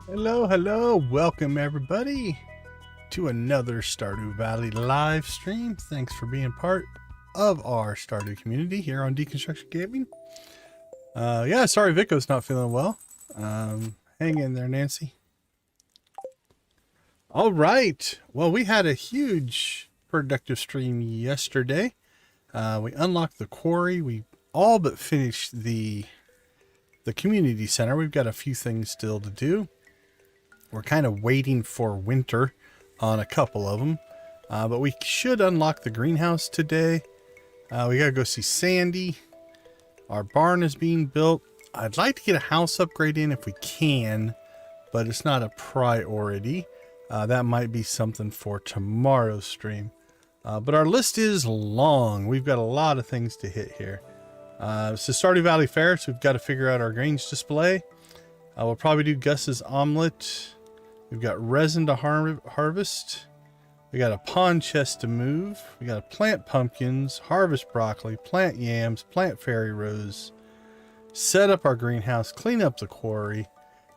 Hello, hello. Welcome everybody to another Stardew Valley live stream. Thanks for being part of our Stardew community here on Deconstruction Gaming. Yeah, sorry Vico's not feeling well. Hang in there, Nancy. All right. Well, we had a huge productive stream yesterday. We unlocked the quarry. We all but finished the community center. We've got a few things still to do. We're kind of waiting for winter on a couple of them. But we should unlock the greenhouse today. We got to go see Sandy. Our barn is being built. I'd like to get a house upgrade in if we can, but it's not a priority. That might be something for tomorrow's stream. But our list is long. We've got a lot of things to hit here. It's the Stardew Valley Fair, so we've got to figure out our Grange Display. We'll probably do Gus's omelet. We've got resin to harvest. We got a pond chest to move. We got to plant pumpkins, harvest broccoli, plant yams, plant fairy rose, set up our greenhouse, clean up the quarry,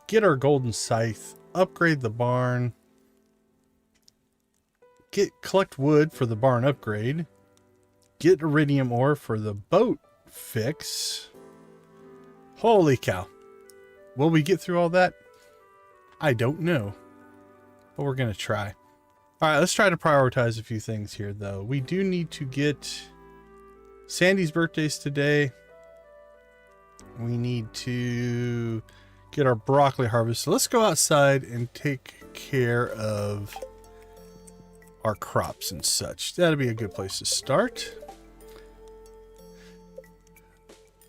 get our golden scythe, upgrade the barn, collect wood for the barn upgrade, get iridium ore for the boat fix. Holy cow. Will we get through all that? I don't know, but we're going to try. All right, let's try to prioritize a few things here, though. We do need to get Sandy's birthday's today. We need to get our broccoli harvest. So let's go outside and take care of our crops and such. That'll be a good place to start.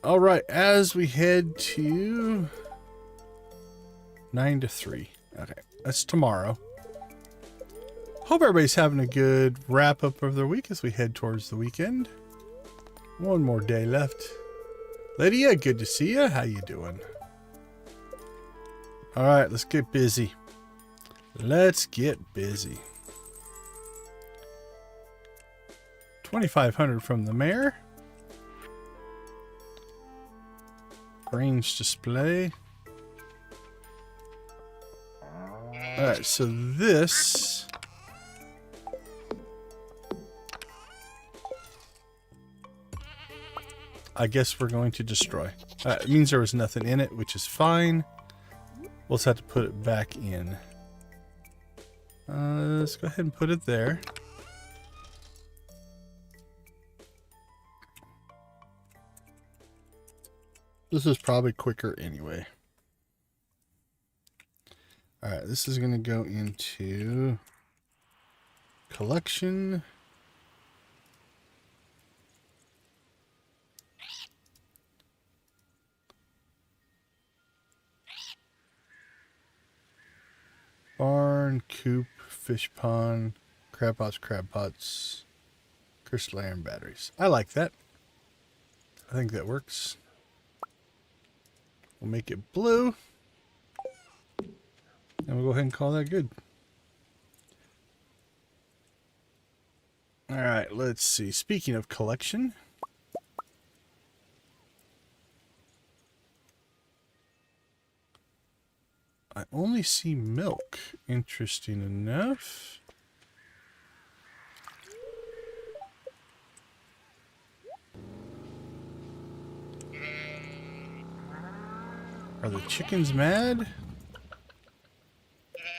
All right, as we head to 9 to 3. Okay, that's tomorrow. Hope everybody's having a good wrap up of their week as we head towards the weekend. One more day left. Lydia, good to see you. How you doing? All right, let's get busy. Let's get busy. 2,500 from the mayor. Grange Display. Alright, so this I guess we're going to destroy. It means there was nothing in it, which is fine. We'll just have to put it back in. Let's go ahead and put it there. This is probably quicker anyway. All right, this is going to go into collection. Barn, coop, fish pond, crab pots, crystal iron batteries. I like that. I think that works. We'll make it blue. And we'll go ahead and call that good. All right, let's see. Speaking of collection. I only see milk. Interesting enough. Are the chickens mad?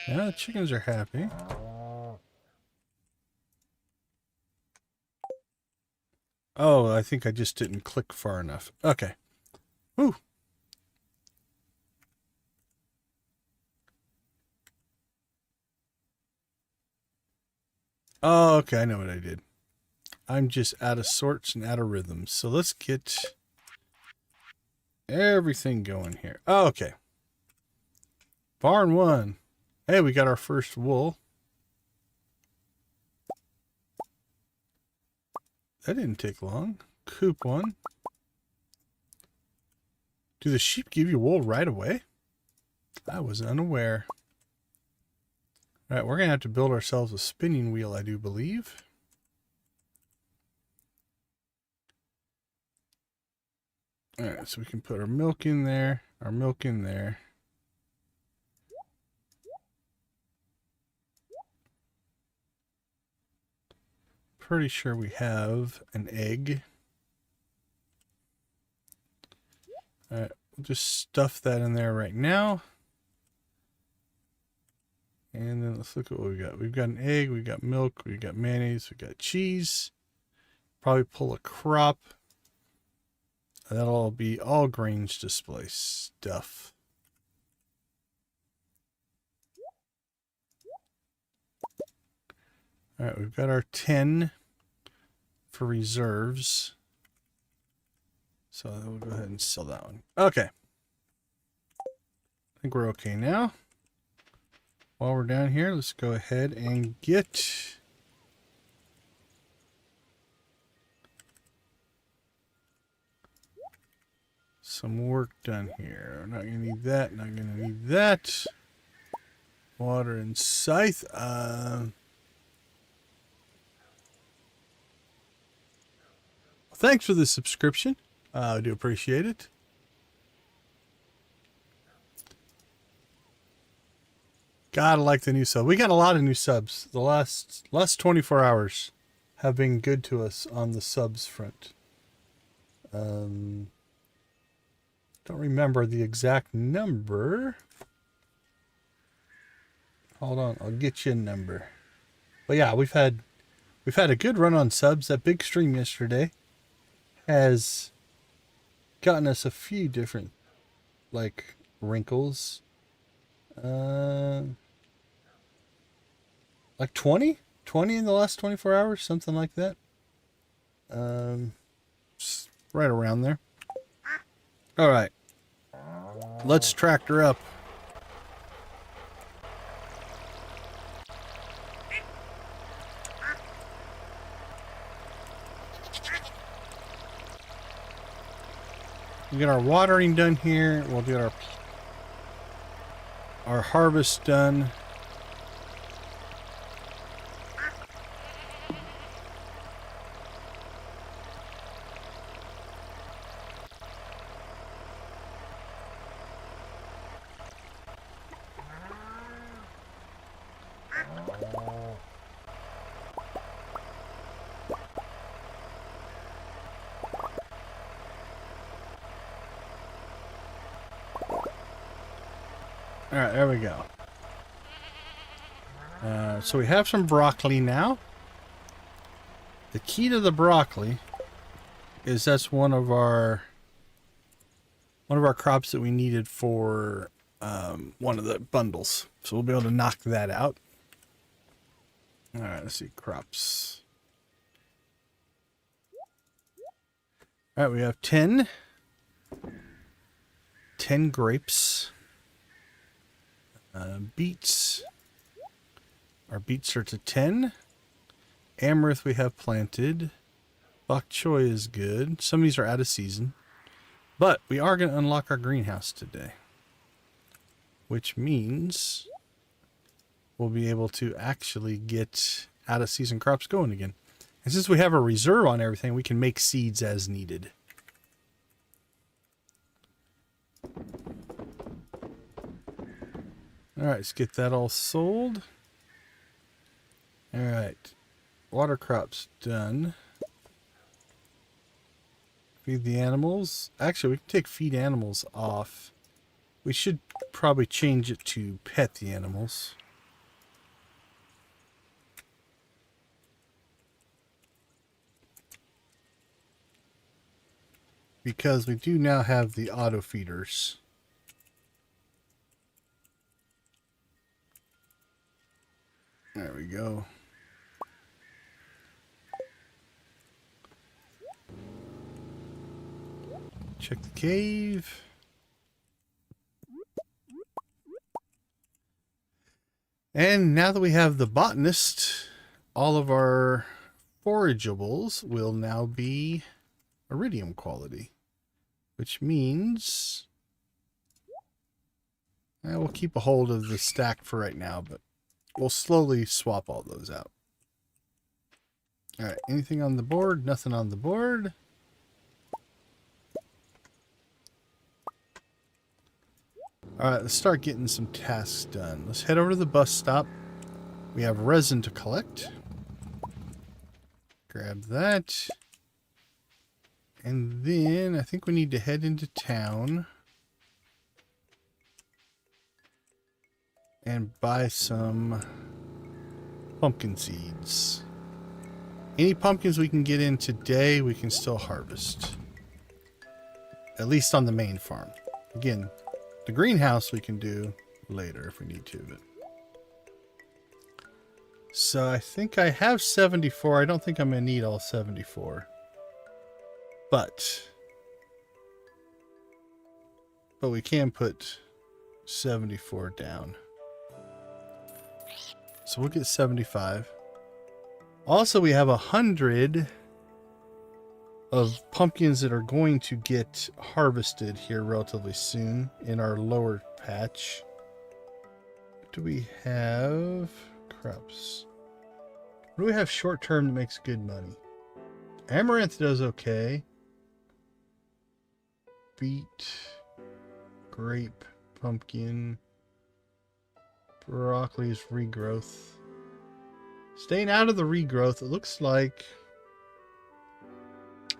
Yeah, the chickens are happy. Oh, I think I just didn't click far enough. Okay. Woo. Oh, okay, I know what I did. I'm just out of sorts and out of rhythms. So let's get everything going here. Oh, okay. Barn 1. Hey, we got our first wool. That didn't take long. Coop 1. Do the sheep give you wool right away? I was unaware. All right, we're going to have to build ourselves a spinning wheel, I do believe. All right, so we can put our milk in there, our milk in there. pretty sure we have an egg. Alright, we'll just stuff that in there right now. And then let's look at what we got. We've got an egg, we've got milk, we've got mayonnaise, we've got cheese. Probably pull a crop. That'll be all Grange Display stuff. Alright, we've got our 10 for reserves. So we'll go ahead and sell that one. Okay. I think we're okay now. While we're down here, let's go ahead and get some work done here. Not gonna need that, not gonna need that. Water and scythe. Thanks for the subscription. I do appreciate it. Gotta like the new sub. We got a lot of new subs. The last 24 hours have been good to us on the subs front. Don't remember the exact number. Hold on, I'll get you a number. But yeah, we've had a good run on subs. That big stream yesterday has gotten us a few different like wrinkles. Like 20 in the last 24 hours, something like that. Just right around there. All right, let's tractor up. We get our watering done here. We'll get our harvest done. All right, there we go. So we have some broccoli now. The key to the broccoli is that's one of our crops that we needed for one of the bundles. So we'll be able to knock that out. All right, let's see, crops. All right, we have 10 grapes. Beets. Our beets are to 10. Amaranth we have planted. Bok choy is good. Some of these are out of season. But we are going to unlock our greenhouse today. Which means we'll be able to actually get out of season crops going again. And since we have a reserve on everything, we can make seeds as needed. Alright, let's get that all sold. Alright. Water crops done. Feed the animals. Actually, we can take feed animals off. We should probably change it to pet the animals. Because we do now have the auto feeders. There we go. Check the cave. And now that we have the botanist, all of our forageables will now be iridium quality, which means we'll keep a hold of the stack for right now, but we'll slowly swap all those out. All right, anything on the board? Nothing on the board. All right, let's start getting some tasks done. Let's head over to the bus stop. We have resin to collect. Grab that. And then I think we need to head into town and buy some pumpkin seeds. Any pumpkins we can get in today, we can still harvest. At least on the main farm. Again, the greenhouse we can do later if we need to. But so I think I have 74. I don't think I'm going to need all 74. But we can put 74 down. So we'll get 75. Also, we have 100 of pumpkins that are going to get harvested here relatively soon in our lower patch. What do we have? Crops. What do we have short term that makes good money? Amaranth does okay. Beet, grape, pumpkin, broccoli is regrowth. Staying out of the regrowth, it looks like...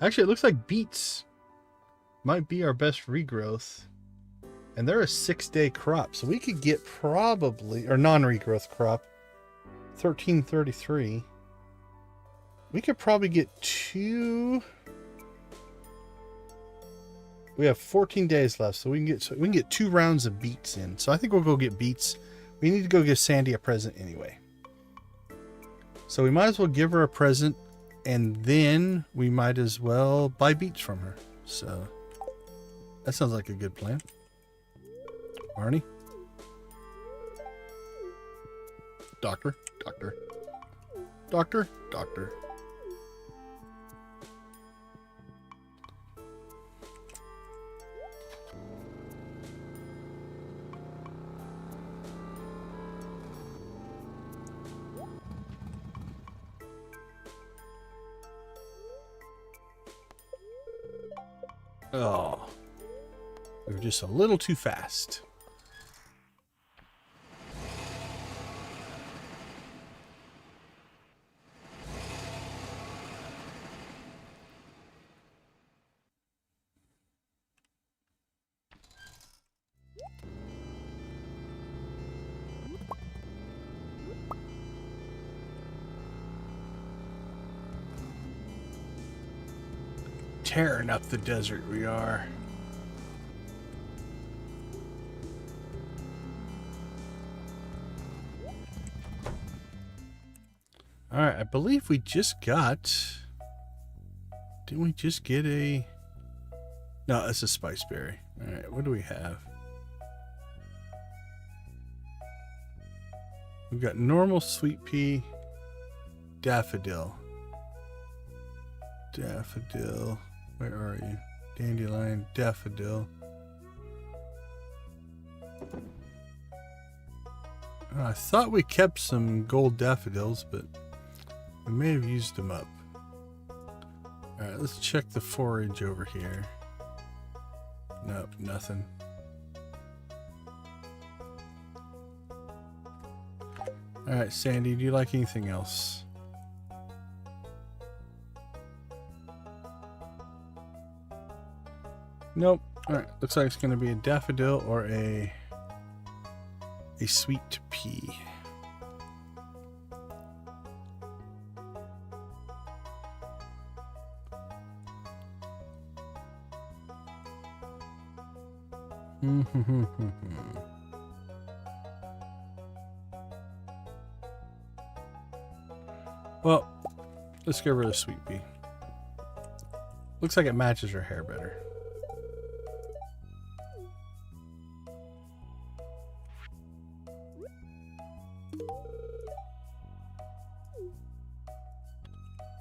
Actually, it looks like beets might be our best regrowth. And they're a 6-day crop, so we could get probably... Or non-regrowth crop. 1333. We could probably get 2... We have 14 days left, so we can get 2 rounds of beets in. So I think we'll go get beets. We need to go give Sandy a present anyway. So we might as well give her a present, and then we might as well buy beets from her. So that sounds like a good plan. Barney? Doctor? Doctor? Doctor? Doctor? Oh, we were just a little too fast. Tearing up the desert we are. Alright, I believe we just got... Didn't we just get a... No, it's a spice berry. Alright, what do we have? We've got normal sweet pea, daffodil. Daffodil. Where are you? Dandelion, daffodil. Oh, I thought we kept some gold daffodils, but we may have used them up. Alright, let's check the forage over here. Nope, nothing. Alright, Sandy, do you like anything else? Nope. Alright, looks like it's going to be a daffodil or a sweet pea. Well, let's give her a sweet pea. Looks like it matches her hair better.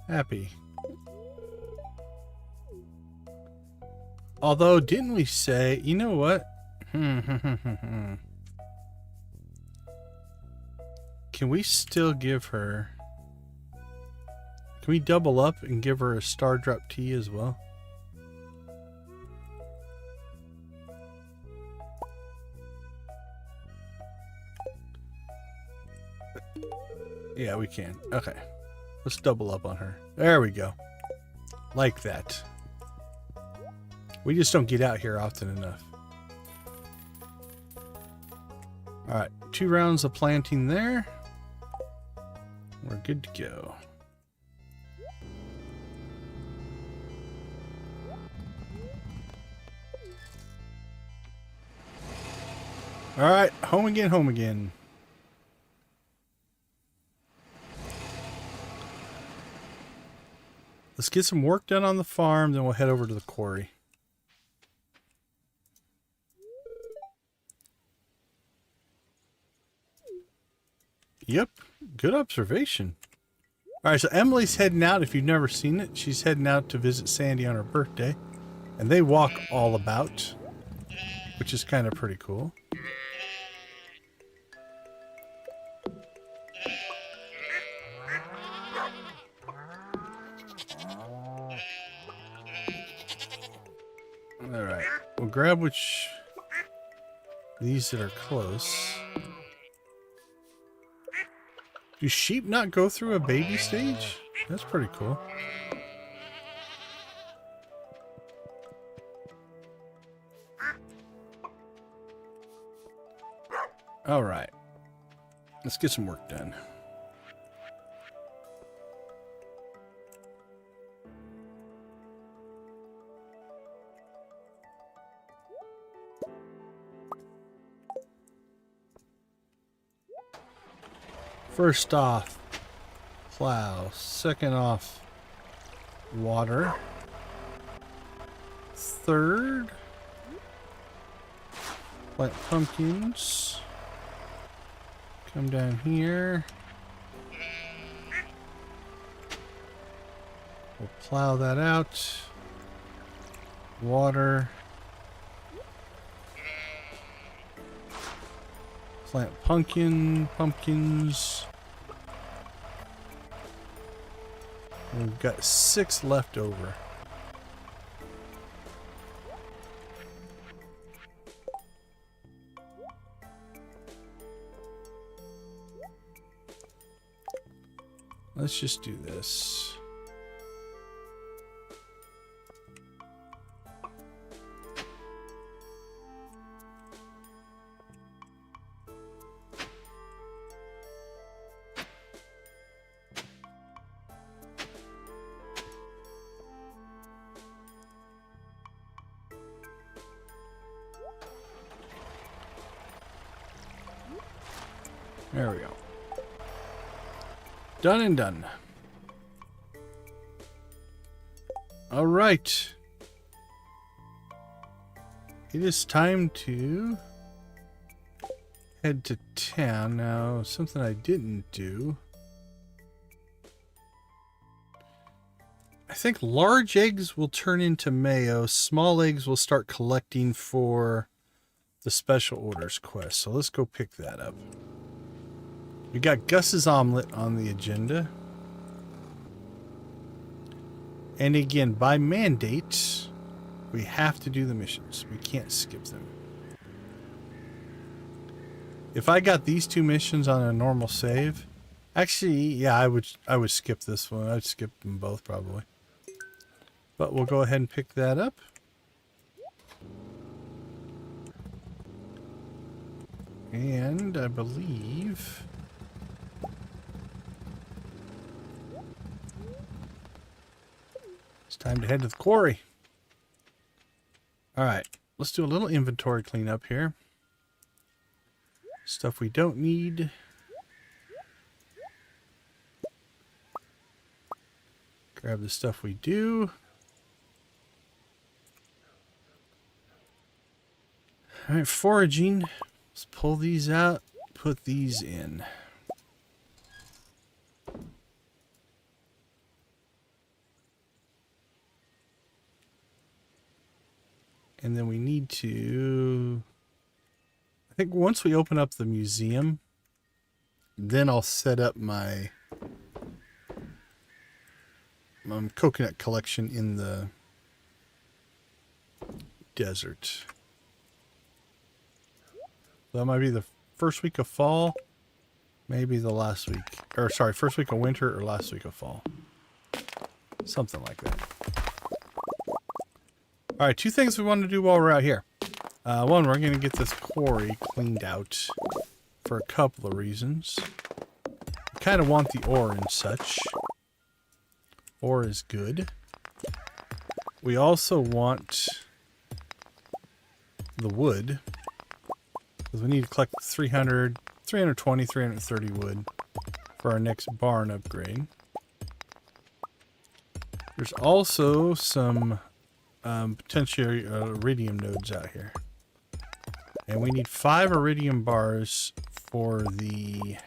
Happy. Although, didn't we say, you know what? Can we still give her... Can we double up and give her a star drop tea as well? Yeah, we can. Okay. Let's double up on her. There we go. Like that. We just don't get out here often enough. Alright, 2 rounds of planting there. We're good to go. Alright, home again, home again. Let's get some work done on the farm, then we'll head over to the quarry. Yep, good observation. Alright, so Emily's heading out. If you've never seen it, she's heading out to visit Sandy on her birthday. And they walk all about, which is kind of pretty cool. Alright, we'll grab these that are close. Do sheep not go through a baby stage? That's pretty cool. Alright, let's get some work done. First off, plow. Second off, water. Third, plant pumpkins. Come down here. We'll plow that out. Water. Plant pumpkins. We've got 6 left over. Let's just do this. There we go. Done and done. All right. It is time to head to town. Now, something I didn't do. I think large eggs will turn into mayo. Small eggs will start collecting for the special orders quest. So let's go pick that up. We got Gus's omelet on the agenda. And again, by mandate, we have to do the missions. We can't skip them. If I got these 2 missions on a normal save, actually, yeah, I would skip this one. I'd skip them both probably. But we'll go ahead and pick that up. And I believe it's time to head to the quarry. Alright, let's do a little inventory cleanup here. Stuff we don't need. Grab the stuff we do. Alright, foraging. Let's pull these out, put these in. And then we need to, I think once we open up the museum, then I'll set up my coconut collection in the desert. That might be the first week of fall. Maybe the last week, or sorry, first week of winter or last week of fall. Something like that. All right, two things we want to do while we're out here. One, we're going to get this quarry cleaned out for a couple of reasons. We kind of want the ore and such. Ore is good. We also want the wood, because we need to collect 320, 330 wood for our next barn upgrade. There's also some potential iridium nodes out here. And we need 5 iridium bars for the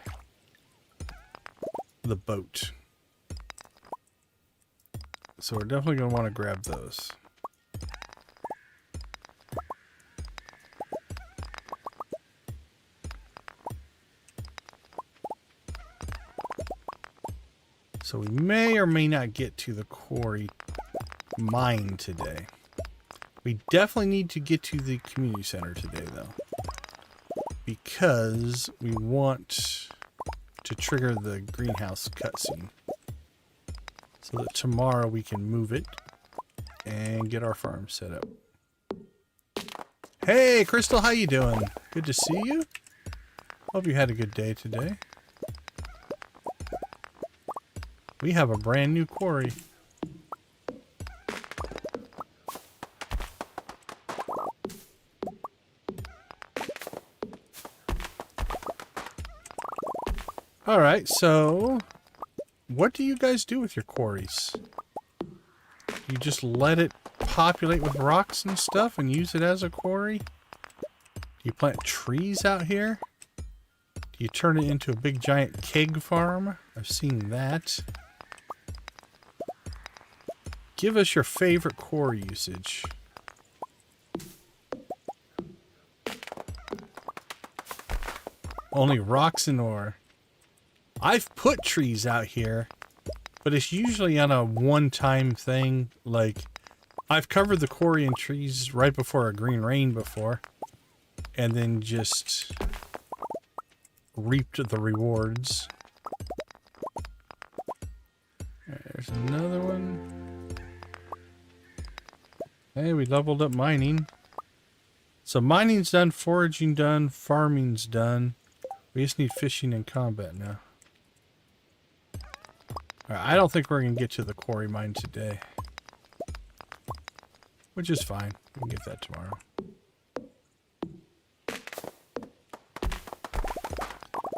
boat. So we're definitely going to want to grab those. So we may or may not get to the quarry mine today. We definitely need to get to the community center today, though, because we want to trigger the greenhouse cutscene so that tomorrow we can move it and get our farm set up. Hey, Crystal, how you doing? Good to see you. Hope you had a good day today. We have a brand new quarry. Alright, so what do you guys do with your quarries? You just let it populate with rocks and stuff and use it as a quarry? Do you plant trees out here? Do you turn it into a big giant keg farm? I've seen that. Give us your favorite quarry usage. Only rocks and ore. I've put trees out here, but it's usually on a one-time thing. Like, I've covered the quarry in trees right before a green rain before, and then just reaped the rewards. There's another one. Hey, we leveled up mining. So mining's done, foraging done, farming's done. We just need fishing and combat now. Alright, I don't think we're going to get to the quarry mine today. Which is fine. We can get that tomorrow.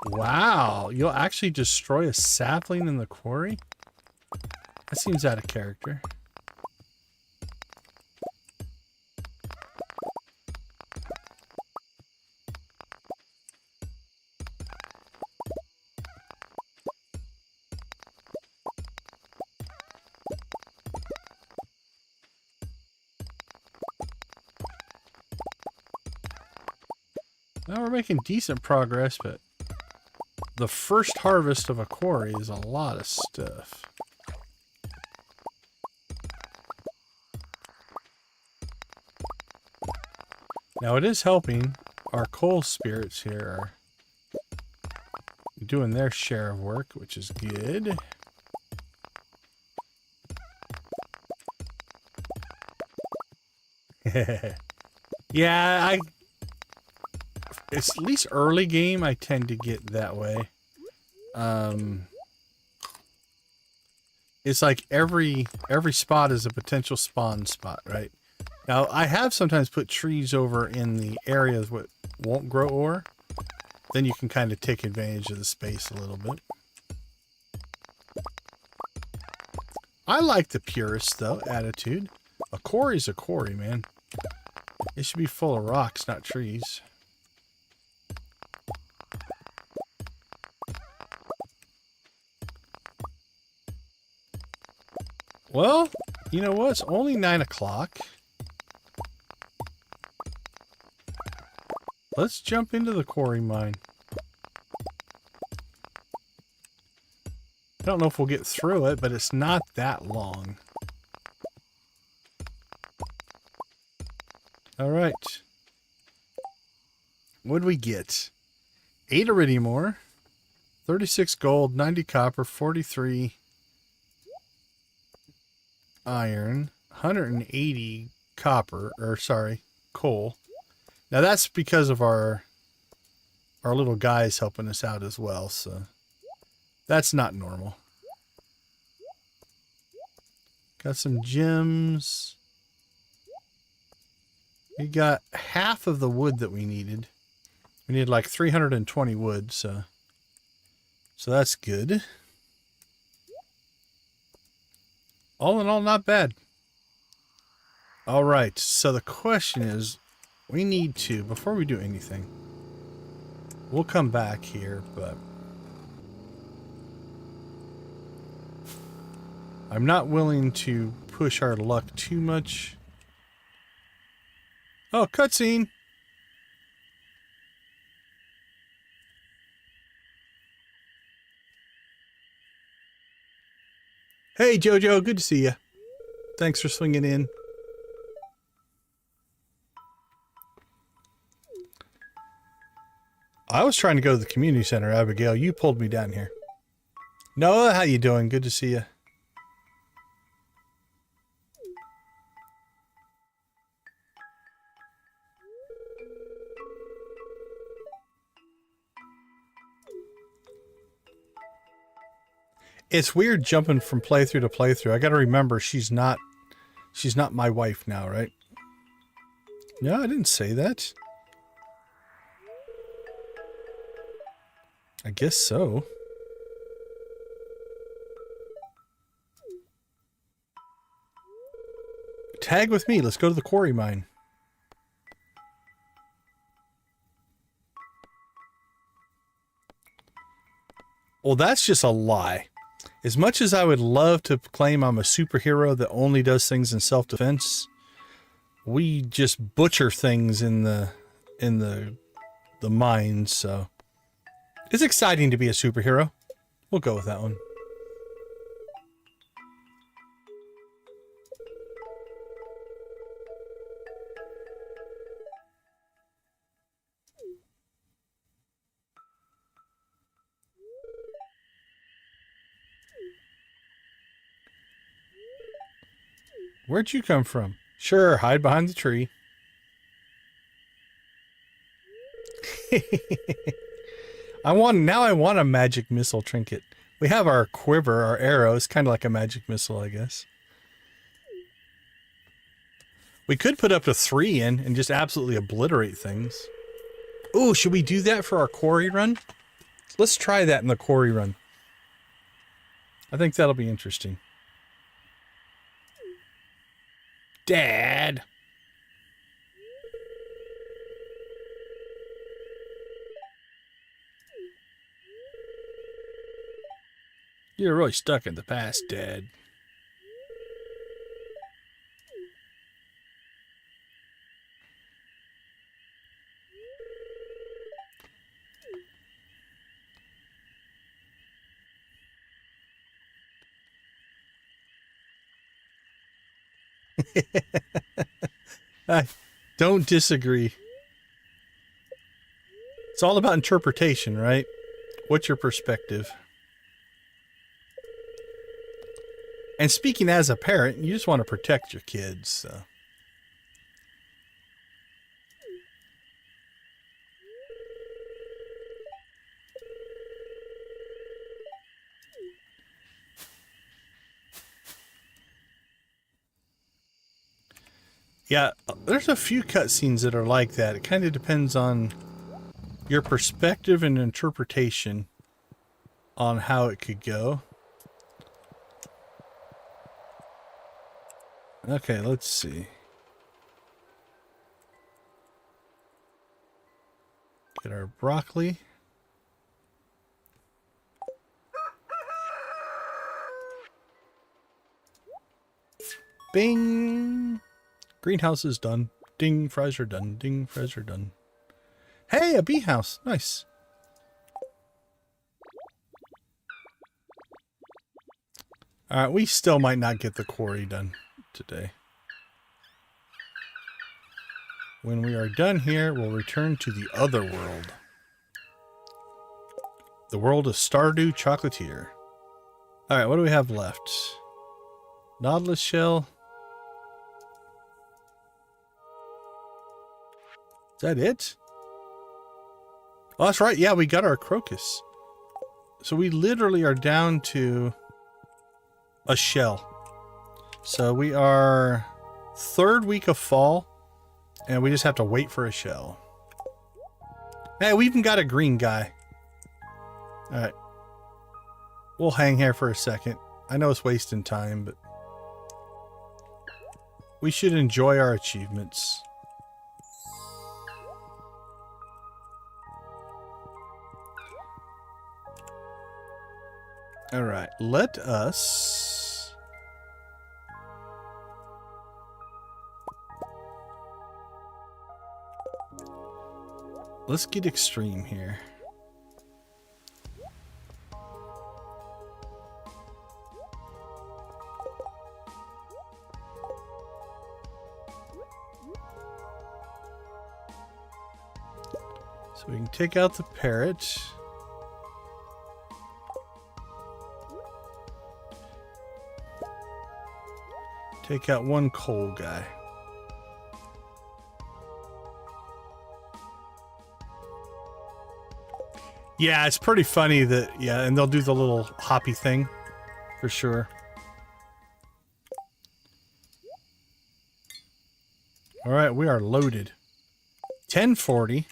Wow, you'll actually destroy a sapling in the quarry? That seems out of character. Well, we're making decent progress, but the first harvest of a quarry is a lot of stuff. Now, it is helping. Our coal spirits here are doing their share of work, which is good. Yeah, it's at least early game, I tend to get that way. It's like every spot is a potential spawn spot, right? Now, I have sometimes put trees over in the areas that won't grow ore. Then you can kind of take advantage of the space a little bit. I like the purist, though, attitude. A quarry's a quarry, man. It should be full of rocks, not trees. Well, you know what? It's only 9 o'clock. Let's jump into the quarry mine. I don't know if we'll get through it, but it's not that long. Alright. What'd we get? 8 iridium ore, 36 gold, 90 copper, 43 iron, 180 copper, or sorry, coal. Now that's because of our little guys helping us out as well, so that's not normal. Got some gems. We got half of the wood that we needed. We need like 320 wood, so that's good. All in all, not bad. All right, so the question is, we need to, before we do anything, we'll come back here, but I'm not willing to push our luck too much. Oh, cutscene. Hey, Jojo, good to see you. Thanks for swinging in. I was trying to go to the community center, Abigail. You pulled me down here. Noah, how you doing? Good to see you. It's weird jumping from playthrough to playthrough. I got to remember she's not my wife now, right? No, I didn't say that. I guess so. Tag with me. Let's go to the quarry mine. Well, that's just a lie. As much as I would love to claim I'm a superhero that only does things in self-defense, we just butcher things in the mines, so it's exciting to be a superhero. We'll go with that one. Where'd you come from? Sure, hide behind the tree. I want a magic missile trinket. We have our quiver, our arrows, kind of like a magic missile, I guess. We could put up to 3 in and just absolutely obliterate things. Ooh, should we do that for our quarry run? Let's try that in the quarry run. I think that'll be interesting. Dad! You're really stuck in the past, Dad. I don't disagree. It's all about interpretation, right? What's your perspective? And speaking as a parent, you just want to protect your kids, so. Yeah, there's a few cutscenes that are like that. It kind of depends on your perspective and interpretation on how it could go. Okay, let's see. Get our broccoli. Bing! Greenhouse is done. Ding, fries are done. Ding, fries are done. Hey, a bee house. Nice. Alright, we still might not get the quarry done today. When we are done here, we'll return to the other world. The world of Stardew Chocolatier. All right, what do we have left? Nautilus shell. Is that it? Oh, that's right. Yeah, we got our crocus. So we literally are down to a shell. So we are 3rd week of fall, and we just have to wait for a shell. Hey, we even got a green guy. All right. We'll hang here for a second. I know it's wasting time, but we should enjoy our achievements. All right, let us let's get extreme here. So we can take out the parrot. Take out one coal guy. Yeah, it's pretty funny that, yeah, and they'll do the little hoppy thing for sure. All right, we are loaded. 1040.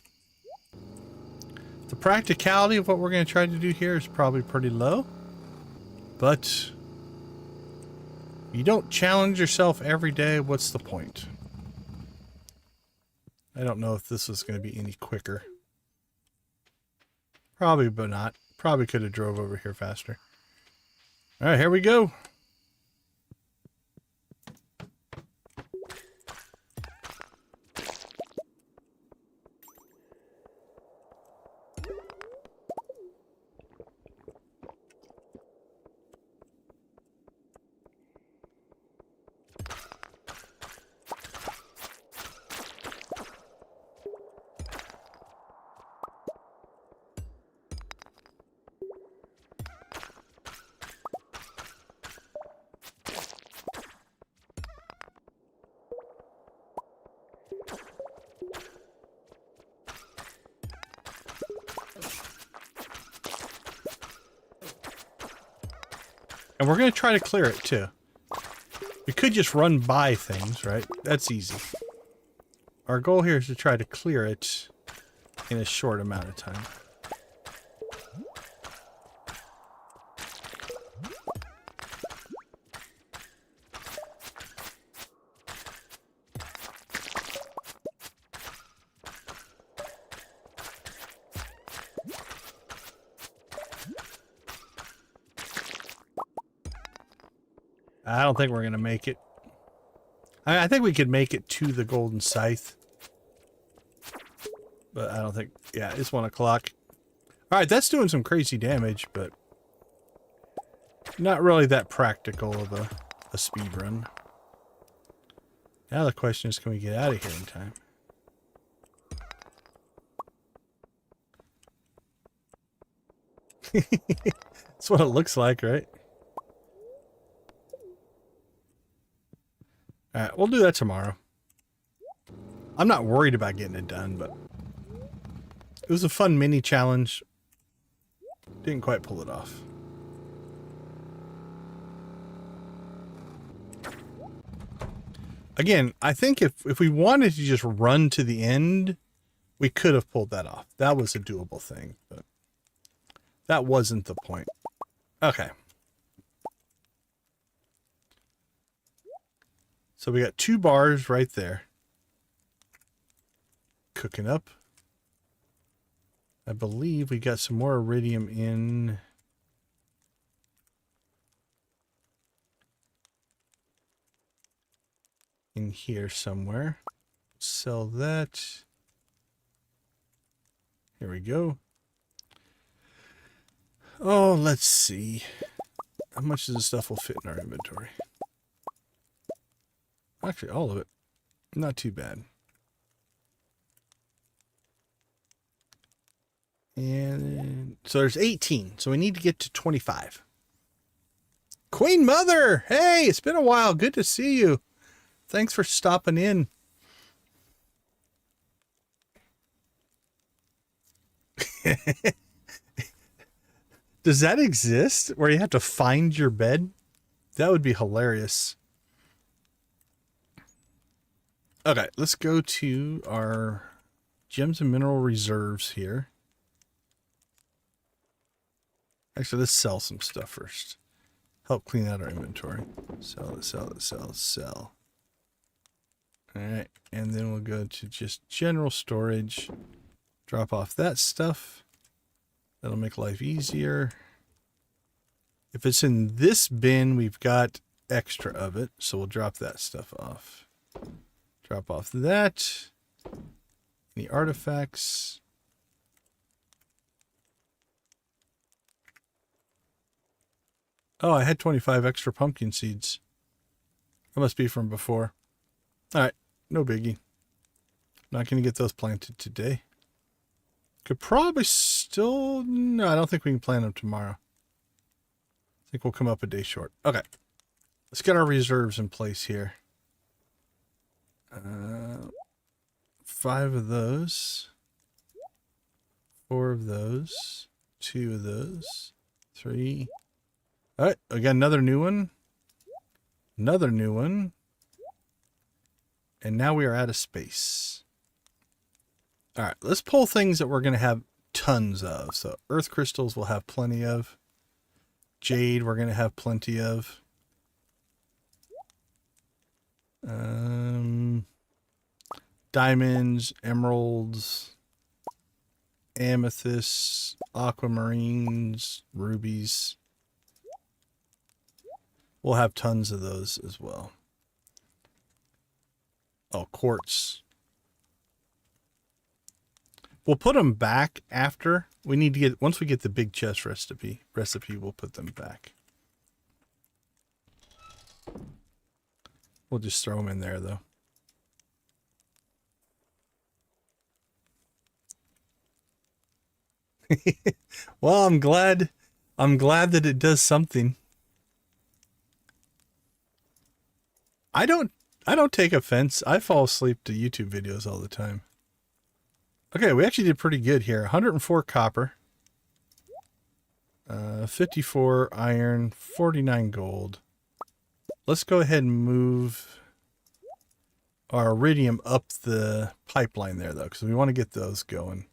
The practicality of what we're going to try to do here is probably pretty low, but you don't challenge yourself every day. What's the point? I don't know if this is going to be any quicker. Probably, but not. Probably could have drove over here faster. All right, here we go. And we're going to try to clear it too. We could just run by things, right? That's easy. Our goal here is to try to clear it in a short amount of time. I don't think we're going to make it. I think we could make it to the Golden Scythe. But I don't think... Yeah, it's 1 o'clock. Alright, that's doing some crazy damage, but... not really that practical of a speed run. Now the question is, can we get out of here in time? That's what it looks like, right? Alright, we'll do that tomorrow. I'm not worried about getting it done, but it was a fun mini challenge. Didn't quite pull it off. Again, I think if we wanted to just run to the end, we could have pulled that off. That was a doable thing, but that wasn't the point. Okay. So we got 2 bars right there. Cooking up. I believe we got some more iridium in. In here somewhere. Sell that. Here we go. Oh, let's see. How much of this stuff will fit in our inventory? Actually, all of it. Not too bad. And So there's 18. So we need to get to 25. Queen Mother! Hey, it's been a while. Good to see you. Thanks for stopping in. Does that exist where you have to find your bed? That would be hilarious. Okay, let's go to our gems and mineral reserves here. Actually, let's sell some stuff first. Help clean out our inventory. Sell it, sell it, sell it, sell. All right, and then we'll go to just general storage. Drop off that stuff. That'll make life easier. If it's in this bin, we've got extra of it, so we'll drop that stuff off. Drop off that. Any artifacts? Oh, I had 25 extra pumpkin seeds. That must be from before. All right, no biggie. Not going to get those planted today. Could probably still... No, I don't think we can plant them tomorrow. I think we'll come up a day short. Okay. Let's get our reserves in place here. 5 of those. 4 of those. 2 of those. 3. All right, we got another new one. Another new one. And now we are out of space. All right, let's pull things that we're going to have tons of. So earth crystals we'll have plenty of. Jade we're going to have plenty of. Diamonds, emeralds, amethysts, aquamarines, rubies. We'll have tons of those as well. Oh, quartz. We'll put them back after. We need to get, once we get the big chest recipe, we'll put them back. We'll just throw them in there though. Well, I'm glad that it does something. I don't take offense. I fall asleep to YouTube videos all the time. Okay, we actually did pretty good here. 104 copper. 54 iron, 49 gold. Let's go ahead and move our iridium up the pipeline there though, because we want to get those going.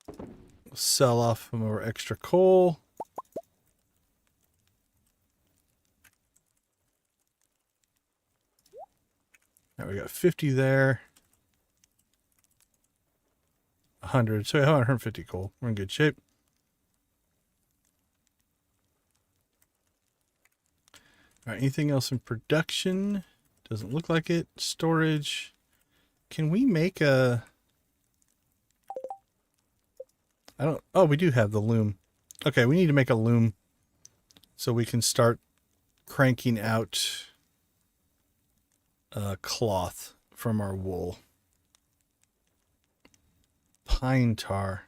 We'll sell off some of our extra coal. Now we got 50 there. 100. So we have 150 coal. We're in good shape. All right, anything else in production? Doesn't look like it. Storage. Can we make a... Oh, we do have the loom. Okay, we need to make a loom so we can start cranking out cloth from our wool. Pine tar.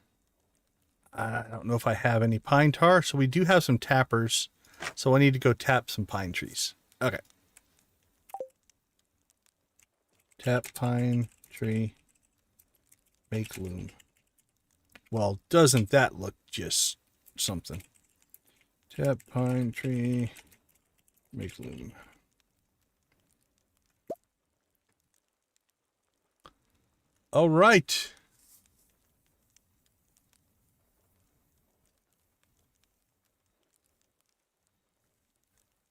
I don't know if I have any pine tar, so we do have some tappers. So I need to go tap some pine trees. Okay. Tap pine tree. Make loom. Well, doesn't that look just something? Tap pine tree. Make loom. All right.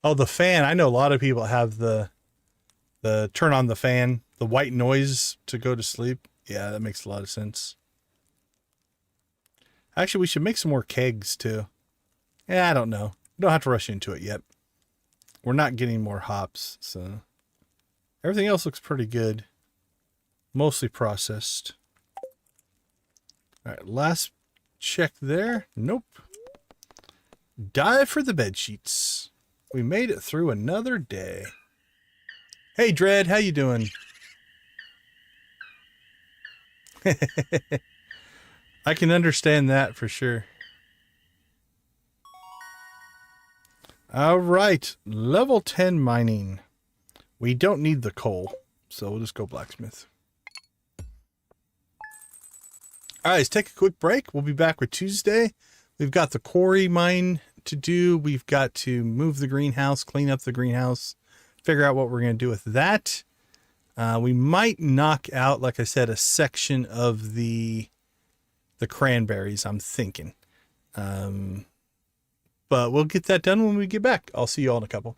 Oh, the fan. I know a lot of people have the turn on the fan, the white noise to go to sleep. Yeah, that makes a lot of sense. Actually, we should make some more kegs too. Yeah, I don't know. We don't have to rush into it yet. We're not getting more hops, so everything else looks pretty good. Mostly processed. All right, last check there. Nope. Dive for the bed sheets. We made it through another day. Hey, Dread, how you doing? I can understand that for sure. All right, level 10 mining. We don't need the coal, so we'll just go blacksmith. All right, let's take a quick break. We'll be back with Tuesday. We've got the quarry mine to do. We've got to move the greenhouse, clean up the greenhouse, figure out what we're going to do with that. We might knock out, like I said, a section of the cranberries, I'm thinking. But we'll get that done when we get back. I'll see you all in a couple.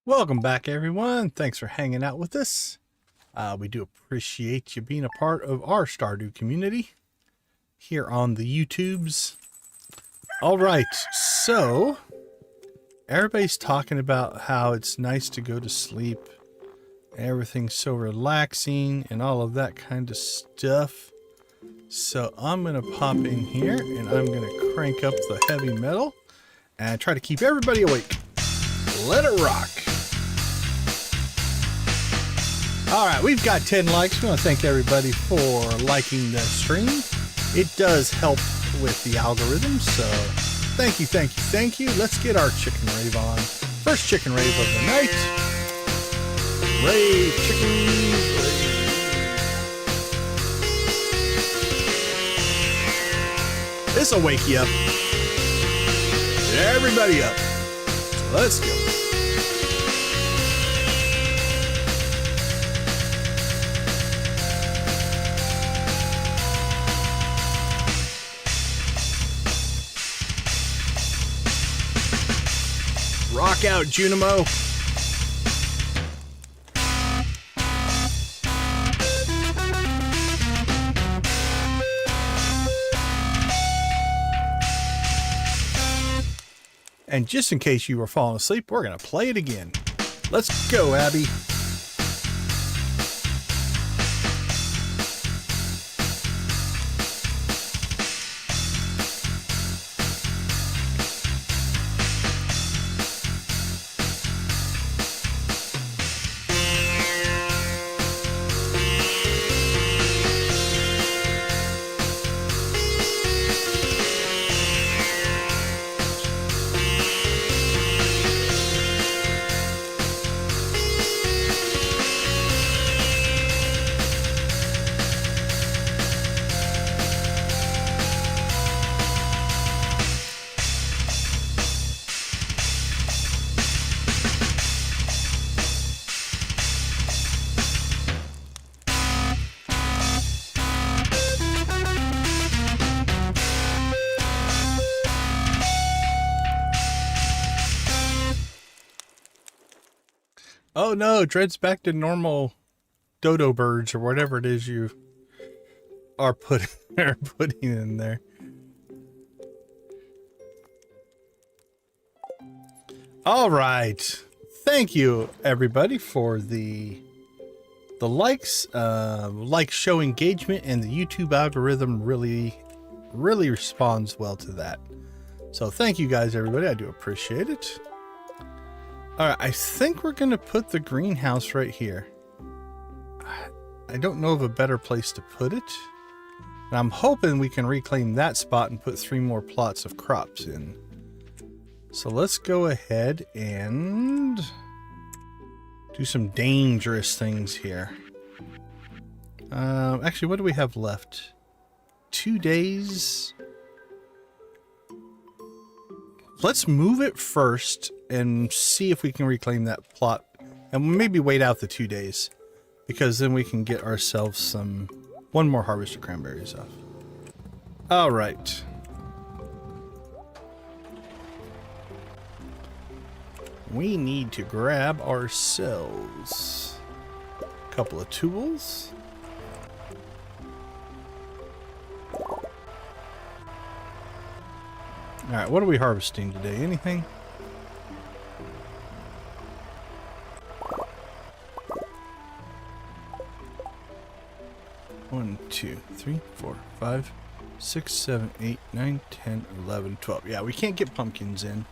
Welcome back, everyone. Thanks for hanging out with us. We do appreciate you being a part of our Stardew community here on the YouTubes. All right, so everybody's talking about how it's nice to go to sleep. Everything's so relaxing and all of that kind of stuff. So I'm going to pop in here and I'm going to crank up the heavy metal and try to keep everybody awake. Let it rock. All right, we've got 10 likes. We want to thank everybody for liking the stream. It does help with the algorithm, so thank you, thank you, thank you. Let's get our chicken rave on. First chicken rave of the night. Rave, chicken rave. This'll wake you up. Everybody up. Let's go. Rock out, Junimo. And just in case you were falling asleep, we're going to play it again. Let's go, Abby. Oh no, Dread's back to normal dodo birds or whatever it is you are putting in there. All right. Thank you everybody for the likes. Likes show engagement, and the YouTube algorithm really responds well to that. So thank you guys, everybody. I do appreciate it. All right, I think we're going to put the greenhouse right here. I don't know of a better place to put it. And I'm hoping we can reclaim that spot and put 3 more plots of crops in. So let's go ahead and do some dangerous things here. Actually, what do we have left? 2 days. Let's move it first and see if we can reclaim that plot, and maybe wait out the 2 days, because then we can get ourselves one more harvest of cranberries off. All right. We need to grab ourselves a couple of tools. All right, what are we harvesting today? Anything? One, 2, 3, 4, 5, 6, 7, 8, 9, 10, 11, 12. Yeah, we can't get pumpkins in.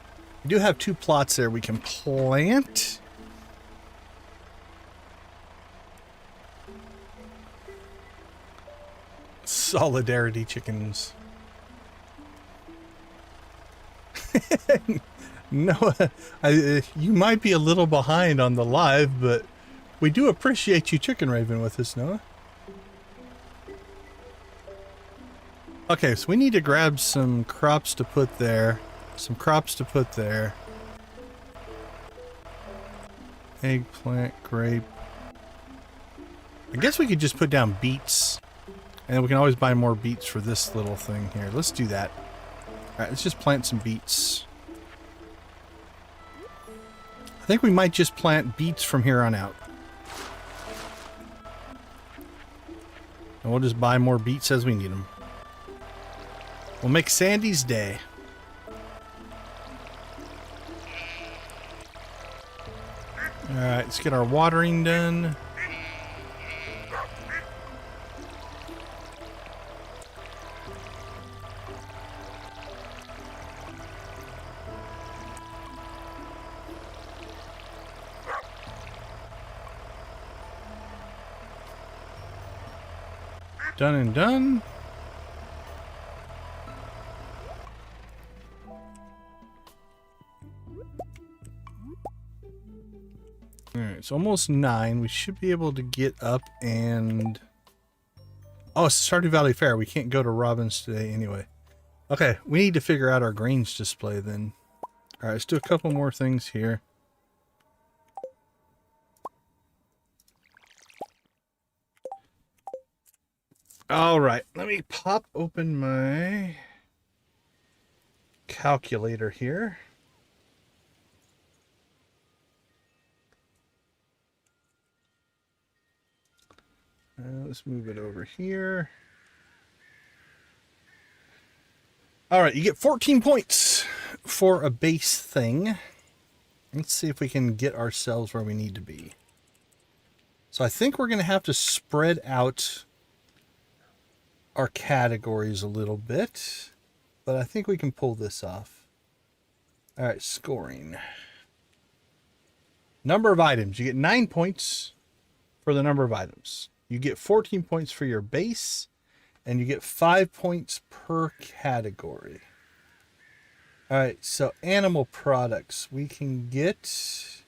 We do have 2 plots there we can plant. Solidarity chickens. Noah, you might be a little behind on the live, but we do appreciate you chicken raving with us, Noah. Okay, so we need to grab some crops to put there. Some crops to put there. Eggplant, grape. I guess we could just put down beets. And we can always buy more beets for this little thing here. Let's do that. Alright, let's just plant some beets. I think we might just plant beets from here on out. And we'll just buy more beets as we need them. We'll make Sandy's day. Alright, let's get our watering done. Done and done. Alright, it's almost 9. We should be able to get up and... Oh, it's Stardew Valley Fair. We can't go to Robin's today anyway. Okay, we need to figure out our Grange Display then. Alright, let's do a couple more things here. Alright, let me pop open my calculator here. Let's move it over here. Alright, you get 14 points for a base thing. Let's see if we can get ourselves where we need to be. So I think we're going to have to spread out our categories a little bit, but I think we can pull this off. All right, scoring. Number of items. You get 9 points for the number of items. You get 14 points for your base, and you get 5 points per category. All right, so animal products. We can get...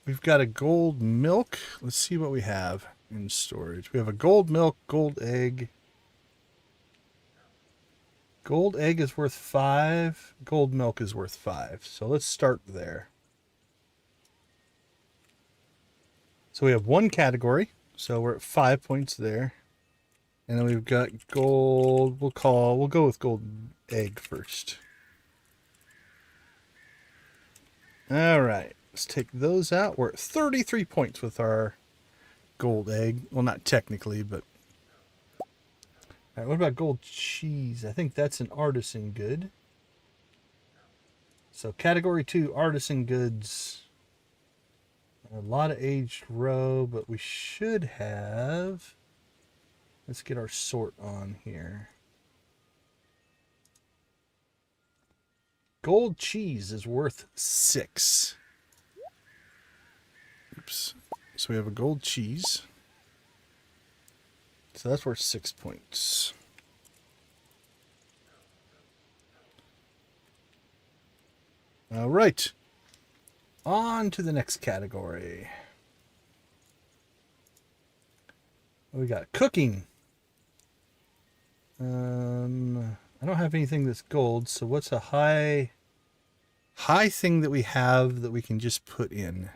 We've got a gold milk. Let's see what we have in storage. We have a gold milk, gold egg. Gold egg is worth 5. Gold milk is worth 5. So let's start there. So we have one category. So we're at 5 points there. And then we've got gold. We'll go with gold egg first. All right. Let's take those out. We're at 33 points with our gold egg. Well, not technically, but... All right, what about gold cheese? I think that's an artisan good. So category 2, artisan goods. A lot of aged roe, but we should have... Let's get our sort on here. Gold cheese is worth 6. Oops. So we have a gold cheese. So that's worth 6 points. All right. On to the next category. We got cooking. I don't have anything that's gold, so what's a high thing that we have that we can just put in?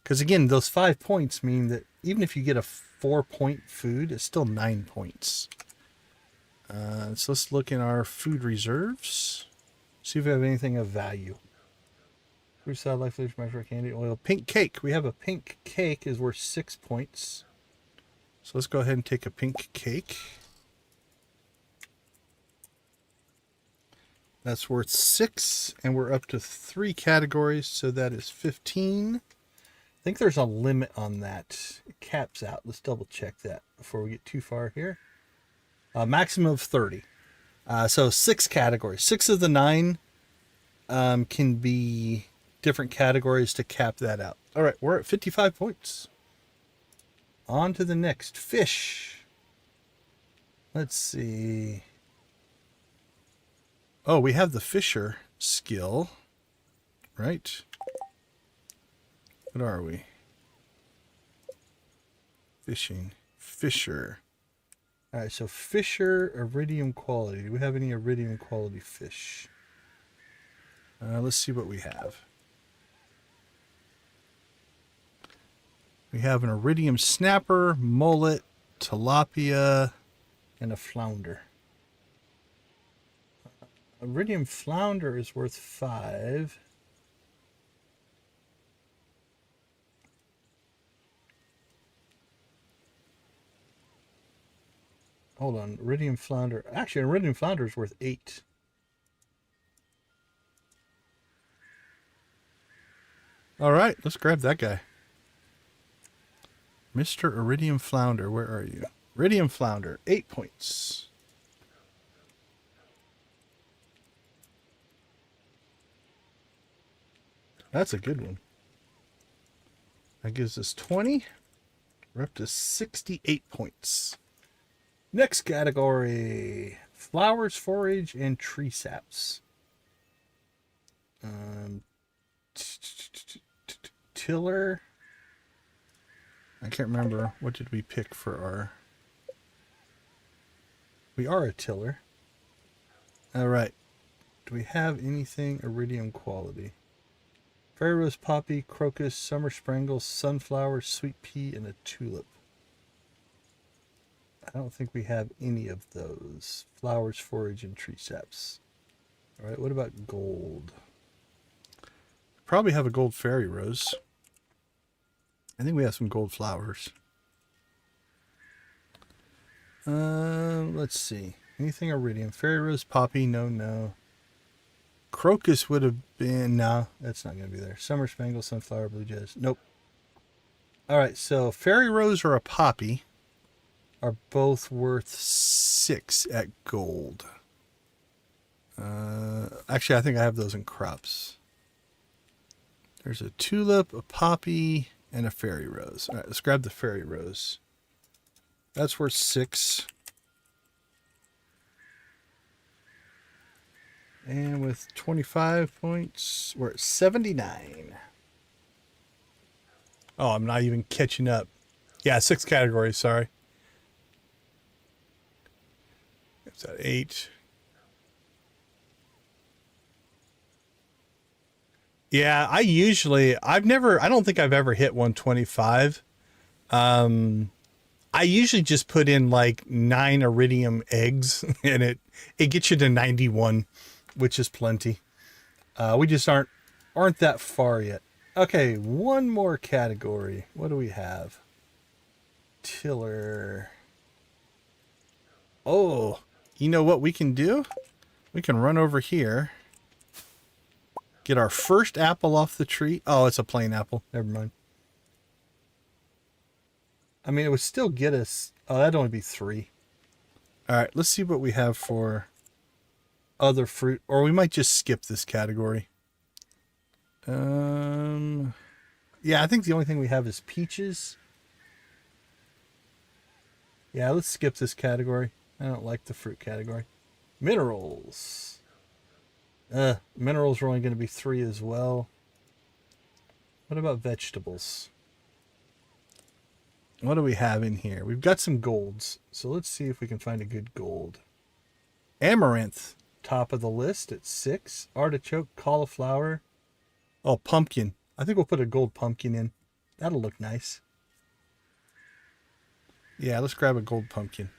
Because again, those 5 points mean that even if you get a 4-point food, it's still 9 points. So let's look in our food reserves. See if we have anything of value. Fruit salad, life flavors, mushroom candy, oil, pink cake. We have a pink cake is worth 6 points. So let's go ahead and take a pink cake. That's worth 6, and we're up to 3 categories, so that is 15. I think there's a limit on that. It caps out. Let's double check that before we get too far here. Maximum of 30. So 6 categories. 6 of the 9 can be different categories to cap that out. All right, we're at 55 points. On to the next. Fish. Let's see. Oh, we have the fisher skill, right? What are we? Fishing. Fisher. All right, so fisher, iridium quality. Do we have any iridium quality fish? Let's see what we have. We have an iridium snapper, mullet, tilapia, and a flounder. Iridium flounder is worth 5. Hold on, iridium flounder. Actually, iridium flounder is worth 8. All right, let's grab that guy. Mr. Iridium Flounder, where are you? Iridium Flounder, 8 points. That's a good one. That gives us 20. We're up to 68 points. Next category. Flowers, forage, and tree saps. Tiller. I can't remember. What did we pick for our... We are a tiller. Alright. Do we have anything iridium quality? Fairy rose, poppy, crocus, summer spangle, sunflower, sweet pea, and a tulip. I don't think we have any of those. Flowers, forage, and tree saps. Alright, what about gold? Probably have a gold fairy rose. I think we have some gold flowers. Let's see. Anything iridium? Fairy rose, poppy, no. Crocus would have been... No, that's not going to be there. Summer spangle, sunflower, blue jazz. Nope. Alright, so fairy rose or a poppy are both worth 6 at gold. Actually, I think I have those in crops. There's a tulip, a poppy, and a fairy rose. All right, let's grab the fairy rose. That's worth 6. And with 25 points, we're at 79. Oh, I'm not even catching up. Yeah, 6 categories, sorry. It's at 8. Yeah, I don't think I've ever hit 125. I usually just put in like 9 iridium eggs and it gets you to 91, which is plenty. We just aren't that far yet. Okay, one more category. What do we have? Tiller. Oh, you know what we can do? We can run over here. Get our first apple off the tree. Oh, it's a plain apple. Never mind. I mean, it would still get us... Oh, that'd only be 3. All right, let's see what we have for other fruit. Or we might just skip this category. Yeah, I think the only thing we have is peaches. Yeah, let's skip this category. I don't like the fruit category. Minerals. Minerals are only going to be 3 as well. What about vegetables? What do we have in here? We've got some golds. So let's see if we can find a good gold. Amaranth, top of the list at 6. Artichoke, cauliflower. Oh, pumpkin. I think we'll put a gold pumpkin in. That'll look nice. Yeah, let's grab a gold pumpkin.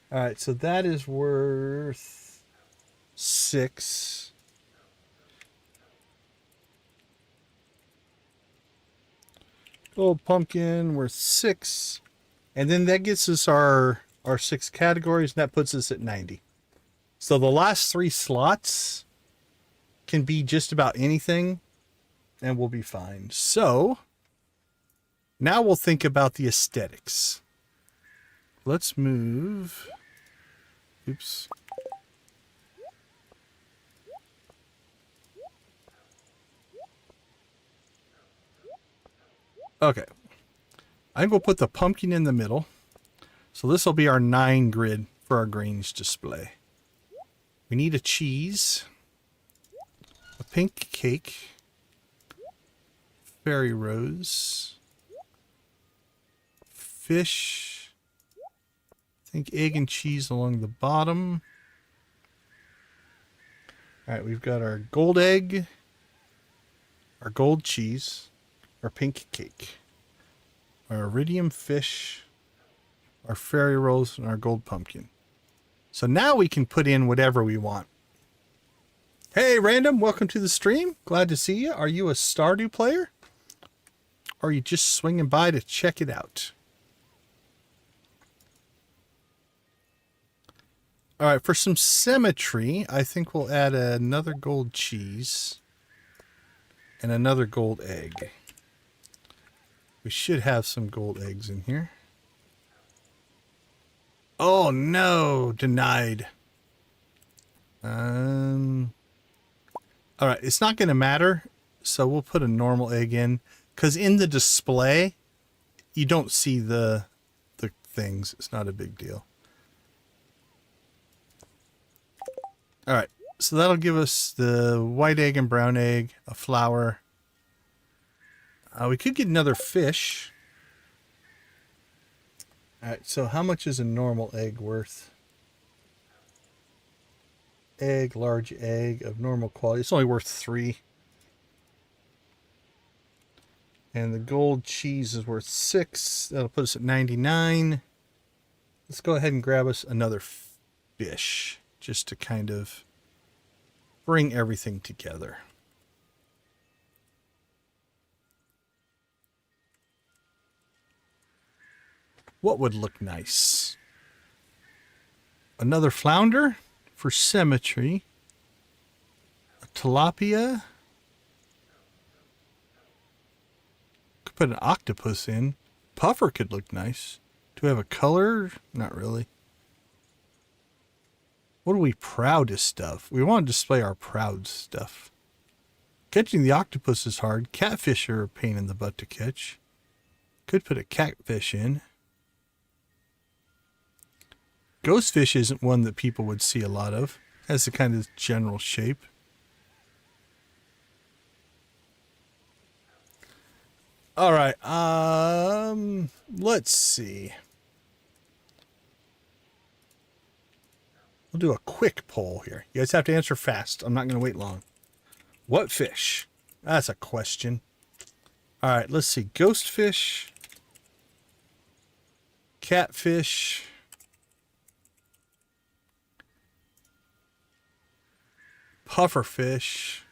All right, so that is worth 6. Gold pumpkin worth 6. And then that gets us our 6 categories, and that puts us at 90. So the last 3 slots can be just about anything, and we'll be fine. So now we'll think about the aesthetics. Let's move. Oops. Okay. I think we'll put the pumpkin in the middle. So this will be our 9 grid for our Grange display. We need a cheese, a pink cake, fairy rose, fish, I think egg and cheese along the bottom. All right, we've got our gold egg, our gold cheese, our pink cake, our iridium fish, our fairy rose, and our gold pumpkin. So now we can put in whatever we want. Hey, Random, welcome to the stream. Glad to see you. Are you a Stardew player? Or are you just swinging by to check it out? All right, for some symmetry, I think we'll add another gold cheese and another gold egg. We should have some gold eggs in here. Oh no, denied. All right, it's not going to matter, so we'll put a normal egg in, because in the display, you don't see the things. It's not a big deal. All right, so that'll give us the white egg and brown egg, a flower. We could get another fish. All right, so how much is a normal egg worth? Egg, large egg of normal quality. It's only worth 3. And the gold cheese is worth 6. That'll put us at 99. Let's go ahead and grab us another fish, just to kind of bring everything together. What would look nice? Another flounder for symmetry. A tilapia. Could put an octopus in. Puffer could look nice. Do we have a color? Not really. What are we proudest of? We want to display our proud stuff. Catching the octopus is hard. Catfish are a pain in the butt to catch. Could put a catfish in. Ghostfish isn't one that people would see a lot of. Has the kind of general shape. All right. Let's see. We'll do a quick poll here. You guys have to answer fast. I'm not going to wait long. What fish? That's a question. All right, let's see. Ghostfish. Catfish. Pufferfish.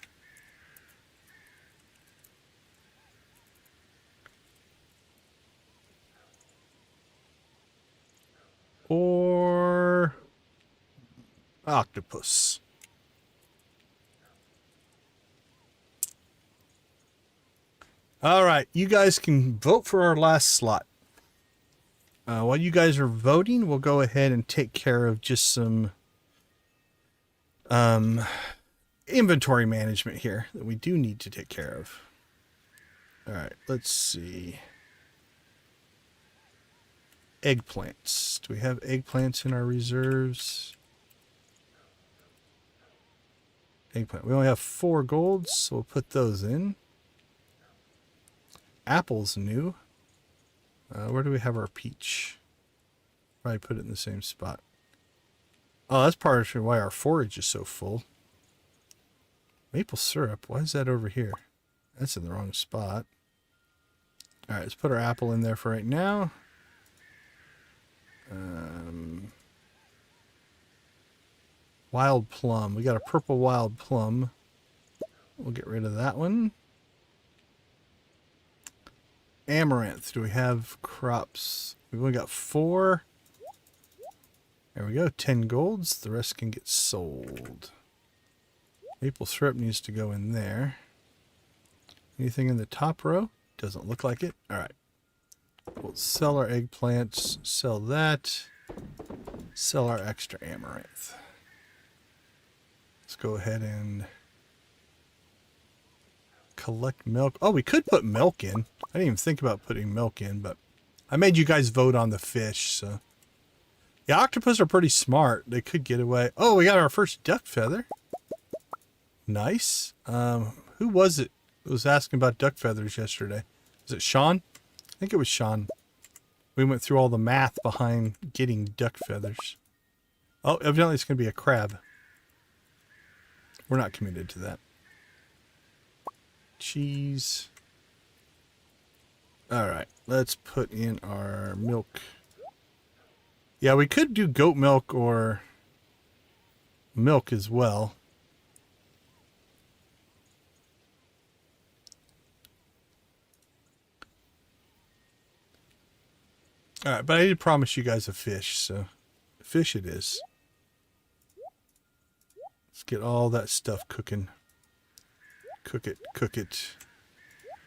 octopus. All right, you guys can vote for our last slot. While you guys are voting, we'll go ahead and take care of just some inventory management here that we do need to take care of. All right, let's see. Eggplants. Do we have eggplants in our reserves? Eggplant. We only have 4 golds, so we'll put those in. Apple's new. Where do we have our peach? Probably put it in the same spot. Oh, that's partially why our forage is so full. Maple syrup. Why is that over here? That's in the wrong spot. All right, let's put our apple in there for right now. Wild plum. We got a purple wild plum. We'll get rid of that one. Amaranth. Do we have crops? We've only got 4. There we go. 10 golds. The rest can get sold. Maple syrup needs to go in there. Anything in the top row? Doesn't look like it. All right. We'll sell our eggplants. Sell that. Sell our extra amaranth. Let's go ahead and collect milk. Oh, we could put milk in. I didn't even think about putting milk in, but I made you guys vote on the fish, so. The octopus are pretty smart. They could get away. Oh, we got our first duck feather. Nice. Who was it who was asking about duck feathers yesterday? Was it Sean? I think it was Sean. We went through all the math behind getting duck feathers. Oh, evidently it's going to be a crab. We're not committed to that. Cheese. All right, let's put in our milk. Yeah, we could do goat milk or milk as well. All right, but I did promise you guys a fish, so fish it is. Let's get all that stuff cooking. Cook it, cook it,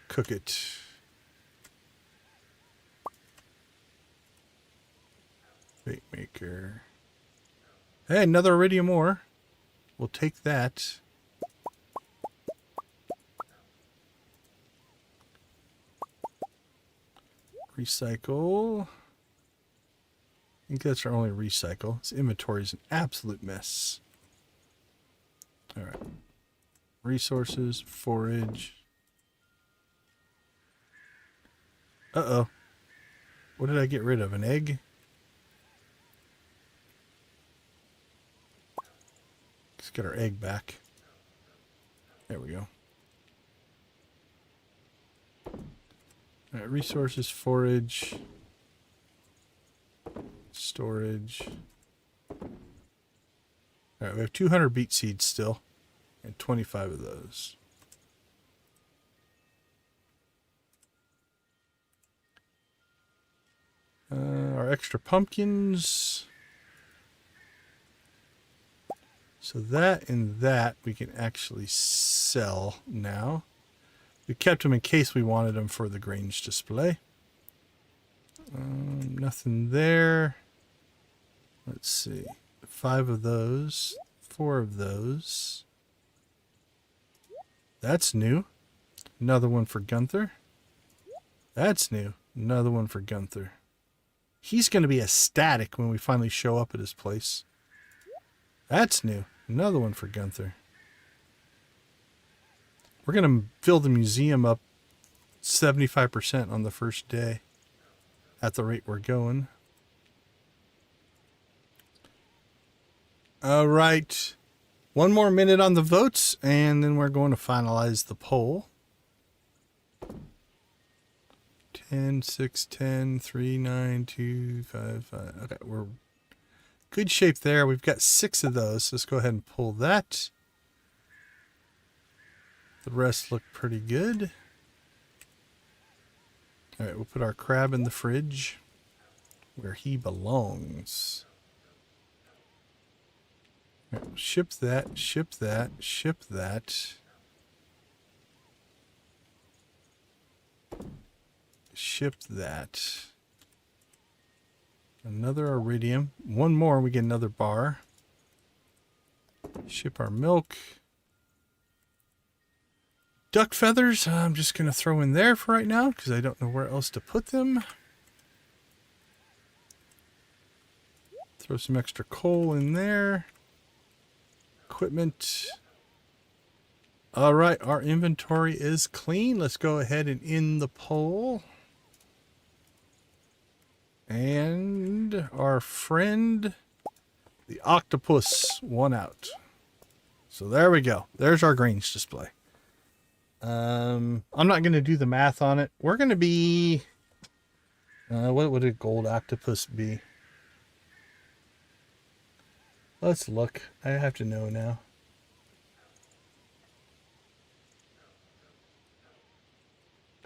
cook it. Bait maker. Hey, another iridium ore. We'll take that. Recycle. I think that's our only recycle. This inventory is an absolute mess. All right. Resources, forage. Uh-oh. What did I get rid of? An egg? Let's get our egg back. There we go. All right, resources, forage, storage. All right, we have 200 beet seeds still, and 25 of those. Our extra pumpkins. So that and that we can actually sell now. We kept them in case we wanted them for the Grange Display. Nothing there. Let's see. 5 of those. 4 of those. That's new. Another one for Gunther. That's new. Another one for Gunther. He's going to be ecstatic when we finally show up at his place. That's new. Another one for Gunther. We're going to fill the museum up 75% on the first day at the rate we're going. All right. One more minute on the votes, and then we're going to finalize the poll. 10, 6, 10, 3, 9, 2, 5, 5. Okay, we're good shape there. We've got 6 of those. Let's go ahead and pull that. The rest look pretty good. All right, we'll put our crab in the fridge where he belongs. Ship that, ship that, ship that. Ship that. Another iridium. One more, we get another bar. Ship our milk. Duck feathers, I'm just going to throw in there for right now because I don't know where else to put them. Throw some extra coal in there. Equipment. All right, our inventory is clean. Let's go ahead and end the poll. And our friend, the octopus, won out. So there we go. There's our Grange display. I'm not going to do the math on it. We're going to be... what would a gold octopus be? Let's look. I have to know now.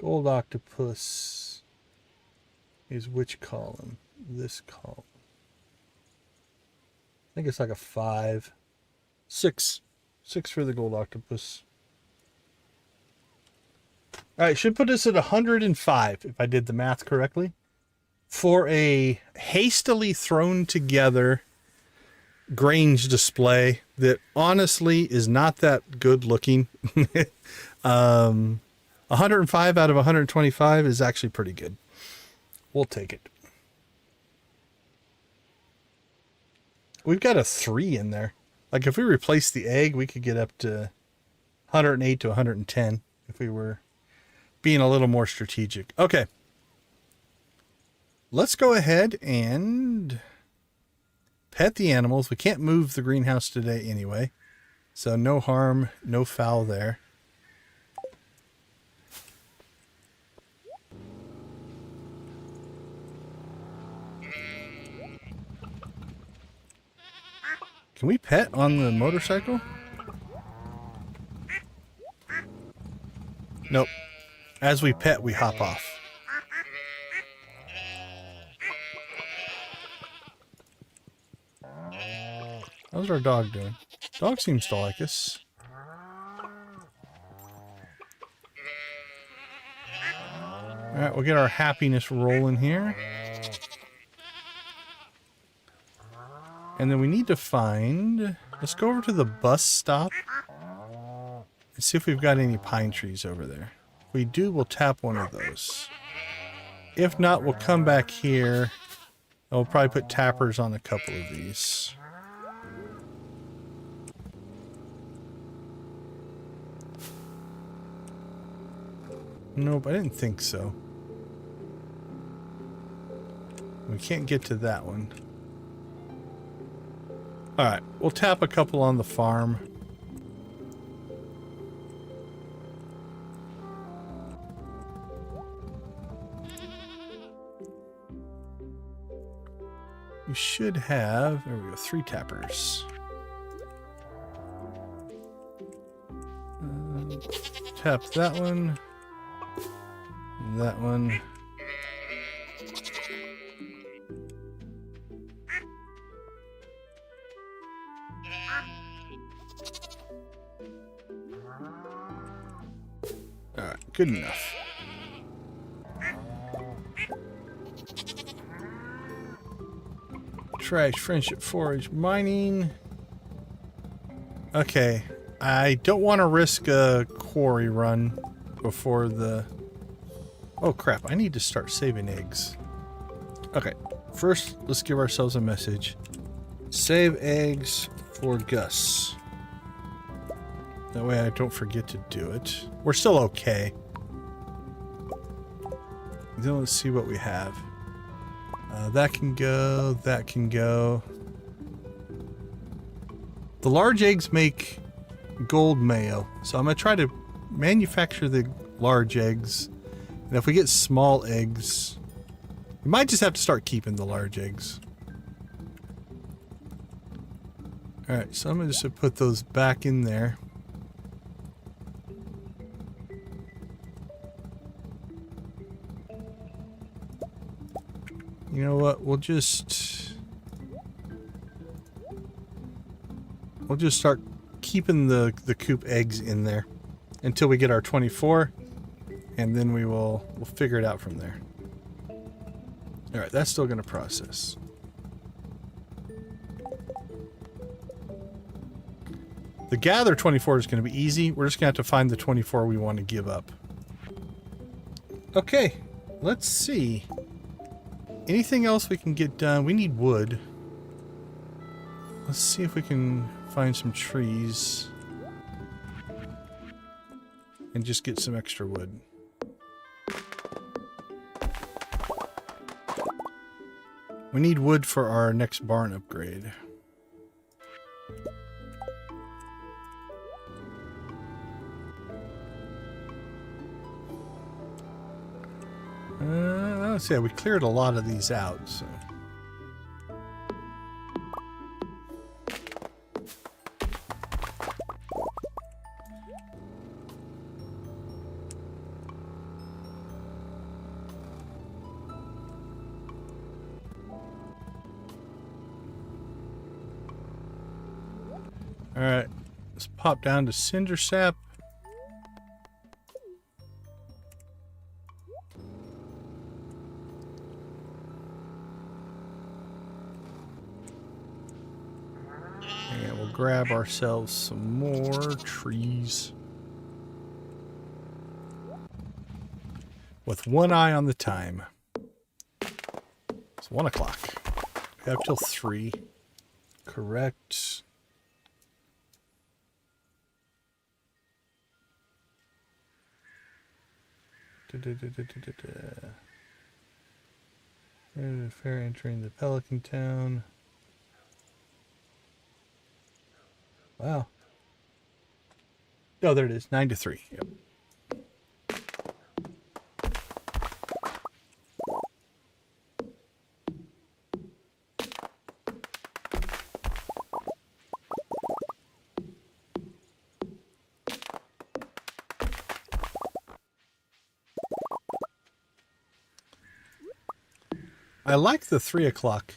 Gold octopus is which column? This column. I think it's like a 5. 6. 6 for the gold octopus. Alright, should put us at 105 if I did the math correctly. For a hastily thrown together Grange display that honestly is not that good looking. 105 out of 125 is actually pretty good. We'll take it. We've got a 3 in there. Like if we replace the egg, we could get up to 108 to 110 if we were being a little more strategic. Okay. Let's go ahead and pet the animals. We can't move the greenhouse today anyway. So no harm, no foul there. Can we pet on the motorcycle? Nope. As we pet, we hop off. How's our dog doing? Dog seems to like us. Alright, we'll get our happiness rolling here. And then we need to find... Let's go over to the bus stop. And see if we've got any pine trees over there. If we do, we'll tap one of those. If not, we'll come back here. And we'll probably put tappers on a couple of these. Nope, I didn't think so. We can't get to that one. Alright, we'll tap a couple on the farm. You should have, there we go, 3 tappers. Tap that one. And that one. Alright, good enough. Trash, friendship, forage, mining. Okay, I don't want to risk a quarry run before the... Oh crap, I need to start saving eggs. Okay, first let's give ourselves a message. Save eggs for Gus. That way I don't forget to do it. We're still okay. Then let's see what we have. That can go, that can go. The large eggs make gold mayo, so I'm going to try to manufacture the large eggs. And if we get small eggs, we might just have to start keeping the large eggs. Alright, so I'm going to just put those back in there. You know what, we'll just... We'll just start keeping the coop eggs in there until we get our 24, and then we'll figure it out from there. All right, that's still going to process. The gather 24 is going to be easy. We're just going to have to find the 24 we want to give up. Okay, let's see. Anything else we can get done? We need wood. Let's see if we can find some trees and just get some extra wood. We need wood for our next barn upgrade. Let's see, we cleared a lot of these out, so. Alright, let's pop down to Cinder Sap. And we'll grab ourselves some more trees. With one eye on the time. It's 1 o'clock. We have till 3. Correct. Fair entering the Pelican Town. Wow. Oh, there it is. 9 to 3. Yep. I like the 3 o'clock.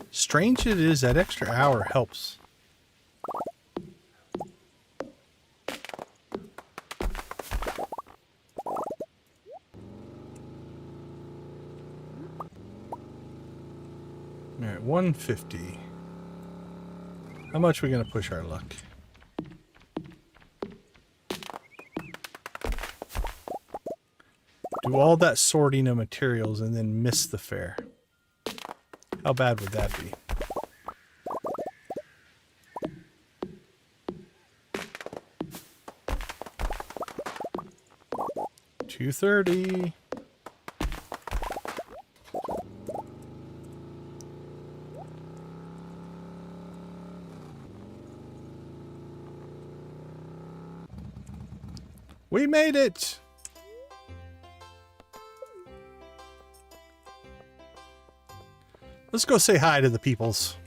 Strange it is, that extra hour helps. Alright, 150. How much are we going to push our luck? Do all that sorting of materials and then miss the fair. How bad would that be? $230. We made it! Let's go say hi to the peoples.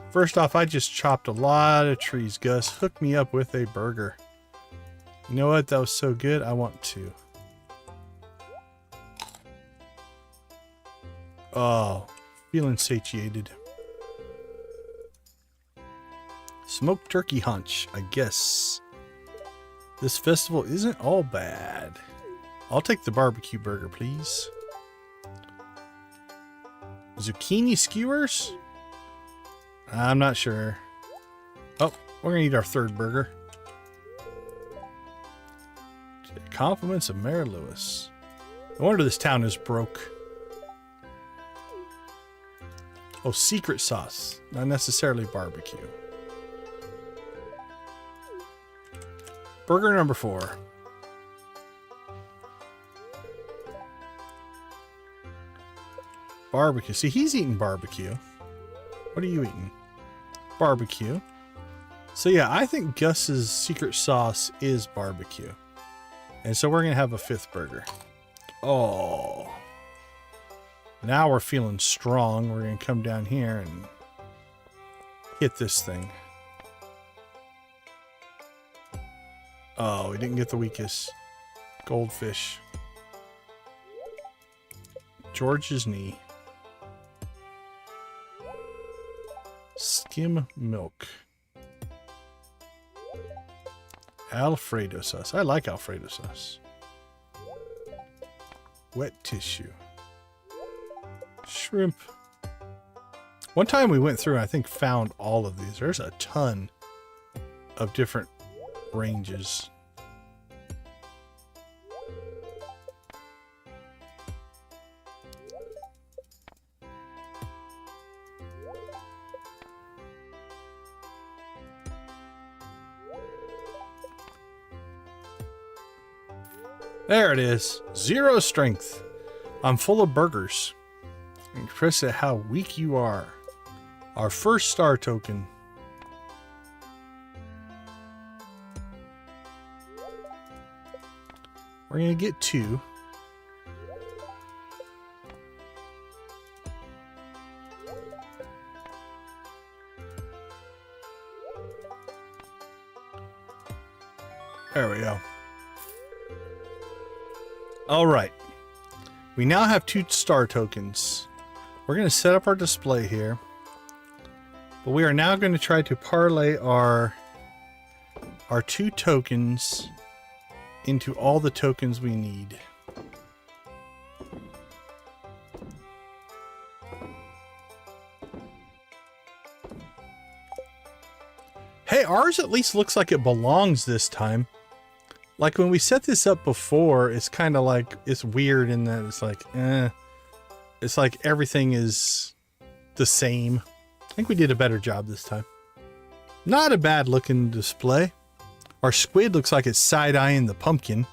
First off, I just chopped a lot of trees, Gus. Hook me up with a burger. You know what? That was so good, I want 2. Oh, feeling satiated. Smoked turkey haunch, I guess. This festival isn't all bad. I'll take the barbecue burger, please. Zucchini skewers? I'm not sure. Oh, we're gonna eat our 3rd burger. Compliments of Mayor Lewis. No wonder this town is broke. Oh, secret sauce. Not necessarily barbecue. Burger number 4. Barbecue. See, he's eating barbecue. What are you eating? Barbecue. So yeah, I think Gus's secret sauce is barbecue. And so we're going to have a 5th burger. Oh. Now we're feeling strong. We're going to come down here and hit this thing. Oh, we didn't get the weakest. Goldfish. George's knee. skim milk. Alfredo sauce. I like Alfredo sauce. Wet tissue. Shrimp. One time we went through and I think found all of these. There's a ton of different ranges. There it is. 0 strength. I'm full of burgers. Impressed at how weak you are. Our first star token. We're going to get 2. There we go. All right. We now have 2 star tokens. We're going to set up our display here. But we are now going to try to parlay our 2 tokens into all the tokens we need. Hey, ours at least looks like it belongs this time. Like when we set this up before, it's kind of like, it's weird in that it's like, it's like everything is the same. I think we did a better job this time. Not a bad looking display. Our squid looks like it's side-eyeing the pumpkin.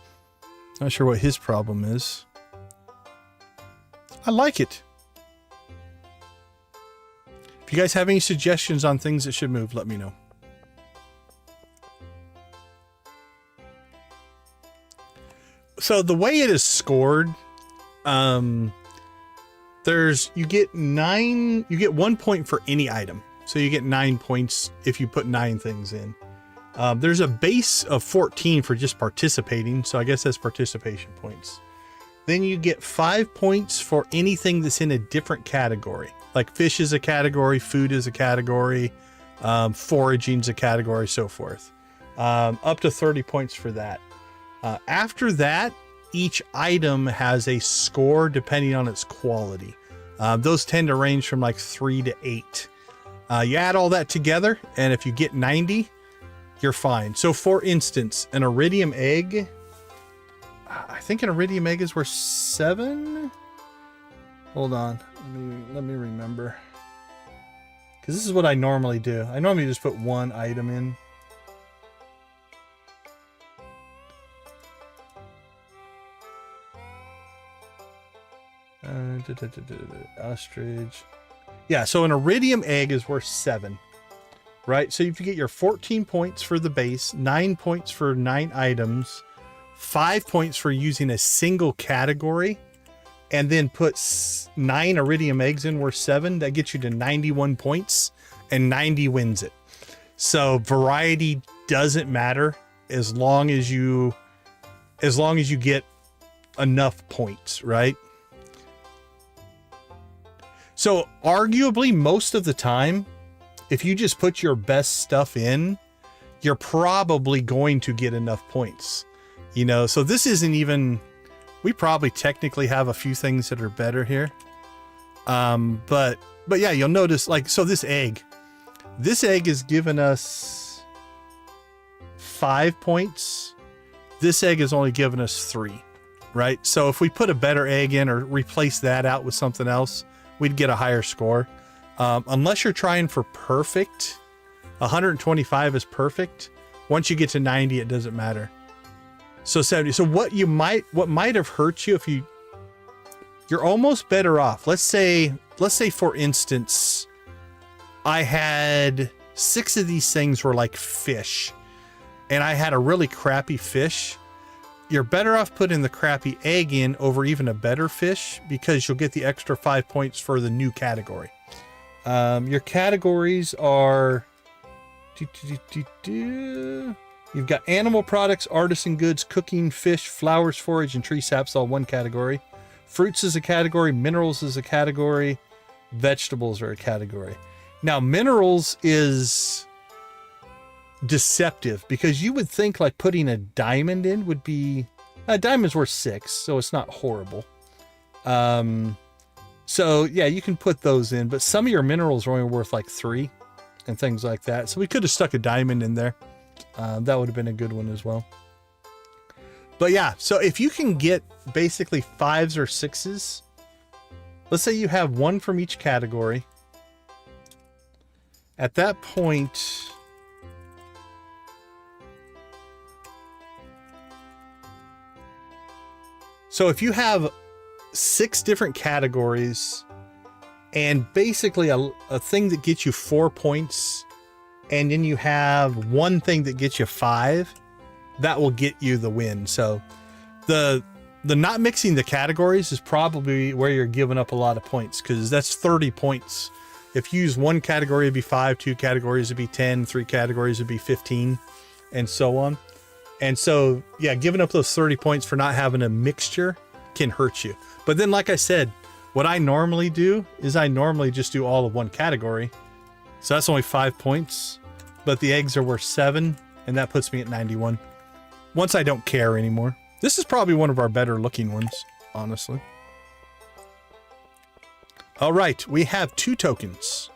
Not sure what his problem is. I like it. If you guys have any suggestions on things that should move, let me know. So the way it is scored, you get 1 point for any item. So you get 9 points if you put 9 things in. There's a base of 14 for just participating. So I guess that's participation points. Then you get 5 points for anything that's in a different category. Like fish is a category, food is a category, foraging is a category, so forth. Up to 30 points for that. After that, each item has a score depending on its quality. Those tend to range from like 3 to 8. You add all that together, and if you get 90, you're fine. So for instance, an iridium egg, I think an iridium egg is worth 7. Hold on, let me remember. Because this is what I normally do. I normally just put 1 item in. Ostrich. Yeah, so an iridium egg is worth 7, right? So if you get your 14 points for the base, 9 points for 9 items, 5 points for using a single category, and then put 9 iridium eggs in worth 7, that gets you to 91 points, and 90 wins it. So variety doesn't matter as long as you get enough points, right? So arguably most of the time, if you just put your best stuff in, you're probably going to get enough points, you know? So this isn't even, we probably technically have a few things that are better here. But yeah, you'll notice like, so this egg is giving us 5 points. This egg is only giving us 3, right? So if we put a better egg in or replace that out with something else, we'd get a higher score. Unless you're trying for perfect, 125 is perfect. Once you get to 90, it doesn't matter. So 70. So what might have hurt you if you're almost better off. Let's say for instance, I had 6 of these things were like fish, and I had a really crappy fish. You're better off putting the crappy egg in over even a better fish because you'll get the extra 5 points for the new category. Your categories are, you've got animal products, artisan goods, cooking, fish, flowers, forage, and tree saps, all one category. Fruits is a category, minerals is a category, vegetables are a category. Now, minerals is deceptive because you would think like putting a diamond in would be... A diamond's worth 6, so it's not horrible. So, yeah, you can put those in, but some of your minerals are only worth like 3 and things like that. So we could have stuck a diamond in there. That would have been a good one as well. But yeah, so if you can get basically 5s or 6s, let's say you have 1 from each category. At that point, so if you have 6 different categories and basically a thing that gets you 4 points, and then you have 1 thing that gets you 5, that will get you the win. So the not mixing the categories is probably where you're giving up a lot of points, because that's 30 points. If you use 1 category, it'd be 5, 2 categories, it'd be 10, 3 categories, it'd be 15, and so on. And so, yeah, giving up those 30 points for not having a mixture can hurt you. But then, like I said, what I normally do is I normally just do all of 1 category. So that's only 5 points, but the eggs are worth 7, and that puts me at 91. Once I don't care anymore. This is probably one of our better looking ones, honestly. All right, we have 2 tokens.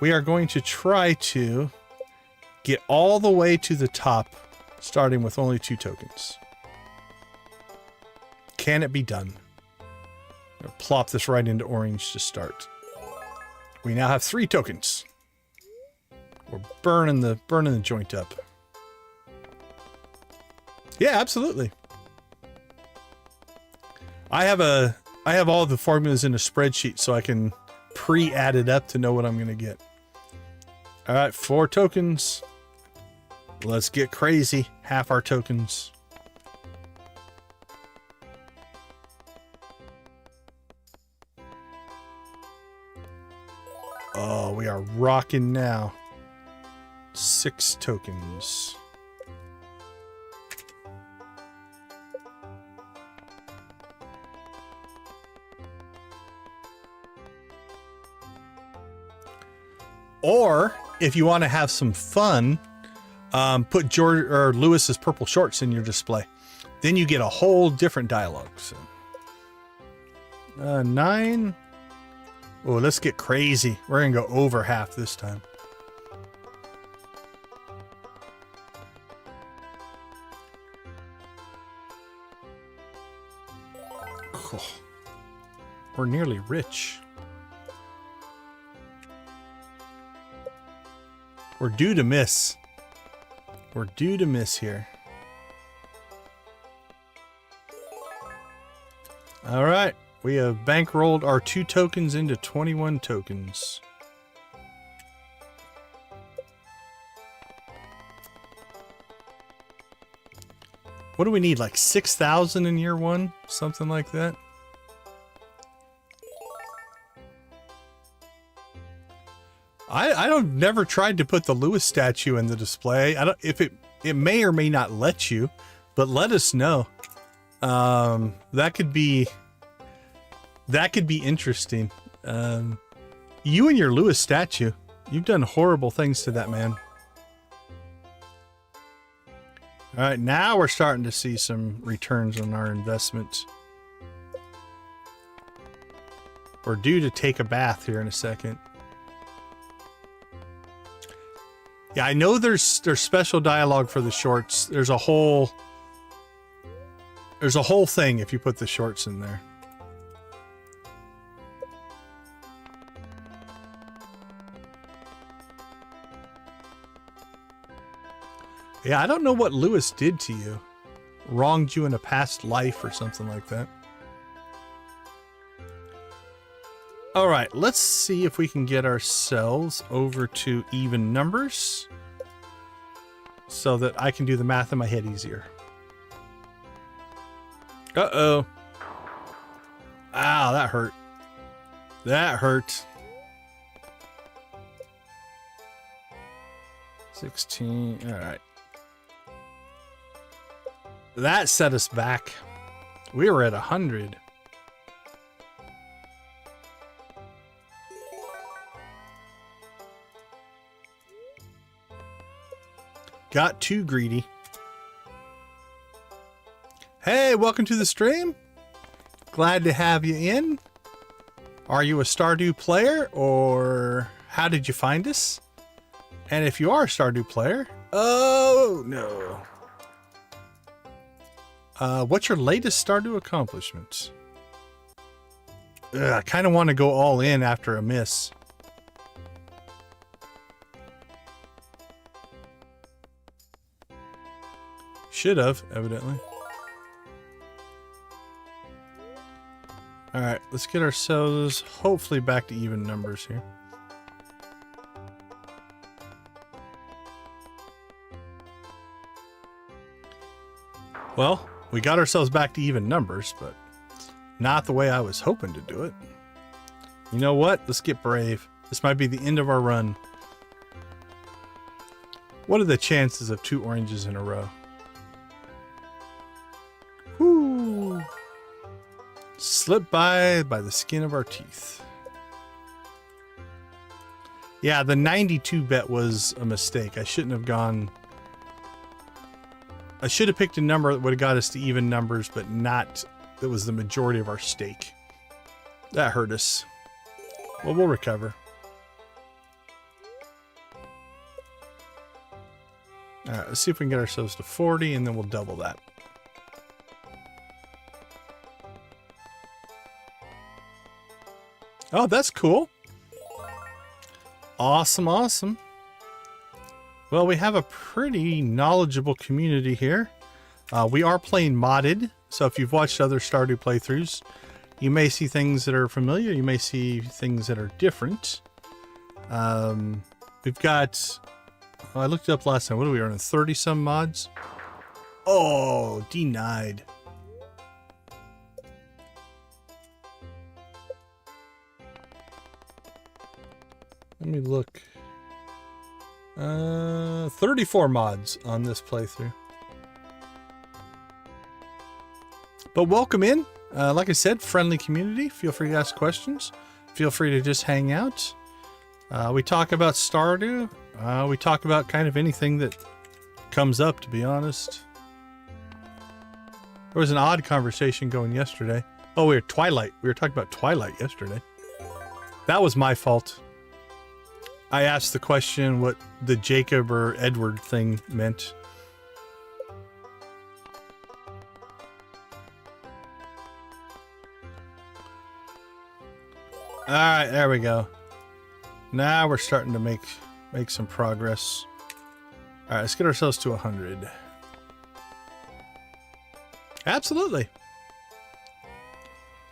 We are going to try to get all the way to the top, starting with only 2 tokens. Can it be done? I'll plop this right into orange to start. We now have 3 tokens. We're burning the joint up. Yeah, absolutely. I have all the formulas in a spreadsheet so I can pre-add it up to know what I'm going to get. All right, 4 tokens. Let's get crazy. Half our tokens. Oh, we are rocking now. 6 tokens. Or if you want to have some fun, put George or Lewis's purple shorts in your display. Then you get a whole different dialogue. So, 9. Oh, let's get crazy. We're gonna go over half this time. Oh, we're nearly rich. We're due to miss. We're due to miss here. All right. We have bankrolled our 2 tokens into 21 tokens. What do we need? Like 6,000 in year 1? Something like that? I've never tried to put the Lewis statue in the display. I don't, if it may or may not let you, but let us know. That could be interesting. You and your Lewis statue, you've done horrible things to that man. All right, now we're starting to see some returns on our investment. We're due to take a bath here in a second. Yeah, I know there's special dialogue for the shorts. There's a whole thing if you put the shorts in there. Yeah, I don't know what Lewis did to you. Wronged you in a past life or something like that. All right, let's see if we can get ourselves over to even numbers so that I can do the math in my head easier. Uh-oh. Ow, that hurt. That hurt. 16, all right. That set us back. We were at 100. got too greedy. Hey, welcome to the stream. Glad to have you in. Are you a Stardew player, or how did you find us? And if you are a Stardew player, oh no. What's your latest Stardew accomplishment? I kind of want to go all in after a miss. Should have, evidently. Alright, let's get ourselves hopefully back to even numbers here. Well, we got ourselves back to even numbers, but not the way I was hoping to do it. You know what? Let's get brave. This might be the end of our run. What are the chances of 2 oranges in a row? Whoo! Slip by the skin of our teeth. Yeah, the 92 bet was a mistake. I shouldn't have gone... I should have picked a number that would have got us to even numbers, but not that was the majority of our stake. That hurt us. Well, we'll recover. Alright, let's see if we can get ourselves to 40, and then we'll double that. Oh, that's cool. Awesome, awesome. Well, we have a pretty knowledgeable community here. We are playing modded, so if you've watched other Stardew playthroughs, you may see things that are familiar, you may see things that are different. We've got... Oh, I looked it up last time. What are we running? 30-some mods? Oh, denied. Let me look. 34 mods on this playthrough. But welcome in. Like I said, friendly community. Feel free to ask questions. Feel free to just hang out. We talk about Stardew. We talk about kind of anything that comes up, to be honest. There was an odd conversation going yesterday. Oh, we were Twilight. We were talking about Twilight yesterday. That was my fault. I asked the question what the Jacob or Edward thing meant. Alright, there we go. Now we're starting to make some progress. Alright, let's get ourselves to 100. Absolutely.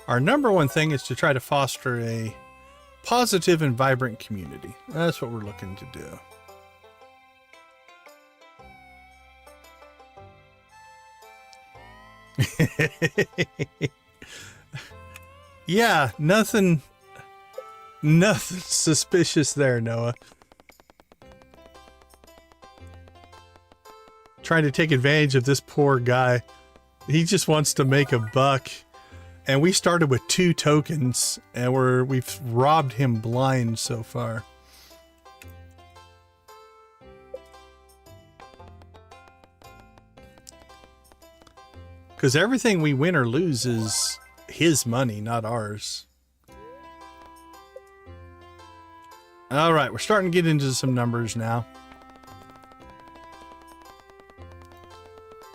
Our number one thing is to try to foster a positive and vibrant community. That's what we're looking to do. Yeah, nothing suspicious there, Noah. Trying to take advantage of this poor guy. He just wants to make a buck. And we started with 2 tokens, and we've robbed him blind so far. Because everything we win or lose is his money, not ours. Alright, we're starting to get into some numbers now.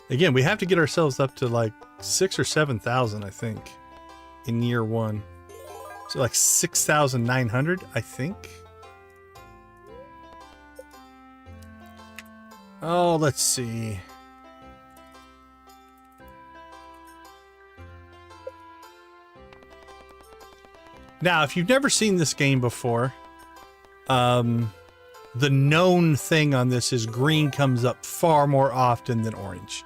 Again, we have to get ourselves up to like 6,000 or 7,000, I think, in year 1. So like 6,900, I think. Oh, let's see. Now, if you've never seen this game before, the known thing on this is green comes up far more often than orange.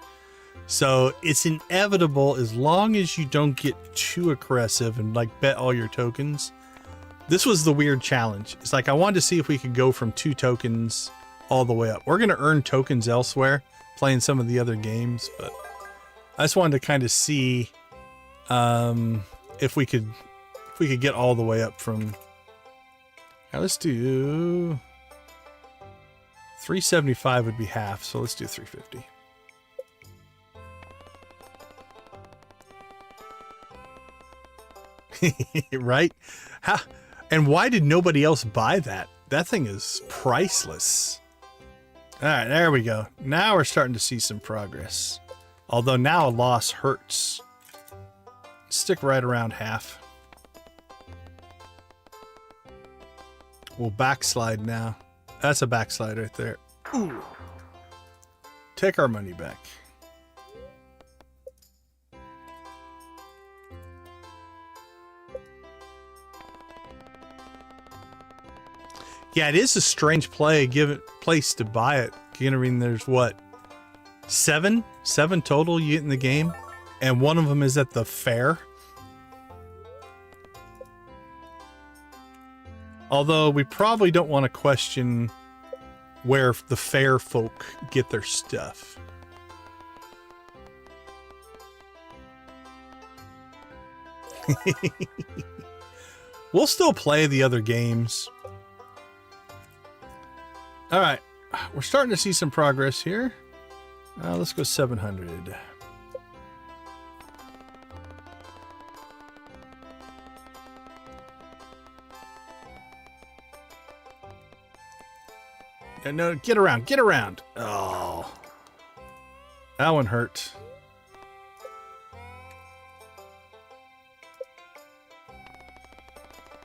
So it's inevitable as long as you don't get too aggressive and like bet all your tokens. This was the weird challenge. It's like I wanted to see if we could go from 2 tokens all the way up. We're going to earn tokens elsewhere playing some of the other games, but I just wanted to kind of see if we could get all the way up from... Now let's do 375 would be half, so let's do 350. Right? How, and why did nobody else buy that? That thing is priceless. All right, there we go. Now we're starting to see some progress. Although now a loss hurts. Stick right around half. We'll backslide now. That's a backslide right there. Ooh. Take our money back. Yeah, it is a strange place to buy it. Considering there's what, seven total you get in the game, and one of them is at the fair. Although we probably don't want to question where the fair folk get their stuff. We'll still play the other games. All right, we're starting to see some progress here. Let's go 700. No, get around, get around. Oh, that one hurt.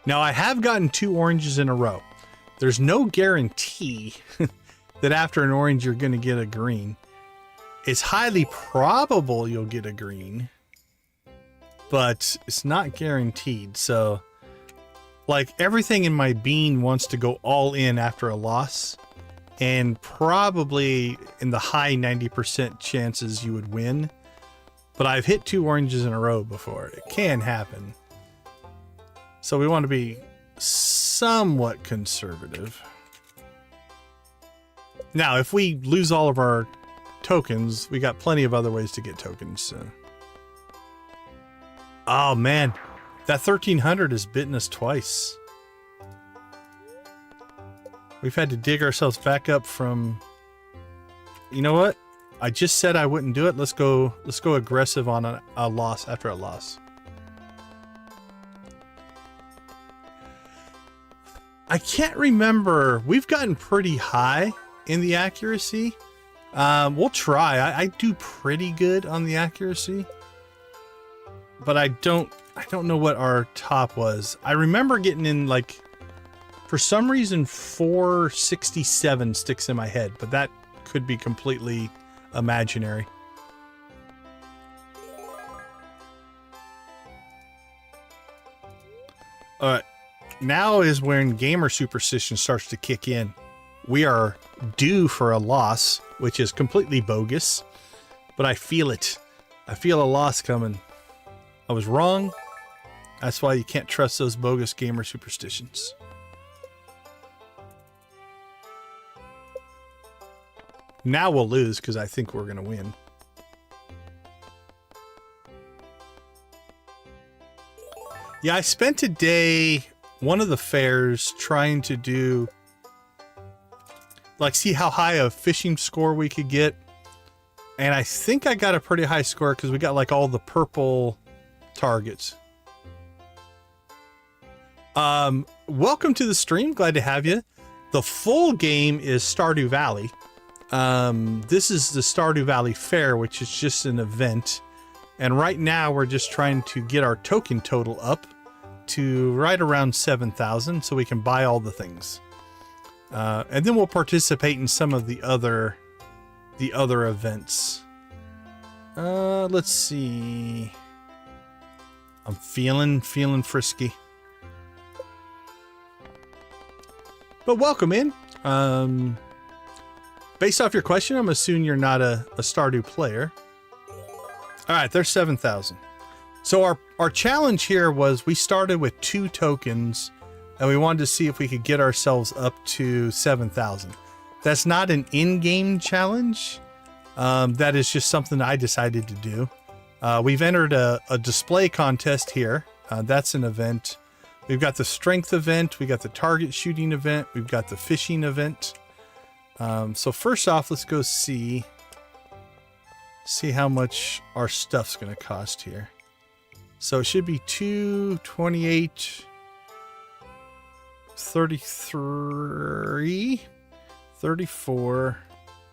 Now I have gotten 2 oranges in a row. There's no guarantee that after an orange you're going to get a green. It's highly probable you'll get a green, but it's not guaranteed. So, like, everything in my bean wants to go all in after a loss, and probably in the high 90% chances you would win. But I've hit 2 oranges in a row before. It can happen. So we want to be somewhat conservative. Now, if we lose all of our tokens, we got plenty of other ways to get tokens. So. Oh man, that 1300 has bitten us twice. We've had to dig ourselves back up from. You know what? I just said I wouldn't do it. Let's go aggressive on a loss after a loss. I can't remember. We've gotten pretty high in the accuracy. We'll try. I do pretty good on the accuracy, but I don't know what our top was. I remember getting in, like, for some reason 467 sticks in my head, but that could be completely imaginary. All right. Now is when gamer superstition starts to kick in. We are due for a loss, which is completely bogus, but I feel it. I feel a loss coming. I was wrong. That's why you can't trust those bogus gamer superstitions. Now we'll lose because I think we're going to win. Yeah, I spent a day, one of the fairs, trying to do, like, see how high a fishing score we could get. And I think I got a pretty high score because we got, like, all the purple targets. Welcome to the stream. Glad to have you. The full game is Stardew Valley. This is the Stardew Valley Fair, which is just an event. And right now we're just trying to get our token total up to right around 7,000 so we can buy all the things. And then we'll participate in some of the other events. Let's see. I'm feeling frisky. But welcome in. Based off your question, I'm assuming you're not a Stardew player. All right, there's 7,000. So our challenge here was we started with 2 tokens and we wanted to see if we could get ourselves up to 7,000. That's not an in-game challenge. That is just something I decided to do. We've entered a display contest here. That's an event. We've got the strength event. We got the target shooting event. We've got the fishing event. So first off, let's go see how much our stuff's going to cost here. So it should be 228, 33, 34,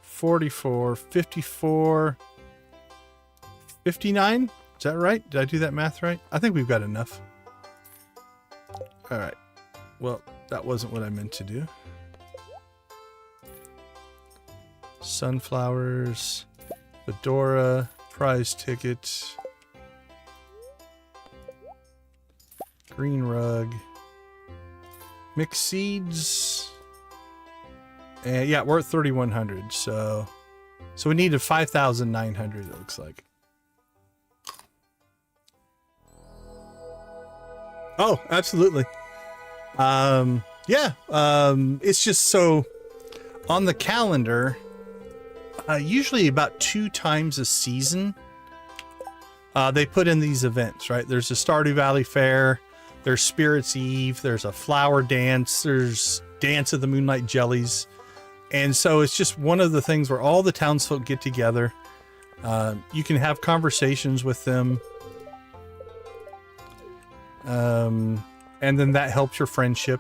44, 54, 59. Is that right? Did I do that math right? I think we've got enough. All right. Well, that wasn't what I meant to do. Sunflowers, fedora, prize ticket, green rug, mixed seeds, and yeah, we're at 3,100. So we needed 5,900. It looks like. Oh, absolutely. Yeah. It's just so on the calendar. Usually about 2 times a season, they put in these events, right? There's a Stardew Valley Fair, there's Spirits Eve, there's a flower dance, there's Dance of the Moonlight Jellies. And so it's just one of the things where all the townsfolk get together. You can have conversations with them. And then that helps your friendship,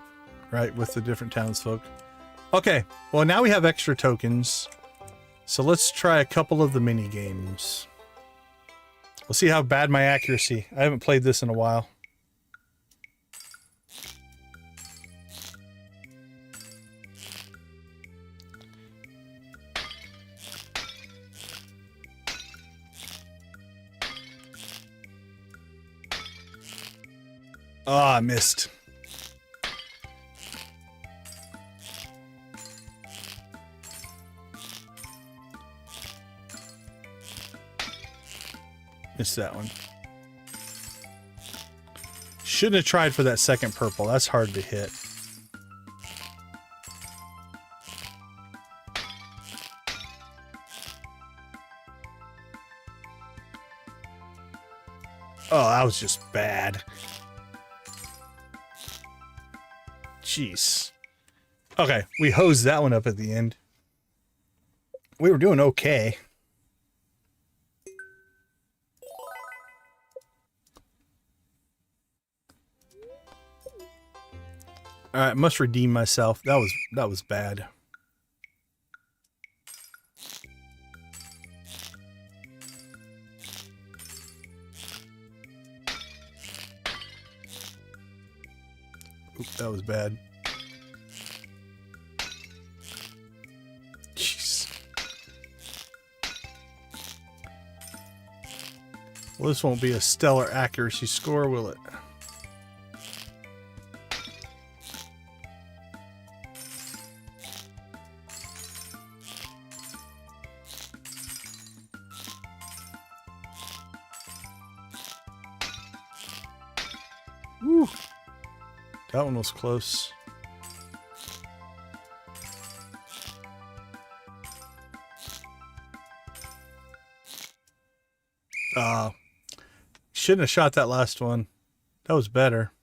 right, with the different townsfolk. Okay, well now we have extra tokens. So let's try a couple of the mini games. We'll see how bad my accuracy. I haven't played this in a while. Oh, I missed. Missed that one. Shouldn't have tried for that second purple. That's hard to hit. Oh, that was just bad. Jeez. Okay, we hosed that one up at the end. We were doing okay. All right, must redeem myself. That was bad. Oop, that was bad. Jeez. Well, this won't be a stellar accuracy score, will it? Woo. That one was close. Shouldn't have shot that last one. That was better.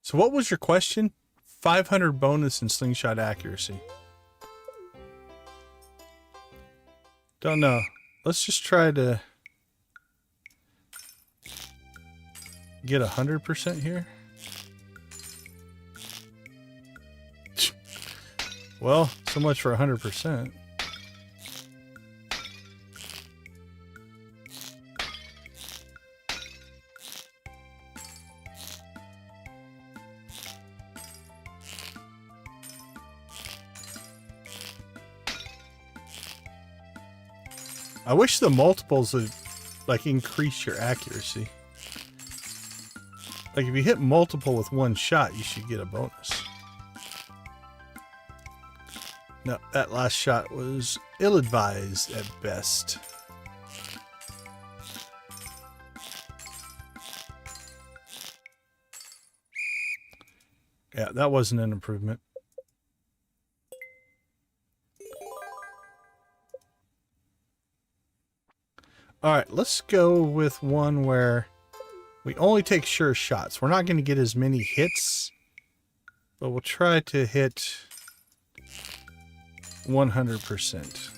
So what was your question? 500 bonus in slingshot accuracy. Don't know. Let's just try to get 100% here. Well, so much for 100%. I wish the multiples would, like, increase your accuracy. Like, if you hit multiple with one shot, you should get a bonus. No, that last shot was ill-advised at best. Yeah, that wasn't an improvement. All right, let's go with one where We only take sure shots. We're not going to get as many hits, but we'll try to hit 100%.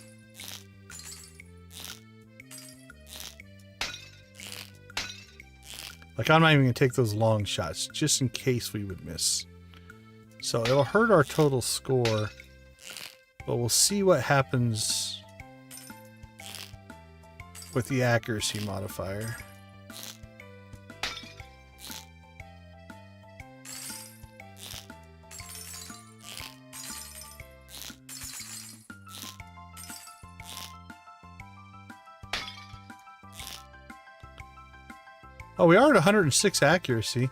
Like, I'm not even going to take those long shots, just in case we would miss. So it'll hurt our total score, but we'll see what happens with the accuracy modifier. Oh, we are at 106 accuracy.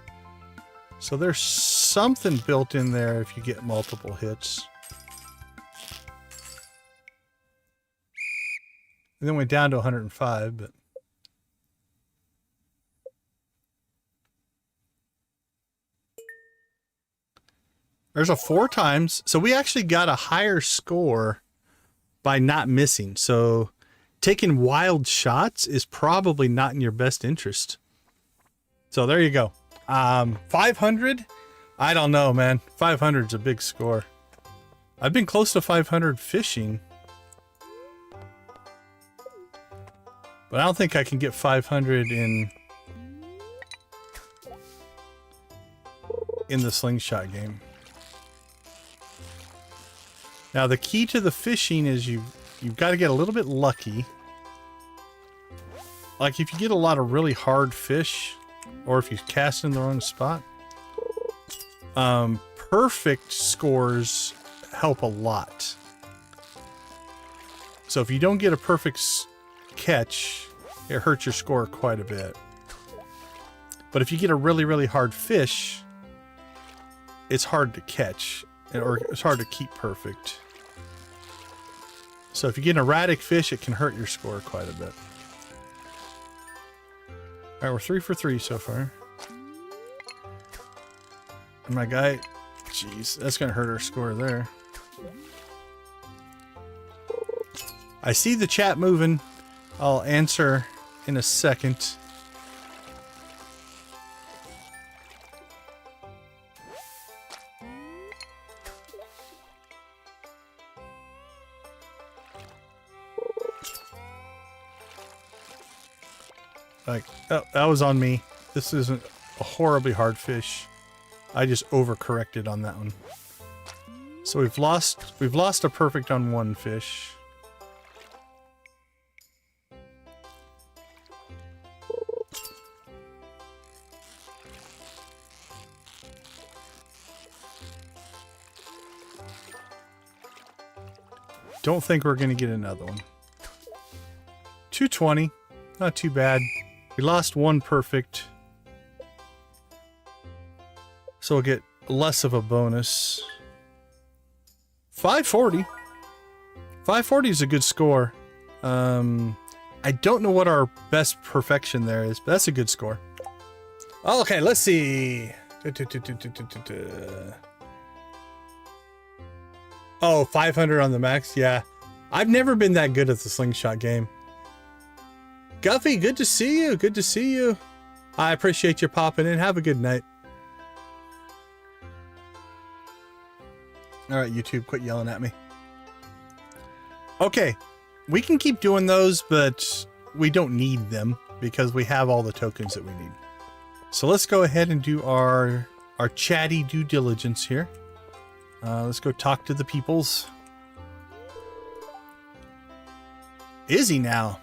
So there's something built in there if you get multiple hits. And then went down to 105, but... There's a 4 times. So we actually got a higher score by not missing. So taking wild shots is probably not in your best interest. So there you go. 500? I don't know, man. 500 is a big score. I've been close to 500 fishing. But I don't think I can get 500 in the slingshot game. Now the key to the fishing is you've got to get a little bit lucky. Like if you get a lot of really hard fish, or if you cast in the wrong spot, perfect scores help a lot. So if you don't get a perfect catch, it hurts your score quite a bit. But if you get a really, really hard fish, it's hard to catch, or it's hard to keep perfect. So if you get an erratic fish, it can hurt your score quite a bit. Alright, we're 3 for 3 so far. And my guy, jeez, that's gonna hurt our score there. I see the chat moving. I'll answer in a second. Like, oh, that was on me. This isn't a horribly hard fish. I just overcorrected on that one. So we've lost a perfect on one fish. Don't think we're going to get another one. 220. Not too bad. We lost one perfect. So we'll get less of a bonus. 540. 540 is a good score. I don't know what our best perfection there is, but that's a good score. Okay, let's see. Oh, 500 on the max? Yeah. I've never been that good at the slingshot game. Guffy, good to see you. Good to see you. I appreciate you popping in. Have a good night. All right, YouTube, quit yelling at me. Okay, we can keep doing those, but we don't need them because we have all the tokens that we need. So let's go ahead and do our chatty due diligence here. Let's go talk to the peoples. Is he now?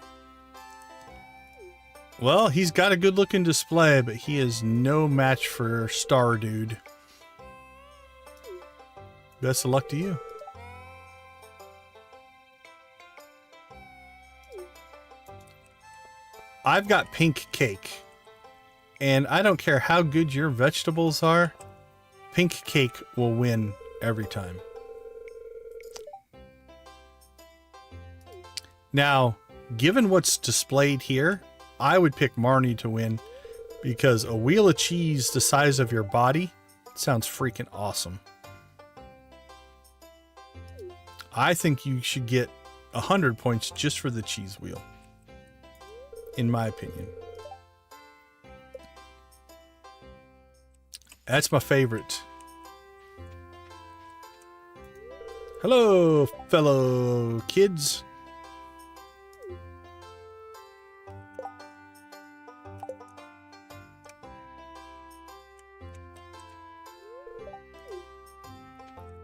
Well, he's got a good looking display, but he is no match for Stardewd. Best of luck to you. I've got pink cake. And I don't care how good your vegetables are, pink cake will win every time. Now, given what's displayed here, I would pick Marnie to win because a wheel of cheese the size of your body sounds freaking awesome. I think you should get 100 points just for the cheese wheel, in my opinion. That's my favorite. Hello, fellow kids.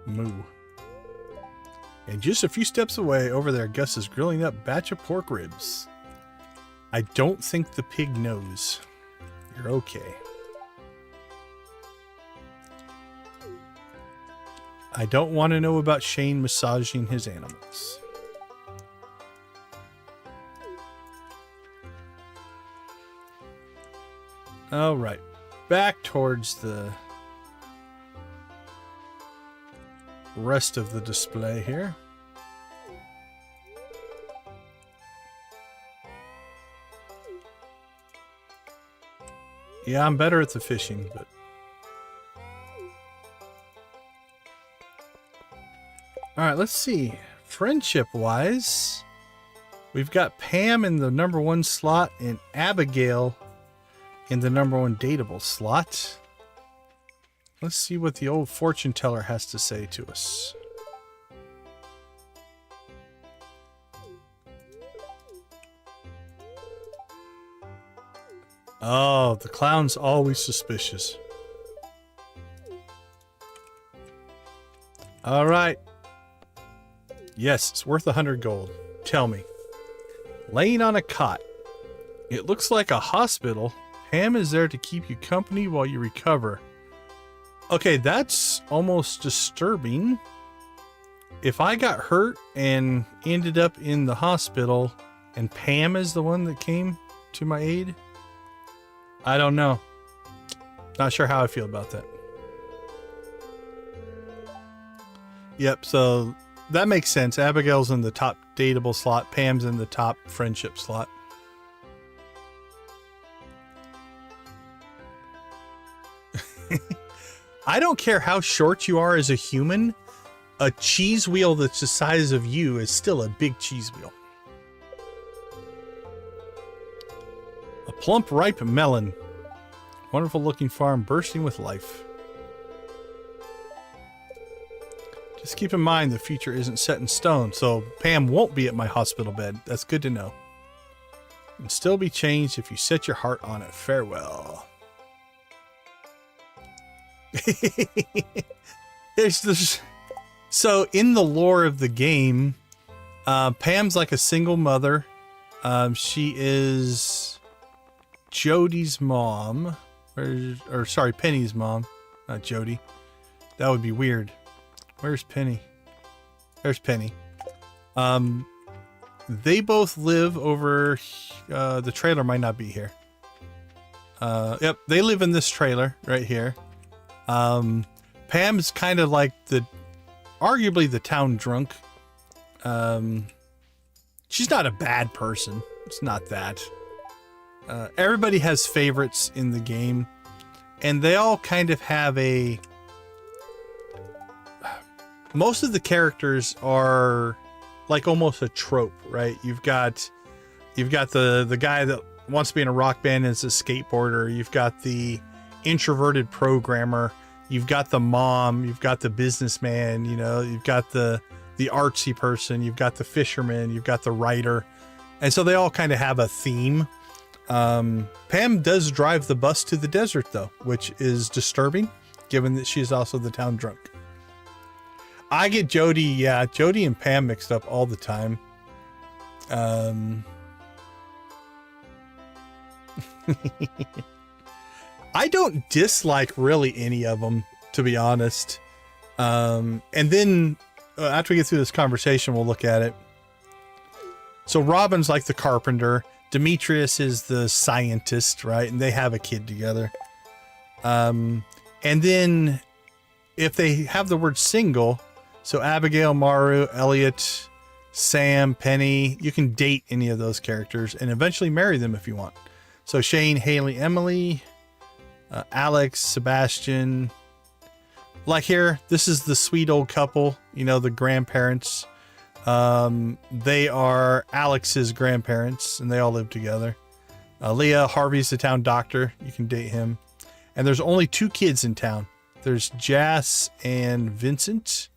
Moo. And just a few steps away over there, Gus is grilling up a batch of pork ribs. I don't think the pig knows. You're okay. I don't want to know about Shane massaging his animals. All right, back towards the rest of the display here. Yeah, I'm better at the fishing, but all right, let's see. Friendship-wise, we've got Pam in the #1 slot and Abigail in the #1 dateable slot. Let's see what the old fortune teller has to say to us. Oh, the clown's always suspicious. All right. Yes, it's worth 100 gold. Tell me. Laying on a cot. It looks like a hospital. Pam is there to keep you company while you recover. Okay, that's almost disturbing. If I got hurt and ended up in the hospital and Pam is the one that came to my aid, I don't know. Not sure how I feel about that. Yep, so that makes sense. Abigail's in the top dateable slot. Pam's in the top friendship slot. I don't care how short you are as a human. A cheese wheel that's the size of you is still a big cheese wheel. A plump, ripe melon. Wonderful looking farm bursting with life. Just keep in mind the future isn't set in stone, so Pam won't be at my hospital bed. That's good to know. And still be changed if you set your heart on it. Farewell. There's this. So in the lore of the game, Pam's like a single mother. She is Jody's mom, or sorry, Penny's mom, not Jody. That would be weird. Where's Penny? There's Penny. They both live over. The trailer might not be here. Yep, they live in this trailer right here. Pam's kind of like arguably the town drunk. She's not a bad person. It's not that. Everybody has favorites in the game, and they all kind of have a. Most of the characters are like almost a trope, right? You've got the guy that wants to be in a rock band and is a skateboarder. You've got the introverted programmer. You've got the mom. You've got the businessman. You know, you've got the artsy person. You've got the fisherman. You've got the writer, and so they all kind of have a theme. Pam does drive the bus to the desert, though, which is disturbing, given that she's also the town drunk. I get Jody and Pam mixed up all the time. I don't dislike really any of them, to be honest. And then after we get through this conversation, we'll look at it. So Robin's like the carpenter. Demetrius is the scientist, right? And they have a kid together. And then if they have the word single, so Abigail, Maru, Elliot, Sam, Penny, you can date any of those characters and eventually marry them if you want. So Shane, Haley, Emily, Alex, Sebastian. Like here, this is the sweet old couple, you know, the grandparents. They are Alex's grandparents and they all live together. Leah, Harvey's the town doctor. You can date him. And there's only 2 kids in town. There's Jas and Vincent.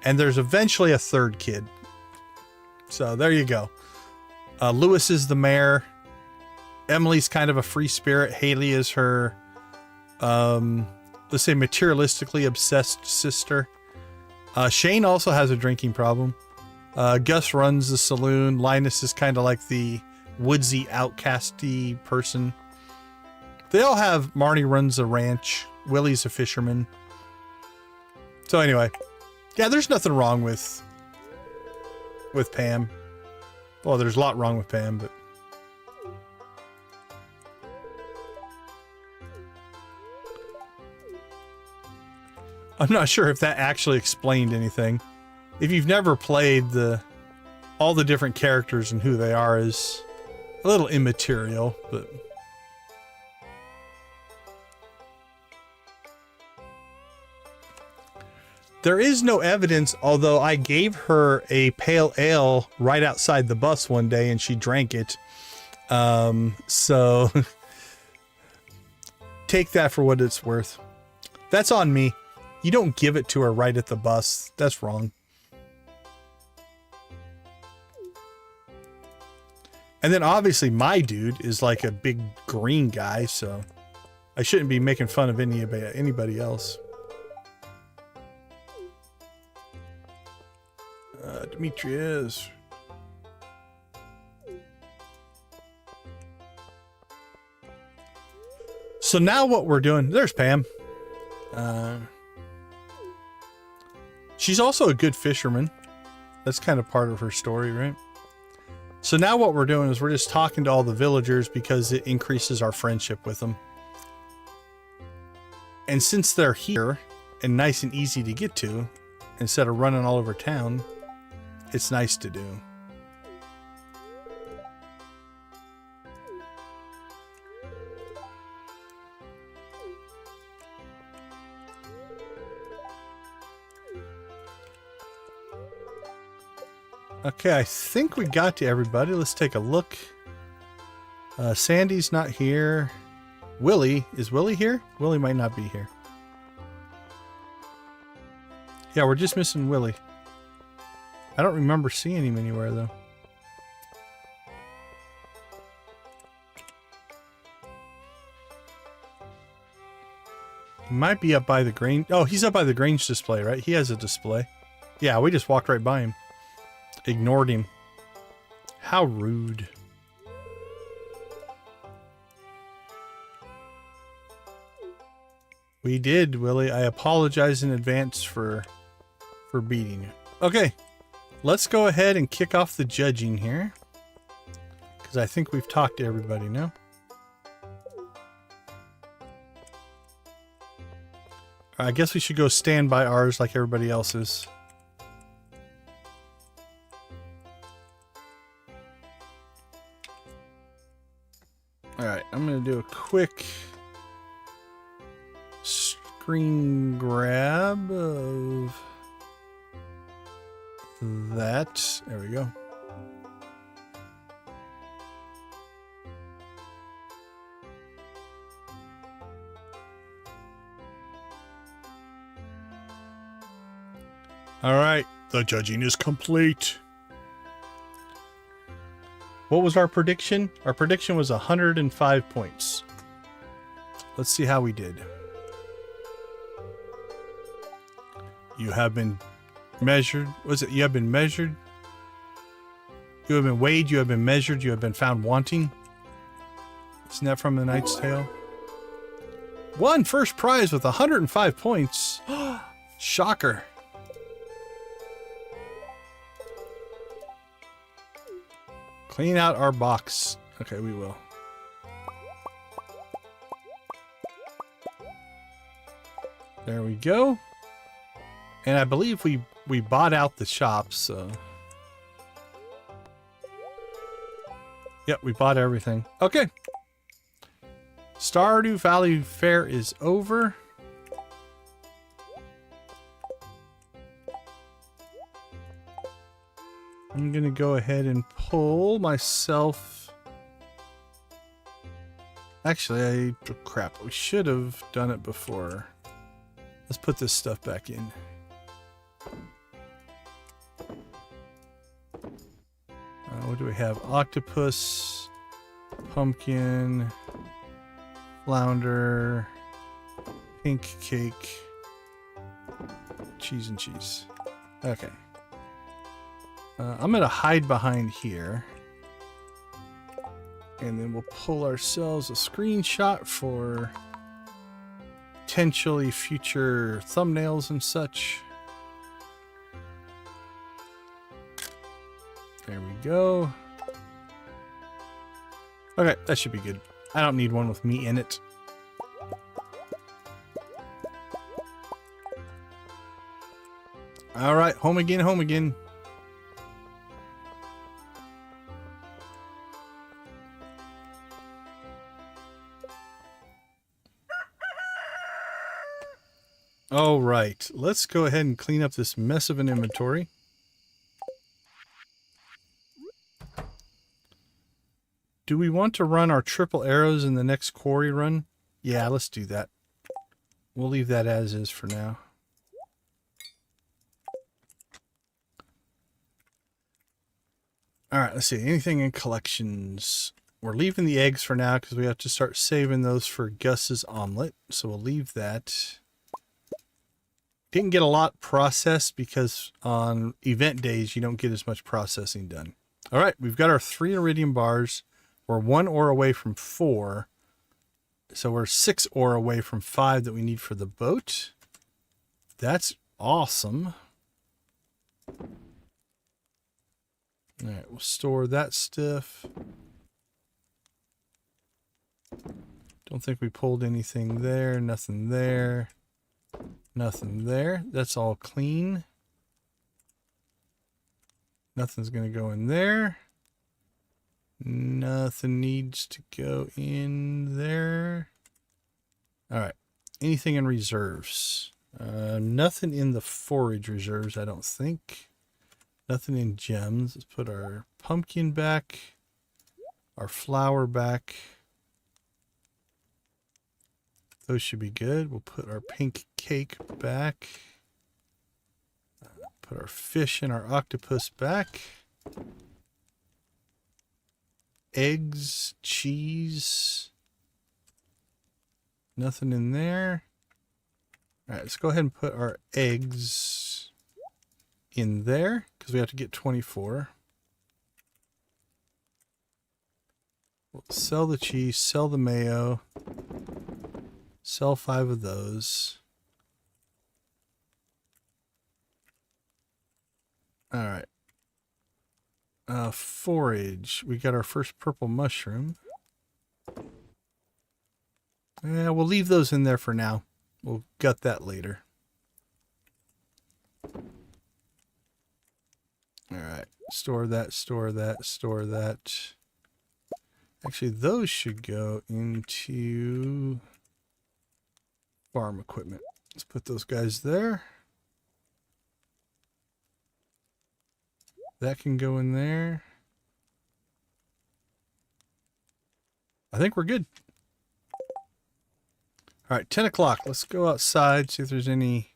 And there's eventually a 3rd kid. So there you go. Lewis is the mayor. Emily's kind of a free spirit. Haley is her, let's say, materialistically obsessed sister. Shane also has a drinking problem. Gus runs the saloon. Linus is kind of like the woodsy, outcasty person. They all have... Marnie runs a ranch. Willie's a fisherman. So anyway, yeah, there's nothing wrong with Pam. Well, there's a lot wrong with Pam, but... I'm not sure if that actually explained anything. If you've never played, all the different characters and who they are is a little immaterial, but... There is no evidence, although I gave her a pale ale right outside the bus one day and she drank it. So take that for what it's worth. That's on me. You don't give it to her right at the bus. That's wrong. And then obviously my dude is like a big green guy, so I shouldn't be making fun of anybody else. Demetrius. So now what we're doing, there's Pam. She's also a good fisherman. That's kind of part of her story, right? So now what we're doing is we're just talking to all the villagers because it increases our friendship with them. And since they're here and nice and easy to get to, instead of running all over town, it's nice to do. Okay, I think we got to everybody. Let's take a look. Sandy's not here. Willie, is Willie here? Willie might not be here. Yeah, we're just missing Willie. I don't remember seeing him anywhere, though. He might be up by the Grange. Oh, he's up by the Grange Display, right? He has a display. Yeah, we just walked right by him. Ignored him. How rude. We did, Willie. I apologize in advance for beating you. Okay. Let's go ahead and kick off the judging here. Because I think we've talked to everybody now. I guess we should go stand by ours like everybody else's. Alright, I'm going to do a quick screen grab of that. There we go. All right, the judging is complete. What was our prediction? Our prediction was 105 points. Let's see how we did. You have been measured. Was it you have been measured? You have been weighed, you have been measured, you have been found wanting. Isn't that from The Knight's Tale? Won first prize with 105 points. Shocker. Clean out our box. Okay, we will. There we go. And I believe we bought out the shops, so. Yep, we bought everything. Okay. Stardew Valley Fair is over. I'm going to go ahead and pull myself Actually, crap. We should have done it before. Let's put this stuff back in. What do we have? Octopus, pumpkin, flounder, pink cake, cheese and cheese. Okay. I'm going to hide behind here. And then we'll pull ourselves a screenshot for potentially future thumbnails and such. There we go. Okay, that should be good. I don't need one with me in it. All right, home again, home again. All right, let's go ahead and clean up this mess of an inventory. Do we want to run our triple arrows in the next quarry run? Yeah, let's do that. We'll leave that as is for now. All right, let's see. Anything in collections? We're leaving the eggs for now because we have to start saving those for Gus's omelet. So we'll leave that. Didn't get a lot processed because on event days, you don't get as much processing done. All right, we've got our 3 iridium bars. We're 1 ore away from 4. So we're 6 ore away from 5 that we need for the boat. That's awesome. All right, we'll store that stuff. Don't think we pulled anything there. Nothing there. Nothing there. That's all clean. Nothing's going to go in there. Nothing needs to go in there. All right. Anything in reserves? Nothing in the forage reserves, I don't think. Nothing in gems. Let's put our pumpkin back. Our flour back. Those should be good. We'll put our pink cake back. Put our fish and our octopus back. Eggs, cheese. Nothing in there. All right, let's go ahead and put our eggs in there because we have to get 24. We'll sell the cheese, sell the mayo. Sell 5 of those. All right. Forage. We got our first purple mushroom. Yeah, we'll leave those in there for now. We'll gut that later. All right. Store that, store that, store that. Actually, those should go into farm equipment. Let's put those guys there. That can go in there. I think we're good. All right, 10 o'clock. Let's go outside, see if there's any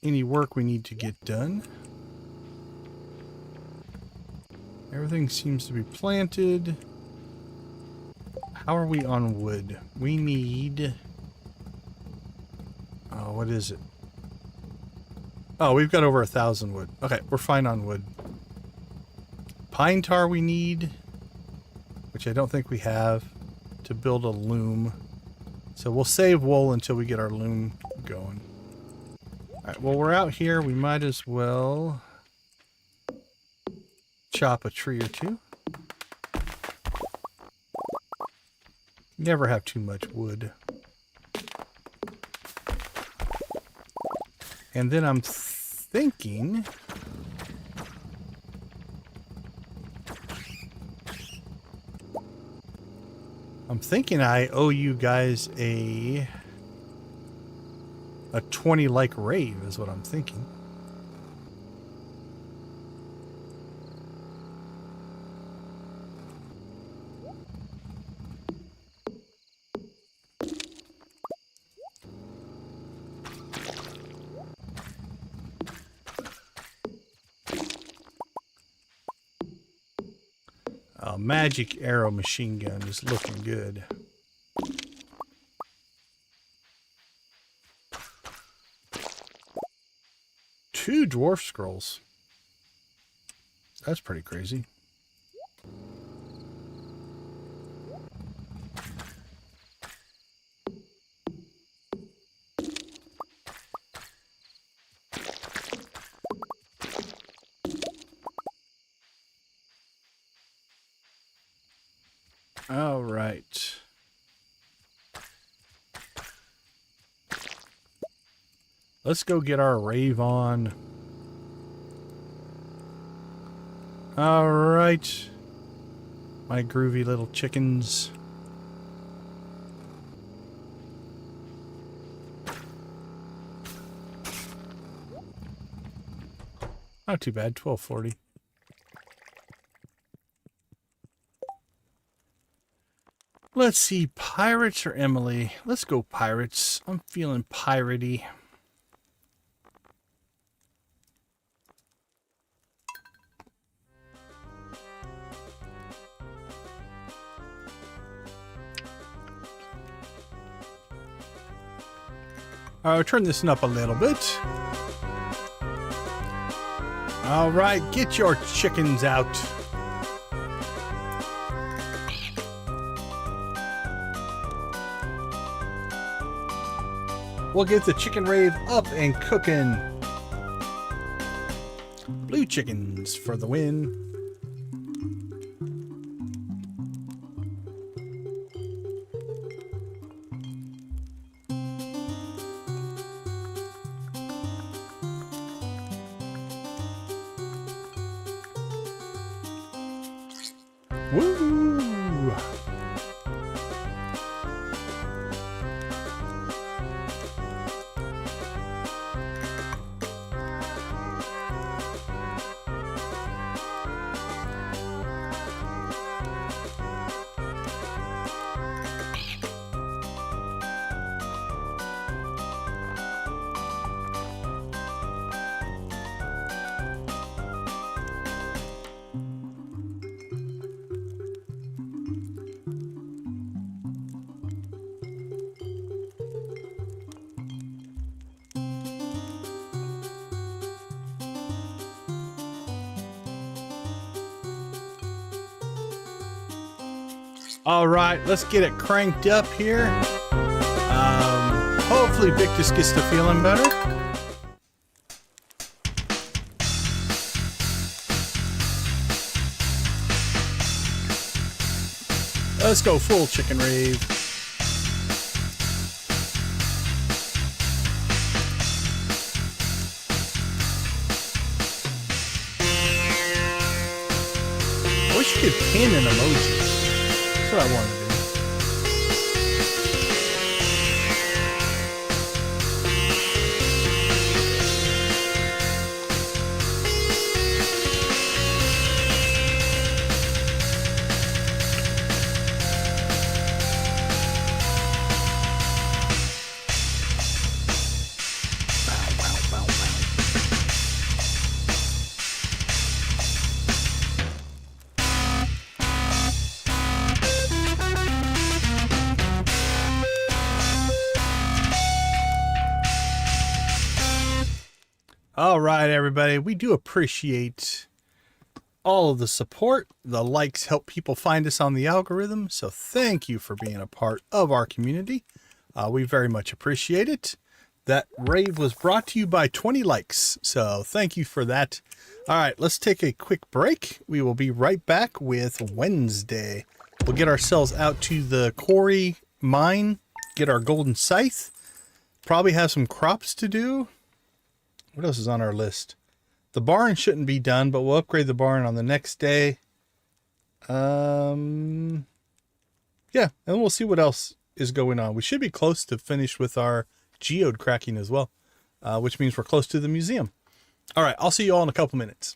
work we need to get done. Everything seems to be planted. How are we on wood? We need... Oh, what is it? Oh, we've got over 1,000 wood. Okay, we're fine on wood. Pine tar we need, which I don't think we have, to build a loom. So we'll save wool until we get our loom going. All right, well, we're out here. We might as well chop a tree or two. Never have too much wood. And then I'm thinking... I owe you guys a 20 like rave is what I'm thinking. Oh, magic arrow machine gun is looking good. Two dwarf scrolls. That's pretty crazy. All right. Let's go get our rave on. All right. My groovy little chickens. Not too bad, 1240. Let's see, pirates or Emily? Let's go pirates. I'm feeling piratey. I'll turn this up a little bit. All right, get your chickens out. We'll get the chicken rave up and cooking. Blue chickens for the win. Woo! All right, let's get it cranked up here. Hopefully Victus gets to feeling better. Let's go full chicken rave. I wish you could pin an emoji. That's what I want to do. All right, everybody. We do appreciate all of the support. The likes help people find us on the algorithm. So thank you for being a part of our community. We very much appreciate it. That rave was brought to you by 20 likes. So thank you for that. All right, let's take a quick break. We will be right back with Wednesday. We'll get ourselves out to the Quarry mine, get our Golden Scythe. Probably have some crops to do. What else is on our list? The barn shouldn't be done, but we'll upgrade the barn on the next day. Yeah, and we'll see what else is going on. We should be close to finish with our geode cracking as well, which means we're close to the museum. All right, I'll see you all in a couple minutes.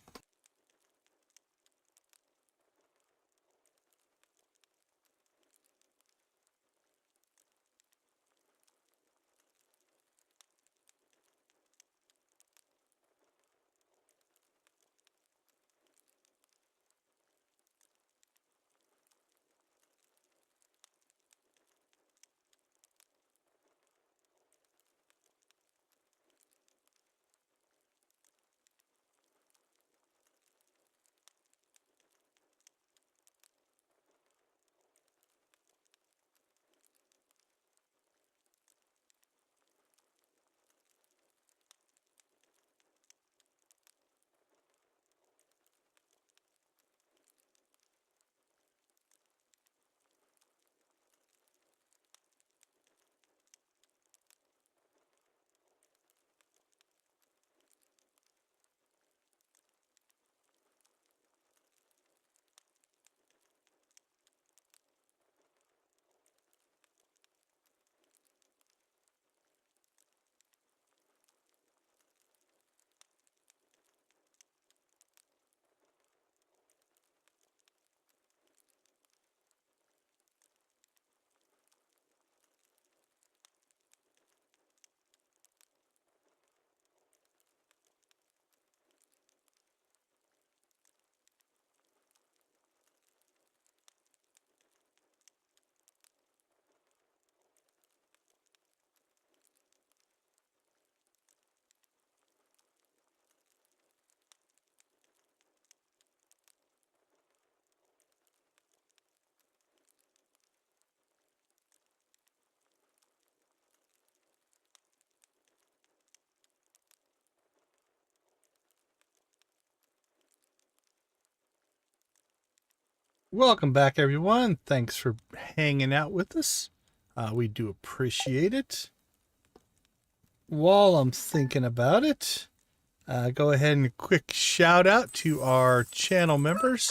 Welcome back, everyone. Thanks for hanging out with us. We do appreciate it. While I'm thinking about it, go ahead and quick shout out to our channel members.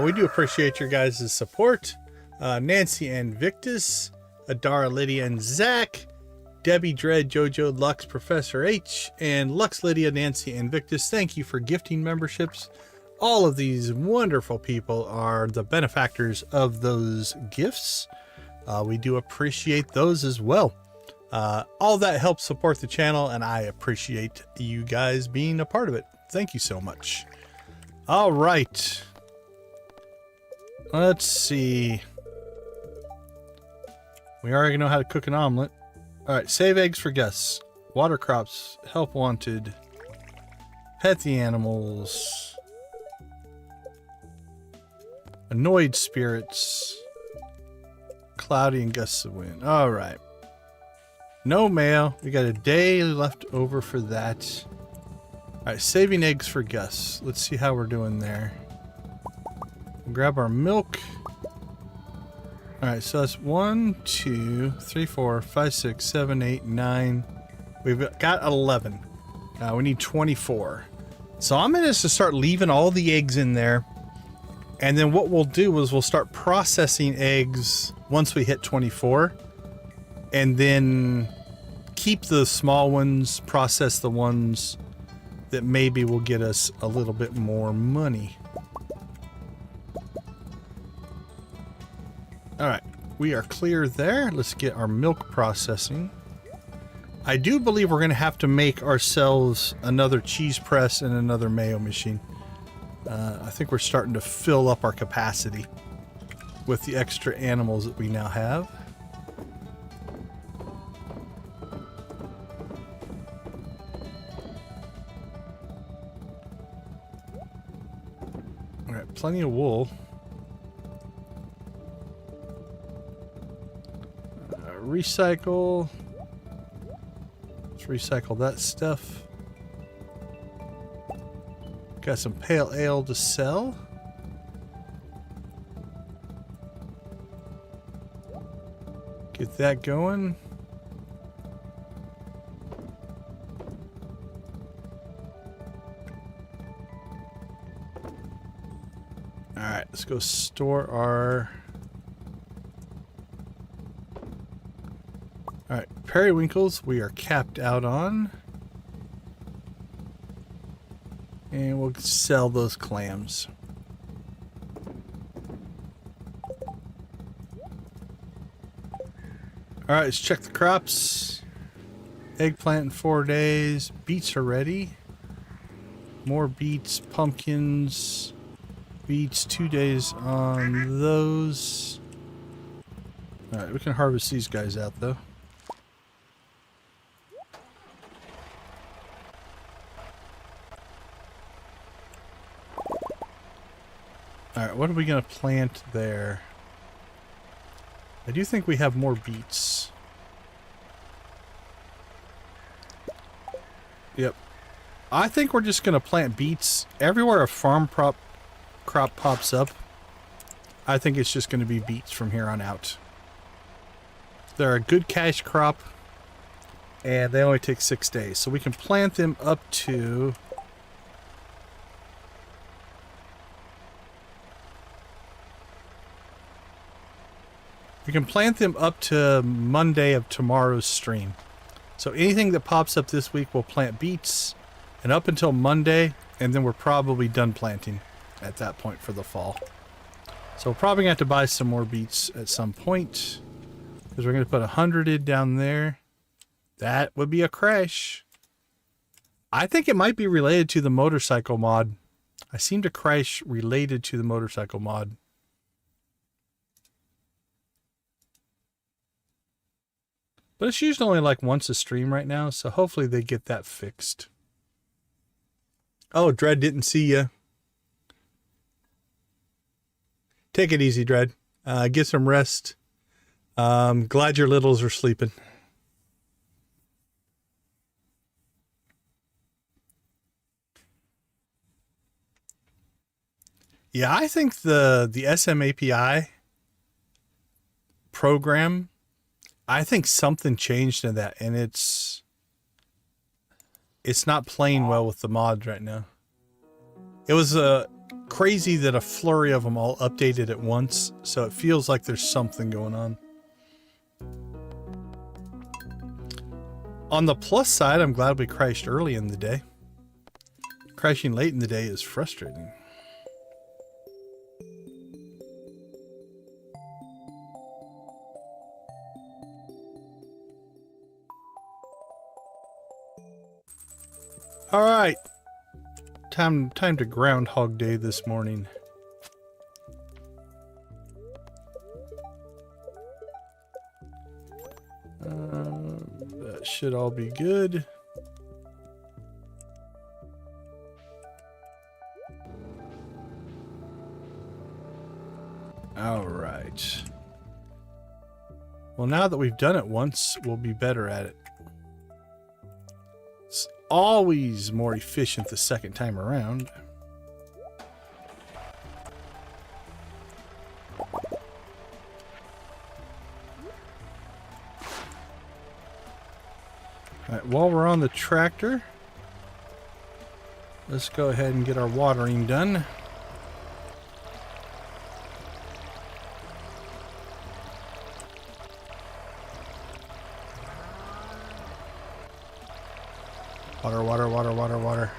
We do appreciate your guys' support. Nancy and Victus, Adara, Lydia, and Zach, Debbie, Dread, Jojo, Lux, Professor H, and Lux, Lydia, Nancy, and Victus. Thank you for gifting memberships. All of these wonderful people are the benefactors of those gifts. We do appreciate those as well. All that helps support the channel, and I appreciate you guys being a part of it. Thank you so much. All right. Let's see. We already know how to cook an omelet. All right, save eggs for guests. Water crops, help wanted. Pet the animals. Annoyed spirits. Cloudy and gusts of wind. All right. No mail. We got a day left over for that. All right, saving eggs for guests. Let's see how we're doing there. We'll grab our milk. All right, so that's 1, 2, 3, 4, 5, 6, 7, 8, 9. We've got 11. We need 24. So I'm going to just start leaving all the eggs in there. And then what we'll do is we'll start processing eggs once we hit 24. And then keep the small ones, process the ones that maybe will get us a little bit more money. All right, we are clear there. Let's get our milk processing. I do believe we're going to have to make ourselves another cheese press and another mayo machine. I think we're starting to fill up our capacity with the extra animals that we now have. All right, plenty of wool. Recycle. Let's recycle that stuff. Got some pale ale to sell. Get that going. All right, let's go store our... All right, periwinkles we are capped out on. And we'll sell those clams. All right, let's check the crops. Eggplant in 4 days. Beets are ready. More beets, pumpkins. Beets, 2 days on those. All right, we can harvest these guys out though. Alright, what are we going to plant there? I do think we have more beets. Yep. I think we're just going to plant beets. Everywhere a farm crop pops up, I think it's just going to be beets from here on out. They're a good cash crop, and they only take 6 days. So we can plant them up to... We can plant them up to Monday of tomorrow's stream. So anything that pops up this week, we'll plant beets, and up until Monday, and then we're probably done planting at that point for the fall. So we're probably going to have to buy some more beets at some point, because we're going to put 100 down there. That would be a crash. I think it might be related to the motorcycle mod. I seem to crash related to the motorcycle mod. But it's usually only like once a stream right now, so hopefully they get that fixed. Oh, Dread didn't see you. Take it easy, Dread. Get some rest. Glad your littles are sleeping. Yeah, I think the SM API program, I think something changed in that, and it's not playing well with the mods right now. It was crazy that a flurry of them all updated at once, so it feels like there's something going on. On the plus side, I'm glad we crashed early in the day. Crashing late in the day is frustrating. All right, time to Groundhog Day this morning. That should all be good. All right. Well, now that we've done it once, we'll be better at it. It's always more efficient the second time around. Alright, while we're on the tractor, let's go ahead and get our watering done. Water, water, water, water, water.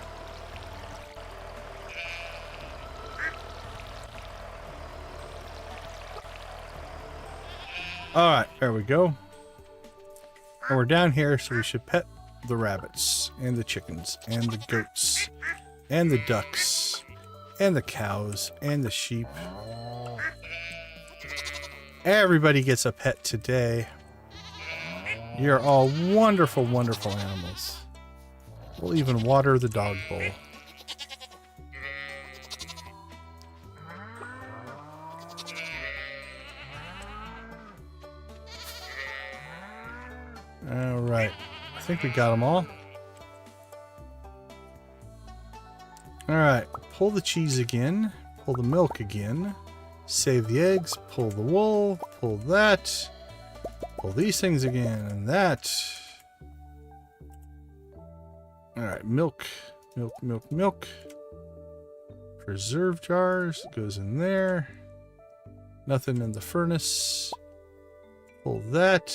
Alright, there we go. And we're down here, so we should pet the rabbits, and the chickens, and the goats, and the ducks, and the cows, and the sheep. Everybody gets a pet today. You're all wonderful, wonderful animals. We'll even water the dog bowl. Alright, I think we got them all. Alright, pull the cheese again, pull the milk again, save the eggs, pull the wool, pull that, pull these things again, and that. Alright, milk, milk, milk, milk. Preserve jars, goes in there. Nothing in the furnace. Pull that.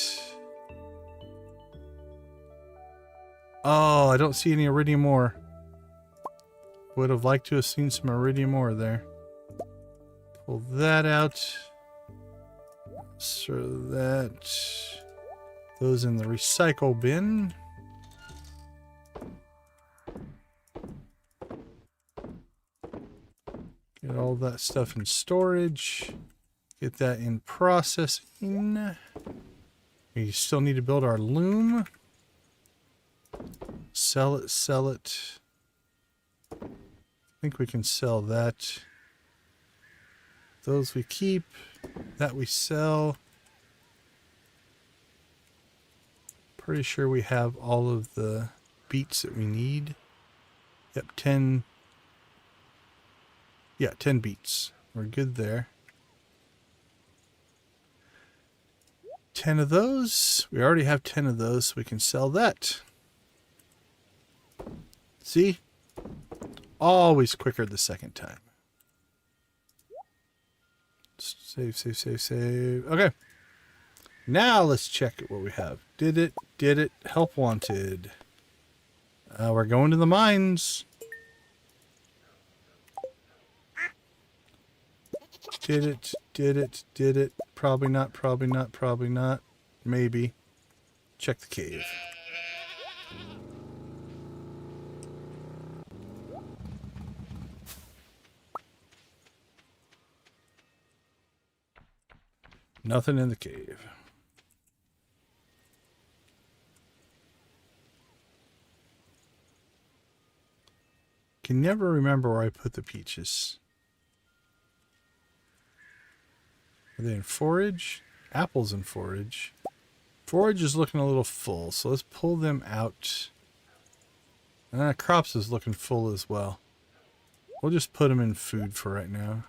Oh, I don't see any iridium ore. Would have liked to have seen some iridium ore there. Pull that out. So that goes in the recycle bin. Get all that stuff in storage. Get that in processing. We still need to build our loom. Sell it, sell it. I think we can sell that. Those we keep. That we sell. Pretty sure we have all of the beets that we need. Yep, 10. Yeah, 10 beets. We're good there. 10 of those. We already have 10 of those, so we can sell that. See? Always quicker the second time. Save, save, save, save. Okay. Now let's check what we have. Did it, did it. Help wanted. We're going to the mines. Did it, did it, did it. Probably not, probably not, probably not. Maybe. Check the cave. Nothing in the cave. Can never remember where I put the peaches. Are they in forage? Apples in forage. Forage is looking a little full, so let's pull them out. Crops is looking full as well. We'll just put them in food for right now.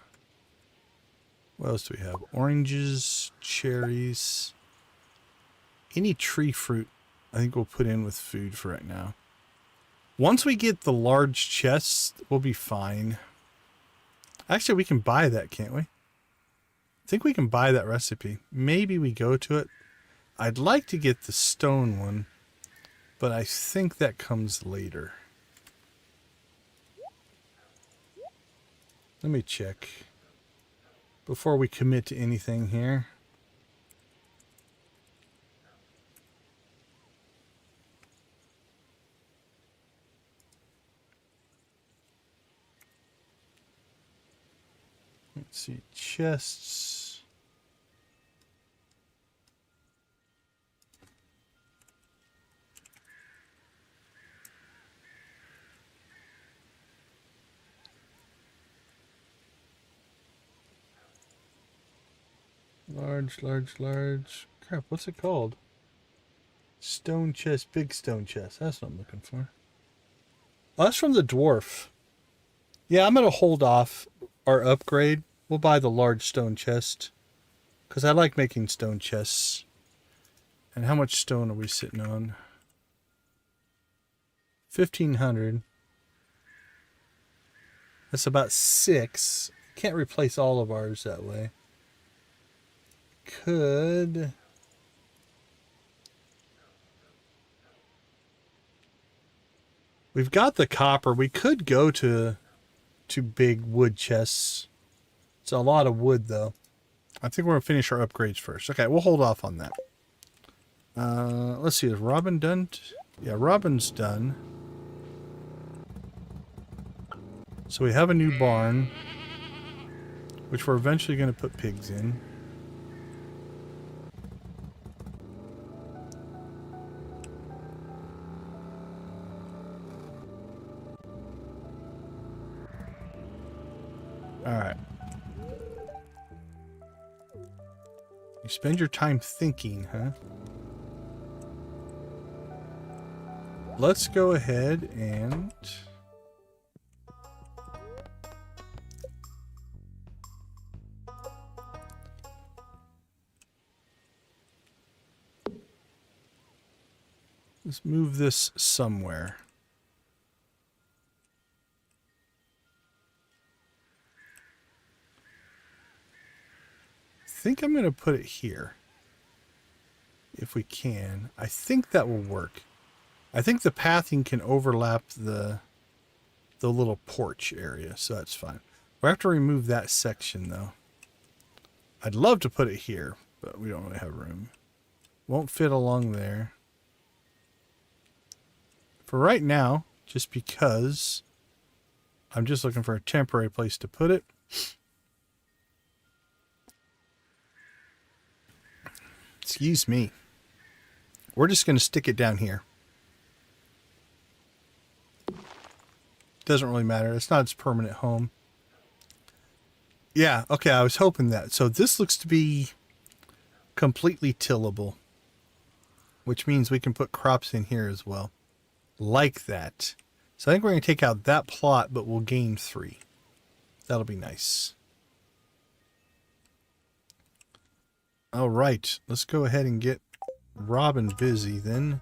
What else do we have? Oranges, cherries. Any tree fruit, I think we'll put in with food for right now. Once we get the large chests, we'll be fine. Actually, we can buy that, can't we? I think we can buy that recipe. Maybe we go to it. I'd like to get the stone one, but I think that comes later. Let me check before we commit to anything here. Let's see, chests. Large, large, large. Crap, what's it called? Stone chest, big stone chest. That's what I'm looking for. Oh, that's from the dwarf. Yeah, I'm going to hold off our upgrade. We'll buy the large stone chest, because I like making stone chests. And how much stone are we sitting on? 1,500. That's about 6. Can't replace all of ours that way. Could... We've got the copper. We could go to big wood chests. It's a lot of wood, though. I think we're going to finish our upgrades first. Okay, we'll hold off on that. Let's see. Is Robin done? Yeah, Robin's done. So we have a new barn, which we're eventually going to put pigs in. Alright. You spend your time thinking, huh? Let's go ahead and... let's move this somewhere. I think I'm going to put it here. If we can. I think that will work. I think the pathing can overlap the little porch area, so that's fine. We'll have to remove that section, though. I'd love to put it here, but we don't really have room. Won't fit along there. For right now, just because I'm just looking for a temporary place to put it. Excuse me. We're just going to stick it down here. Doesn't really matter. It's not its permanent home. Yeah, okay, I was hoping that. So this looks to be completely tillable, which means we can put crops in here as well. Like that. So I think we're going to take out that plot, but we'll gain 3. That'll be nice. All right, let's go ahead and get Robin busy then.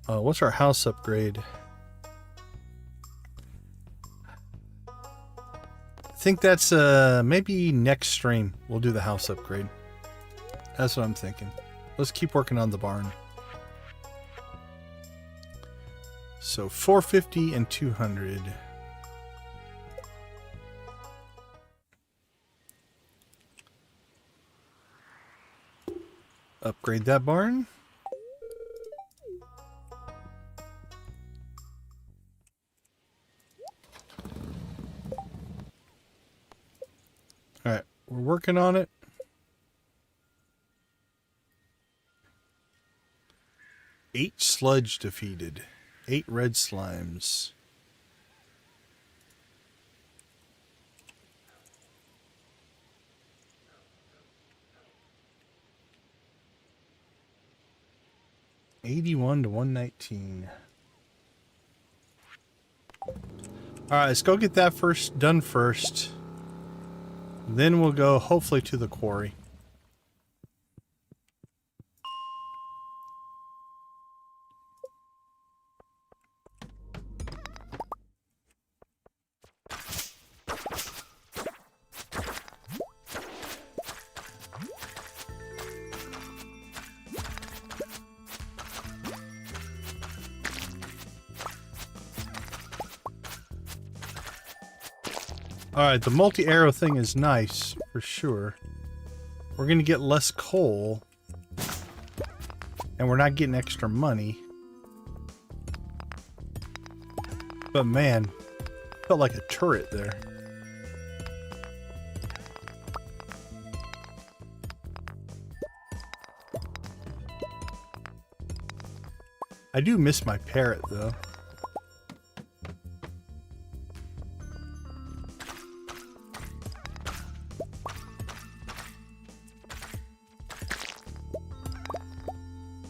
What's our house upgrade? I think that's maybe next stream we'll do the house upgrade. That's what I'm thinking. Let's keep working on the barn. So 450 and 200. Upgrade that barn. All right, we're working on it. 8 sludge defeated. 8 red slimes. 81 to 119. All right, let's go get that done first. Then we'll go hopefully to the quarry. Alright, the multi-arrow thing is nice, for sure. We're going to get less coal. And we're not getting extra money. But man, felt like a turret there. I do miss my parrot, though.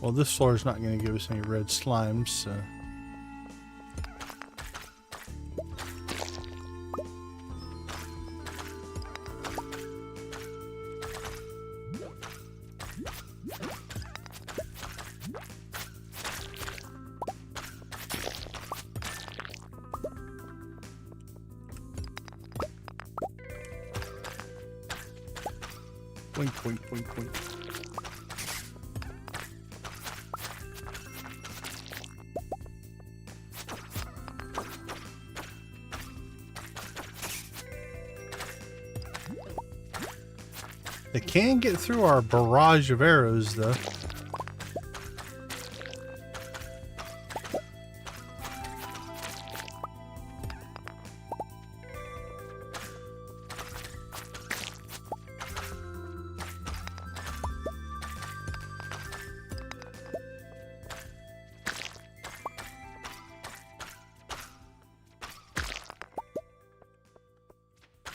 Well, this floor is not going to give us any red slimes, so... Boink, boink, boink, boink. They can get through our barrage of arrows, though.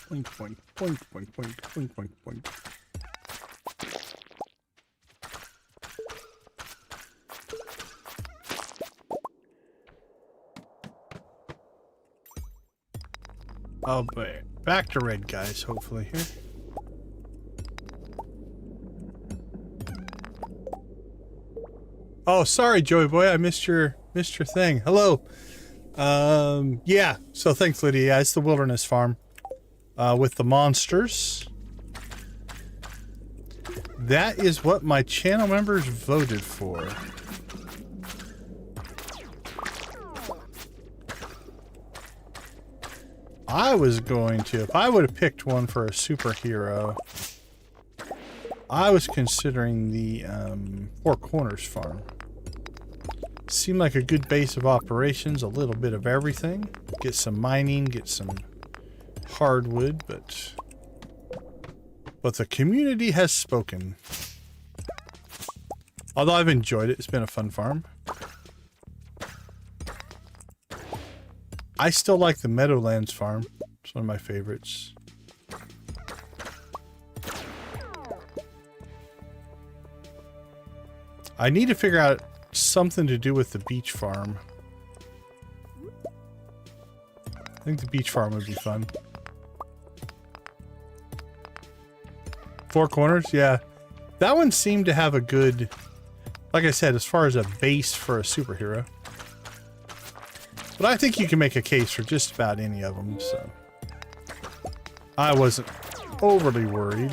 Boink, boink, boink, boink, boink, boink, boink, boink. Oh, but back to red, guys, hopefully here. Oh, sorry, Joey Boy, I missed your thing. Hello. Yeah, so thanks, Lydia. Yeah, it's the wilderness farm. With the monsters. That is what my channel members voted for. I was going to, if I would have picked one for a superhero, I was considering the Four Corners farm. Seemed like a good base of operations, a little bit of everything. Get some mining, get some hardwood, but the community has spoken. Although I've enjoyed it, it's been a fun farm. I still like the Meadowlands farm. It's one of my favorites. I need to figure out something to do with the beach farm. I think the beach farm would be fun. Four Corners, yeah. That one seemed to have a good, like I said, as far as a base for a superhero. But I think you can make a case for just about any of them, so I wasn't overly worried.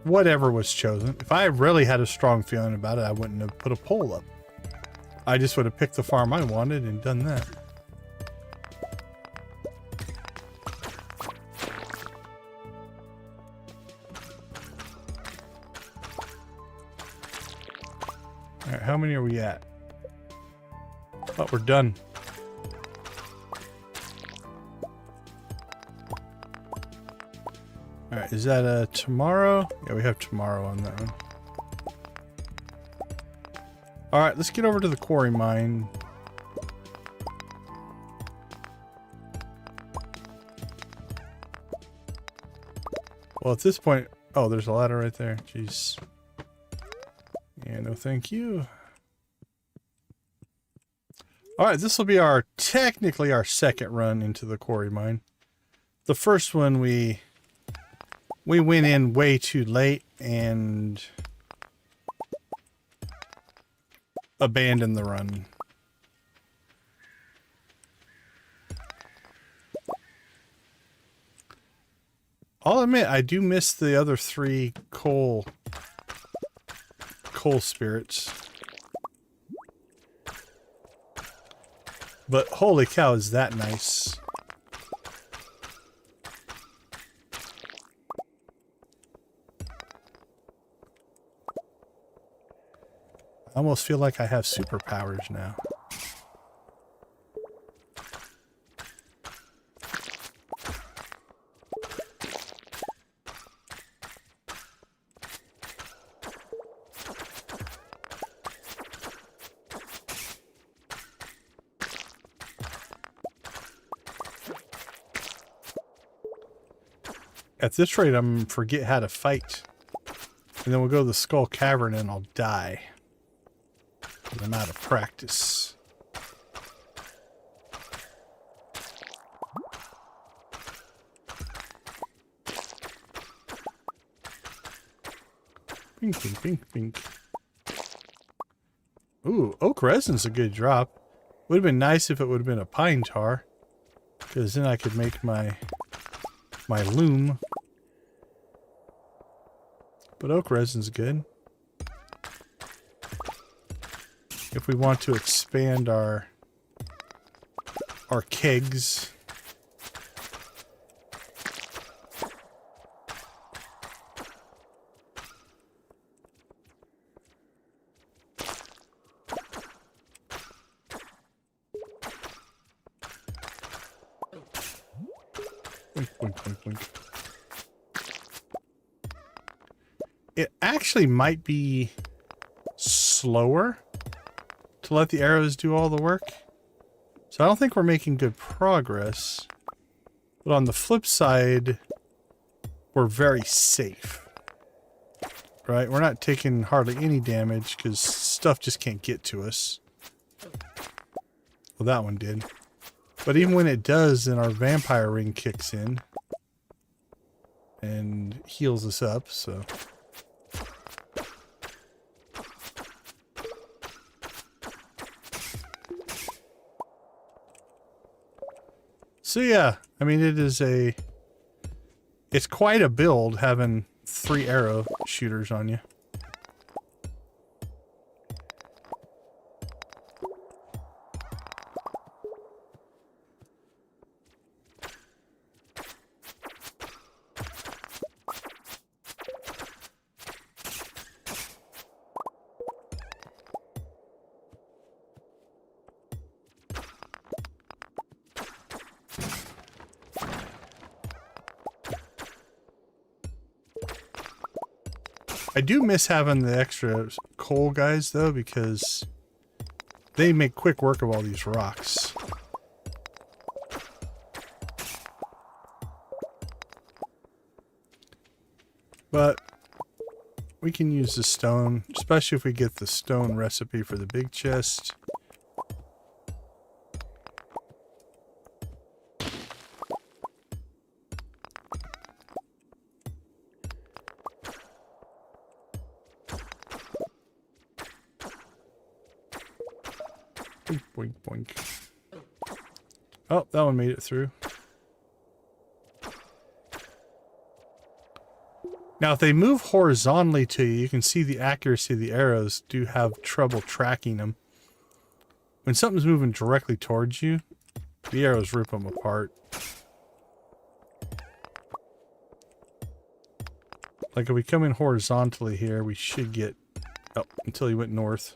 Whatever was chosen. If I really had a strong feeling about it, I wouldn't have put a poll up. I just would have picked the farm I wanted and done that. Alright, how many are we at? Oh, we're done. Alright, is that tomorrow? Yeah, we have tomorrow on that one. Alright, let's get over to the quarry mine. Well, at this point... Oh, there's a ladder right there. Jeez. Yeah, no thank you. Alright, this will be technically our second run into the quarry mine. The first one we went in way too late and abandoned the run. I'll admit, I do miss the other 3 coal spirits. But holy cow, is that nice. I almost feel like I have superpowers now. At this rate, I'm forget how to fight. And then we'll go to the Skull Cavern and I'll die. I'm out of practice. Pink, pink, pink, pink. Ooh, oak resin's a good drop. Would have been nice if it would have been a pine tar. Because then I could make my loom. But oak resin's good. If we want to expand our kegs. Blink, blink, blink, blink. It actually might be slower to let the arrows do all the work. So I don't think we're making good progress. But on the flip side, we're very safe. Right? We're not taking hardly any damage because stuff just can't get to us. Well, that one did. But even when it does, then our vampire ring kicks in and heals us up, so... So yeah, I mean it's quite a build having 3 arrow shooters on you. I do miss having the extra coal guys, though, because they make quick work of all these rocks. But we can use the stone, especially if we get the stone recipe for the big chest. Boink, boink, boink. Oh, that one made it through. Now, if they move horizontally to you, you can see the accuracy of the arrows do have trouble tracking them. When something's moving directly towards you, the arrows rip them apart. Like if we come in horizontally here, we should get... Oh, until he went north.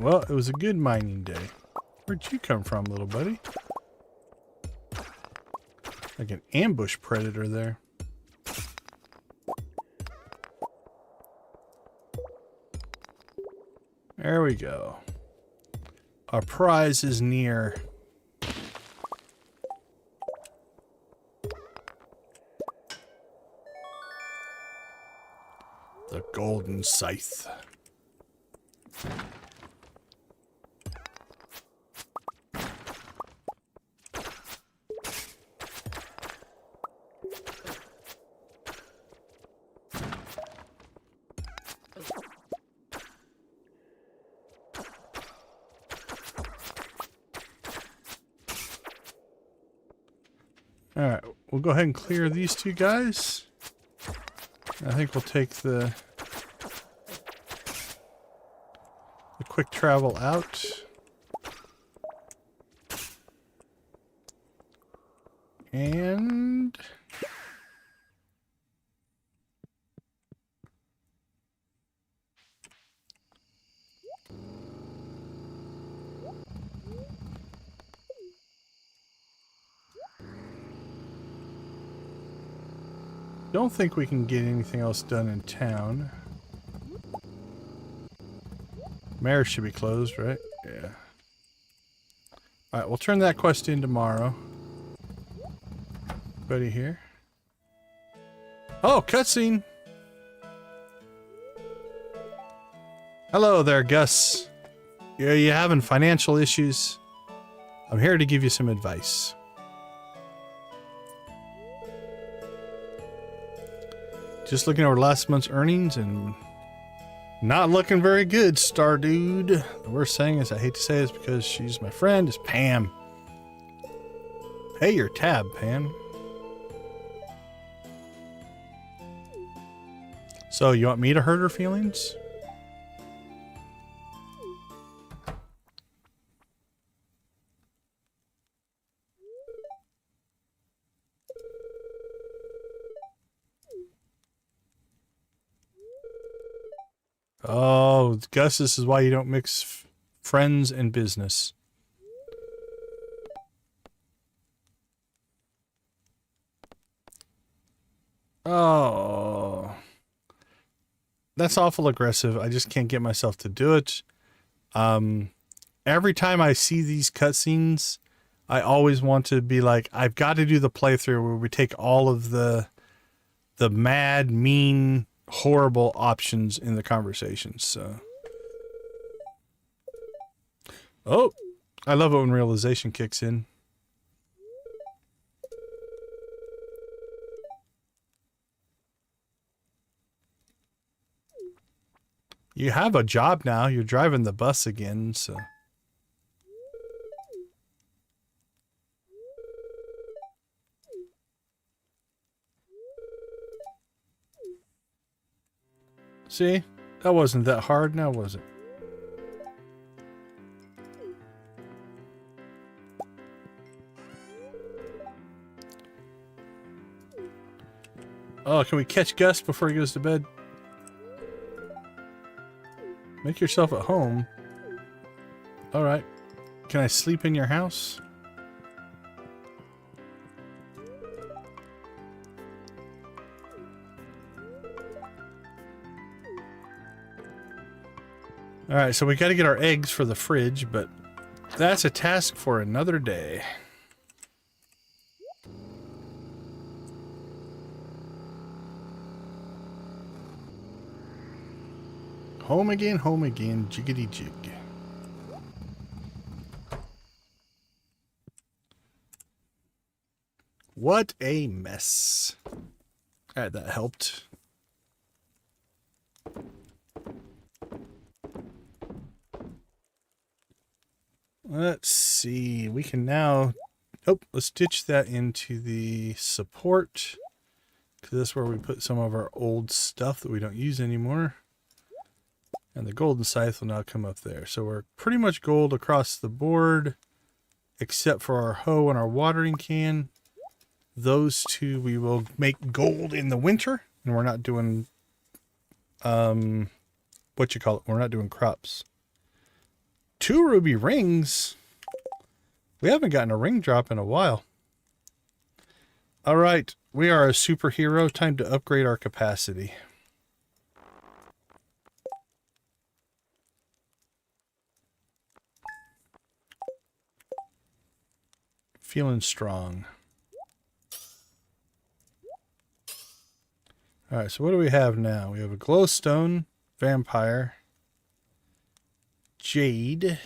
Well, it was a good mining day. Where'd you come from, little buddy? Like an ambush predator there. There we go. Our prize is near. The Golden Scythe. Alright, we'll go ahead and clear these two guys. I think we'll take the quick travel out. And don't think we can get anything else done in town. Mayor should be closed, right? Yeah. Alright, we'll turn that quest in tomorrow. Buddy here. Oh, cutscene! Hello there, Gus. Are you having financial issues? I'm here to give you some advice. Just looking over last month's earnings and not looking very good, Stardewd. The worst thing is, I hate to say this because she's my friend, is Pam. Pay your tab, Pam. So, you want me to hurt her feelings? Oh, Gus, this is why you don't mix friends and business. Oh. That's awful aggressive. I just can't get myself to do it. Every time I see these cutscenes, I always want to be like, I've got to do the playthrough where we take all of the mad, mean, horrible options in the conversations. So, oh, I love it when realization kicks in. You have a job now. You're driving the bus again, so. See? That wasn't that hard now, was it? Oh, can we catch Gus before he goes to bed? Make yourself at home. Alright. Can I sleep in your house? Alright, so we gotta get our eggs for the fridge, but that's a task for another day. Home again, jiggity jig. What a mess. Alright, that helped. Let's see. We can now... Oh, let's ditch that into the support. Because that's where we put some of our old stuff that we don't use anymore. And the Golden Scythe will now come up there. So we're pretty much gold across the board. Except for our hoe and our watering can. Those two we will make gold in the winter. And we're not doing... what you call it? We're not doing crops. 2 ruby rings. We haven't gotten a ring drop in a while. All right, we are a superhero. Time to upgrade our capacity. Feeling strong. All right, so what do we have now? We have a glowstone, vampire, jade,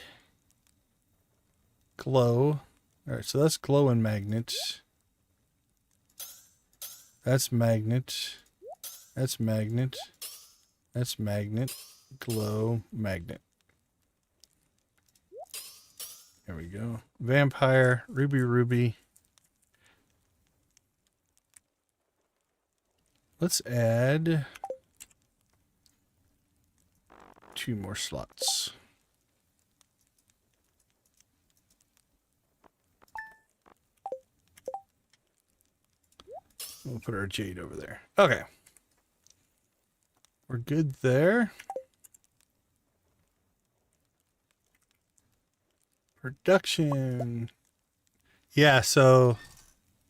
glow. All right, so that's glow and magnet. That's magnet. That's magnet. That's magnet. Glow, magnet. There we go. Vampire, ruby, ruby. Let's add 2 more slots. We'll put our jade over there. Okay. We're good there. Production. Yeah, so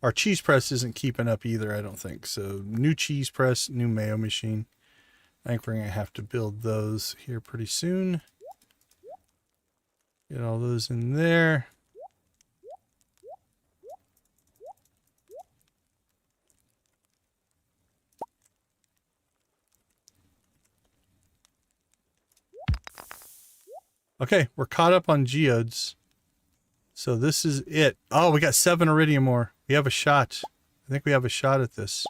our cheese press isn't keeping up either, I don't think. So new cheese press, new mayo machine. I think we're going to have to build those here pretty soon. Get all those in there. Okay, we're caught up on geodes. So this is it. Oh, we got 7 iridium ore. We have a shot. I think we have a shot at this.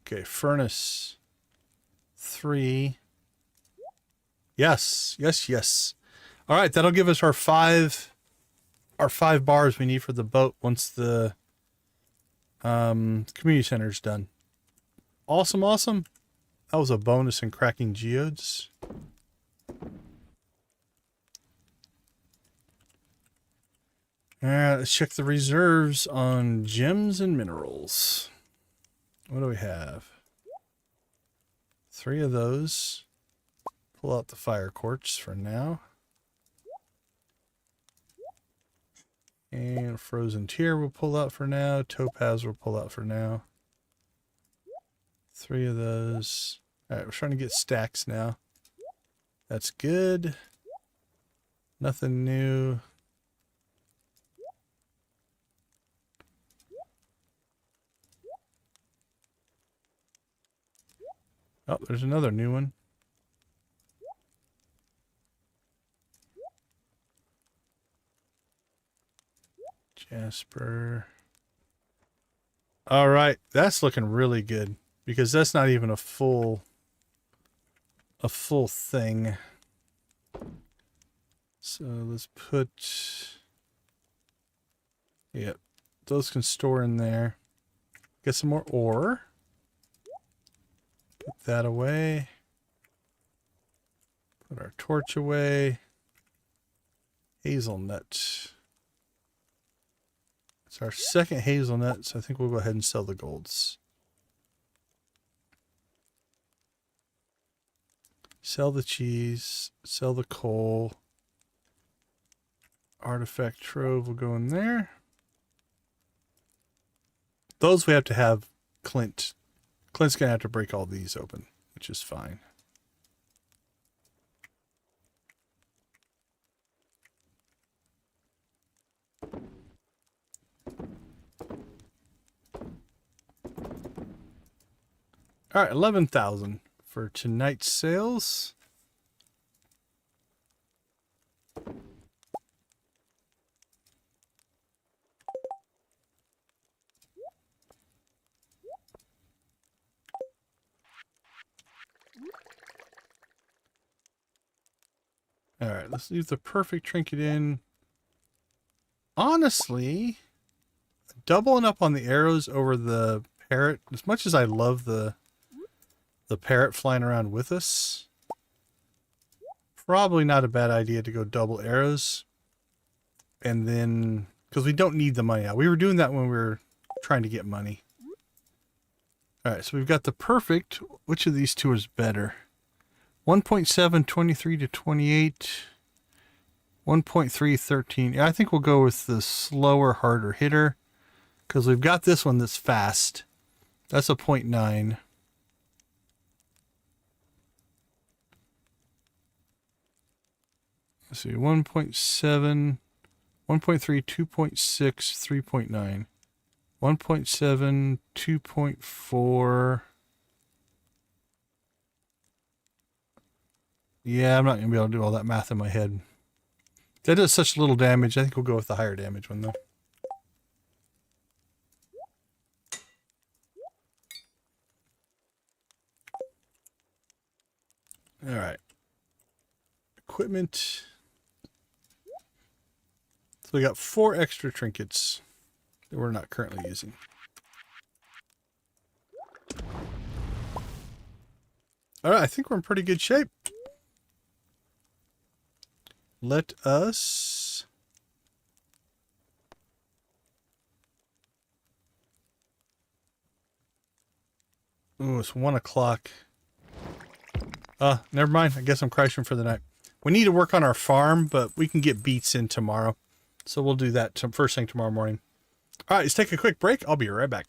Okay, furnace 3. Yes, yes, yes. All right, that'll give us our 5 bars we need for the boat once the community center is done. Awesome, awesome. That was a bonus in cracking geodes. All right, let's check the reserves on gems and minerals. What do we have? 3 of those. Pull out the fire quartz for now. And frozen tear we'll pull out for now. Topaz we'll pull out for now. 3 of those. All right, we're trying to get stacks now. That's good. Nothing new. Oh, there's another new one. Jasper. All right, that's looking really good because that's not even a full thing. So let's put, yep, those can store in there. Get some more ore. Put that away. Put our torch away. Hazelnut. It's our second hazelnut, so I think we'll go ahead and sell the golds. Sell the cheese. Sell the coal. Artifact trove will go in there. Those we have to have Clint. Clint's going to have to break all these open, which is fine. All right, 11,000 for tonight's sales. All right, let's leave the perfect trinket in. Honestly, doubling up on the arrows over the parrot, as much as I love the parrot flying around with us, probably not a bad idea to go double arrows. And then, because we don't need the money now. We were doing that when we were trying to get money. All right, so we've got the perfect. Which of these two is better? 1.7, 23 to 28. 1.3, 13. Yeah, I think we'll go with the slower, harder hitter. Because we've got this one that's fast. That's a 0.9. Let's see, 1.7, 1.3, 2.6, 3.9. 1.7, 2.4. Yeah, I'm not going to be able to do all that math in my head. That does such little damage. I think we'll go with the higher damage one, though. All right. Equipment. So we got 4 extra trinkets that we're not currently using. All right, I think we're in pretty good shape. Let us... Oh, it's 1 o'clock. Never mind. I guess I'm crashing for the night. We need to work on our farm, but we can get beets in tomorrow. So we'll do that first thing tomorrow morning. All right, let's take a quick break. I'll be right back.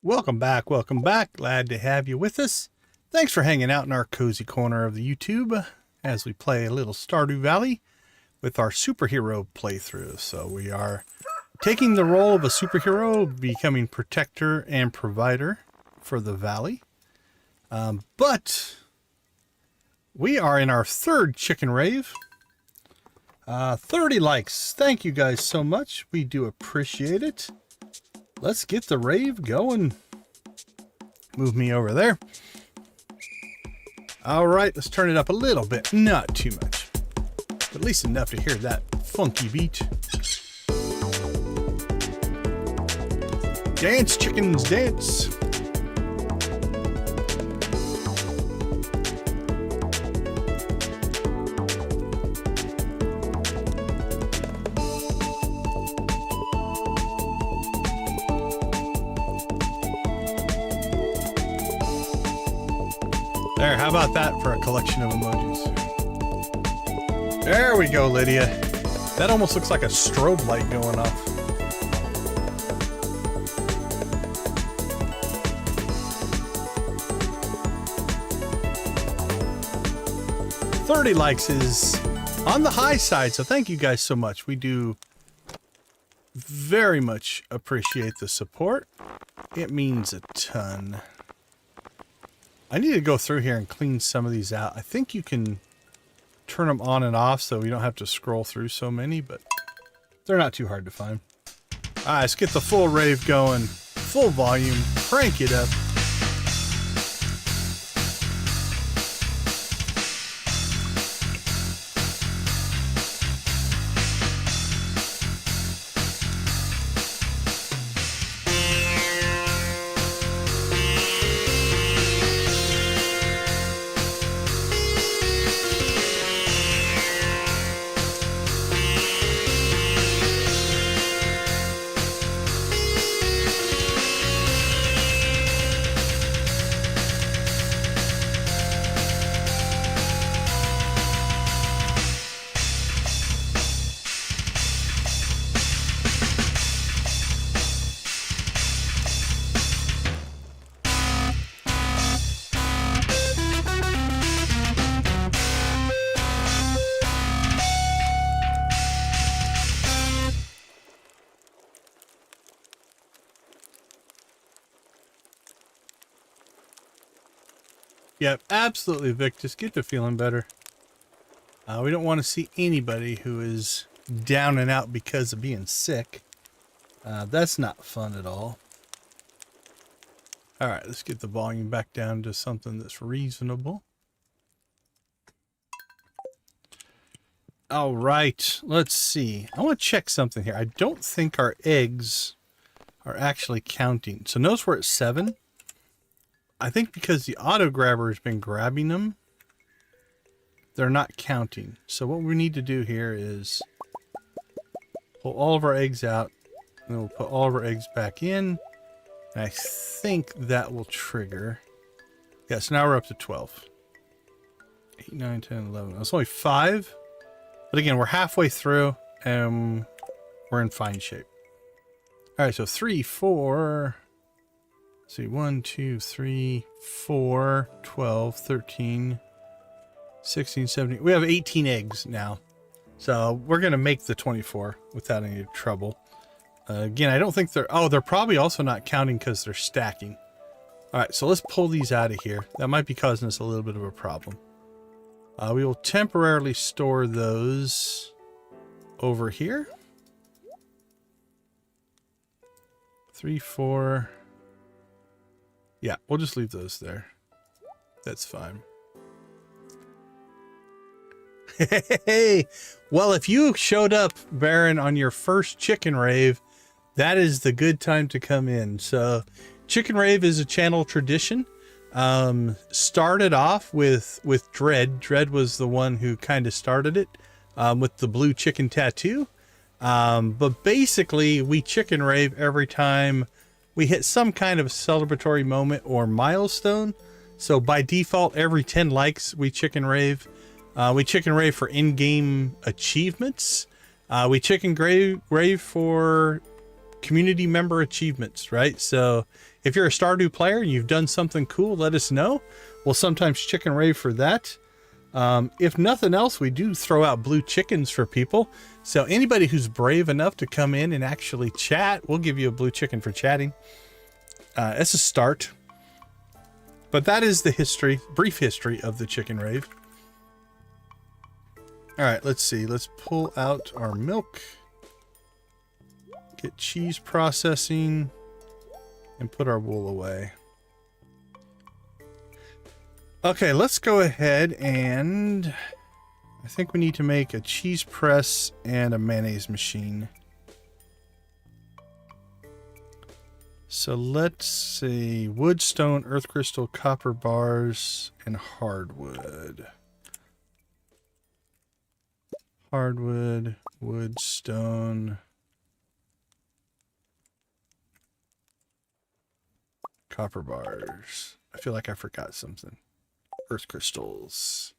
Welcome back. Welcome back. Glad to have you with us. Thanks for hanging out in our cozy corner of the YouTube as we play a little Stardew Valley with our superhero playthrough. So we are taking the role of a superhero, becoming protector and provider for the valley. But we are in our 3rd chicken rave. 30 likes. Thank you guys so much. We do appreciate it. Let's get the rave going. Move me over there. All right, let's turn it up a little bit. Not too much, but at least enough to hear that funky beat. Dance, chickens, dance. There, how about that for a collection of emojis? There we go, Lydia. That almost looks like a strobe light going off. $30 likes is on the high side. So thank you guys so much. We do very much appreciate the support. It means a ton. I need to go through here and clean some of these out. I think you can turn them on and off so we don't have to scroll through so many, but they're not too hard to find. All right, let's get the full rave going. Full volume, crank it up. Yep, absolutely, Vic. Just get to feeling better. We don't want to see anybody who is down and out because of being sick. That's not fun at all. All right, let's get the volume back down to something that's reasonable. All right, let's see. I want to check something here. I don't think our eggs are actually counting. So notice we're at 7. I think because the auto grabber has been grabbing them, they're not counting. So what we need to do here is pull all of our eggs out, and then we'll put all of our eggs back in. And I think that will trigger. Yeah, so now we're up to 12. 8, 9, 10, 11. That's only 5. But again, we're halfway through, and we're in fine shape. All right, so 3, 4... Let's see, 1, 2, 3, 4, 12, 13, 16, 17. We have 18 eggs now. So we're going to make the 24 without any trouble. Again, I don't think they're... Oh, they're probably also not counting because they're stacking. All right, so let's pull these out of here. That might be causing us a little bit of a problem. We will temporarily store those over here. 3, 4... Yeah, we'll just leave those there. That's fine. Hey, well, if you showed up, Baron, on your first chicken rave, that is the good time to come in. So chicken rave is a channel tradition. Started off with Dread. Dread was the one who kind of started it with the blue chicken tattoo. But basically, we chicken rave every time we hit some kind of celebratory moment or milestone. So by default, every 10 likes, we chicken rave. We chicken rave for in-game achievements. We chicken rave for community member achievements, right? So if you're a Stardew player and you've done something cool, let us know. We'll sometimes chicken rave for that. If nothing else, we do throw out blue chickens for people. So anybody who's brave enough to come in and actually chat, we'll give you a blue chicken for chatting. It's a start. But that is the history, brief history of the chicken rave. All right, let's see. Let's pull out our milk. Get cheese processing. And put our wool away. Okay, let's go ahead and I think we need to make a cheese press and a mayonnaise machine. So let's see, wood, stone, earth crystal, copper bars, and hardwood. Hardwood, wood, stone, copper bars. I feel like I forgot something. Earth crystals.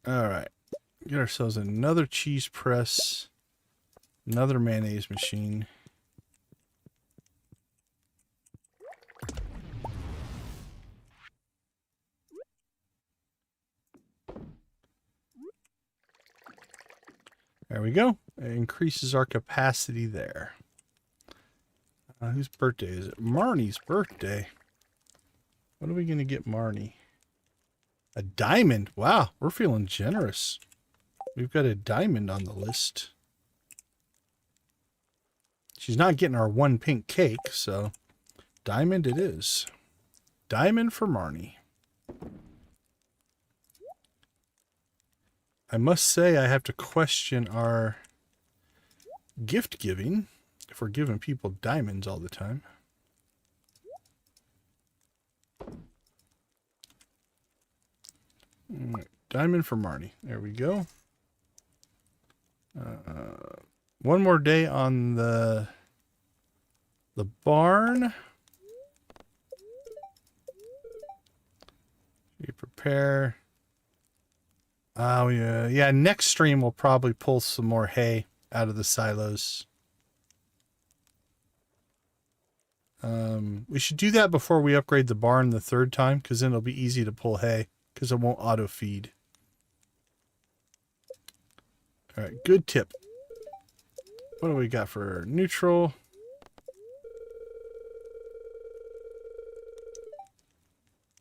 All right. Get ourselves another cheese press, another mayonnaise machine. we go. It increases our capacity there. Whose birthday is it? Marnie's birthday. What are we going to get Marnie? A diamond. Wow, we're feeling generous. We've got a diamond on the list. She's not getting our one pink cake, so diamond it is. Diamond for Marnie. I must say I have to question our gift giving if we're giving people diamonds all the time. Diamond for Marnie. There we go. One more day on the barn. You prepare. Oh yeah, yeah. Next stream we'll probably pull some more hay out of the silos. We should do that before we upgrade the barn the third time, because then it'll be easy to pull hay, because it won't auto feed. All right, good tip. What do we got for neutral?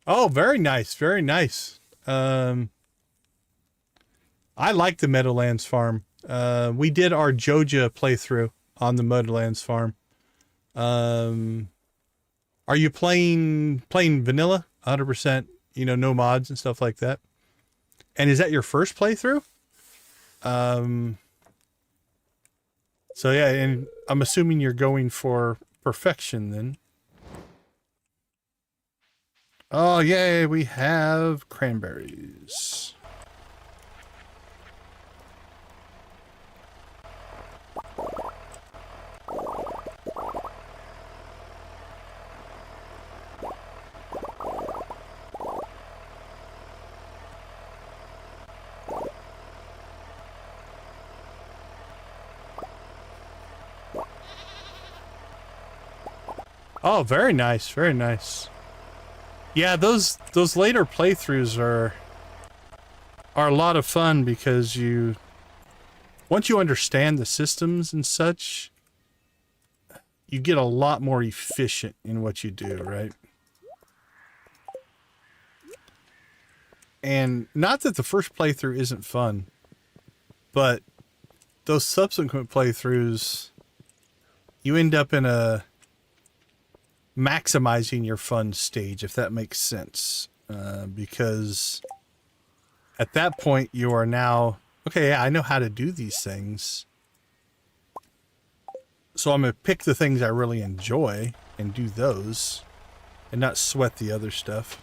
Oh, very nice, very nice. I like the Meadowlands farm. We did our Joja playthrough on the Meadowlands farm. Are you playing vanilla? 100%, you know, no mods and stuff like that. And is that your first playthrough? So yeah, and I'm assuming you're going for perfection then. Oh yay, we have cranberries. Oh, very nice, very nice. Yeah, those later playthroughs are a lot of fun because once you understand the systems and such, you get a lot more efficient in what you do, right? And not that the first playthrough isn't fun, but those subsequent playthroughs, you end up in a maximizing your fun stage, if that makes sense, because at that point you are now, okay, yeah, I know how to do these things, so I'm gonna pick the things I really enjoy and do those and not sweat the other stuff.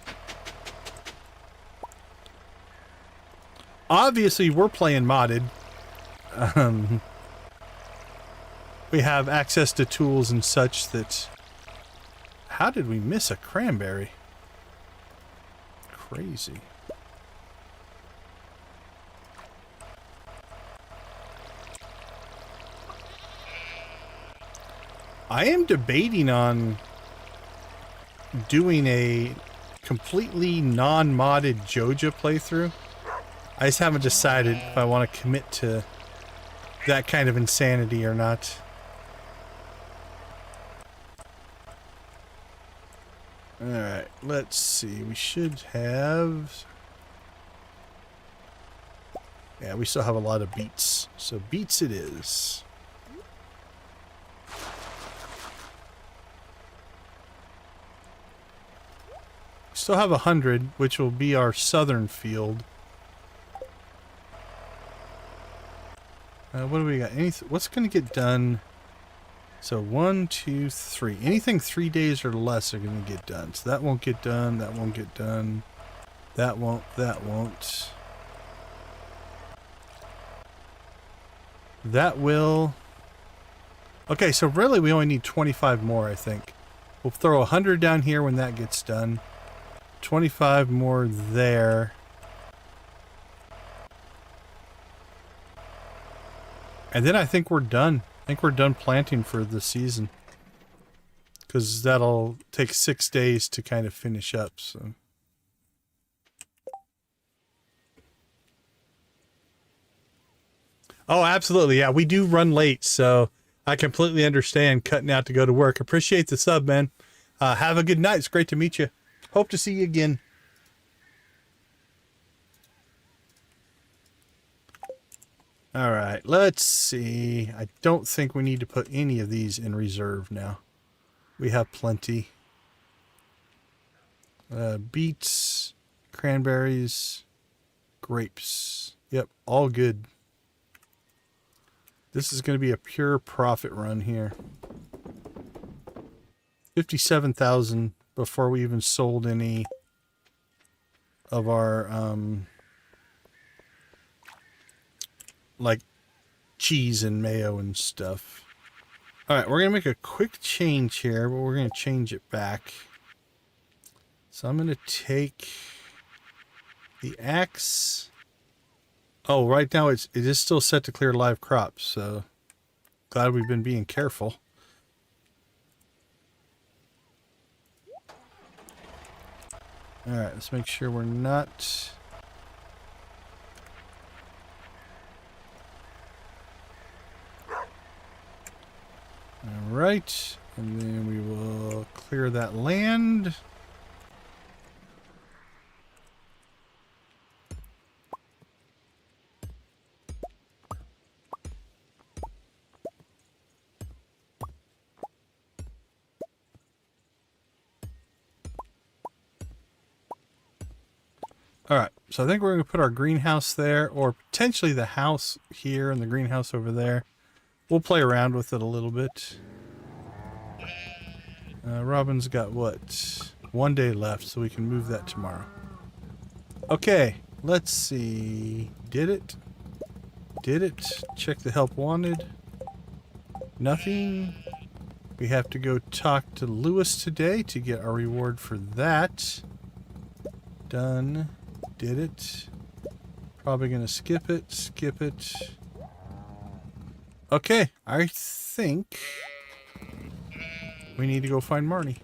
Obviously we're playing modded. We have access to tools and such that... How did we miss a cranberry? Crazy. I am debating on doing a completely non-modded Joja playthrough. I just haven't decided if I want to commit to that kind of insanity or not. Alright, let's see. We should have... Yeah, we still have a lot of beets. So beets it is. Still have 100, which will be our southern field. What do we got? What's going to get done? So 1, 2, 3. Anything 3 days or less are going to get done. So that won't get done. That won't get done. That won't. That won't. That will. Okay, so really we only need 25 more, I think. We'll throw 100 down here when that gets done. 25 more there. And then I think we're done. I think we're done planting for the season. Because that'll take 6 days to kind of finish up, so. Oh, absolutely. Yeah, we do run late, so I completely understand cutting out to go to work. Appreciate the sub, man. Have a good night. It's great to meet you. Hope to see you again. All right, let's see. I don't think we need to put any of these in reserve now. We have plenty. Beets, cranberries, grapes. Yep, all good. This is going to be a pure profit run here. 57,000 before we even sold any of our like cheese and mayo and stuff. All right, we're going to make a quick change here, but we're going to change it back. So I'm going to take the axe. Oh, right now it is still set to clear live crops, so glad we've been being careful. All right, let's make sure we're not... All right, and then we will clear that land. All right, so I think we're going to put our greenhouse there, or potentially the house here and the greenhouse over there. We'll play around with it a little bit. Robin's got, what, 1 day left, so we can move that tomorrow. Okay, let's see. Did it? Did it? Check the help wanted. Nothing. We have to go talk to Lewis today to get our reward for that. Done. Did it. Probably going to skip it. Skip it. Okay, I think we need to go find Marnie.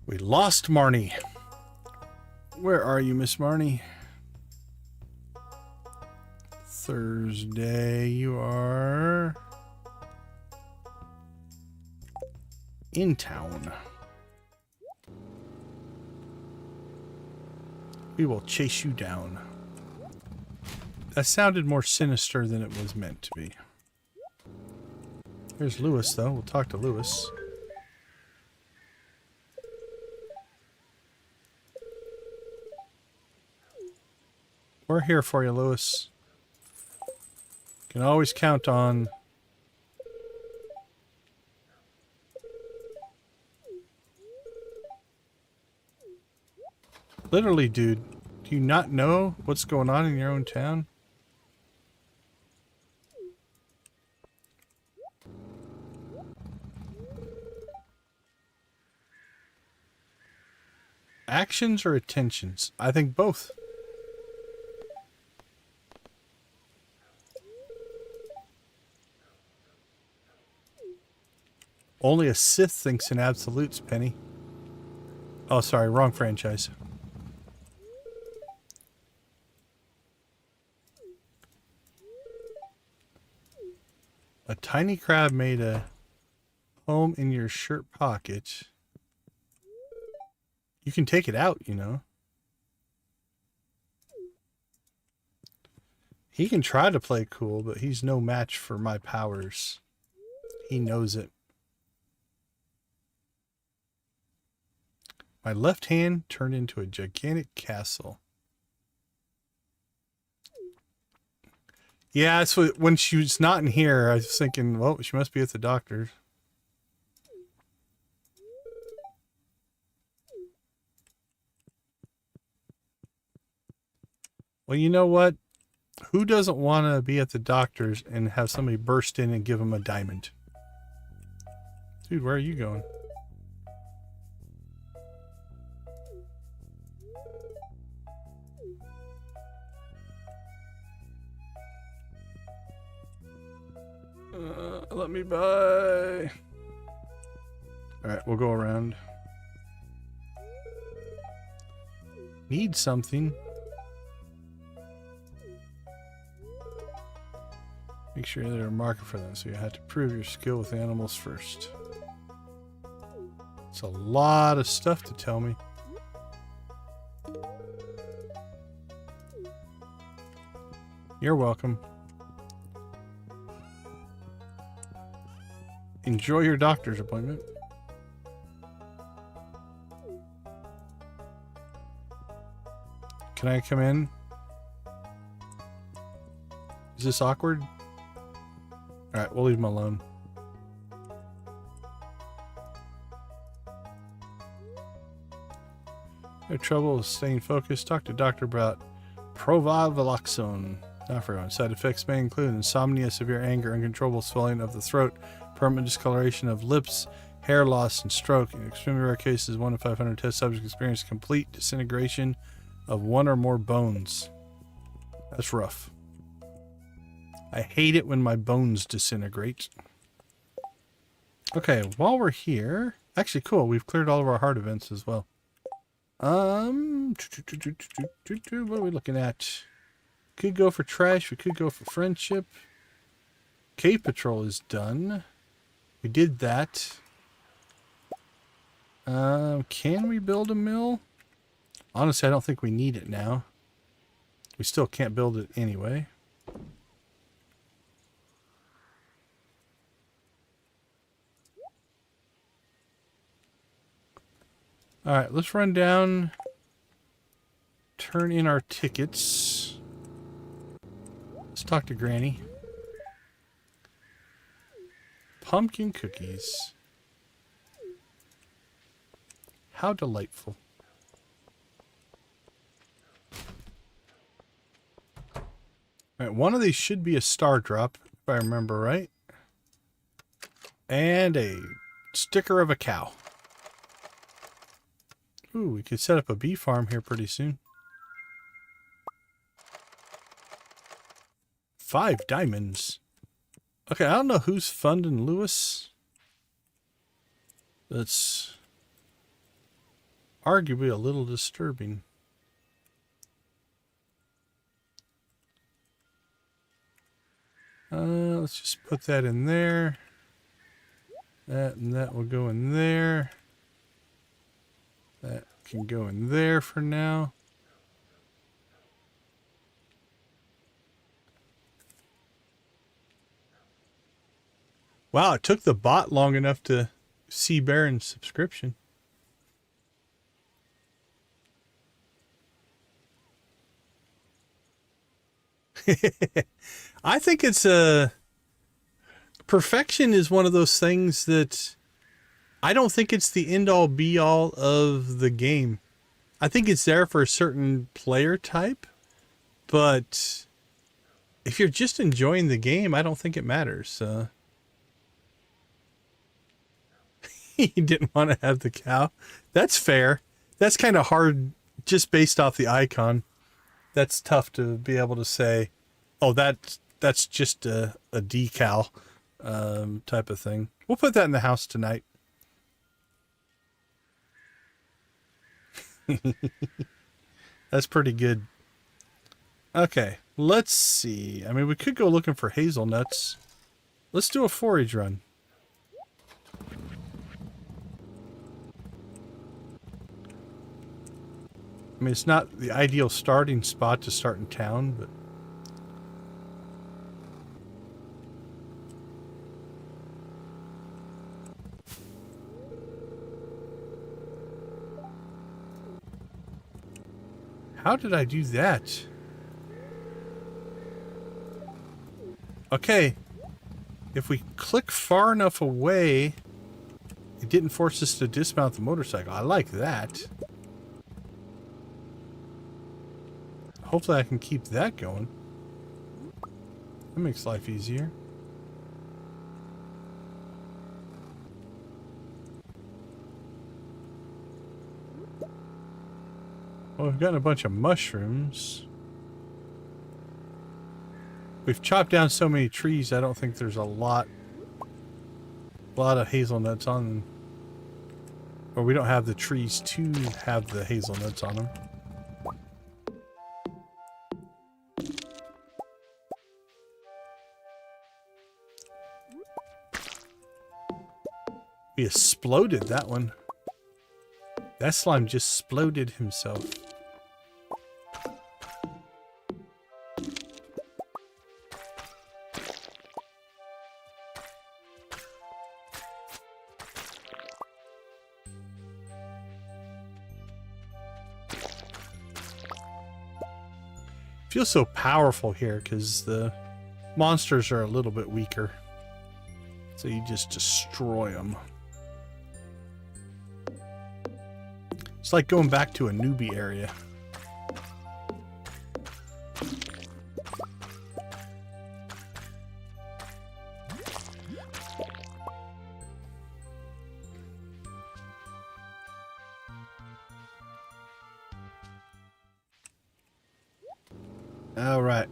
We lost Marnie. Where are you, Miss Marnie? Thursday, you are in town. We will chase you down. That sounded more sinister than it was meant to be. Here's Lewis, though. We'll talk to Lewis. We're here for you, Lewis. Can always count on... Literally, dude, do you not know what's going on in your own town? Actions or attentions? I think both. Only a Sith thinks in absolutes, Penny. Oh, sorry, wrong franchise. A tiny crab made a home in your shirt pocket. You can take it out, you know. He can try to play cool, but he's no match for my powers. He knows it. My left hand turned into a gigantic castle. Yeah, that's what, when she was not in here, I was thinking, well, she must be at the doctor's. Well, you know what? Who doesn't want to be at the doctor's and have somebody burst in and give them a diamond? Dude, where are you going? Let me buy. Alright, we'll go around. Need something. Make sure there's a marker for them, so you have to prove your skill with animals first. It's a lot of stuff to tell me. You're welcome. Enjoy your doctor's appointment. Can I come in? Is this awkward? Alright, we'll leave him alone. No trouble staying focused. Talk to doctor about Provalvaloxone. Not for everyone. Side effects may include insomnia, severe anger, uncontrollable swelling of the throat, permanent discoloration of lips, hair loss, and stroke. In extremely rare cases, 1 in 500 test subjects experience complete disintegration of one or more bones. That's rough. I hate it when my bones disintegrate. Okay, while we're here... Actually, cool. We've cleared all of our hard events as well. What are we looking at? Could go for trash. We could go for friendship. Cave patrol is done. We did that. Can we build a mill? Honestly, I don't think we need it now. We still can't build it anyway. Alright, let's run down. Turn in our tickets. Let's talk to Granny. Pumpkin cookies. How delightful. Alright, one of these should be a star drop, if I remember right. And a sticker of a cow. Ooh, we could set up a bee farm here pretty soon. 5 diamonds. Okay, I don't know who's funding Lewis. That's arguably a little disturbing. Let's just put that in there. That and that will go in there. That can go in there for now. Wow, it took the bot long enough to see Baron's subscription. I think it's perfection is one of those things that I don't think it's the end all be all of the game. I think it's there for a certain player type, but if you're just enjoying the game, I don't think it matters. He didn't want to have the cow. That's fair. That's kind of hard just based off the icon. That's tough to be able to say, oh, that's just a decal type of thing. We'll put that in the house tonight. That's pretty good. Okay, let's see. I mean, we could go looking for hazelnuts. Let's do a forage run. I mean, it's not the ideal starting spot to start in town, but... How did I do that? Okay. If we click far enough away, it didn't force us to dismount the motorcycle. I like that. Hopefully I can keep that going. That makes life easier. Well, we've gotten a bunch of mushrooms. We've chopped down so many trees, I don't think there's a lot a lot of hazelnuts on them. Or we don't have the trees to have the hazelnuts on them. We exploded that one. That slime just exploded himself. Feels so powerful here because the monsters are a little bit weaker. So you just destroy them. It's like going back to a newbie area. All right,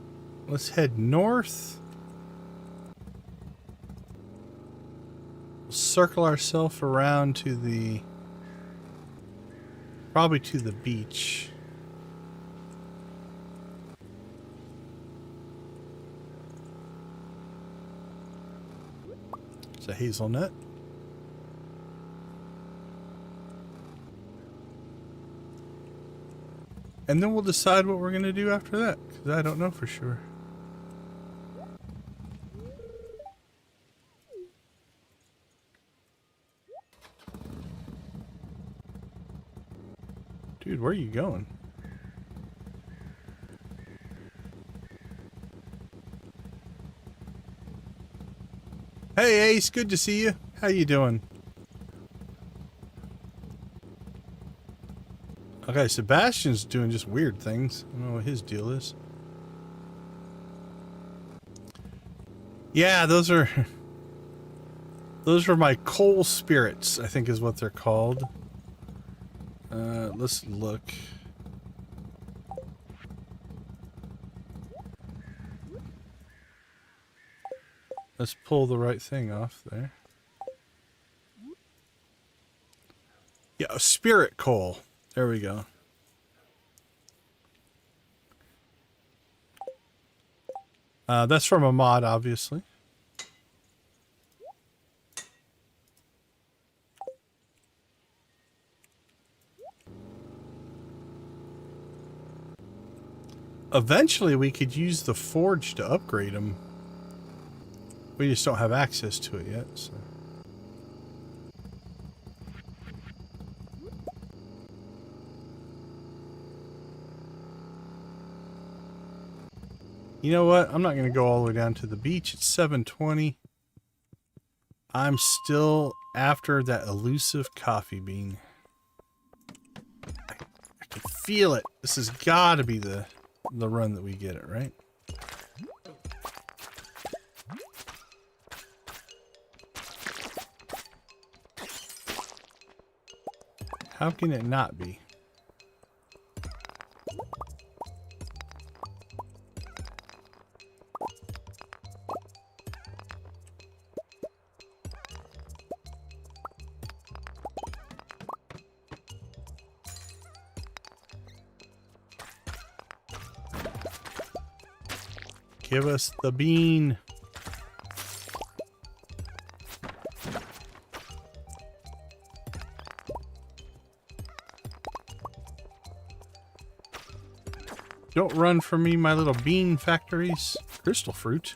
let's head north. We'll circle ourselves around to the, probably to the beach. It's a hazelnut. And then we'll decide what we're going to do after that, because I don't know for sure. Dude, where are you going? Hey Ace, good to see you. How you doing? Okay, Sebastian's doing just weird things. I don't know what his deal is. Yeah, those are my coal spirits, I think is what they're called. Let's look. Let's pull the right thing off there. Yeah, spirit coal. There we go. That's from a mod, obviously. Eventually, we could use the forge to upgrade them. We just don't have access to it yet, so. You know what? I'm not going to go all the way down to the beach. It's 7:20. I'm still after that elusive coffee bean. I can feel it. This has got to be the run that we get it, right? How can it not be? Give us the bean. Don't run from me, my little bean factories. Crystal fruit.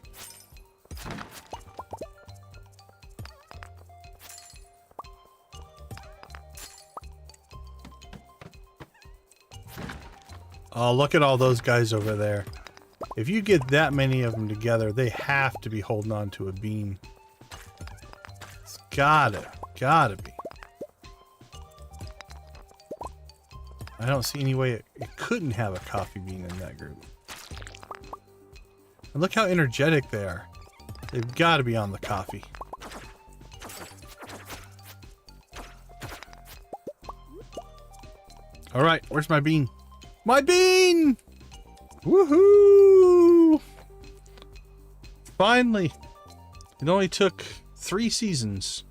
Oh, look at all those guys over there. If you get that many of them together, they have to be holding on to a bean. It's gotta be. I don't see any way it couldn't have a coffee bean in that group. And look how energetic they are. They've got to be on the coffee. All right, where's my bean? My bean! Woohoo! Finally! It only took 3 seasons.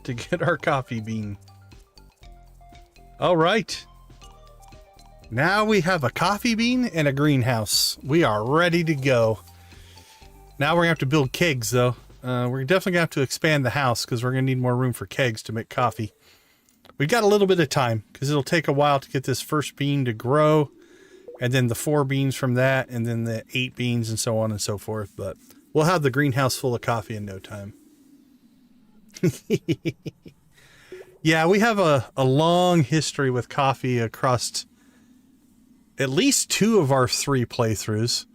to get our coffee bean. All right. Now we have a coffee bean and a greenhouse. We are ready to go. Now we're gonna have to build kegs though. We're definitely gonna have to expand the house because we're gonna need more room for kegs to make coffee. We've got a little bit of time because it'll take a while to get this first bean to grow, and then the 4 beans from that, and then the 8 beans, and so on and so forth. But we'll have the greenhouse full of coffee in no time. Yeah, we have a long history with coffee across at least 2 of our 3 playthroughs.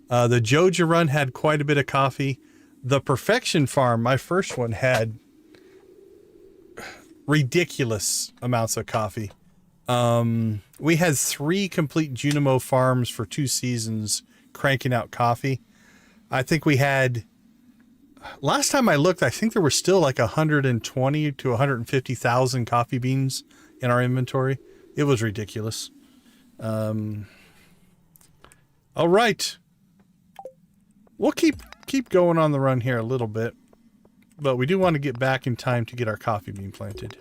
The Joja run had quite a bit of coffee. The Perfection Farm, my first one, had ridiculous amounts of coffee. We had 3 complete Junimo farms for 2 seasons cranking out coffee. I think we had, last time I looked, I think there were still like 120 to 150,000 coffee beans in our inventory. It was ridiculous. All right. We'll keep going on the run here a little bit, but we do want to get back in time to get our coffee bean planted.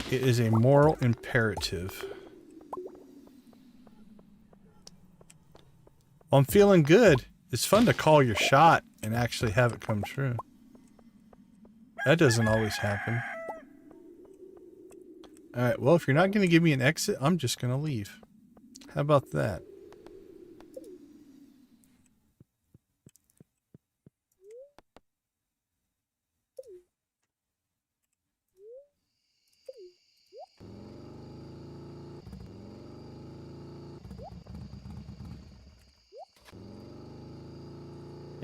It is a moral imperative. Well, I'm feeling good. It's fun to call your shot and actually have it come true. That doesn't always happen. Alright, well, if you're not going to give me an exit, I'm just going to leave. How about that?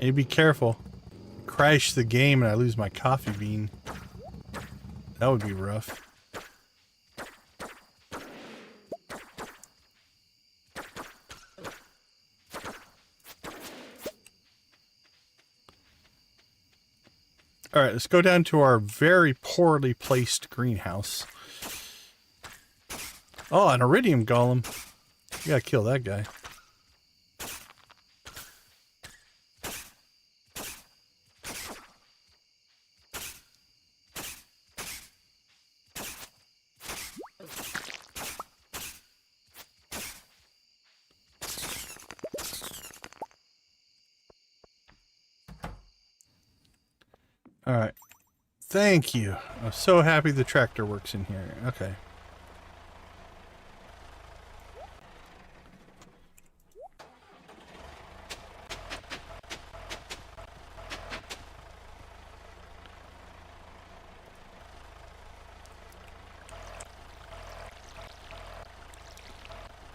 And be careful. Crash the game and I lose my coffee bean. That would be rough. Alright, let's go down to our very poorly placed greenhouse. Oh, an iridium golem. You gotta kill that guy. Alright. Thank you. I'm so happy the tractor works in here. Okay.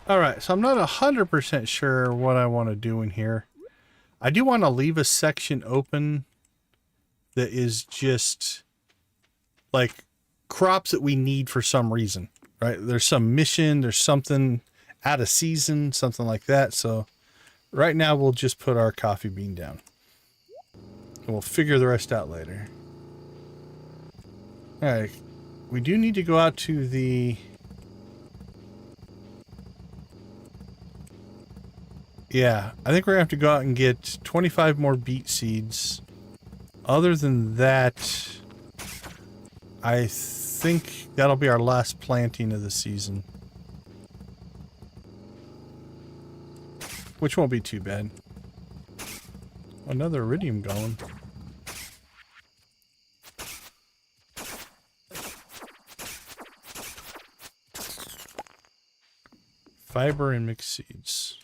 Alright, so I'm not 100% sure what I want to do in here. I do want to leave a section open that is just like crops that we need for some reason, right? There's some mission, there's something out of season, something like that. So right now we'll just put our coffee bean down. And we'll figure the rest out later. All right, we do need to go out to the... Yeah, I think we're gonna have to go out and get 25 more beet seeds. Other than that, I think that'll be our last planting of the season. Which won't be too bad. Another iridium golem. Fiber and mixed seeds.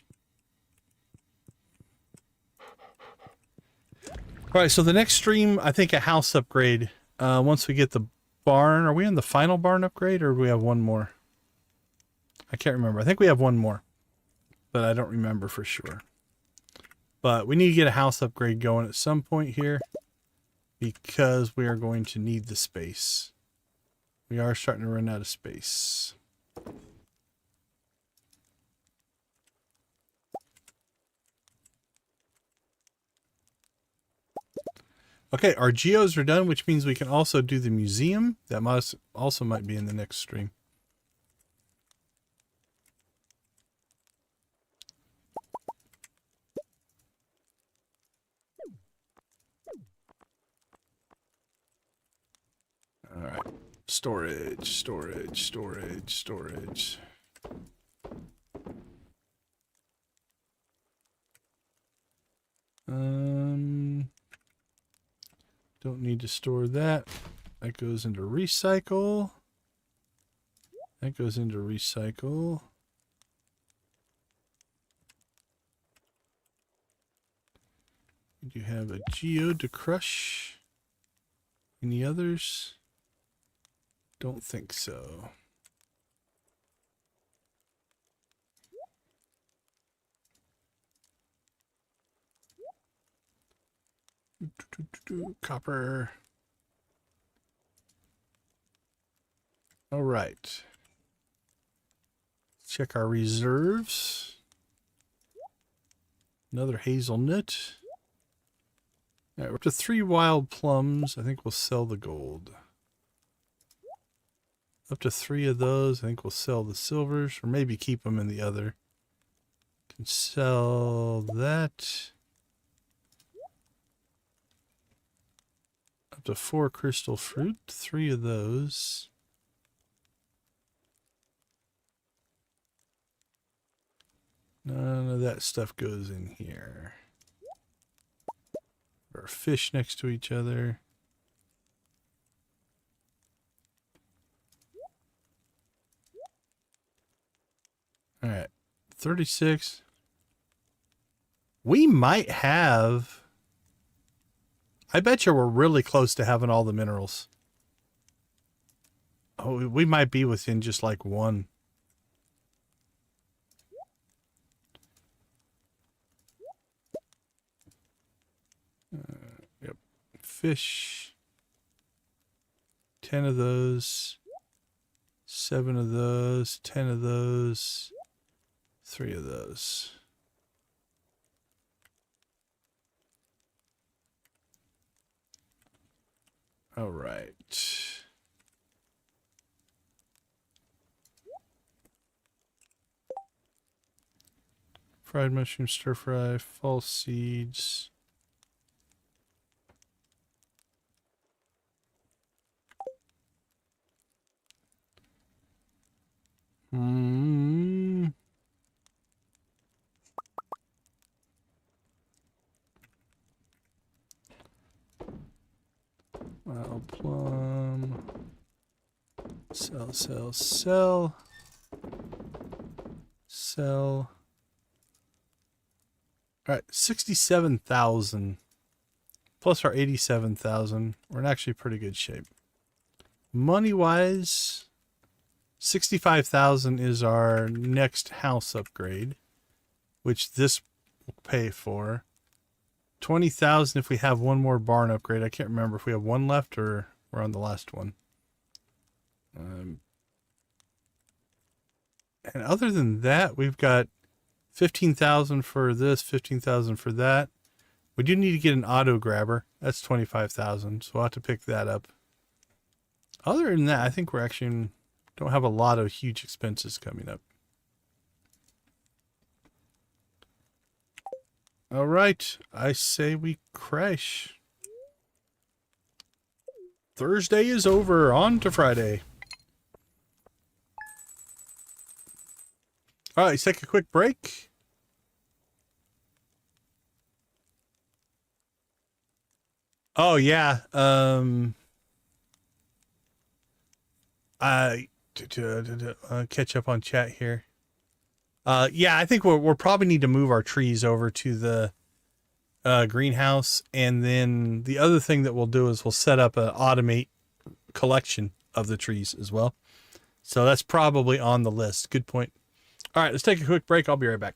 Alright, so the next stream, I think a house upgrade. Once we get the barn. Are we on the final barn upgrade or do we have one more? I can't remember. I think we have one more. But I don't remember for sure. But we need to get a house upgrade going at some point here. Because we are going to need the space. We are starting to run out of space. Okay, our geos are done, which means we can also do the museum. That must also might be in the next stream. Storage, storage, storage, storage. Don't need to store that. That goes into recycle. That goes into recycle. You have a geode to crush. Any others? Don't think so. Copper. All right. Check our reserves. Another hazelnut. All right, we're up to 3 wild plums. I think we'll sell the gold. Up to 3 of those. I think we'll sell the silvers, or maybe keep them in the other. Can sell that. Up to 4 crystal fruit. 3 of those. None of that stuff goes in here. Our fish next to each other. All right, 36. We might have... I bet you we're really close to having all the minerals. Oh, we might be within just like 1. Yep. Fish. 10 of those. 7 of those. 10 of those. 3 of those. All right. Fried mushroom stir fry, false seeds. Wild plum. Sell, sell, sell. Sell. All right, 67,000 plus our 87,000. We're in actually pretty good shape. Money-wise, 65,000 is our next house upgrade, which this will pay for. 20,000 if we have one more barn upgrade. I can't remember if we have one left or we're on the last one. And other than that, we've got 15,000 for this, 15,000 for that. We do need to get an auto grabber. That's 25,000, so we'll have to pick that up. Other than that, I think we're actually don't have a lot of huge expenses coming up. All right, I say we crash. Thursday is over, on to Friday. All right, let's take a quick break. Oh yeah, catch up on chat here. Yeah, I think we'll probably need to move our trees over to the greenhouse, and then the other thing that we'll do is we'll set up an automate collection of the trees as well. So that's probably on the list. Good point. All right, let's take a quick break. I'll be right back.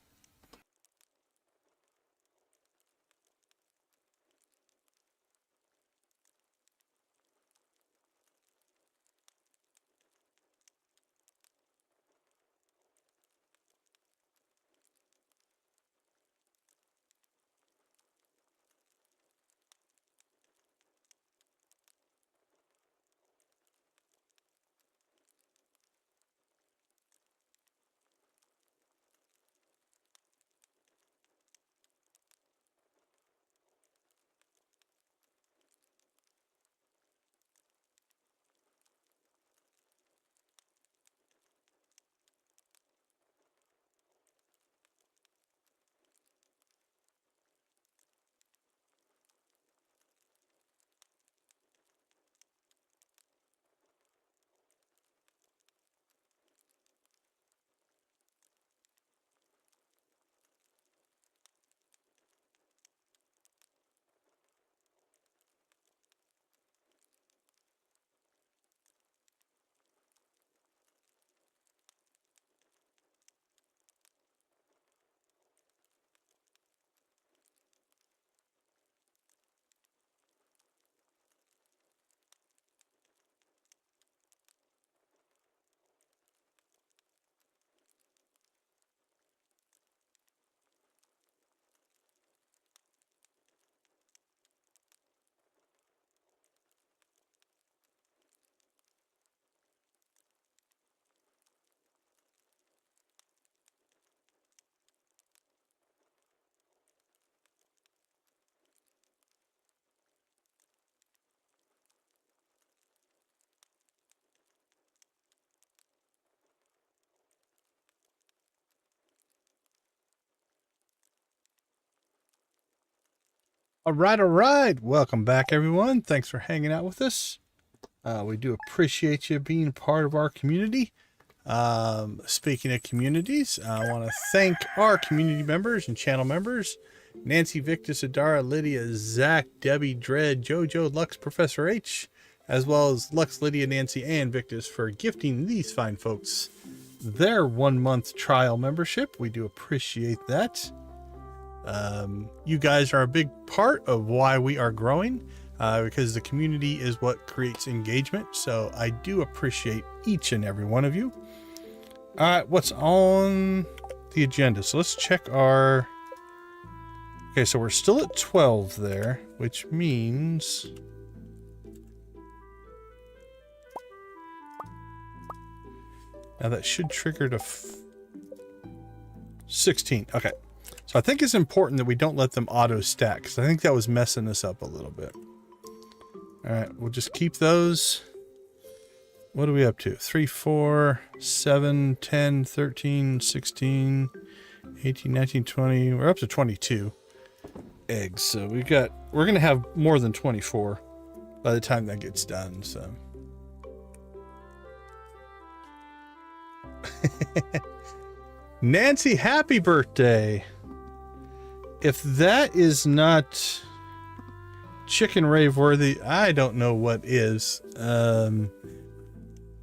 All right. Welcome back, everyone. Thanks for hanging out with us. We do appreciate you being part of our community. Speaking of communities, I want to thank our community members and channel members: Nancy, Victus, Adara, Lydia, Zach, Debbie, Dredd, Jojo, Lux, Professor H, as well as Lux, Lydia, Nancy, and Victus for gifting these fine folks their 1-month trial membership. We do appreciate that. You guys are a big part of why we are growing, because the community is what creates engagement. So I do appreciate each and every one of you. All right, what's on the agenda? So let's check our... Okay, so we're still at 12 there, which means... Now that should trigger to 16. Okay. So I think it's important that we don't let them auto stack, because I think that was messing us up a little bit. All right, we'll just keep those. What are we up to? 3, 4, 7, 10, 13, 16, 18, 19, 20. We're up to 22 eggs. So we're going to have more than 24 by the time that gets done. So. Nancy, happy birthday. If that is not chicken rave worthy, I don't know what is.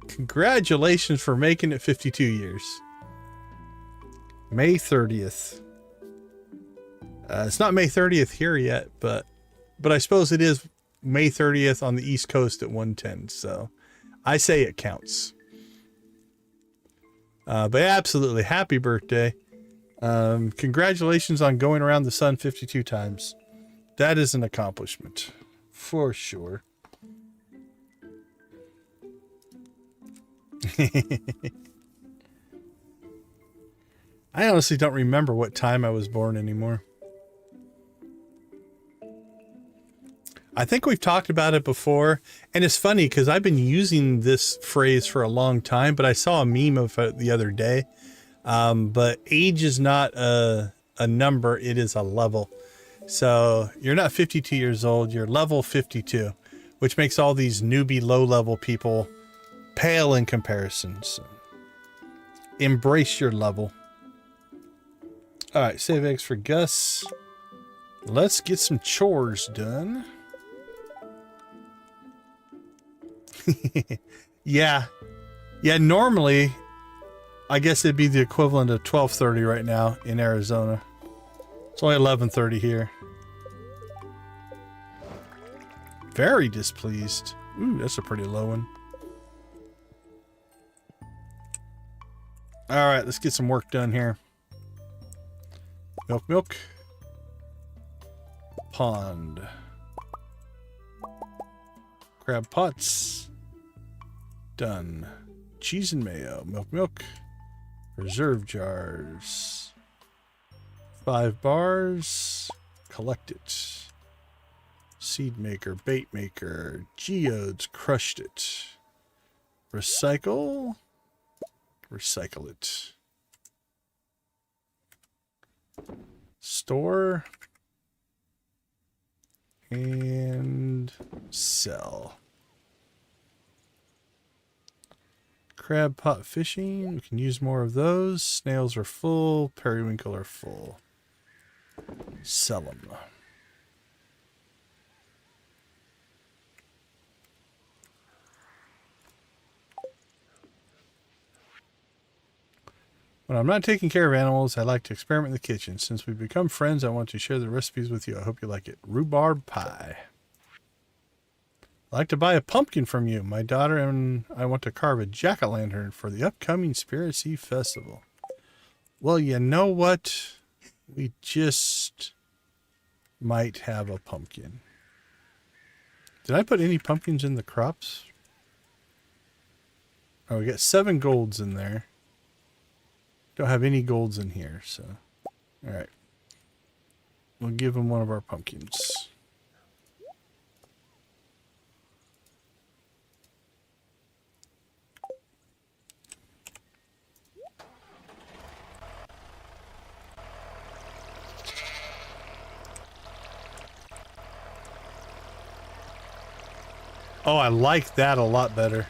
Congratulations for making it 52 years. May 30th. It's not May 30th here yet, but I suppose it is May 30th on the East Coast at 1:10. So I say it counts. But absolutely, happy birthday. Congratulations on going around the sun 52 times. That is an accomplishment, for sure. I honestly don't remember what time I was born anymore. I think we've talked about it before, and it's funny because I've been using this phrase for a long time, but I saw a meme of it the other day. But age is not a number, it is a level. So you're not 52 years old, you're level 52, which makes all these newbie low-level people pale in comparison. So embrace your level. All right, save eggs for Gus. Let's get some chores done. Yeah, normally I guess it'd be the equivalent of 12:30 right now in Arizona. It's only 11:30 here. Very displeased. Ooh, that's a pretty low one. All right, let's get some work done here. Milk. Pond. Crab pots. Done. Cheese and mayo. Milk. Reserve jars. 5 bars. Collect it. Seed maker. Bait maker. Geodes. Crushed it. Recycle. Recycle it. Store. And sell. Crab pot fishing. We can use more of those. Snails are full. Periwinkle are full. Sell them. When I'm not taking care of animals, I like to experiment in the kitchen. Since we've become friends, I want to share the recipes with you. I hope you like it. Rhubarb pie. I'd like to buy a pumpkin from you. My daughter and I want to carve a jack-o'-lantern for the upcoming Spiracy Festival. Well, you know what? We just might have a pumpkin. Did I put any pumpkins in the crops? Oh, we got 7 golds in there. Don't have any golds in here, so... Alright. We'll give him one of our pumpkins. Oh, I like that a lot better.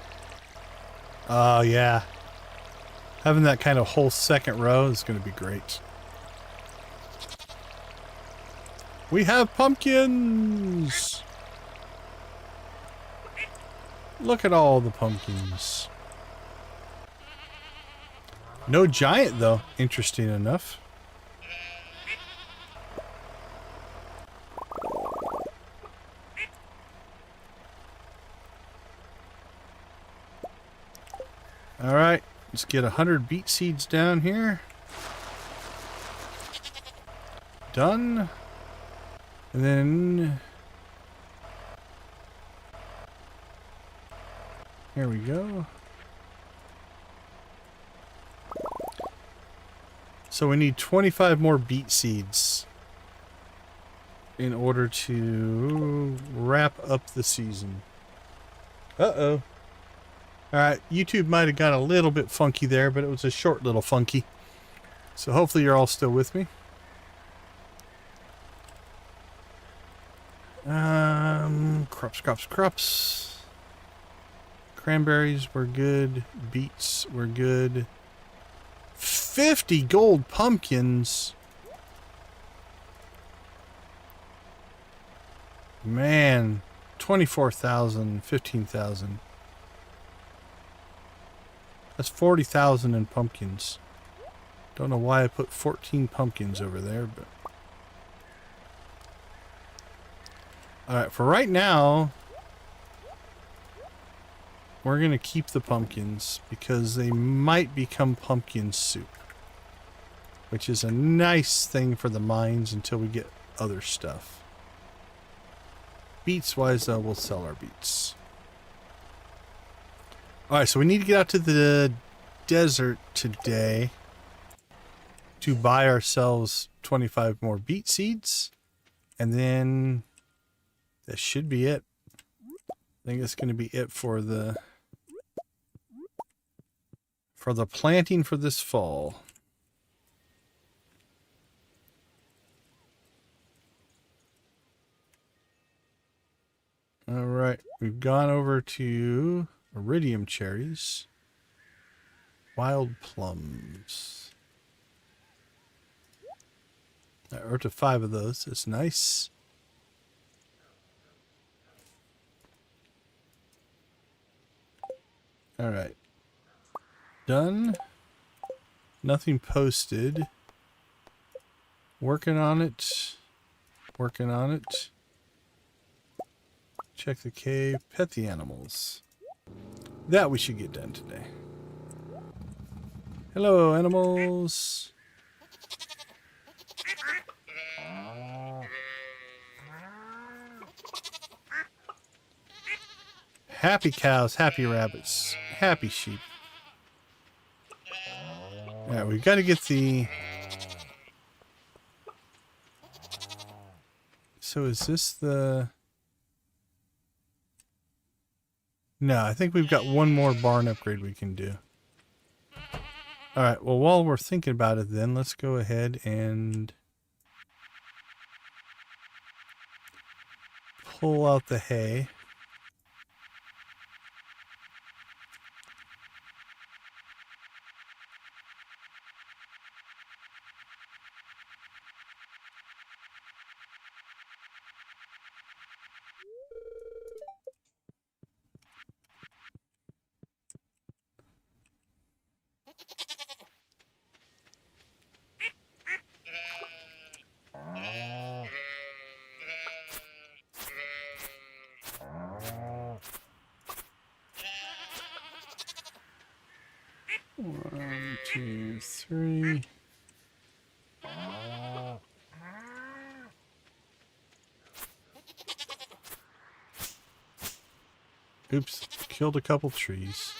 Oh, yeah. Having that kind of whole second row is going to be great. We have pumpkins! Look at all the pumpkins. No giant, though. Interesting enough. Alright, let's get 100 beet seeds down here. Done. And then... here we go. So we need 25 more beet seeds in order to wrap up the season. Uh-oh. Alright, YouTube might have got a little bit funky there, but it was a short little funky. So hopefully you're all still with me. Crops. Cranberries were good. Beets were good. 50 gold pumpkins. Man, 24,000, 15,000. That's 40,000 in pumpkins. Don't know why I put 14 pumpkins over there, but... alright, for right now, we're going to keep the pumpkins because they might become pumpkin soup. Which is a nice thing for the mines until we get other stuff. Beets-wise, though, we'll sell our beets. Alright, so we need to get out to the desert today to buy ourselves 25 more beet seeds. And then that should be it. I think that's going to be it for the planting for this fall. All right, we've gone over to iridium cherries, wild plums. We're up to 5 of those. That's nice. All right. Done. Nothing posted. Working on it. Working on it. Check the cave. Pet the animals. That we should get done today. Hello, animals. Happy cows, happy rabbits, happy sheep. Alright, we've got to get the... so is this the... no, I think we've got one more barn upgrade we can do. Alright, well, while we're thinking about it then, let's go ahead and pull out the hay. One, two, three. Oops, killed a couple trees.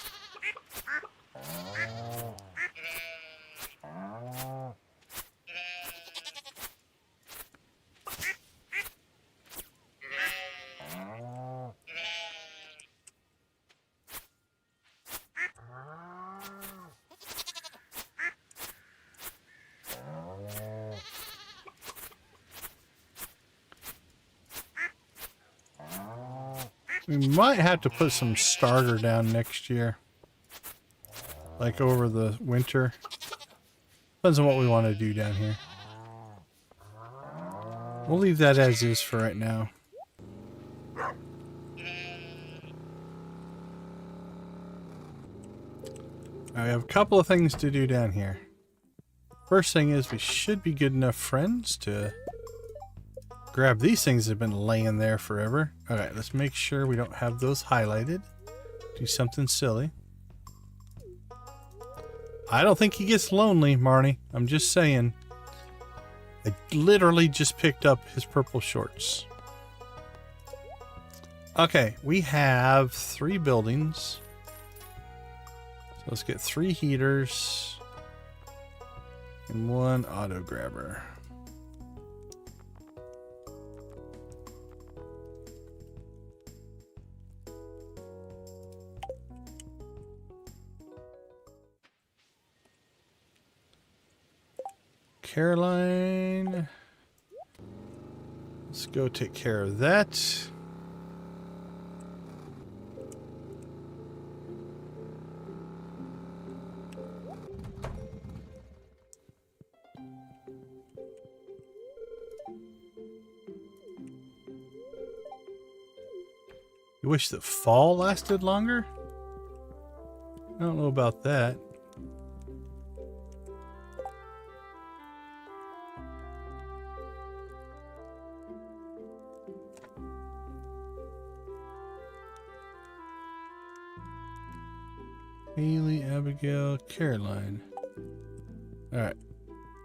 We might have to put some starter down next year. Like over the winter. Depends on what we want to do down here. We'll leave that as is for right now. I have a couple of things to do down here. First thing is we should be good enough friends to grab these things that have been laying there forever. Alright, let's make sure we don't have those highlighted. Do something silly. I don't think he gets lonely, Marnie. I'm just saying. I literally just picked up his purple shorts. Okay, we have 3 buildings. So let's get 3 heaters and 1 auto grabber. Caroline. Let's go take care of that. You wish that fall lasted longer? I don't know about that. Haley, Abigail, Caroline. Alright.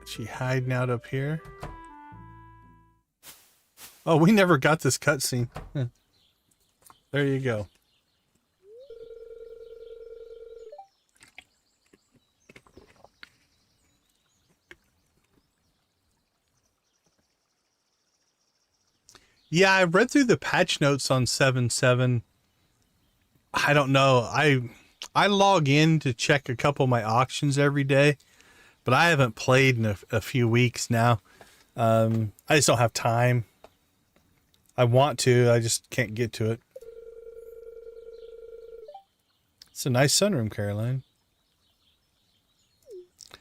Is she hiding out up here? Oh, we never got this cutscene. There you go. Yeah, I read through the patch notes on 7.7. I don't know. I log in to check a couple of my auctions every day, but I haven't played in a few weeks now. I just don't have time. I want to, I just can't get to it. It's a nice sunroom, Caroline.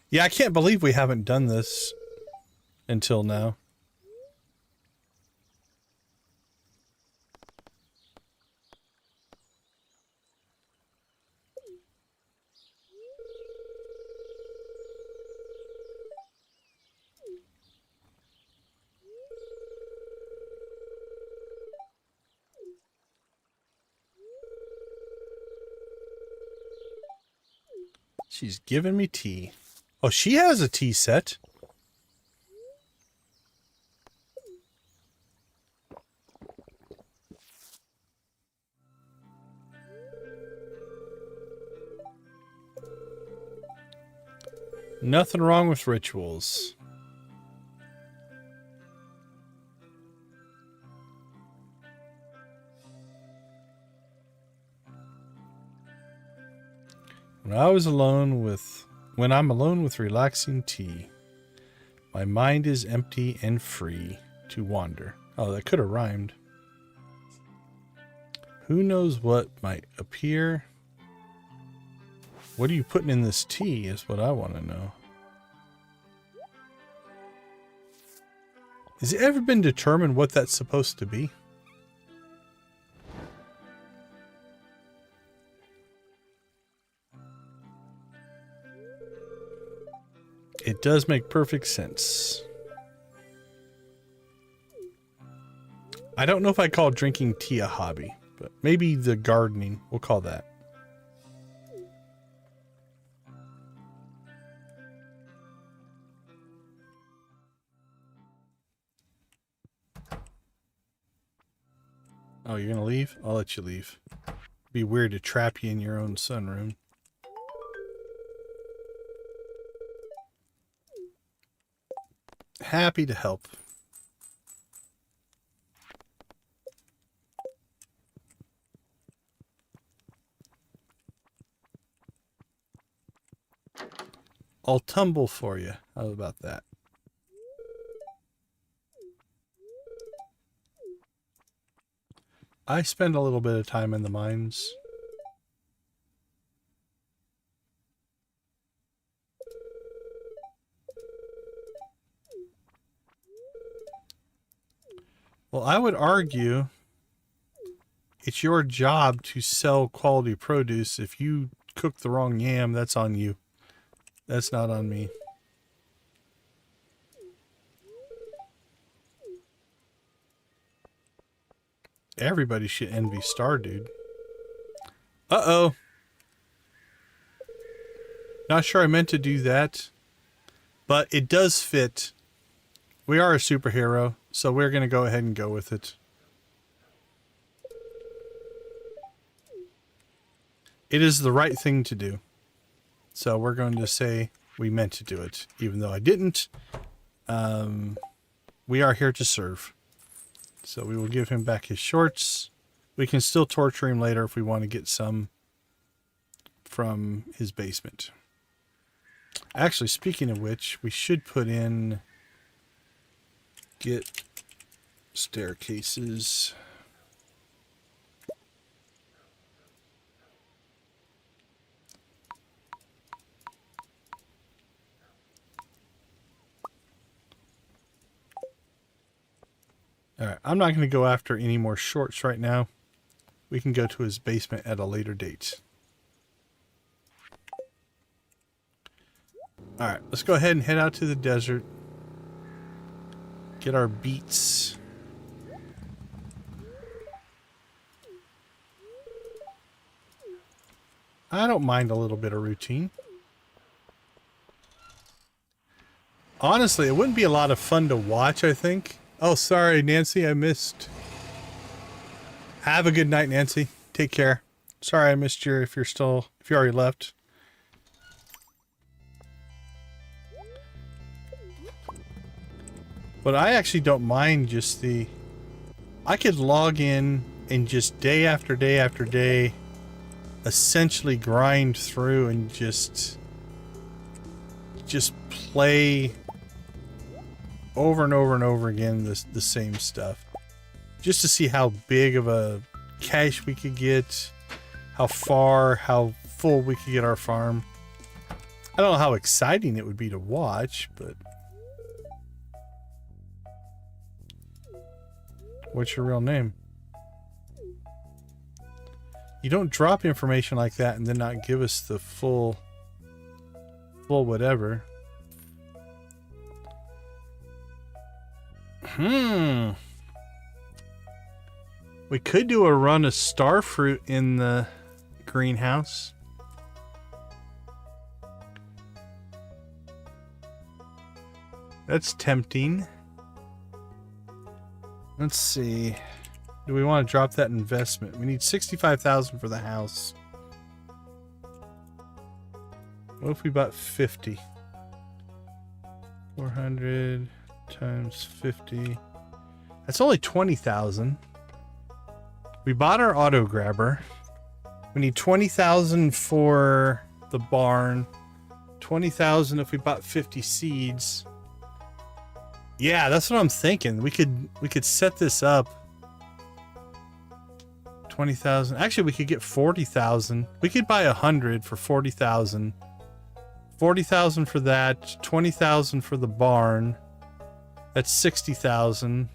Yeah, I can't believe we haven't done this until now. She's giving me tea. Oh, she has a tea set. Nothing wrong with rituals. When I'm alone with relaxing tea, my mind is empty and free to wander. Oh, that could have rhymed. Who knows what might appear? What are you putting in this tea is what I want to know. Has it ever been determined what that's supposed to be? It does make perfect sense. I don't know if I call drinking tea a hobby, but maybe the gardening, we'll call that. Oh, you're gonna leave? I'll let you leave. It'd be weird to trap you in your own sunroom. Happy to help. I'll tumble for you. How about that? I spend a little bit of time in the mines. Well, I would argue it's your job to sell quality produce. If you cook the wrong yam, that's on you. That's not on me. Everybody should envy Stardewd. Uh-oh. Not sure I meant to do that, but it does fit. We are a superhero, so we're going to go ahead and go with it. It is the right thing to do. So we're going to say we meant to do it, even though I didn't. We are here to serve. So we will give him back his shorts. We can still torture him later if we want to get some from his basement. Actually, speaking of which, we should put in get staircases. All right, I'm not going to go after any more shorts right now. We can go to his basement at a later date. All right, let's go ahead and head out to the desert. Get our beets. I don't mind a little bit of routine. Honestly, it wouldn't be a lot of fun to watch, I think. Oh, sorry, Nancy, I missed. Have a good night, Nancy. Take care. Sorry I missed you if you already left. But I actually don't mind just I could log in and just day after day after day essentially grind through and just play over and over and over again the same stuff. Just to see how big of a cache we could get, how full we could get our farm. I don't know how exciting it would be to watch, but... What's your real name? You don't drop information like that and then not give us the full whatever. We could do a run of starfruit in the greenhouse. That's tempting. Let's see. Do we want to drop that investment? We need 65,000 for the house. What if we bought 50? 400 times 50. That's only 20,000. We bought our auto grabber. We need 20,000 for the barn. 20,000 if we bought 50 seeds. Yeah, that's what I'm thinking. We could set this up. 20,000. Actually, we could get 40,000. We could buy 100 for 40,000. 40,000 for that. 20,000 for the barn. That's 60,000.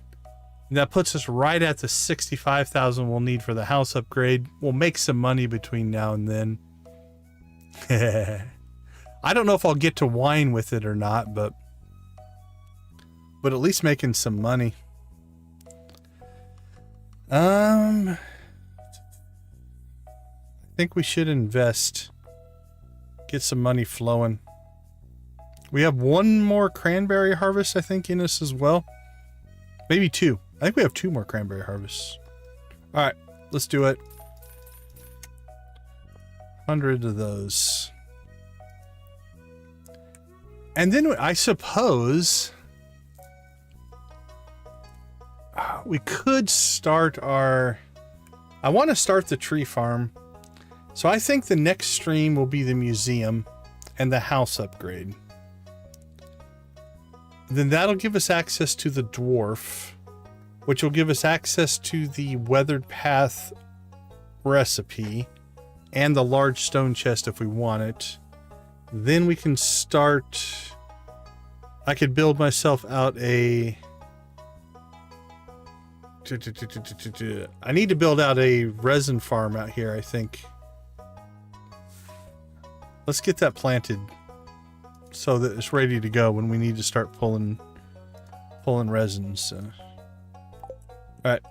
That puts us right at the 65,000 we'll need for the house upgrade. We'll make some money between now and then. I don't know if I'll get to wine with it or not, but at least making some money. I think we should invest. Get some money flowing. We have one more cranberry harvest, I think, in us as well. Maybe two. I think we have 2 more cranberry harvests. All right, let's do it. 100 of those. And then I suppose we could start our... I want to start the tree farm. So I think the next stream will be the museum and the house upgrade. Then that'll give us access to the dwarf. which will give us access to the Weathered Path recipe and the large stone chest if we want it. Then we can start... I could build myself out a... I need to build out a resin farm out here, I think. Let's get that planted so that it's ready to go when we need to start pulling resins. Alright.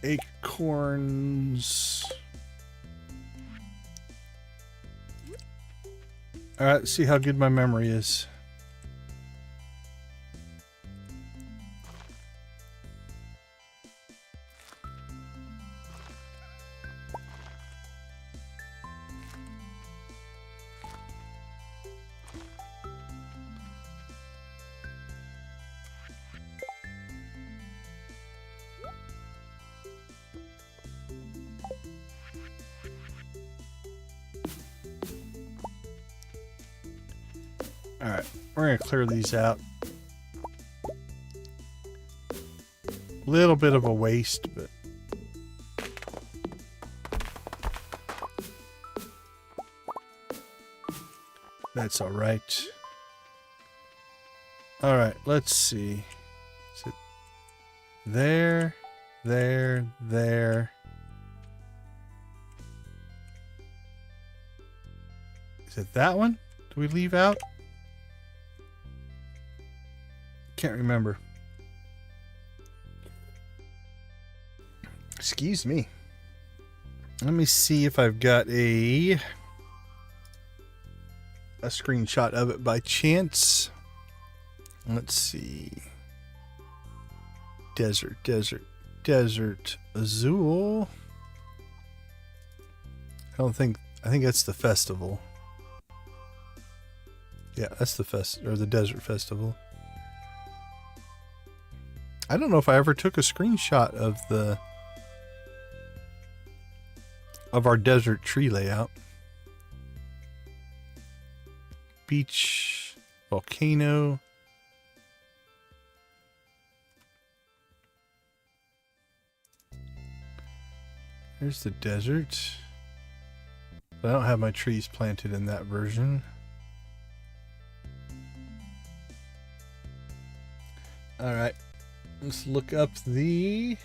Acorns. Alright, let's see how good my memory is. Alright, we're going to clear these out. Little bit of a waste, but... that's alright. Alright, let's see. Is it there, there, there? Is it that one? Do we leave out? Can't remember. Excuse me. Let me see if I've got a screenshot of it by chance. Let's see. Desert, desert, desert, Azul. I think that's the festival. Yeah, that's the desert festival. I don't know if I ever took a screenshot of our desert tree layout. Beach, volcano. There's the desert. But I don't have my trees planted in that version. All right. Let's look up the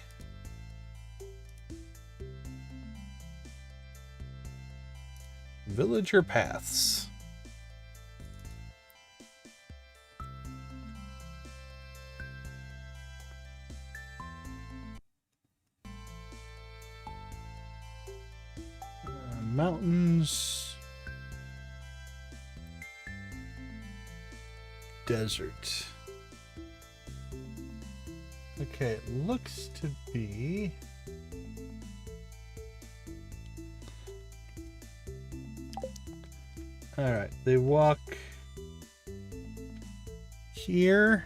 villager paths. Mountains, desert. Okay, it looks to be... Alright, they walk here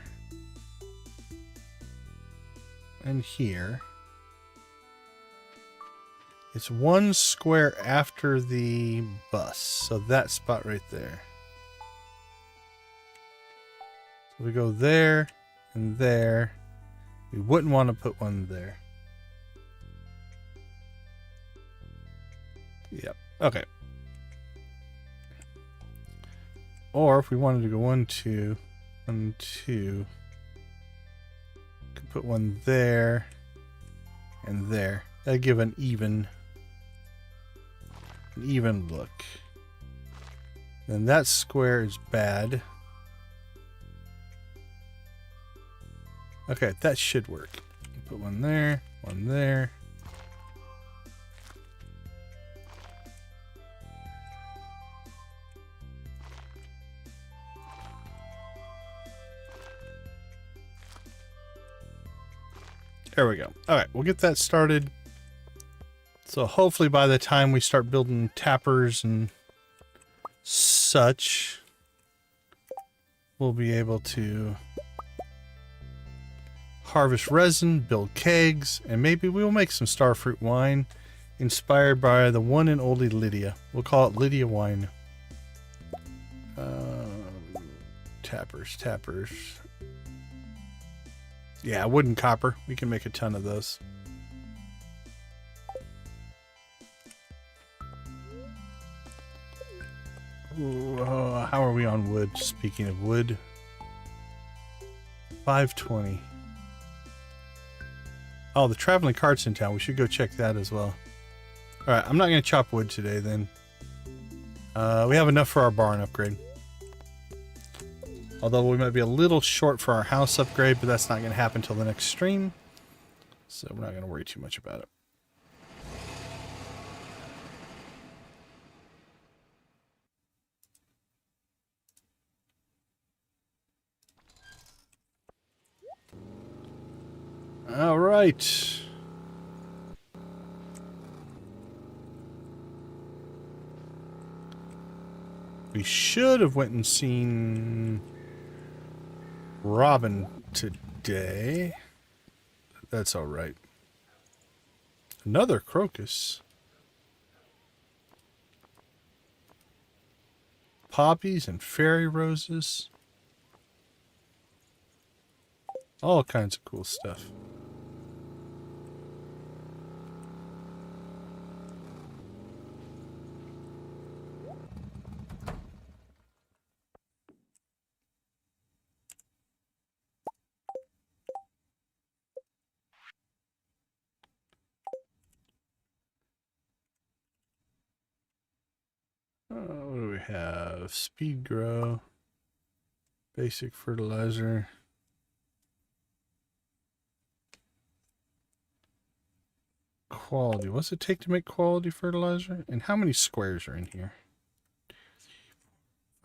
and here. It's one square after the bus, so that spot right there. So we go there and there. We wouldn't want to put one there. Yep. Okay. Or if we wanted to go 1, 2, 1, 2, could put one there and there. That'd give an even look. Then that square is bad. Okay, that should work. Put one there, one there. There we go. All right, we'll get that started. So hopefully by the time we start building tappers and such, we'll be able to harvest resin, build kegs, and maybe we'll make some starfruit wine. Inspired by the one and only Lydia. We'll call it Lydia wine. Tappers. Yeah, wood and copper. We can make a ton of those. Ooh, how are we on wood? Speaking of wood. 520. Oh, the traveling cart's in town. We should go check that as well. Alright, I'm not going to chop wood today then. We have enough for our barn upgrade. Although we might be a little short for our house upgrade, but that's not going to happen until the next stream. So we're not going to worry too much about it. All right. We should have went and seen Robin today. That's all right. Another crocus. Poppies and fairy roses. All kinds of cool stuff. What do we have? Speed grow, basic fertilizer, quality. What's it take to make quality fertilizer? And how many squares are in here?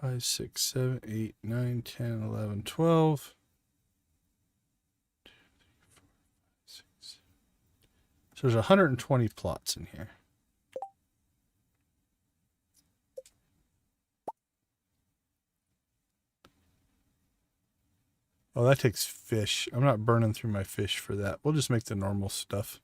5, 6, 7, 8, 9, 10, 11, 12. 2, 3, 4, 5, 6. So there's 120 plots in here. Oh, that takes fish. I'm not burning through my fish for that. We'll just make the normal stuff.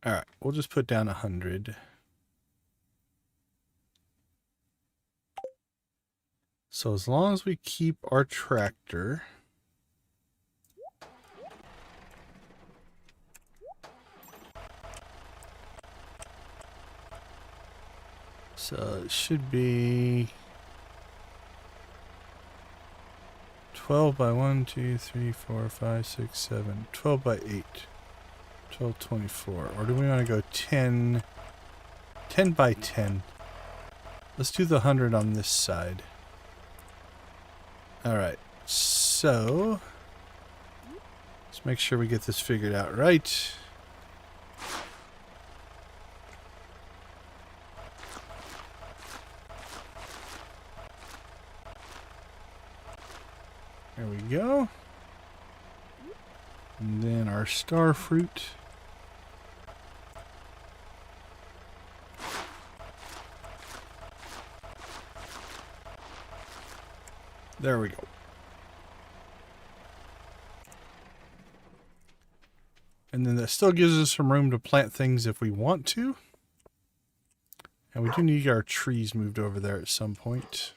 All right, we'll just put down 100. So as long as we keep our tractor... So it should be 12 by 1, 2, 3, 4, 5, 6, 7, 12 by 8, 12, 24. Or do we want to go 10 by 10? Let's do the 100 on this side. All right, so let's make sure we get this figured out right. There we go. And then our star fruit. There we go. And then that still gives us some room to plant things if we want to. And we do need to get our trees moved over there at some point.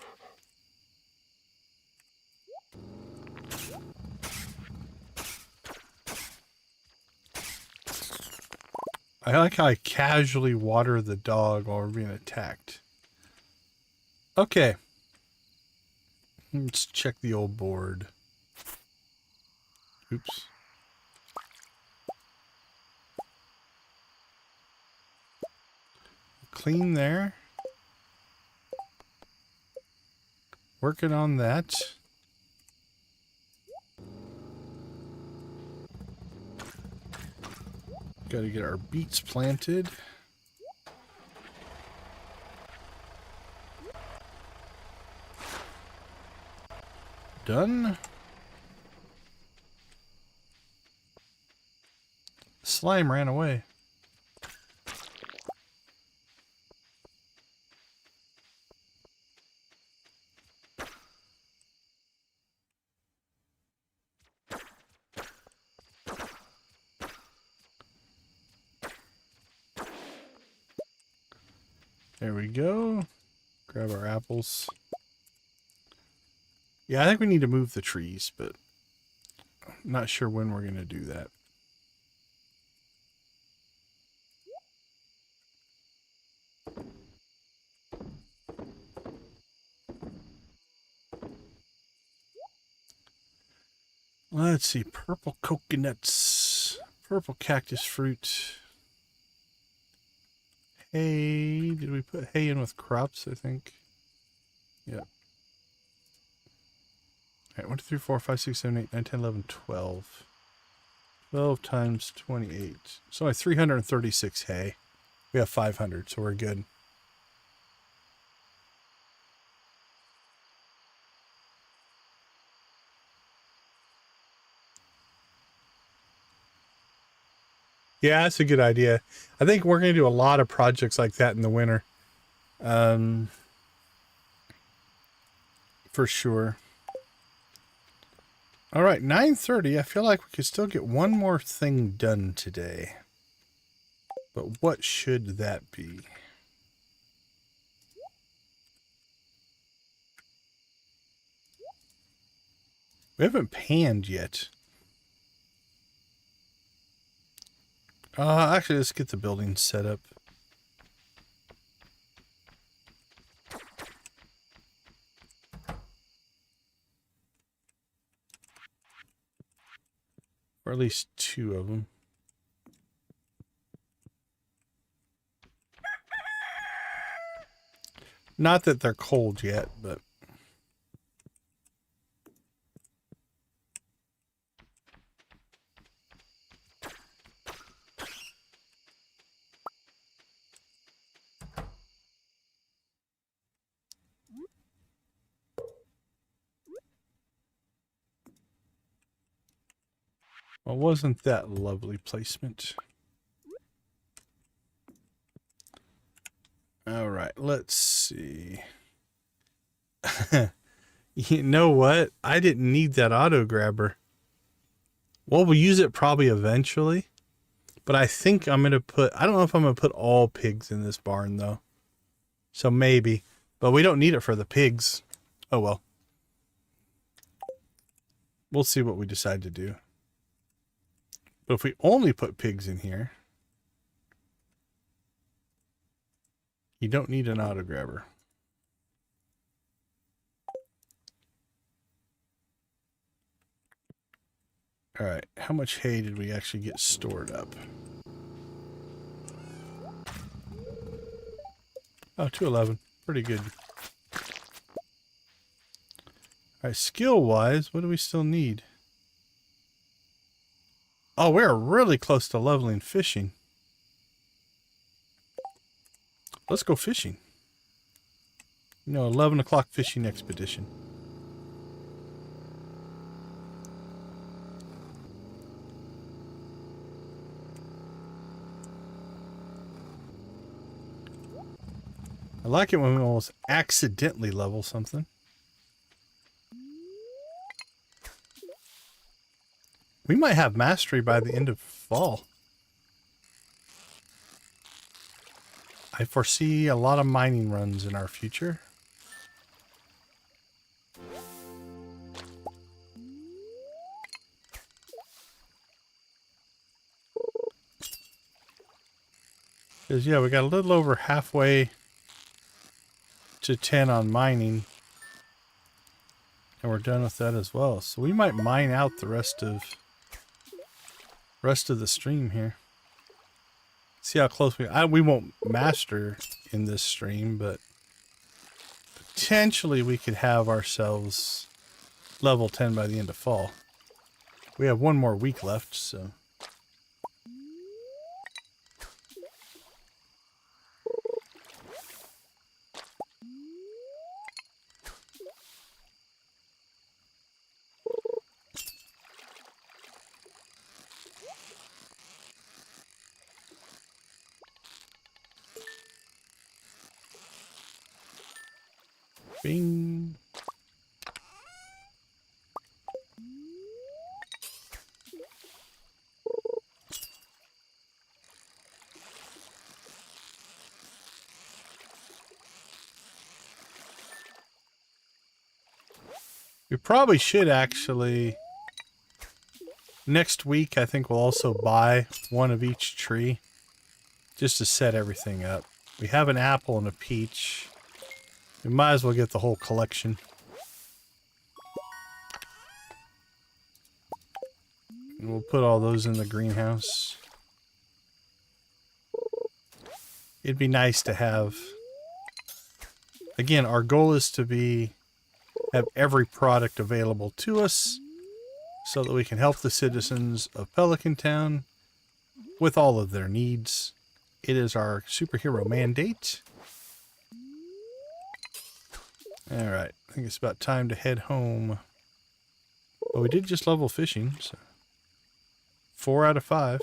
I like how I casually water the dog while we're being attacked. Okay. Let's check the old board. Oops. Clean there. Working on that. Got to get our beets planted. Done. Slime ran away. There we go. Grab our apples. Yeah, I think we need to move the trees, but I'm not sure when we're going to do that. Let's see. Purple coconuts. Purple cactus fruit. Hay. Did we put hay in with crops, I think? Yeah. Alright, 1, 2, 3, 4, 5, 6, 7, 8, 9, 10, 11, 12. 12 times 28. So only 336 hay. We have 500, so we're good. Yeah, that's a good idea. I think we're going to do a lot of projects like that in the winter. For sure. All right, 9:30. I feel like we could still get one more thing done today. But what should that be? We haven't panned yet. Actually, let's get the building set up. Or at least 2 of them. Not that they're cold yet, but... Well, wasn't that lovely placement? All right, let's see. You know what? I didn't need that auto grabber. Well, we'll use it probably eventually. But I think I'm going to put... I don't know if I'm going to put all pigs in this barn, though. So maybe. But we don't need it for the pigs. Oh, well. We'll see what we decide to do. But if we only put pigs in here, you don't need an auto grabber. All right, how much hay did we actually get stored up? Oh, 211. Pretty good. All right, skill-wise, what do we still need? Oh, we're really close to leveling fishing. Let's go fishing. You know, 11 o'clock fishing expedition. I like it when we almost accidentally level something. We might have mastery by the end of fall. I foresee a lot of mining runs in our future. Because, yeah, we got a little over halfway to 10 on mining. And we're done with that as well. So we might mine out the rest of the stream here. See how close we won't master in this stream, but potentially we could have ourselves level 10 by the end of fall. We have one more week left, so. Bing. We probably should actually... Next week, I think we'll also buy one of each tree. Just to set everything up. We have an apple and a peach. We might as well get the whole collection. And we'll put all those in the greenhouse. It'd be nice to have... Again, our goal is to have every product available to us so that we can help the citizens of Pelican Town with all of their needs. It is our superhero mandate. Alright, I think it's about time to head home. Well, we did just level fishing, so 4 out of 5.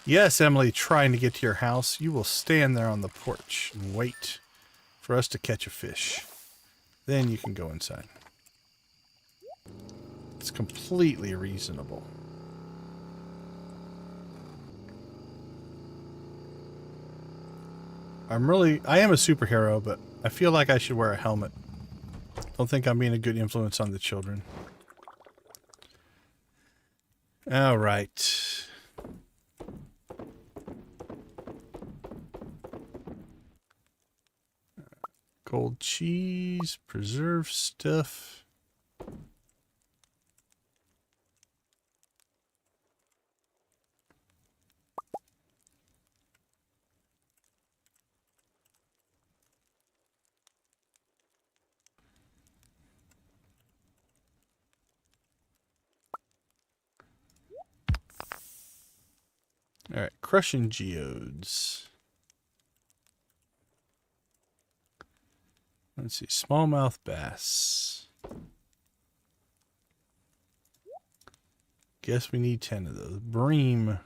Yes, Emily, trying to get to your house. You will stand there on the porch and wait for us to catch a fish. Then you can go inside. It's completely reasonable. I am a superhero, but I feel like I should wear a helmet. Don't think I'm being a good influence on the children. All right. Gold cheese, preserved stuff. All right, crushing geodes. Let's see, smallmouth bass. Guess we need 10 of those. Bream.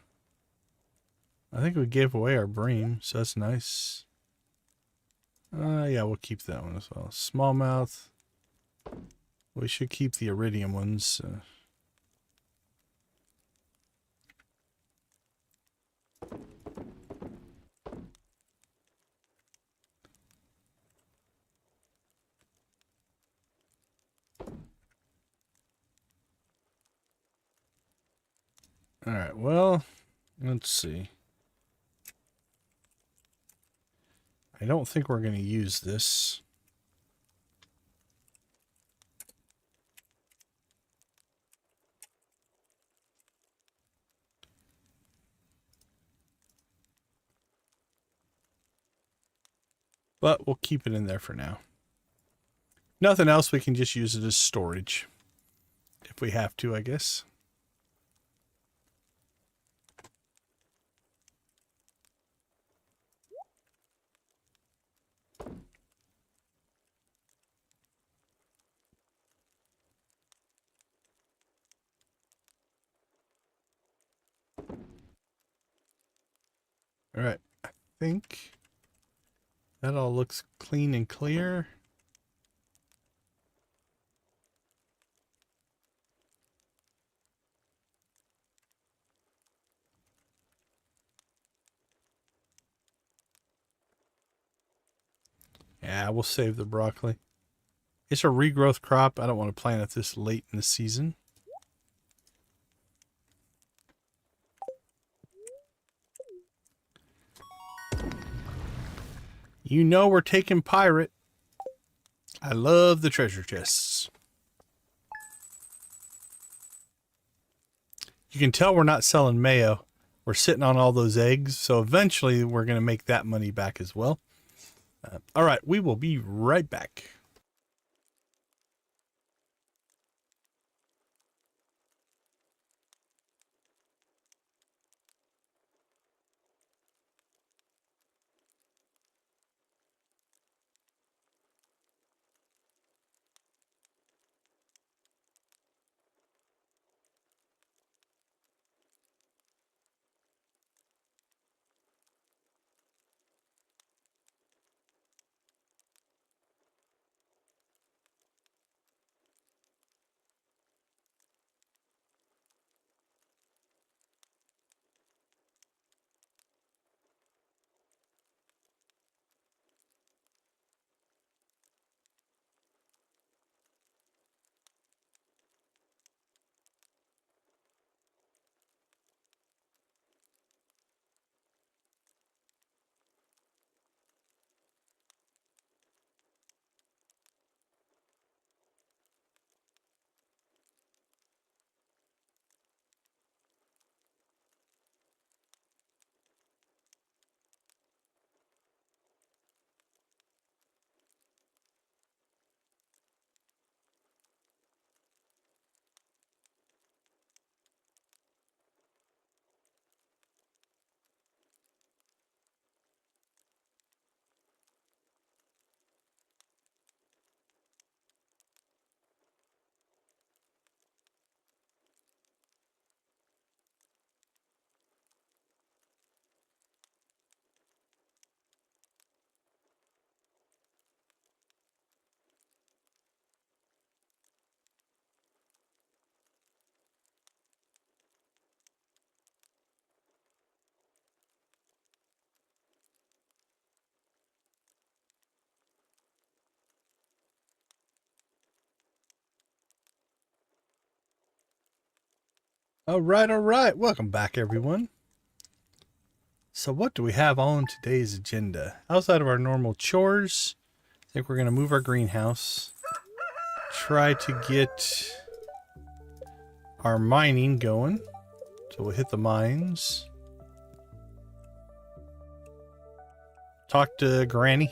I think we gave away our bream, so that's nice. Yeah, we'll keep that one as well. Smallmouth. We should keep the iridium ones. Alright, well, let's see. I don't think we're going to use this. But we'll keep it in there for now. Nothing else, we can just use it as storage. If we have to, I guess. All right, I think that all looks clean and clear. Yeah, we'll save the broccoli. It's a regrowth crop. I don't want to plant it this late in the season. You know we're taking pirate. I love the treasure chests. You can tell we're not selling mayo. We're sitting on all those eggs, so eventually we're going to make that money back as well. All right, we will be right back. All right. Welcome back, everyone. So what do we have on today's agenda? Outside of our normal chores, I think we're going to move our greenhouse. Try to get our mining going. So we'll hit the mines. Talk to Granny.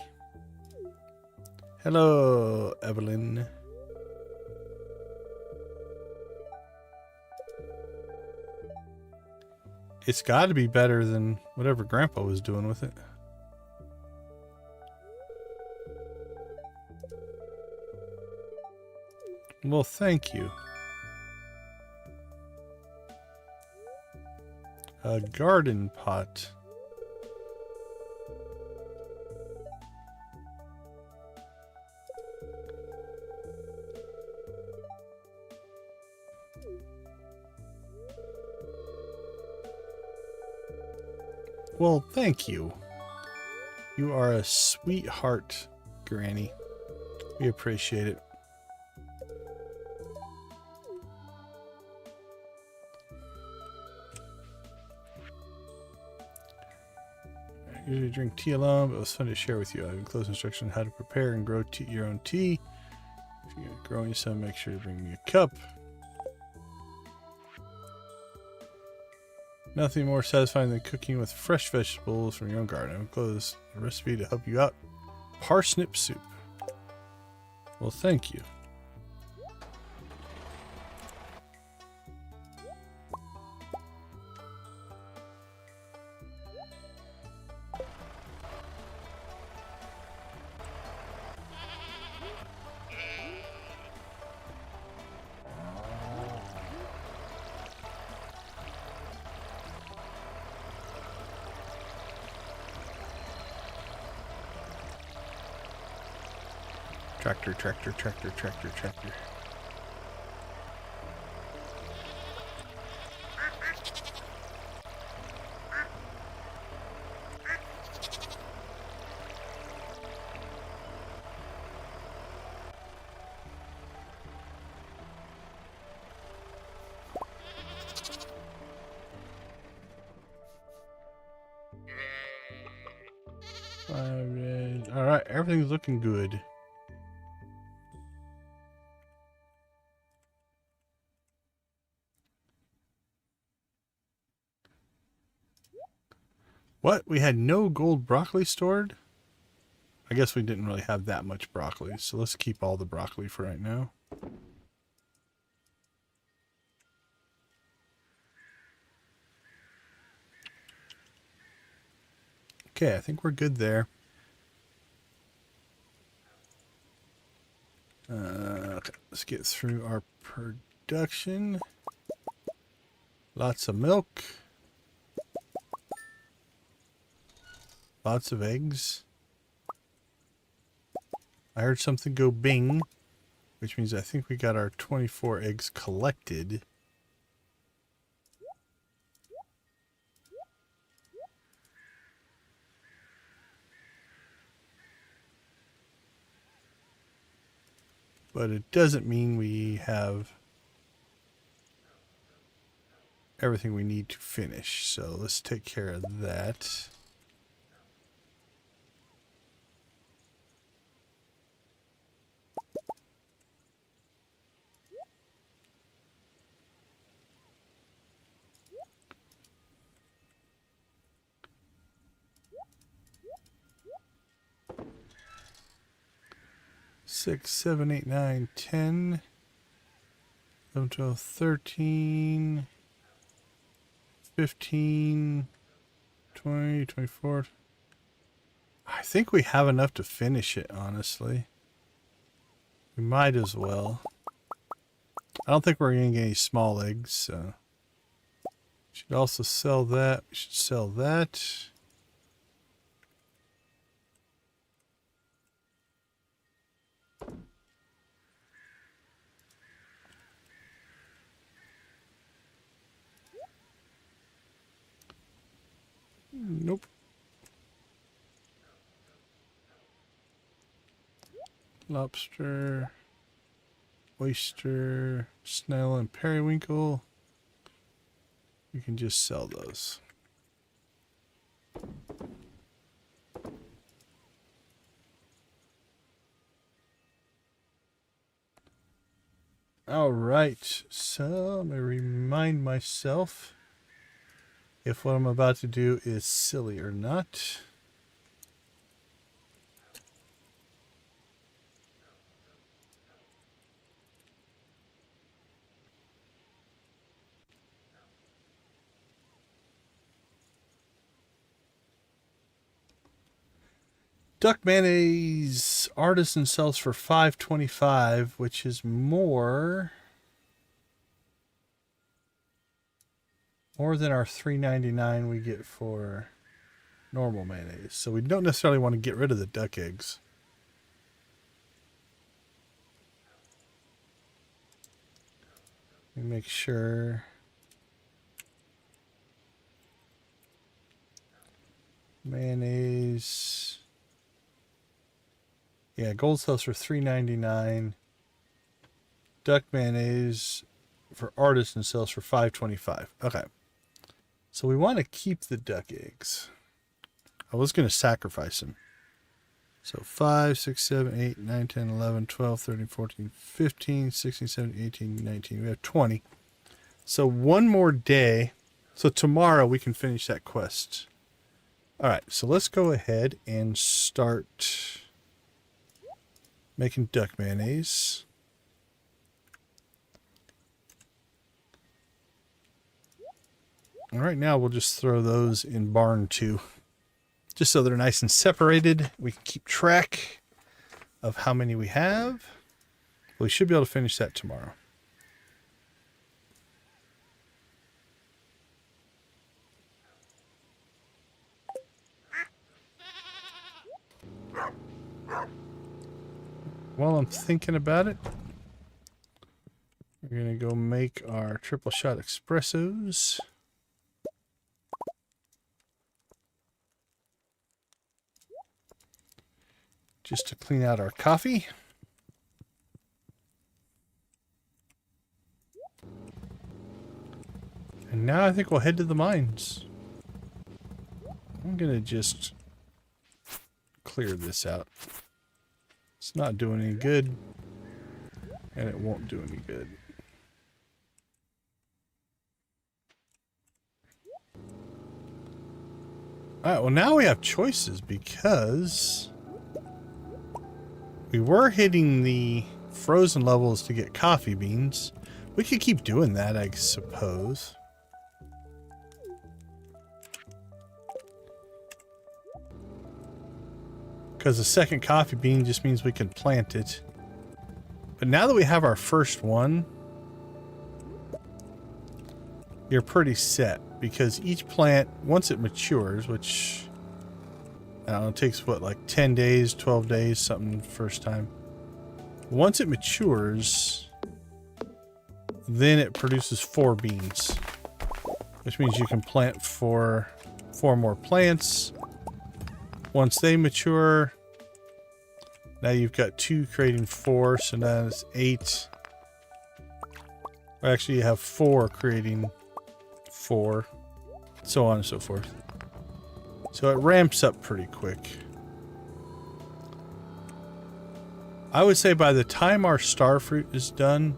Hello, Evelyn. It's got to be better than whatever Grandpa was doing with it. Well, thank you. A garden pot. Well, thank you. You are a sweetheart, Granny. We appreciate it. I usually drink tea alone, but it was fun to share with you. I have enclosed instructions on how to prepare and grow your own tea. If you're growing some, make sure to bring me a cup. Nothing more satisfying than cooking with fresh vegetables from your own garden. I've enclosed a recipe to help you out. Parsnip soup. Well, thank you. Tractor. All right, everything's looking good. What? We had no gold broccoli stored? I guess we didn't really have that much broccoli, so let's keep all the broccoli for right now. Okay, I think we're good there. Okay, let's get through our production. Lots of milk. Lots of eggs. I heard something go bing, which means I think we got our 24 eggs collected. But it doesn't mean we have everything we need to finish. So let's take care of that. Six, 7, 8, 9, 10, 11, 12, 13, 15, 20, 24. I think we have enough to finish it, honestly. We might as well. I don't think we're going to get any small eggs, so. Should also sell that. We should sell that. Nope. Lobster, oyster, snail, and periwinkle. you can just sell those. All right, so let me remind myself if what I'm about to do is silly or not. Duck mayonnaise artisan sells for $5.25, which is more than our $3.99 we get for normal mayonnaise. So we don't necessarily want to get rid of the duck eggs. Let me make sure. Mayonnaise. Yeah, gold sells for $3.99. Duck mayonnaise for artisan sells for $5.25. Okay. So we want to keep the duck eggs. I was going to sacrifice them. So 5, 6, 7, 8, 9, 10, 11, 12, 13, 14, 15, 16, 17, 18, 19. We have 20. So one more day. So tomorrow we can finish that quest. All right. So let's go ahead and start making duck mayonnaise. All right, now we'll just throw those in barn 2. Just so they're nice and separated. We can keep track of how many we have. We should be able to finish that tomorrow. While I'm thinking about it, we're going to go make our triple shot espressos. Just to clean out our coffee. And now I think we'll head to the mines. I'm going to just clear this out. It's not doing any good. And it won't do any good. Alright, well now we have choices because we were hitting the frozen levels to get coffee beans. We could keep doing that, I suppose. Because the second coffee bean just means we can plant it. But now that we have our first one, you're pretty set. Because each plant, once it matures, which I don't know, it takes what, like 10 days, 12 days, something first time. Once it matures, then it produces 4 beans. Which means you can plant 4 more plants. Once they mature, now you've got 2 creating 4, so now it's 8. Or actually you have 4 creating 4. So on and so forth. So it ramps up pretty quick. I would say by the time our star fruit is done,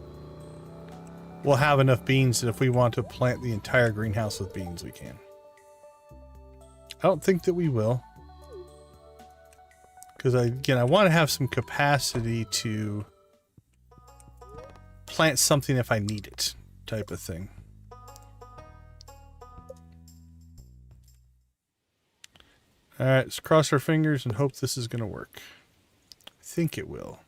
we'll have enough beans that if we want to plant the entire greenhouse with beans, we can. I don't think that we will. Because again, I want to have some capacity to plant something if I need it, type of thing. Alright, let's cross our fingers and hope this is going to work. I think it will.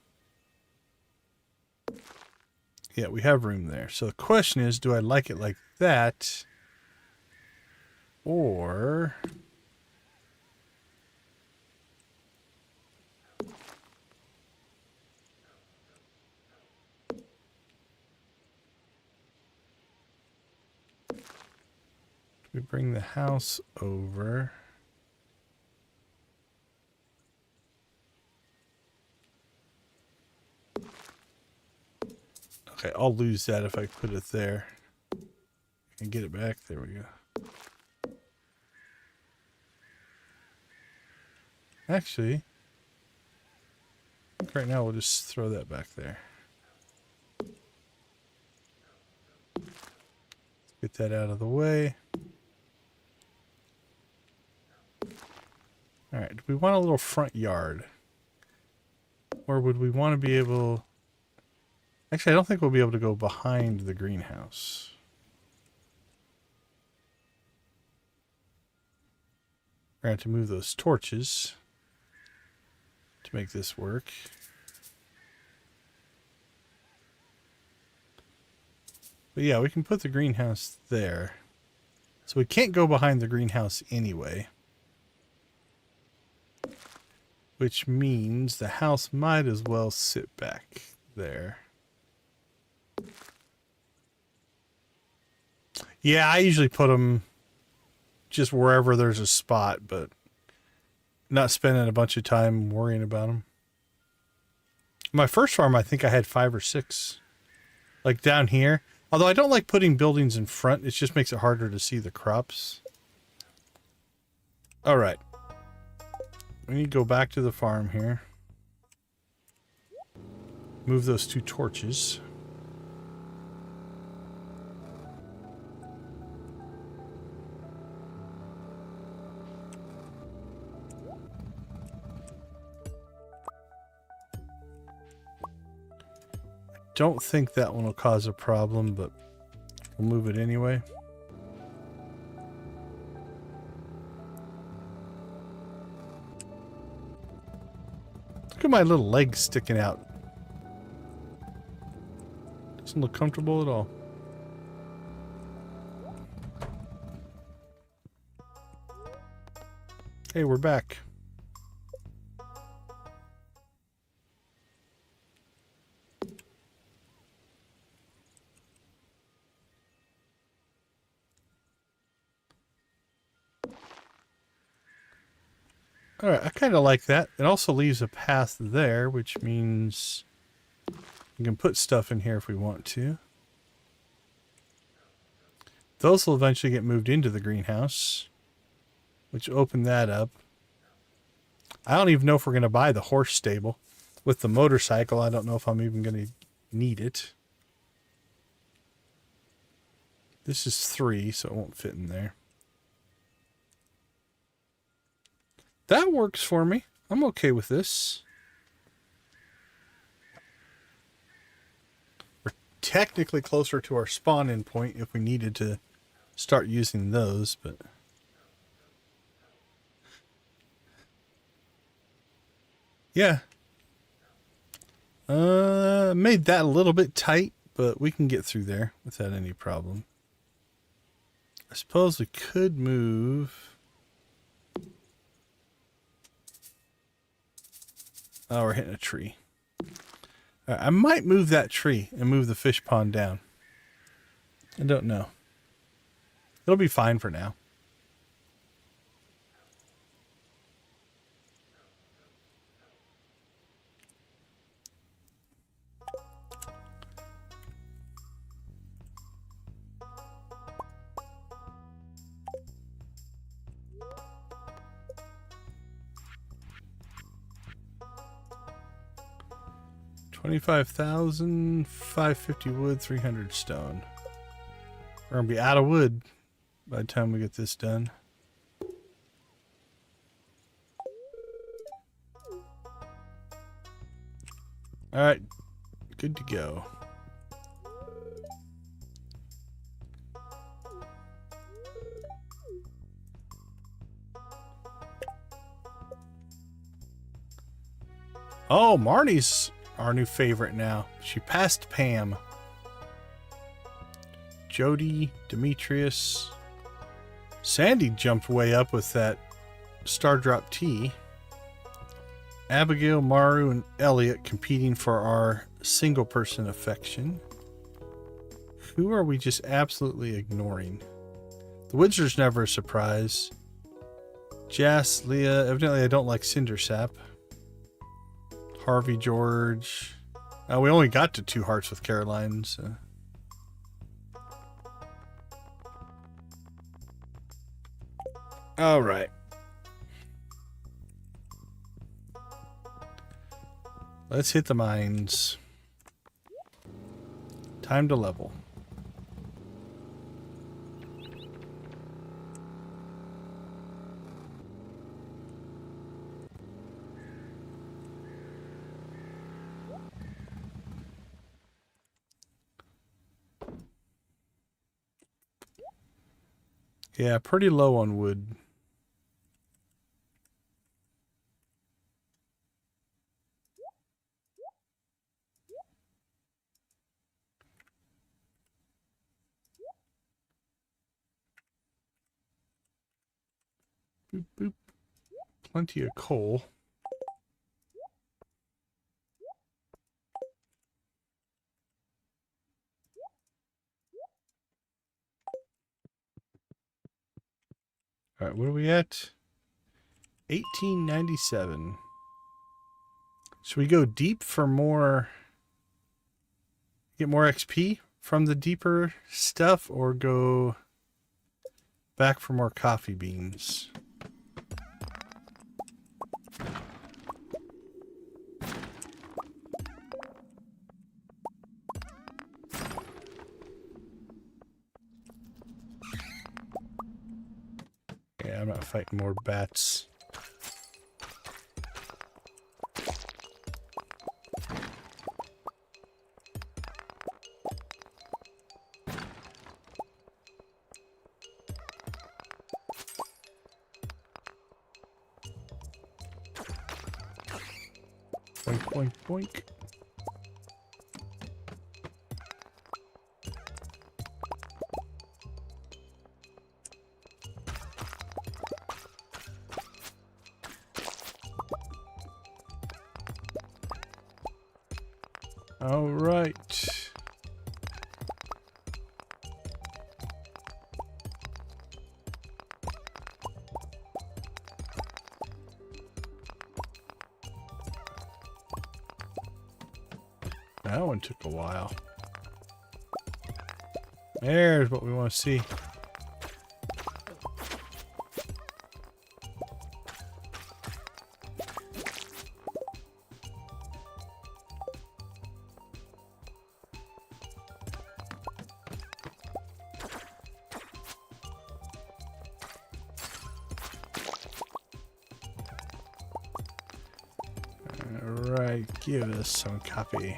Yeah, we have room there. So the question is, do I like it like that? Or... we bring the house over. Okay, I'll lose that if I put it there. and get it back. There we go. Actually, I think right now we'll just throw that back there. Get that out of the way. All right, do we want a little front yard? Or would we want to be able... Actually, I don't think we'll be able to go behind the greenhouse. We're going to have to move those torches to make this work. But yeah, we can put the greenhouse there. So we can't go behind the greenhouse anyway. Which means the house might as well sit back there. Yeah, I usually put them just wherever there's a spot, but not spending a bunch of time worrying about them. My first farm, I think I had 5 or 6. Like down here. Although I don't like putting buildings in front. It just makes it harder to see the crops. Alright. We need to go back to the farm here. Move those 2 torches. Don't think that one will cause a problem, but we'll move it anyway. Look at my little legs sticking out. Doesn't look comfortable at all. Hey, we're back. Alright, I kind of like that. It also leaves a path there, which means we can put stuff in here if we want to. Those will eventually get moved into the greenhouse, which will open that up. I don't even know if we're going to buy the horse stable. With the motorcycle, I don't know if I'm even going to need it. This is 3, so it won't fit in there. That works for me. I'm okay with this. We're technically closer to our spawn-in point if we needed to start using those, but... yeah. Made that a little bit tight, but we can get through there without any problem. I suppose we could move... oh, we're hitting a tree. I might move that tree and move the fish pond down. I don't know. It'll be fine for now. $25,000, 550 wood, 300 stone. We're gonna be out of wood by the time we get this done. Alright, good to go. Oh, Marnie's our new favorite now. She passed Pam. Jody, Demetrius. Sandy jumped way up with that Star Drop Tea. Abigail, Maru, and Elliot competing for our single person affection. Who are we just absolutely ignoring? The Wizard's never a surprise. Jas, Leah. Evidently I don't like Cindersap. Harvey, George. We only got to 2 hearts with Caroline, so. All right. Let's hit the mines. Time to level. Yeah, pretty low on wood. Boop, boop. Plenty of coal. All right, what are we at? 1897. Should we go deep for more, get more XP from the deeper stuff, or go back for more coffee beans? Yeah, I'm not fighting more bats. Boink, boink, boink. All right. That one took a while. There's what we want to see. All right, give us some coffee.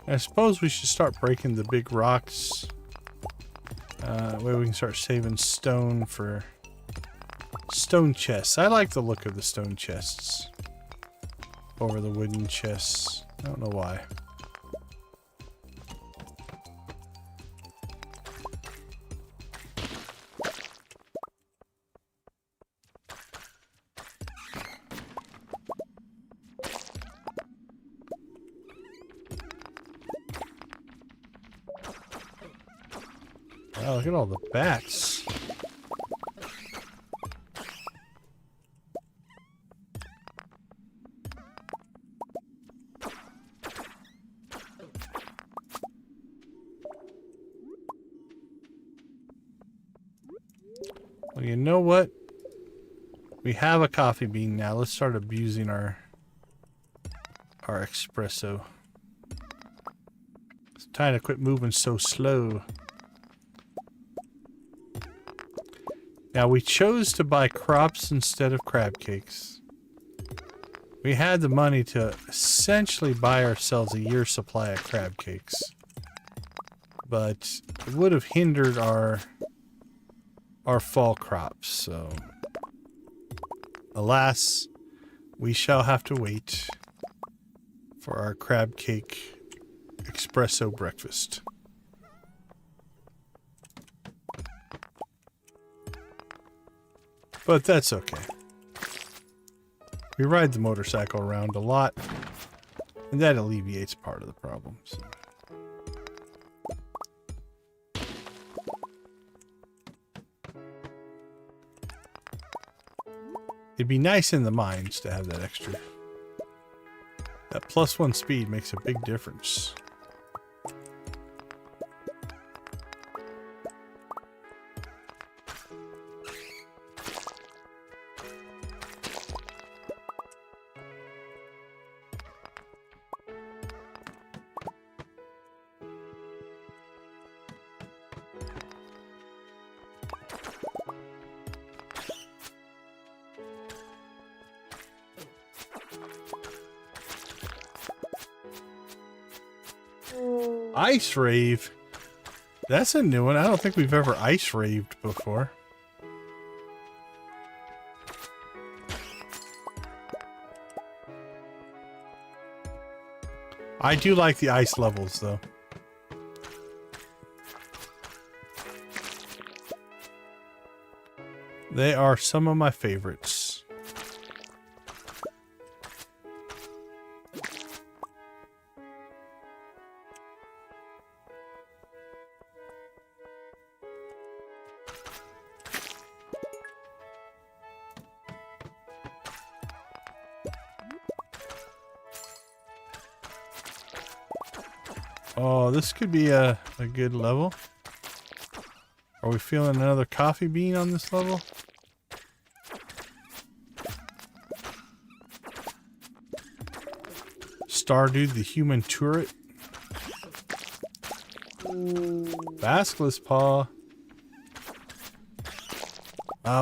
I suppose we should start breaking the big rocks. That way we can start saving stone for stone chests. I like the look of the stone chests over the wooden chests. I don't know why. Wow, look at all the bats. Well, you know what? We have a coffee bean now. Let's start abusing our espresso. It's time to quit moving so slow. Now, we chose to buy crops instead of crab cakes. We had the money to essentially buy ourselves a year's supply of crab cakes. But it would have hindered our fall crops, so alas, we shall have to wait for our crab cake espresso breakfast. But that's okay. We ride the motorcycle around a lot, and that alleviates part of the problem. So. It'd be nice in the mines to have that extra That +1 speed makes a big difference. Ice Rave. That's a new one. I don't think we've ever ice raved before. I do like the ice levels though. They are some of my favorites. Oh, this could be a good level. Are we feeling another coffee bean on this level? Stardewd, the human turret. Basilisk paw.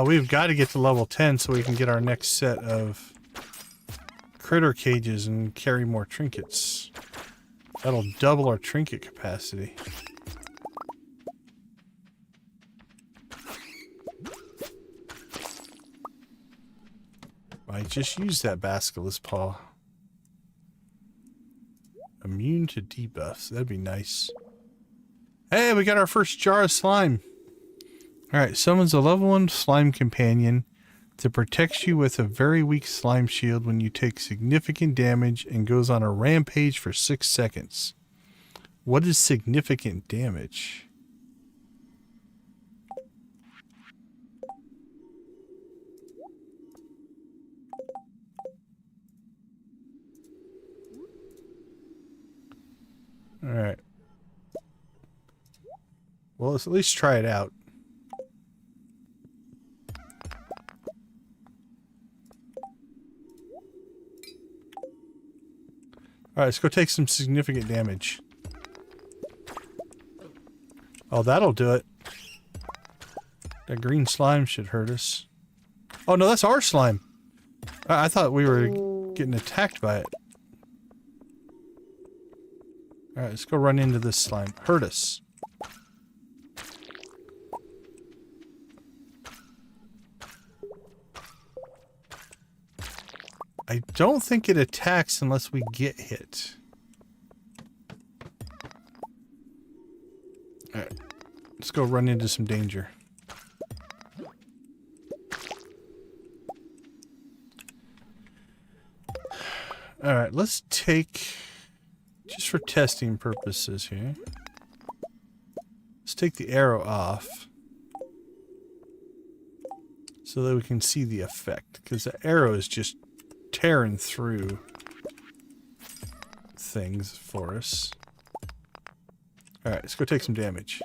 We've got to get to level 10 so we can get our next set of critter cages and carry more trinkets. That'll double our trinket capacity. I just used that basilisk paw. Immune to debuffs. That'd be nice. Hey, we got our first jar of slime. Alright, summons a level 1 slime companion that protects you with a very weak slime shield when you take significant damage and goes on a rampage for 6 seconds. What is significant damage? Alright. Well, let's at least try it out. Alright, let's go take some significant damage. Oh, that'll do it. That green slime should hurt us. Oh, no, that's our slime. I thought we were getting attacked by it. Alright, let's go run into this slime. Hurt us. I don't think it attacks unless we get hit. Alright. Let's go run into some danger. Alright, let's take... just for testing purposes here. Let's take the arrow off. So that we can see the effect. Because the arrow is just tearing through things for us. Alright, let's go take some damage.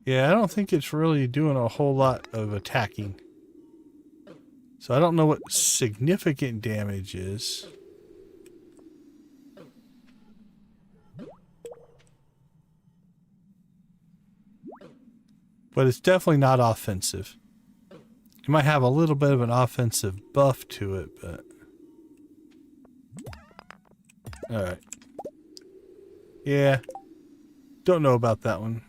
Yeah, I don't think it's really doing a whole lot of attacking. So I don't know what significant damage is. But it's definitely not offensive. It might have a little bit of an offensive buff to it, but... Alright. Yeah. Don't know about that one.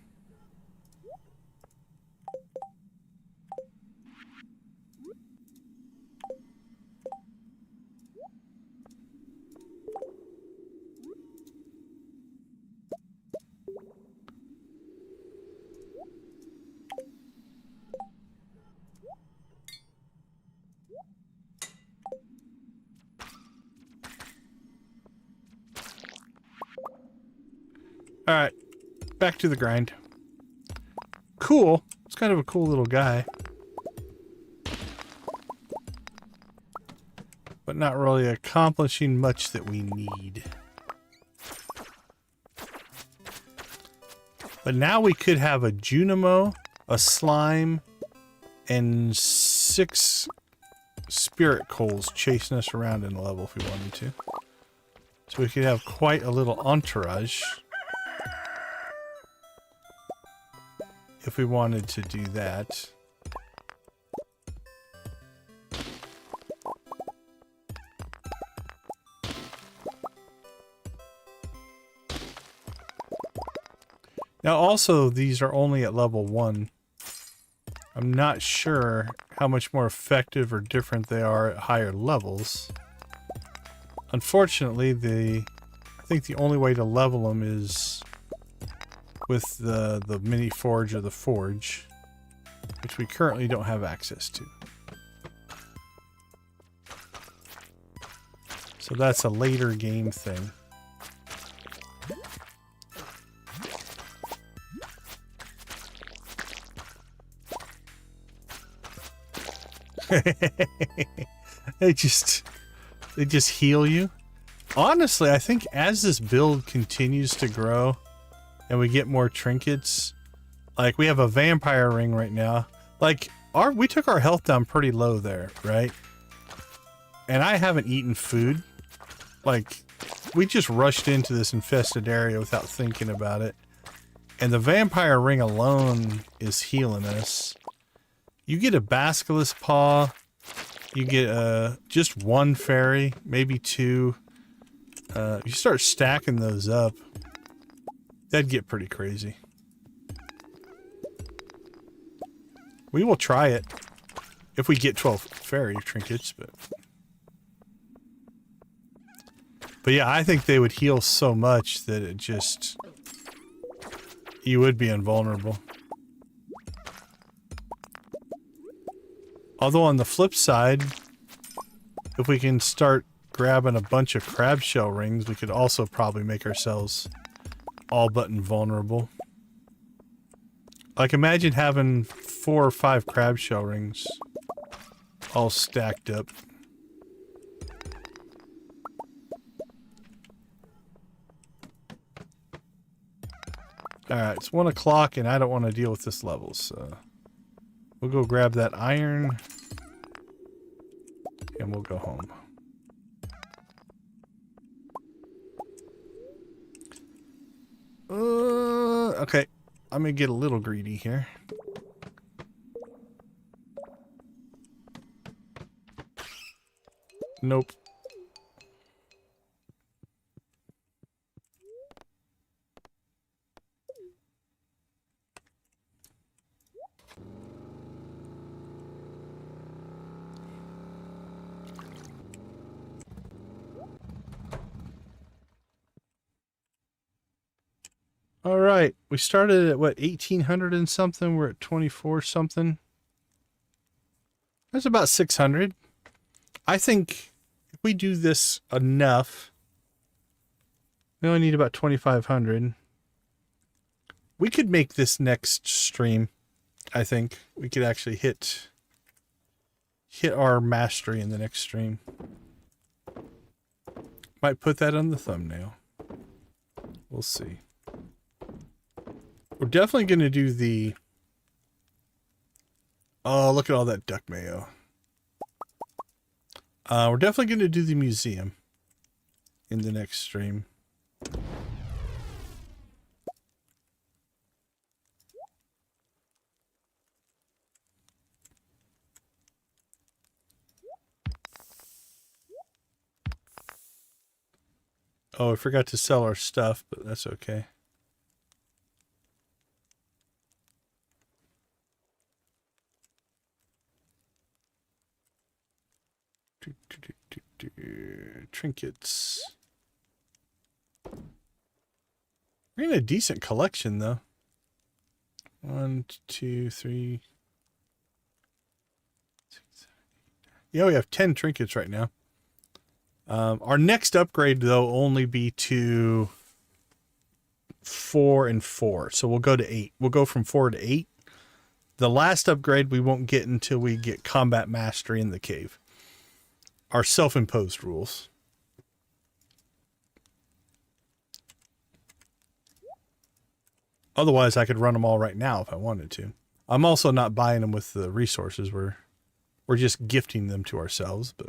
All right, back to the grind. Cool. It's kind of a cool little guy. But not really accomplishing much that we need. But now we could have a Junimo, a slime, and 6 spirit coals chasing us around in the level if we wanted to. So we could have quite a little entourage. If we wanted to do that. Now also, these are only at level 1. I'm not sure how much more effective or different they are at higher levels. Unfortunately, I think the only way to level them is with the mini forge or the forge, which we currently don't have access to. So that's a later game thing. They just heal you. Honestly, I think as this build continues to grow and we get more trinkets, like we have a vampire ring right now. Like we took our health down pretty low there, right? And I haven't eaten food. Like we just rushed into this infested area without thinking about it. And the vampire ring alone is healing us. You get a basilisk paw. You get just 1 fairy, maybe 2. You start stacking those up, that'd get pretty crazy. We will try it if we get 12 fairy trinkets, but yeah, I think they would heal so much that it just, you would be invulnerable. Although on the flip side, if we can start grabbing a bunch of crab shell rings, we could also probably make ourselves all but invulnerable. Like imagine having 4 or 5 crab shell rings all stacked up. Alright, it's 1 o'clock and I don't want to deal with this level, so we'll go grab that iron and we'll go home. Okay, I'm gonna get a little greedy here. Nope. All right, we started at what, 1800 and something. We're at 24 something. That's about 600. I think if we do this enough, we only need about 2500. We could make this next stream. I think we could actually hit our mastery in the next stream. Might put that on the thumbnail. We'll see. We're definitely going to do the... Oh, look at all that duck mayo. We're definitely going to do the museum in the next stream. Oh, I forgot to sell our stuff, but that's okay. Trinkets. We're in a decent collection, though. 1, 2, 3. 6, 7, 8. Yeah, we have 10 trinkets right now. Our next upgrade, though, only be to 4 and 4. So we'll go to 8. We'll go from 4 to 8. The last upgrade we won't get until we get combat mastery in the cave. Our self-imposed rules. Otherwise, I could run them all right now if I wanted to. I'm also not buying them with the resources. We're just gifting them to ourselves. But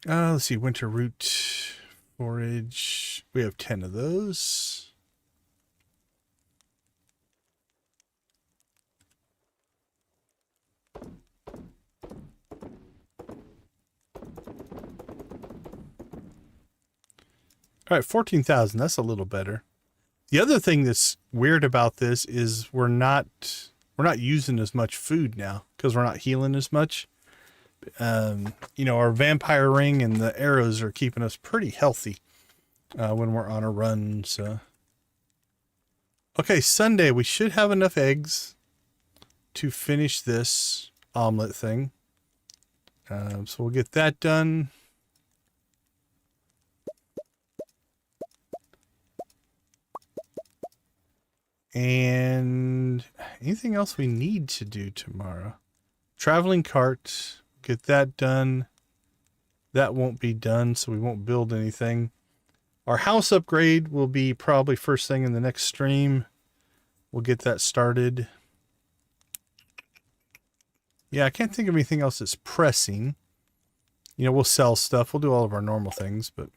let's see, winter root, forage. We have 10 of those. All right, 14,000. That's a little better. The other thing that's weird about this is we're not using as much food now because we're not healing as much. You know, our vampire ring and the arrows are keeping us pretty healthy when we're on a run. So, okay, Sunday we should have enough eggs to finish this omelet thing. So we'll get that done. And anything else we need to do tomorrow? Traveling cart, get that done. That won't be done, so we won't build anything. Our house upgrade will be probably first thing in the next stream. We'll get that started. Yeah, I can't think of anything else that's pressing. You know, we'll sell stuff. We'll do all of our normal things, but...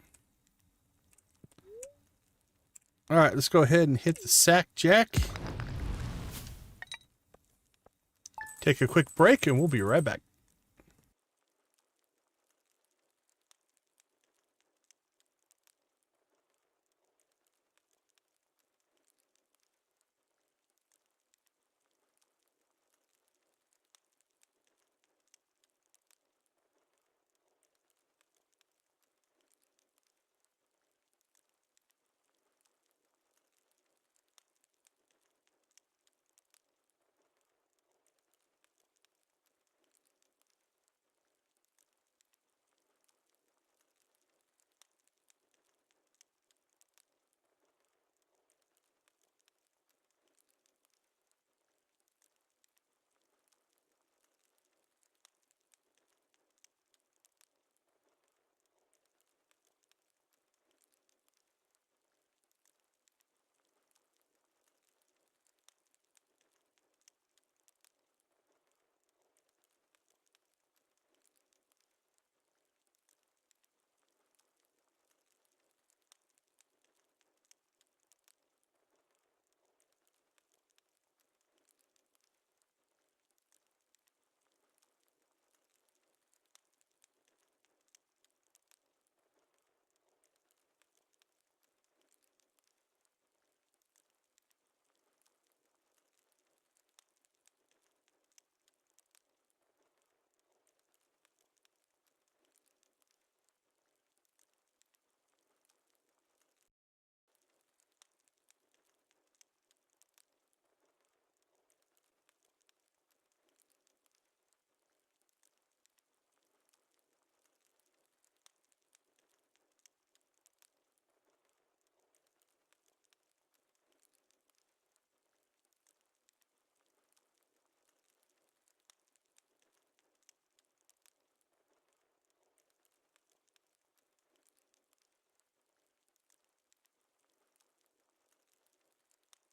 All right, let's go ahead and hit the sack jack. Take a quick break and we'll be right back.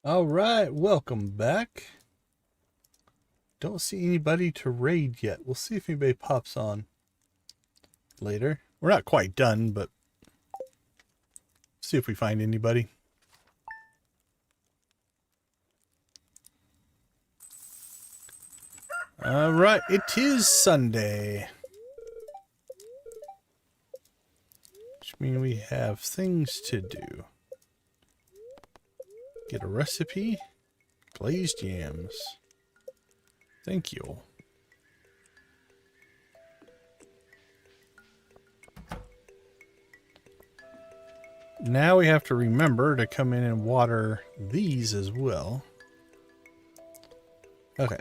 All right, welcome back. Don't see anybody to raid yet. We'll see if anybody pops on later. We're not quite done, but see if we find anybody. All right, it is Sunday, which means we have things to do. Get a recipe, glazed yams. Thank you. Now we have to remember to come in and water these as well. Okay.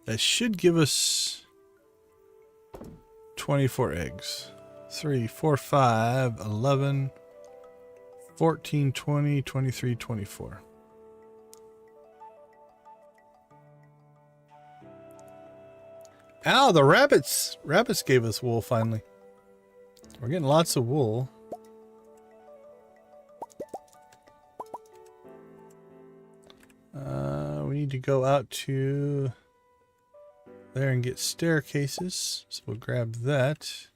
That should give us 24 eggs. 3, 4, 5, 11, 14, 20, 23, 24. Ow, the rabbits! Rabbits gave us wool finally. We're getting lots of wool. We need to go out to there and get staircases. So we'll grab that.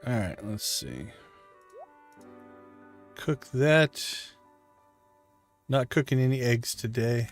Alright, let's see. Cook that. Not cooking any eggs today.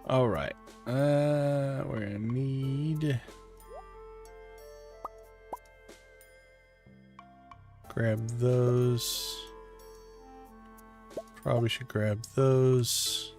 All right. We're gonna need grab those. Probably should grab those.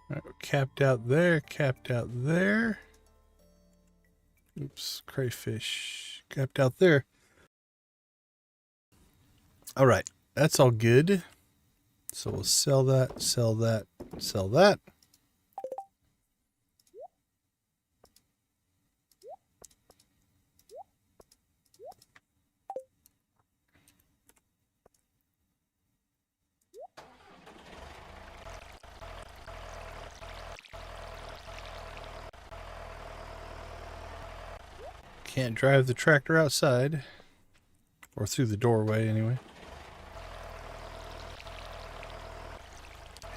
Alright, we're capped out there, capped out there. Oops, crayfish. Capped out there. Alright, that's all good. So we'll sell that, sell that, sell that. Can't drive the tractor outside. Or through the doorway, anyway.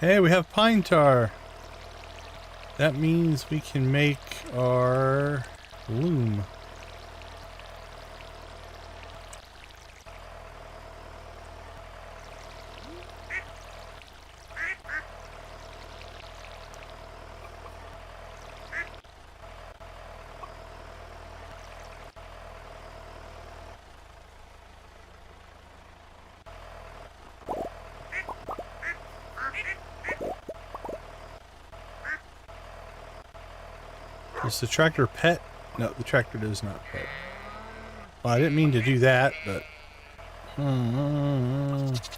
Hey, we have pine tar. That means we can make our loom. Does the tractor pet? No, the tractor does not pet. Well, I didn't mean to do that, but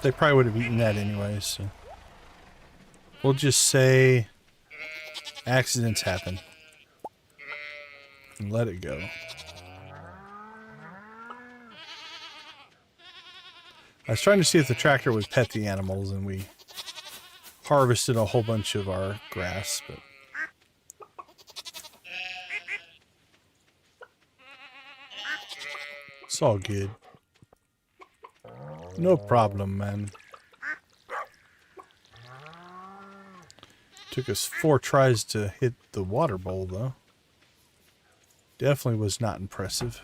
they probably would have eaten that anyways. So we'll just say accidents happen and let it go. I was trying to see if the tractor would pet the animals, and we harvested a whole bunch of our grass, but it's all good. No problem, man. Took us 4 tries to hit the water bowl, though. Definitely was not impressive.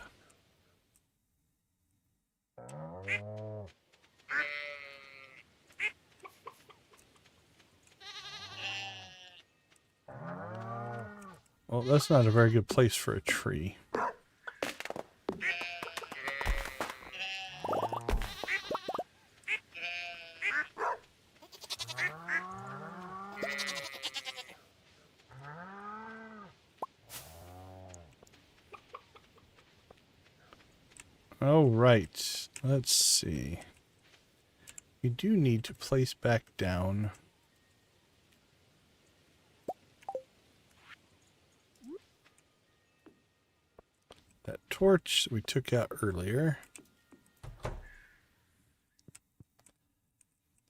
Well, that's not a very good place for a tree. All right, let's see. We do need to place back down that torch that we took out earlier.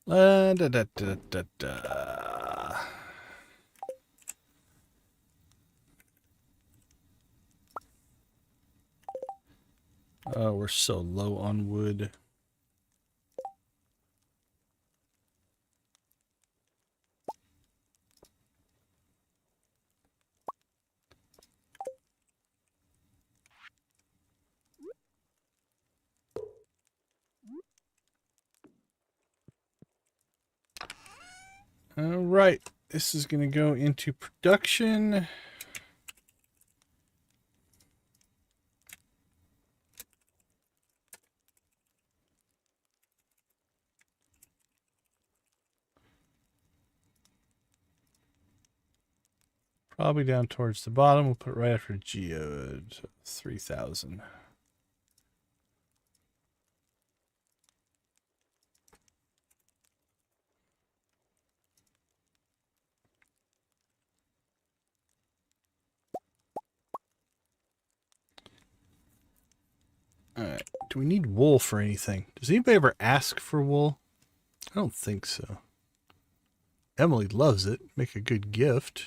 Da, da, da, da, da. Oh, we're so low on wood. All right, this is going to go into production. Probably down towards the bottom. We'll put it right after geode. 3,000. Alright, do we need wool for anything? Does anybody ever ask for wool? I don't think so. Emily loves it. Make a good gift.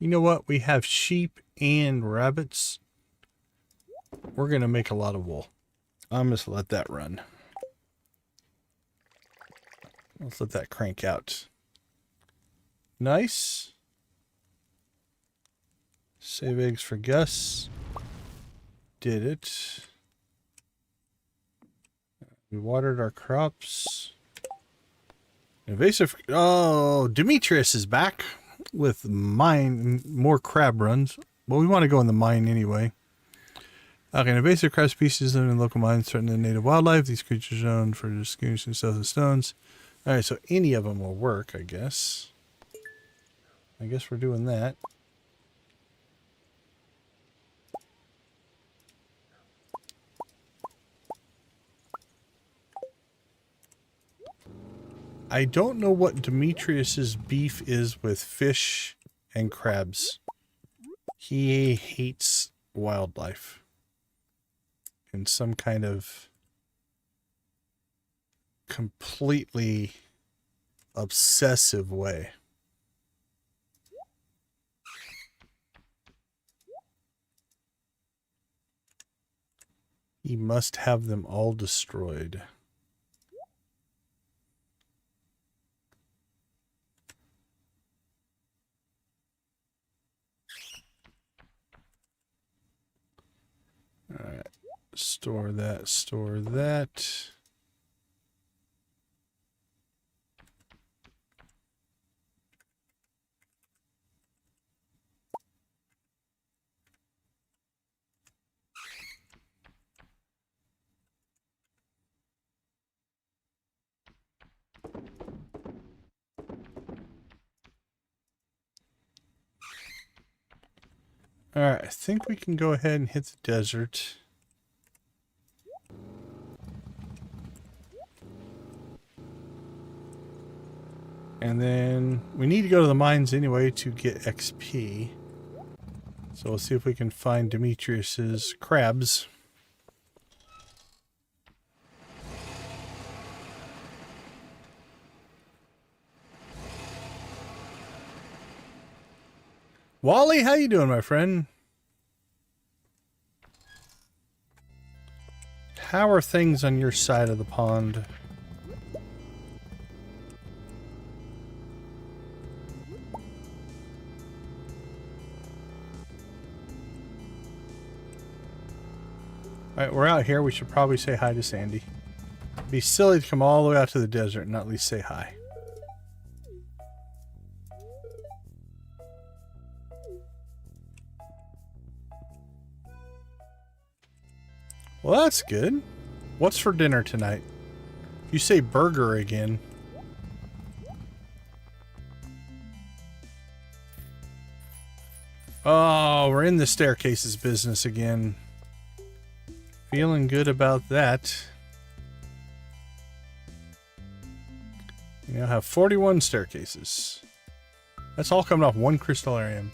You know what? We have sheep and rabbits. We're going to make a lot of wool. I'm just let that run. Let's let that crank out. Nice. Save eggs for Gus. Did it. We watered our crops. Invasive. Oh, Demetrius is back with more crab runs. Well, we want to go in the mine anyway. Okay, invasive crab species living in local mines threaten the native wildlife. These creatures are known for experiencing stuff with stones. Alright, so any of them will work, I guess. I guess we're doing that. I don't know what Demetrius's beef is with fish and crabs. He hates wildlife in some kind of completely obsessive way. He must have them all destroyed. All right, store that, store that. All right, I think we can go ahead and hit the desert. And then we need to go to the mines anyway to get XP. So we'll see if we can find Demetrius's crabs. Wally, how you doing, my friend? How are things on your side of the pond? Alright, we're out here. We should probably say hi to Sandy. It'd be silly to come all the way out to the desert and not at least say hi. Well, that's good. What's for dinner tonight? You say burger again. Oh, we're in the staircases business again. Feeling good about that. You now have 41 staircases. That's all coming off one crystallarium.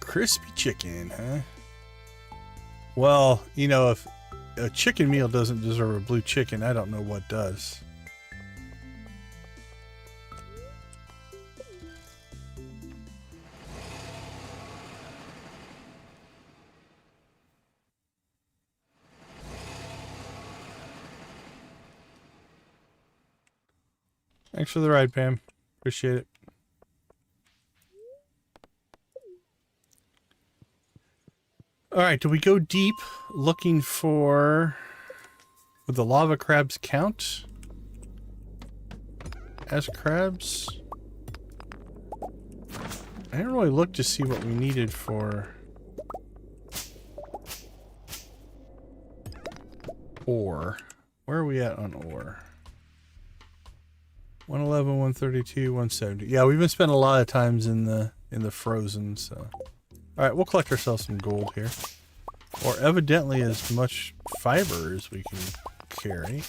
Crispy chicken, huh? Well, you know, if a chicken meal doesn't deserve a blue chicken, I don't know what does. Thanks for the ride, Pam. Appreciate it. Alright, do we go deep looking for... Would the lava crabs count as crabs? I didn't really look to see what we needed for ore. Where are we at on ore? 111, 132, 170. Yeah, we've been spending a lot of times in the frozen, so. Alright, we'll collect ourselves some gold here. Or evidently as much fiber as we can carry.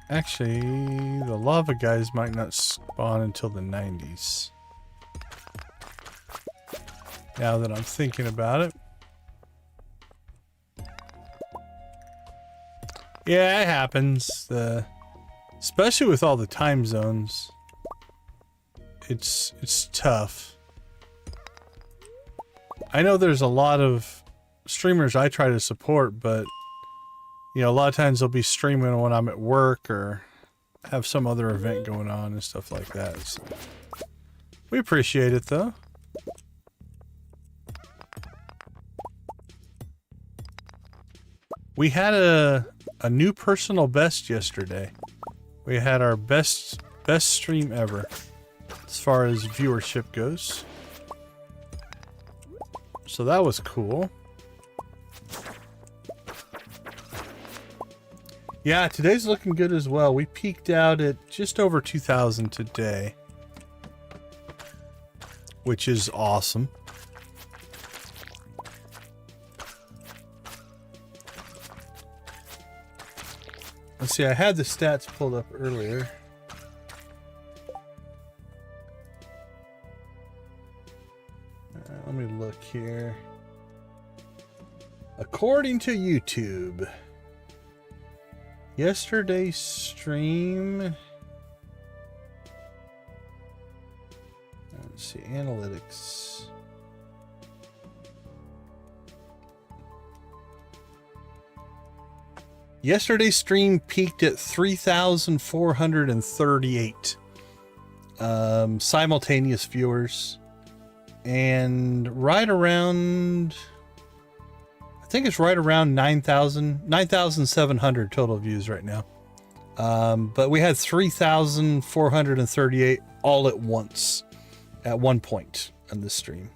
Actually, the lava guys might not spawn until the 90s. Now that I'm thinking about it. Yeah, it happens. Especially with all the time zones. It's tough. I know there's a lot of streamers I try to support, but you know, a lot of times they'll be streaming when I'm at work or have some other event going on and stuff like that. So we appreciate it though. We had a new personal best yesterday. We had our best stream ever as far as viewership goes. So that was cool. Yeah, today's looking good as well. We peaked out at just over 2,000 today, which is awesome. Let's see, I had the stats pulled up earlier. Let me look here. According to YouTube, yesterday's stream... Let's see, analytics. Yesterday's stream peaked at 3,438 simultaneous viewers. And right around... I think it's right around 9,700 total views right now. But we had 3,438 all at once at one point on this stream.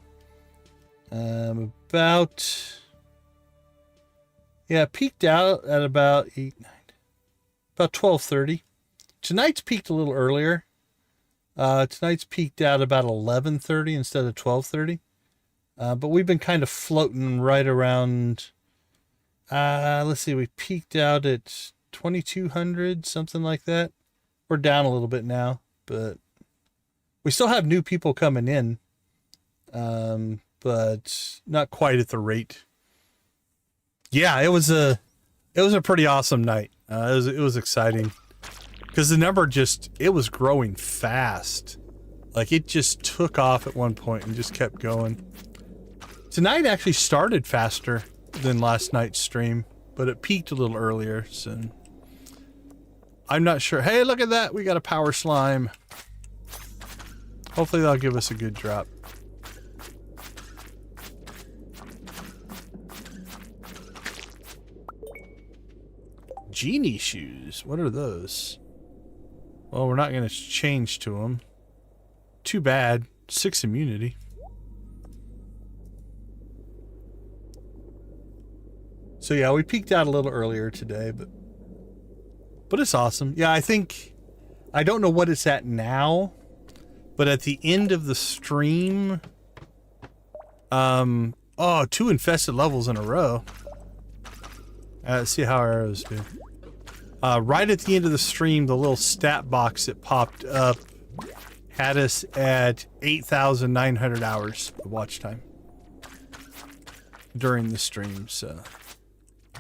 Peaked out at about 12:30. Tonight's peaked a little earlier. Tonight's peaked out about 11:30 instead of 12:30. But we've been kind of floating right around, let's see, we peaked out at 2,200, something like that. We're down a little bit now, but we still have new people coming in, but not quite at the rate. Yeah, it was a pretty awesome night. It was exciting because the number it was growing fast. Like it just took off at one point and just kept going. Tonight actually started faster than last night's stream, but it peaked a little earlier, so I'm not sure. Hey, look at that. We got a power slime. Hopefully that'll give us a good drop. Genie shoes. What are those? Well, we're not going to change to them. Too bad. 6 immunity. So yeah, we peaked out a little earlier today, but it's awesome. Yeah, I think, I don't know what it's at now, but at the end of the stream, oh, 2 infested levels in a row. Let's see how our arrows do. Right at the end of the stream, the little stat box that popped up had us at 8,900 hours of watch time during the stream, so.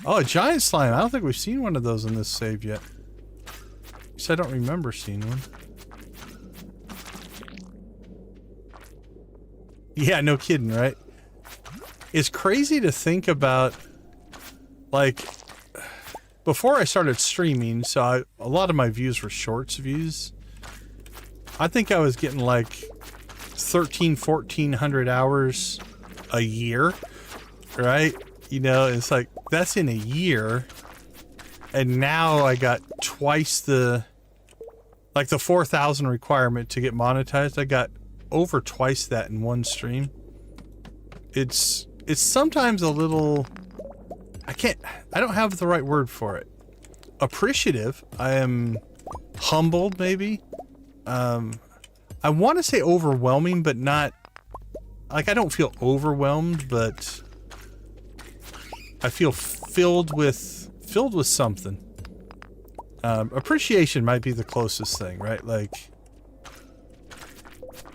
Oh, a giant slime. I don't think we've seen one of those in this save yet. At least I don't remember seeing one. Yeah, no kidding, right? It's crazy to think about, like, before I started streaming, so a lot of my views were shorts views. I think I was getting like 1,400 hours a year, right? You know, it's like, that's in a year. And now I got twice the, like the 4,000 requirement to get monetized. I got over twice that in one stream. It's sometimes a little, I don't have the right word for it. Appreciative. I am humbled, maybe. I want to say overwhelming, but not, like, I don't feel overwhelmed, but I feel filled with something. Appreciation might be the closest thing, right? Like,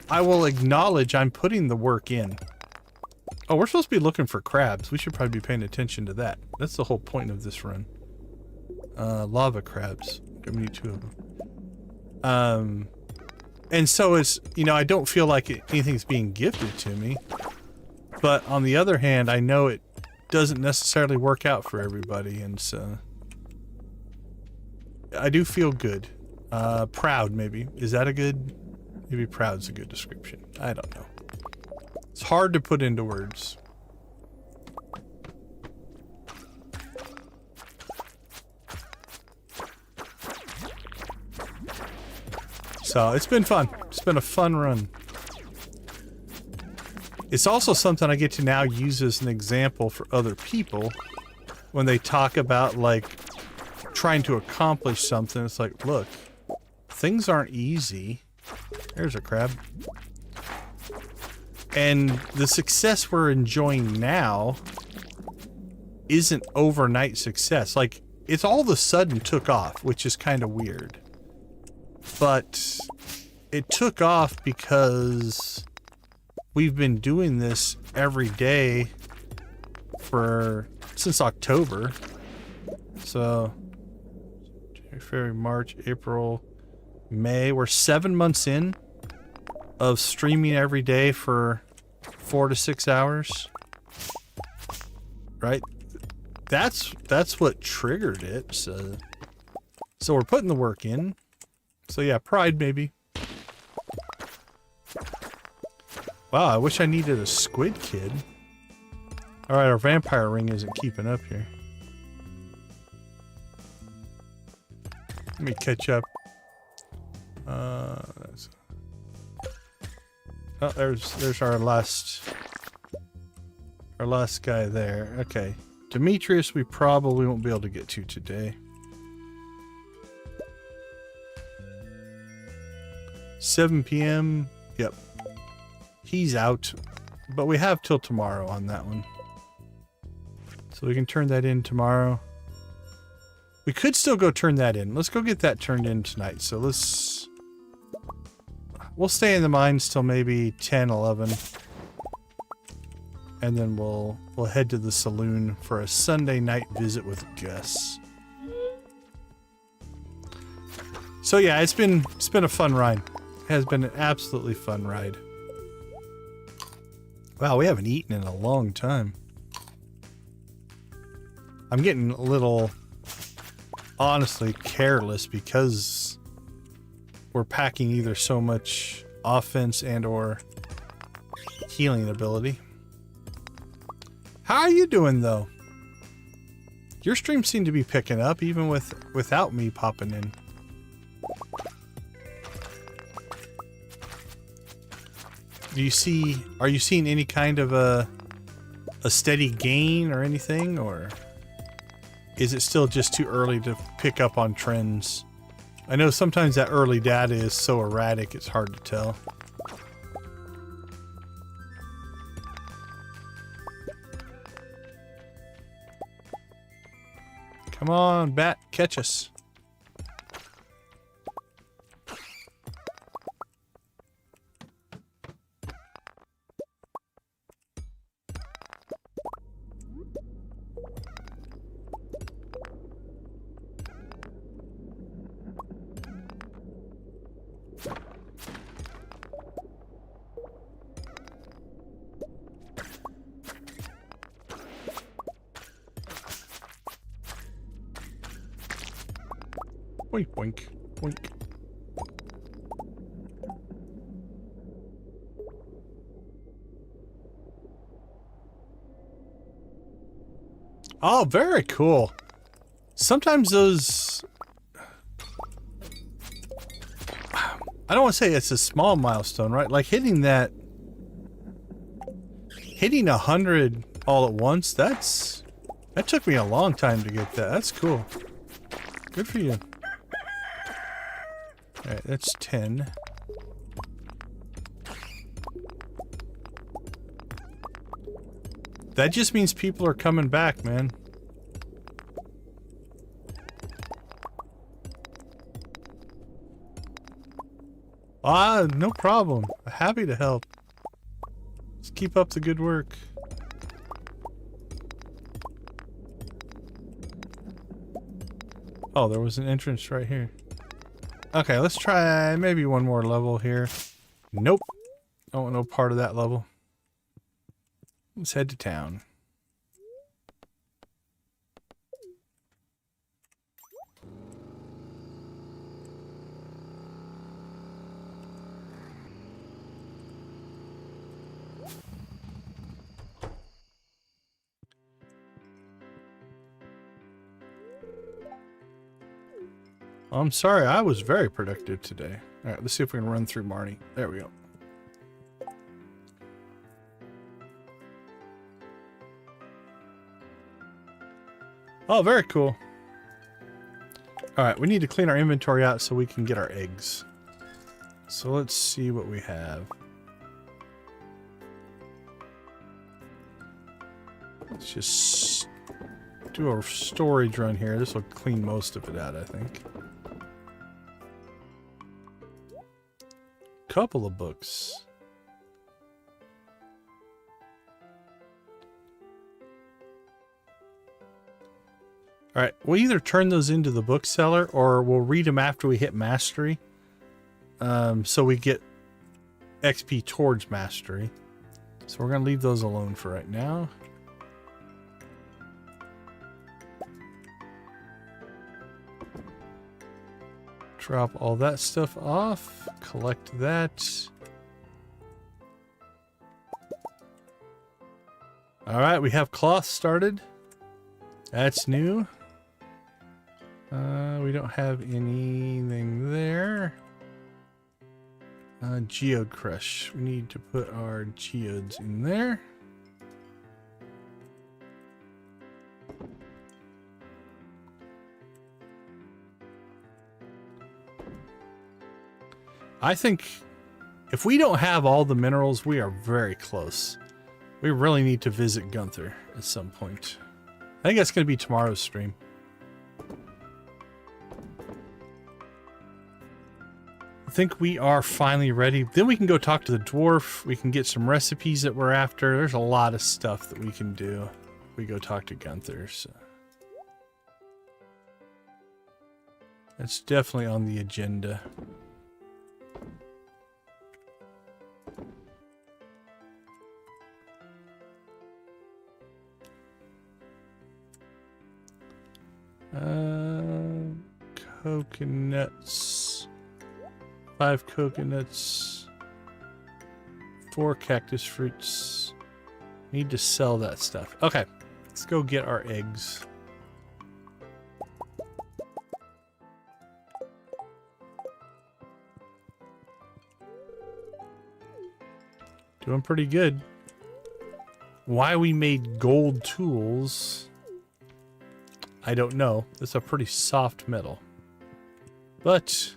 I will acknowledge I'm putting the work in. Oh, we're supposed to be looking for crabs. We should probably be paying attention to that. That's the whole point of this run. Lava crabs. We need 2 of them. And so it's, you know, I don't feel like anything's being gifted to me. But on the other hand, I know it doesn't necessarily work out for everybody, and so I do feel good. Proud, maybe. Is that a good? Maybe proud's a good description. I don't know. It's hard to put into words. So it's been fun. It's been a fun run. It's also something I get to now use as an example for other people when they talk about, like, trying to accomplish something. It's like, look, things aren't easy. There's a crab. And the success we're enjoying now isn't overnight success. Like, it's all of a sudden took off, which is kind of weird. But it took off because we've been doing this every day since October. So January, February, March, April, May. We're 7 months in of streaming every day for 4 to 6 hours. Right? That's what triggered it. So we're putting the work in. So yeah, pride maybe. Wow, I wish I needed a squid kid. Alright, our vampire ring isn't keeping up here. Let me catch up. Oh, there's our last guy there. Okay. Demetrius we probably won't be able to get to today. 7 p.m. Yep. He's out. But we have till tomorrow on that one. So we can turn that in tomorrow. We could still go turn that in. Let's go get that turned in tonight. So we'll stay in the mines till maybe 10, 11. And then we'll head to the saloon for a Sunday night visit with Gus. So yeah, it's been a fun ride. It has been an absolutely fun ride. Wow, we haven't eaten in a long time. I'm getting a little, honestly, careless because we're packing either so much offense and or healing ability. How are you doing though? Your streams seem to be picking up even without me popping in. Are you seeing any kind of a steady gain or anything, or? is it still just too early to pick up on trends? I know sometimes that early data is so erratic it's hard to tell. Come on, bat, catch us. Boink, boink, boink. Oh, very cool. Sometimes those... I don't want to say it's a small milestone, right? Like hitting that... Hitting 100 all at once, that took me a long time to get that. That's cool. Good for you. Alright, that's 10. That just means people are coming back, man. Ah, no problem. Happy to help. Let's keep up the good work. Oh, there was an entrance right here. Okay, let's try maybe one more level here. Nope. I don't want no part of that level. Let's head to town. I'm sorry, I was very productive today. Alright, let's see if we can run through Marnie. There we go. Oh, very cool. Alright, we need to clean our inventory out so we can get our eggs. So let's see what we have. Let's just do a storage run here. This will clean most of it out, I think. Couple of books. Alright, we'll either turn those into the bookseller or we'll read them after we hit mastery. So we get XP towards mastery. So we're going to leave those alone for right now. Drop all that stuff off. Collect that. Alright, we have cloth started. That's new. We don't have anything there. Geode Crush. We need to put our geodes in there. I think if we don't have all the minerals, we are very close. We really need to visit Gunther at some point. I think that's going to be tomorrow's stream. I think we are finally ready. Then we can go talk to the dwarf. We can get some recipes that we're after. There's a lot of stuff that we can do if we go talk to Gunther. So that's definitely on the agenda. Coconuts. 5 coconuts. 4 cactus fruits. Need to sell that stuff. Okay, let's go get our eggs. Doing pretty good. Why we made gold tools. I don't know. It's a pretty soft metal. But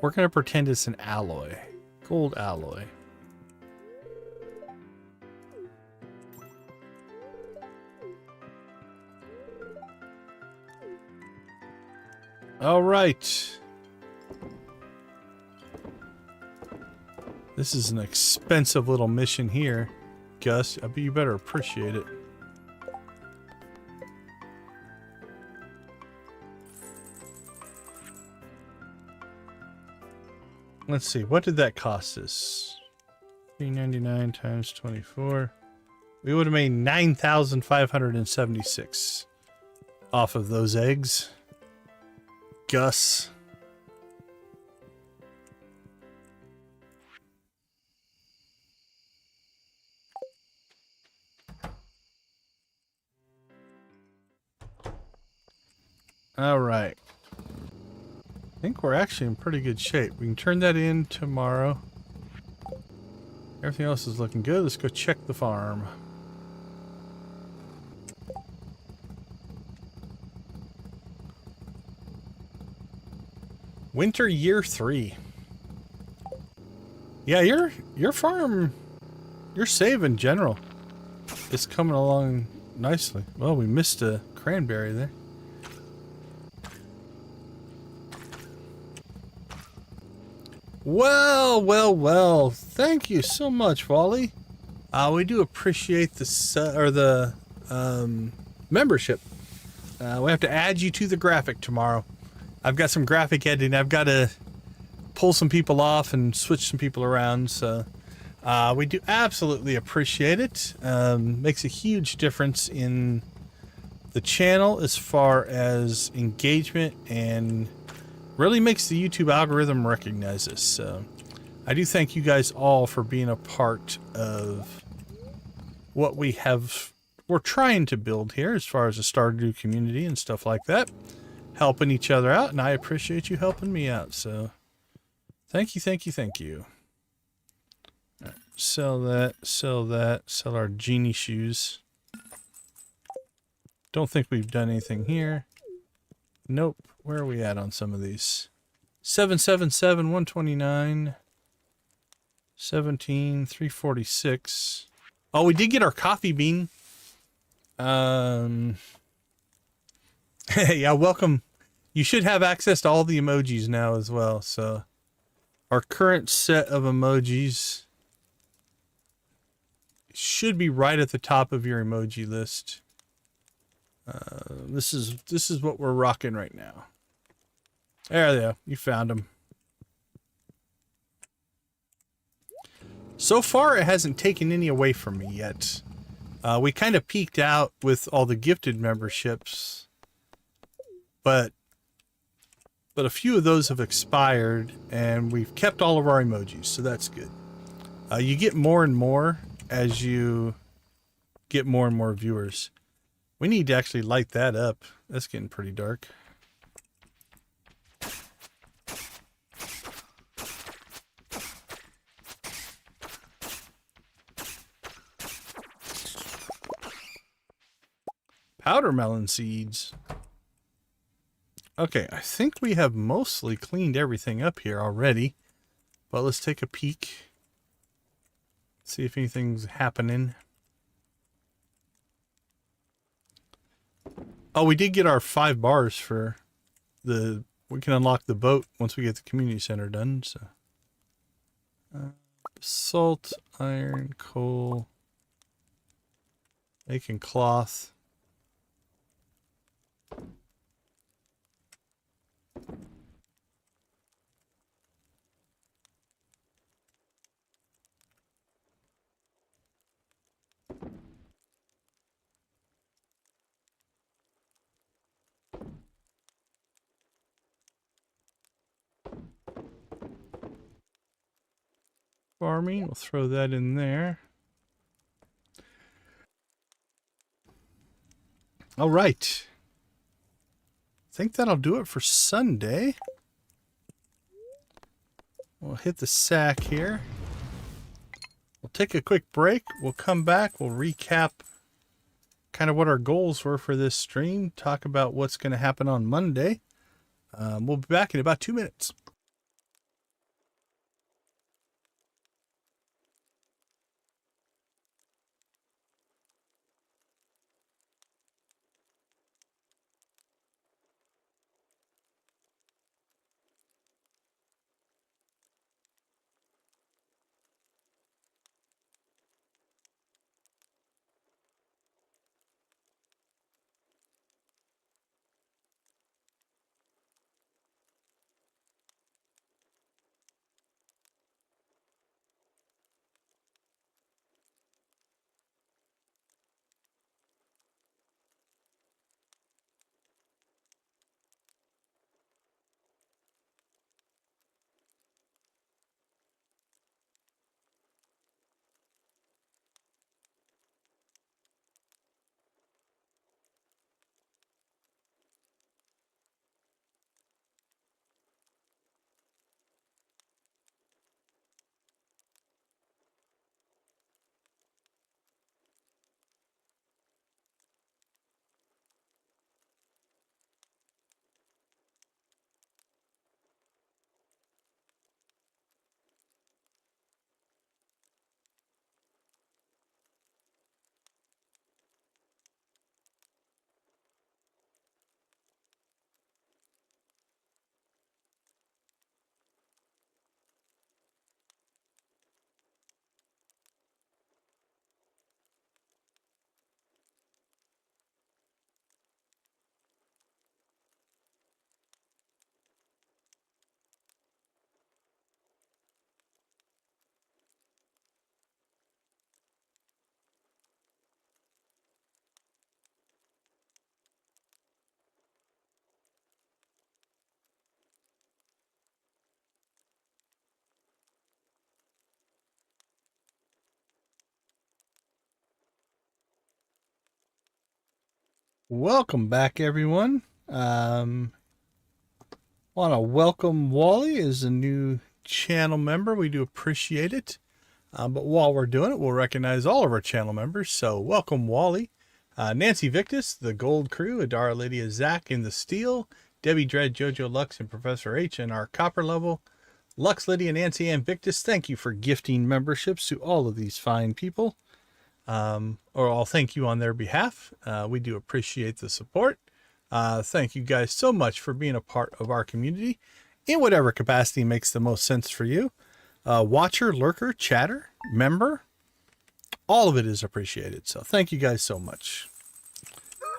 we're going to pretend it's an alloy. Gold alloy. All right. This is an expensive little mission here, Gus. I bet you better appreciate it. Let's see. What did that cost us? $3.99 times 24. We would have made 9,576 off of those eggs. Gus. All right. I think we're actually in pretty good shape. We can turn that in tomorrow. Everything else is looking good. Let's go check the farm. Winter year 3. Yeah, your farm, your save in general is coming along nicely. Well, we missed a cranberry there. Well, well, well. Thank you so much, Wally. We do appreciate the membership. We have to add you to the graphic tomorrow. I've got some graphic editing. I've got to pull some people off and switch some people around. So we do absolutely appreciate it. Makes a huge difference in the channel as far as engagement, and really makes the YouTube algorithm recognize us. So I do thank you guys all for being a part of what we're trying to build here as far as the Stardew community and stuff like that. Helping each other out, and I appreciate you helping me out. So thank you, thank you, thank you. All right, sell that, sell that, sell our genie shoes. Don't think we've done anything here. Nope. Where are we at on some of these? 777, 129, 17, 346. Oh, we did get our coffee bean. Yeah, welcome. You should have access to all the emojis now as well. So our current set of emojis should be right at the top of your emoji list. This is what we're rocking right now. There they are. You found them. So far, it hasn't taken any away from me yet. We kind of peaked out with all the gifted memberships, but a few of those have expired, and we've kept all of our emojis, so that's good. You get more and more as you get more and more viewers. We need to actually light that up. That's getting pretty dark. Powder melon seeds. Okay, I think we have mostly cleaned everything up here already. But let's take a peek. See if anything's happening. Oh, we did get our 5 bars for the... We can unlock the boat once we get the community center done, so... salt, iron, coal... Making cloth... Farming, we'll throw that in there. All right. I think that'll do it for Sunday. We'll hit the sack here. We'll take a quick break. We'll come back. We'll recap kind of what our goals were for this stream, talk about what's going to happen on Monday. We'll be back in about 2 minutes. Welcome back, everyone. Want to welcome Wally as a new channel member. We do appreciate it. But while we're doing it, we'll recognize all of our channel members. So welcome, Wally, Nancy Victus, the Gold Crew, Adara, Lydia, Zach in the Steel, Debbie Dread, Jojo Lux, and Professor H in our copper level. Lux, Lydia, Nancy, and Victus, thank you for gifting memberships to all of these fine people. Or I'll thank you on their behalf. We do appreciate the support. Thank you guys so much for being a part of our community in whatever capacity makes the most sense for you. Watcher, lurker, chatter, member, all of it is appreciated. So thank you guys so much.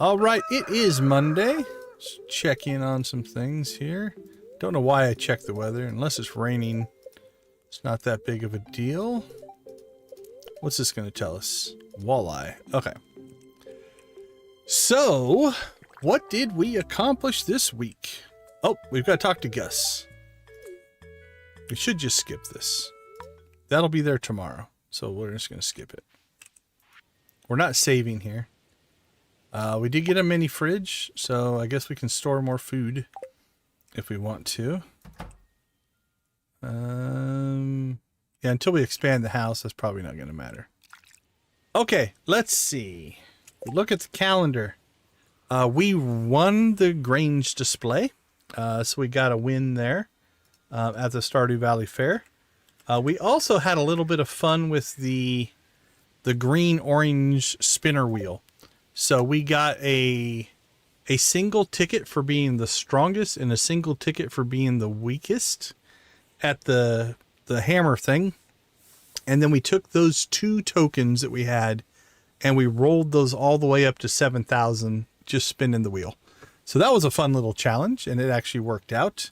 All right, it is Monday. Let's check in on some things here. Don't know why I check the weather. Unless it's raining, it's not that big of a deal. What's this going to tell us? Walleye. Okay. So, what did we accomplish this week? Oh, we've got to talk to Gus. We should just skip this. That'll be there tomorrow. So we're just going to skip it. We're not saving here. We did get a mini fridge, so I guess we can store more food if we want to. Yeah, until we expand the house, that's probably not going to matter. Okay, let's see. Look at the calendar. We won the Grange Display, so we got a win there at the Stardew Valley Fair. We also had a little bit of fun with the green-orange spinner wheel. So we got a single ticket for being the strongest and a single ticket for being the weakest at the hammer thing. And then we took those 2 tokens that we had and we rolled those all the way up to 7,000 just spinning the wheel. So that was a fun little challenge and it actually worked out.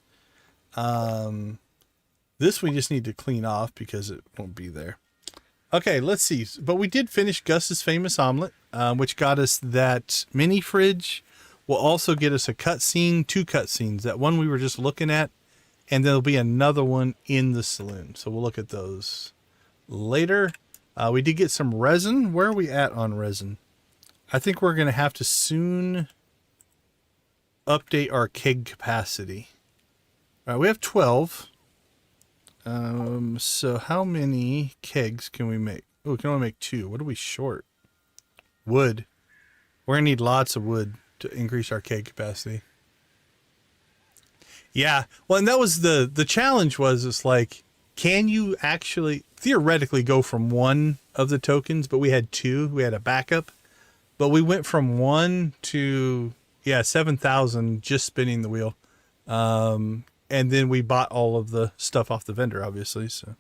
This we just need to clean off because it won't be there. Okay, let's see. But we did finish Gus's famous omelet, which got us that mini fridge. Will also get us a cutscene, 2 cutscenes. That one we were just looking at, and there'll be another one in the saloon. So we'll look at those later. We did get some resin. Where are we at on resin? I think we're going to have to soon update our keg capacity. All right, we have 12. So how many kegs can we make? Oh, we can only make 2. What are we short? Wood. We're going to need lots of wood to increase our keg capacity. Yeah. Well, and that was the challenge was, it's like, can you actually theoretically go from one of the tokens, but we had two, we had a backup, but we went from 1 to, 7,000 just spinning the wheel. And then we bought all of the stuff off the vendor, obviously. So,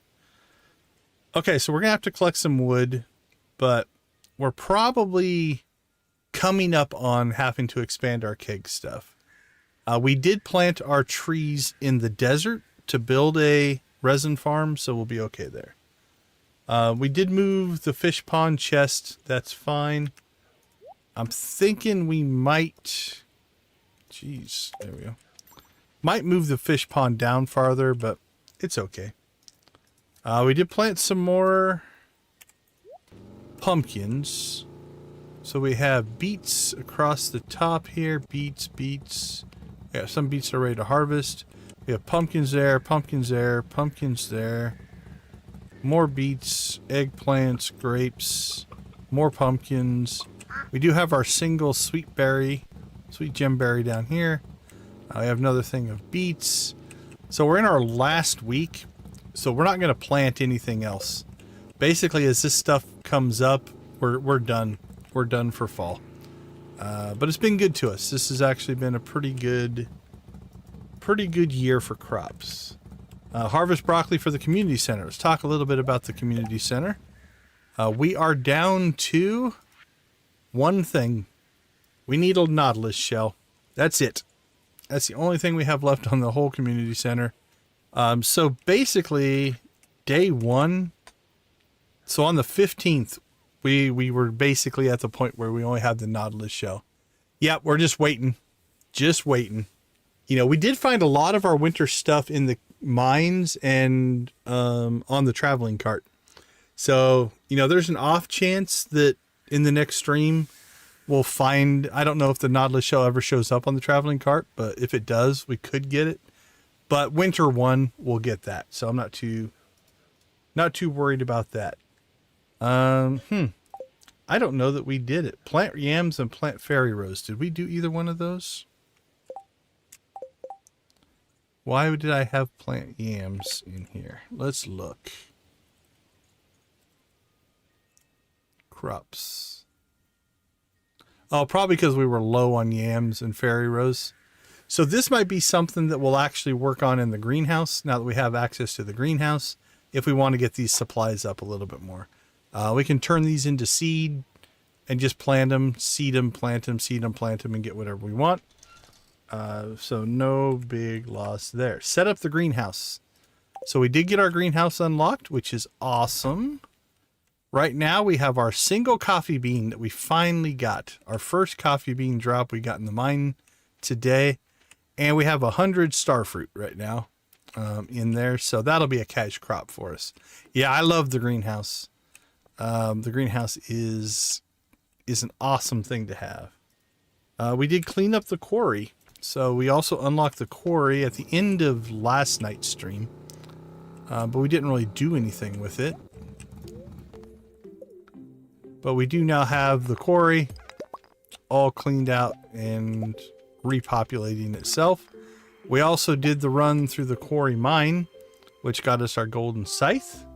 okay. So we're going to have to collect some wood, but we're probably coming up on having to expand our keg stuff. We did plant our trees in the desert to build a resin farm, so we'll be okay there. We did move the fish pond chest. That's fine. I'm thinking we might... Jeez, there we go. Might move the fish pond down farther, but it's okay. We did plant some more pumpkins. So we have beets across the top here. Beets. Yeah, some beets are ready to harvest. We have pumpkins there, pumpkins there, pumpkins there. More beets, eggplants, grapes, more pumpkins. We do have our single sweet gemberry down here. We have another thing of beets. So we're in our last week. So we're not going to plant anything else. Basically, as this stuff comes up, we're done. We're done for fall. But it's been good to us. This has actually been a pretty good year for crops. Harvest broccoli for the community center. Let's talk a little bit about the community center. We are down to one thing. We need a nautilus shell. That's it. That's the only thing we have left on the whole community center. So basically, day one. So on the 15th, we were basically at the point where we only had the nautilus shell. Yeah, we're just waiting. Just waiting. You know, we did find a lot of our winter stuff in the mines and on the traveling cart. So, you know, there's an off chance that in the next stream we'll find, I don't know if the nautilus shell ever shows up on the traveling cart, but if it does, we could get it. But winter one, we'll get that. So I'm not too worried about that. I don't know that we did it. Plant yams and plant fairy rose. Did we do either one of those? Why did I have plant yams in here? Let's look. Crops. Oh, probably because we were low on yams and fairy rose. So this might be something that we'll actually work on in the greenhouse now that we have access to the greenhouse, if we want to get these supplies up a little bit more. We can turn these into seed and just plant them, seed them, plant them, seed them, plant them, and get whatever we want. So no big loss there. Set up the greenhouse. So we did get our greenhouse unlocked, which is awesome. Right now we have our single coffee bean that we finally got. Our first coffee bean drop we got in the mine today. And we have 100 starfruit right now in there. So that'll be a cash crop for us. Yeah, I love the greenhouse. The greenhouse is an awesome thing to have. We did clean up the quarry. So we also unlocked the quarry at the end of last night's stream. But we didn't really do anything with it. But we do now have the quarry all cleaned out and repopulating itself. We also did the run through the quarry mine, which got us our Golden Scythe.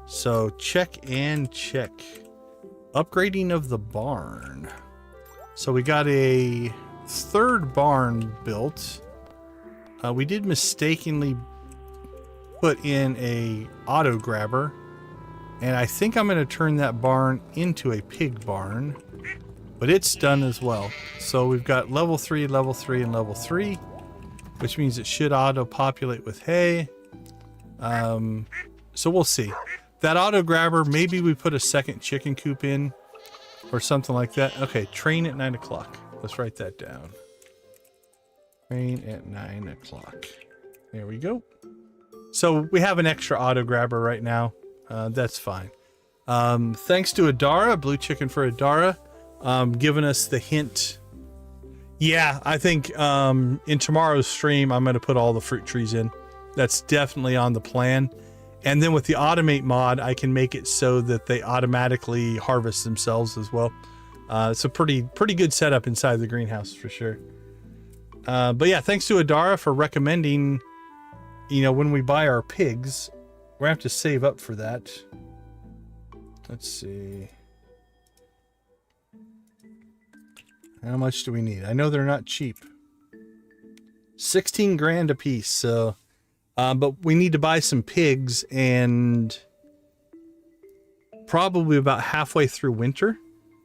So check and check. Upgrading of the barn. So we got a third barn built. We did mistakenly put in a auto grabber, and I think I'm going to turn that barn into a pig barn, but it's done as well. So we've got level 3, level 3, and level 3, which means it should auto populate with hay. So we'll see. That auto grabber, maybe we put a second chicken coop in or something like that. Okay, train at 9 o'clock. Let's write that down. Train at 9 o'clock. There we go. So we have an extra auto grabber right now. That's fine. Thanks to Adara, Blue Chicken for Adara, giving us the hint. Yeah, I think in tomorrow's stream, I'm going to put all the fruit trees in. That's definitely on the plan. And then with the automate mod, I can make it so that they automatically harvest themselves as well. It's a pretty good setup inside the greenhouse for sure. But yeah, thanks to Adara for recommending, you know, when we buy our pigs, we're gonna have to save up for that. Let's see. How much do we need? I know they're not cheap. 16 grand a piece, so but we need to buy some pigs, and probably about halfway through winter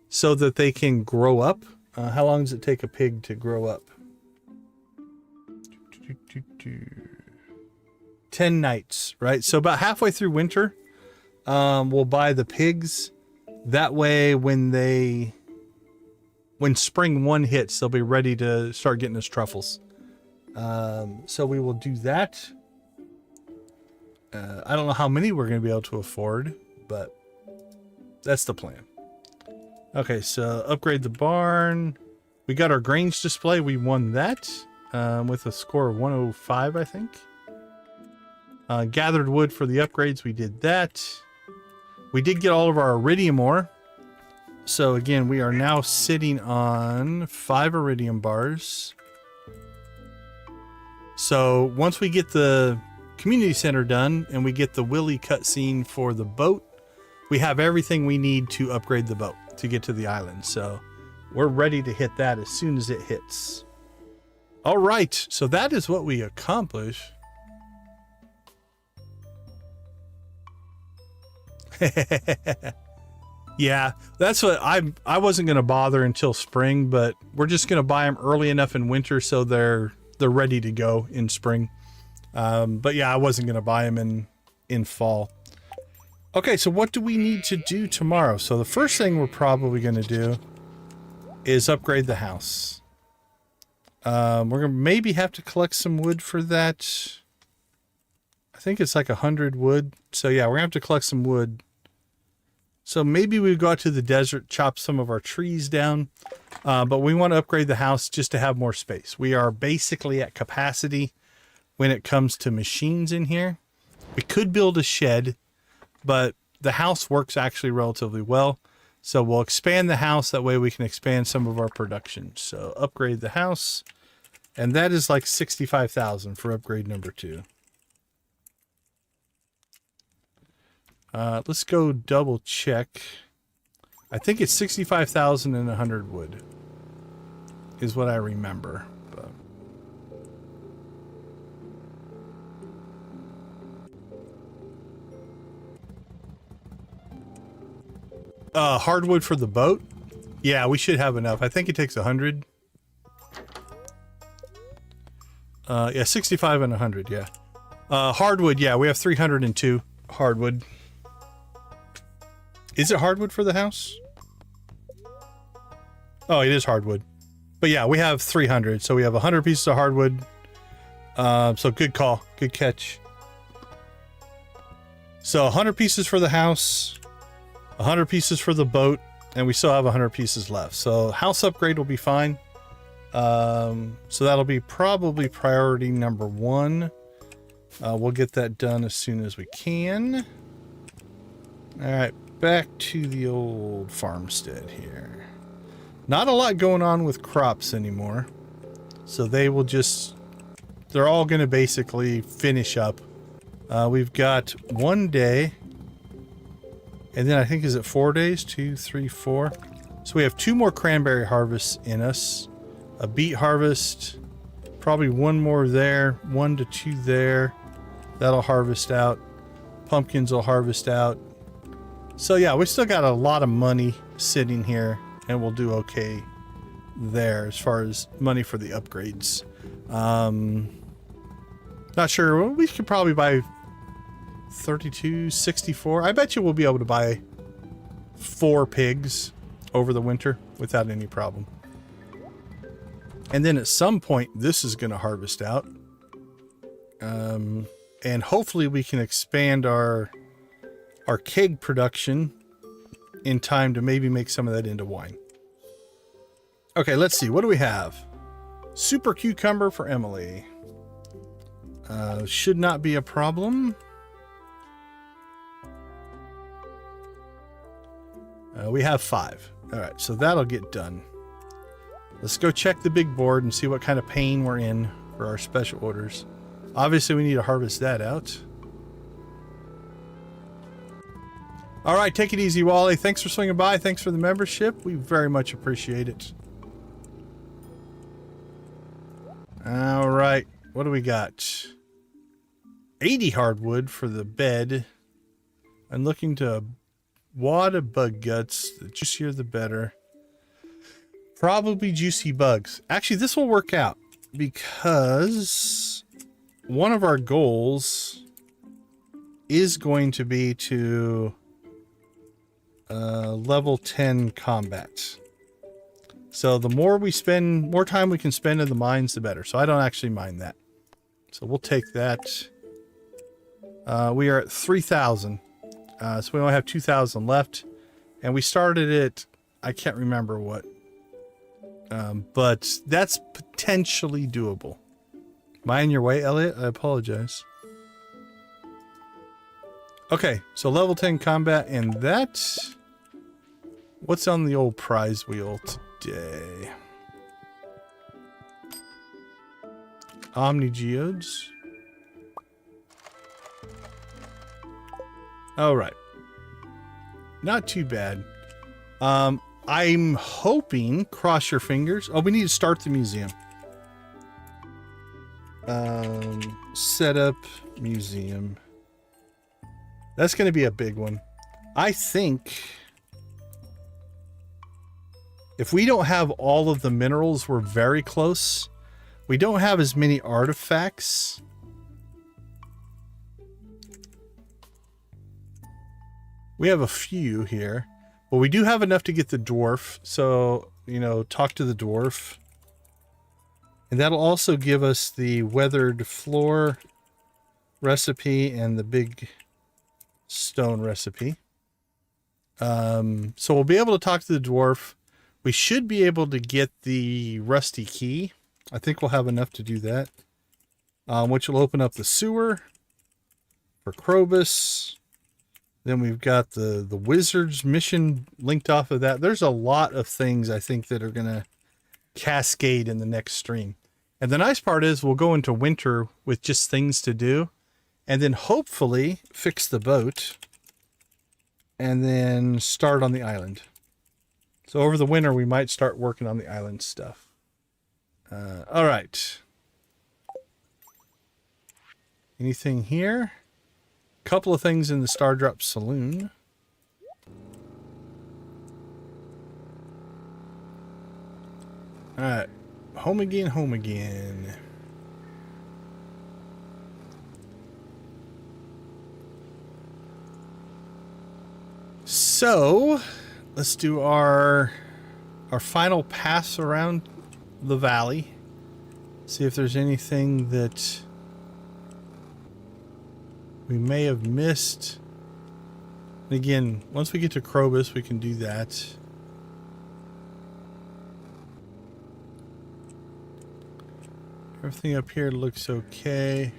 so that they can grow up. How long does it take a pig to grow up? 10 nights, right? So about halfway through winter, we'll buy the pigs. That way when spring 1 hits, they'll be ready to start getting us truffles. So we will do that. I don't know how many we're going to be able to afford, but that's the plan. Okay, so upgrade the barn. We got our Grange Display. We won that with a score of 105, I think. Gathered wood for the upgrades. We did that. We did get all of our iridium ore. So again, we are now sitting on 5 iridium bars. So once we get the community center done and we get the Willy cutscene for the boat, we have everything we need to upgrade the boat to get to the island. So we're ready to hit that as soon as it hits. All right, so that is what we accomplish. Yeah, that's what I wasn't going to bother until spring, but we're just going to buy them early enough in winter so they're ready to go in spring. But yeah, I wasn't going to buy them in fall. Okay, so what do we need to do tomorrow? So the first thing we're probably going to do is upgrade the house. We're going to maybe have to collect some wood for that. I think it's like 100 wood. So yeah, we're going to have to collect some wood. So maybe we go out to the desert, chop some of our trees down. But we want to upgrade the house just to have more space. We are basically at capacity when it comes to machines in here. We could build a shed, but the house works actually relatively well. So we'll expand the house. That way we can expand some of our production. So upgrade the house. And that is like 65,000 for upgrade number 2. Let's go double check. I think it's 65,000 and 100 wood is what I remember. Hardwood for the boat? Yeah, we should have enough. I think it takes 100. Yeah, 65 and 100, yeah. Hardwood, yeah, we have 302 hardwood. Is it hardwood for the house? Oh, it is hardwood. But yeah, we have 300, so we have 100 pieces of hardwood. So good call, good catch. So 100 pieces for the house, 100 pieces for the boat, and we still have 100 pieces left. So house upgrade will be fine. So that'll be probably priority number 1. We'll get that done as soon as we can. All right, back to the old farmstead here. Not a lot going on with crops anymore. So they will they're all going to basically finish up. We've got 1 day. And then I think, is it 4 days? 2, 3, 4. So we have 2 more cranberry harvests in us. A beet harvest. Probably 1 more there. 1 to 2 there. That'll harvest out. Pumpkins will harvest out. So yeah, we still got a lot of money sitting here, and we'll do okay there as far as money for the upgrades. Not sure. We could probably buy 32, 64. I bet you we'll be able to buy 4 pigs over the winter without any problem. And then at some point, this is going to harvest out. And hopefully we can expand our keg production in time to maybe make some of that into wine. Okay, let's see. What do we have? Super cucumber for Emily. Should not be a problem. We have 5. All right, so that'll get done. Let's go check the big board and see what kind of pain we're in for our special orders. Obviously, we need to harvest that out. All right, take it easy, Wally. Thanks for swinging by. Thanks for the membership. We very much appreciate it. All right, what do we got? 80 hardwood for the bed. I'm looking to wad of bug guts. The juicier, the better. Probably juicy bugs. Actually, this will work out because one of our goals is going to be to level 10 combat. So the more time we can spend in the mines, the better. So I don't actually mind that. So we'll take that. We are at 3,000. So we only have 2,000 left. And we started it, I can't remember what. But that's potentially doable. Am I in your way, Elliot? I apologize. Okay, so level 10 combat, and that... What's on the old prize wheel today? Omni Geodes. All right. Not too bad. I'm hoping, cross your fingers. Oh, we need to start the museum. Set up museum. That's going to be a big one. I think if we don't have all of the minerals, we're very close. We don't have as many artifacts. We have a few here, but we do have enough to get the dwarf. So, you know, talk to the dwarf. And that'll also give us the weathered floor recipe and the big stone recipe. So we'll be able to talk to the dwarf. We should be able to get the rusty key. I think we'll have enough to do that. Which will open up the sewer for Krobus. Then we've got the wizard's mission linked off of that. There's a lot of things I think that are going to cascade in the next stream. And the nice part is we'll go into winter with just things to do. And then hopefully fix the boat. And then start on the island. So over the winter we might start working on the island stuff. All right. Anything here? Couple of things in the Stardrop Saloon. Alright. Home again, home again. So, let's do our final pass around the valley. See if there's anything that we may have missed. And again, once we get to Krobus, we can do that. Everything up here looks okay.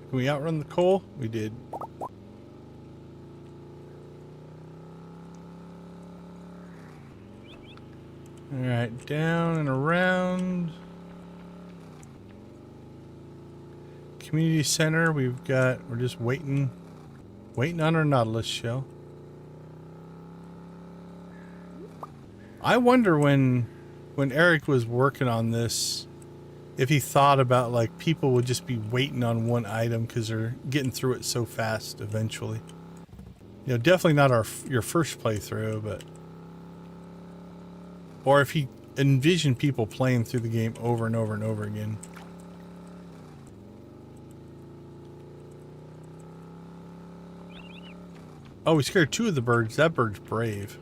Can we outrun the coal? We did. Alright, down and around. Community center, we're just waiting on our Nautilus shell. I wonder when Eric was working on this, if he thought about like people would just be waiting on one item because they're getting through it so fast eventually. You know, definitely not your first playthrough, but or if he envisioned people playing through the game over and over and over again. Oh, we scared two of the birds. That bird's brave.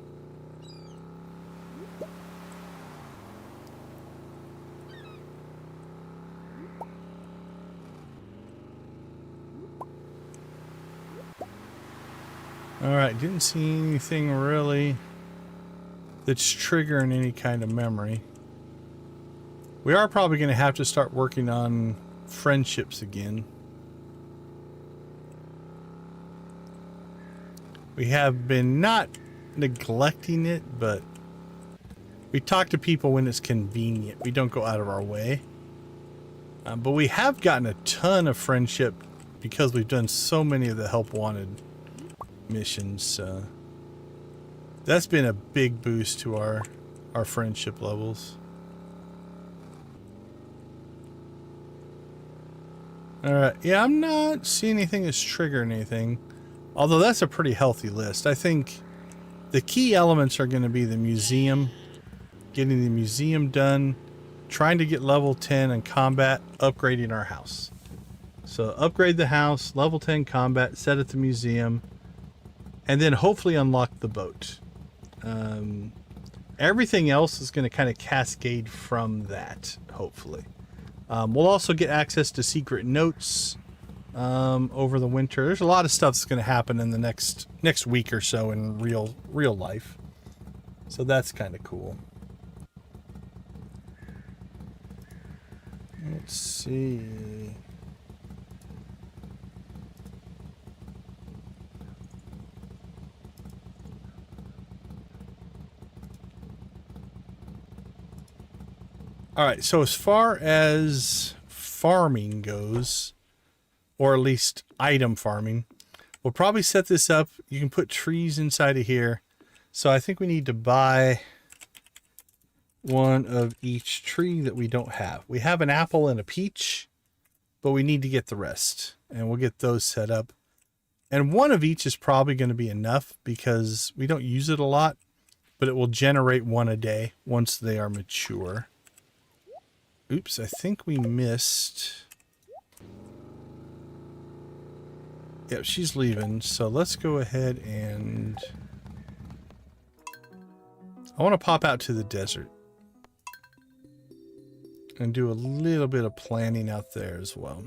Alright, didn't see anything really that's triggering any kind of memory. We are probably going to have to start working on friendships again. We have been not neglecting it, but we talk to people when it's convenient. We don't go out of our way. But we have gotten a ton of friendship because we've done so many of the help wanted missions. That's been a big boost to our friendship levels. Alright, yeah, I'm not seeing anything that's triggering anything. Although that's a pretty healthy list. I think the key elements are going to be the museum, getting the museum done, trying to get level 10 in combat, upgrading our house. So upgrade the house, level 10 combat, set at the museum, and then hopefully unlock the boat. Everything else is going to kind of cascade from that, hopefully. We'll also get access to secret notes over the winter. There's a lot of stuff that's going to happen in the next week or so in real life. So that's kind of cool. Let's see. All right, so as far as farming goes, or at least item farming, we'll probably set this up. You can put trees inside of here. So I think we need to buy one of each tree that we don't have. We have an apple and a peach, but we need to get the rest, and we'll get those set up. And one of each is probably going to be enough because we don't use it a lot, but it will generate one a day once they are mature. Oops, I think we missed. Yep, she's leaving. So let's go ahead and I want to pop out to the desert and do a little bit of planning out there as well.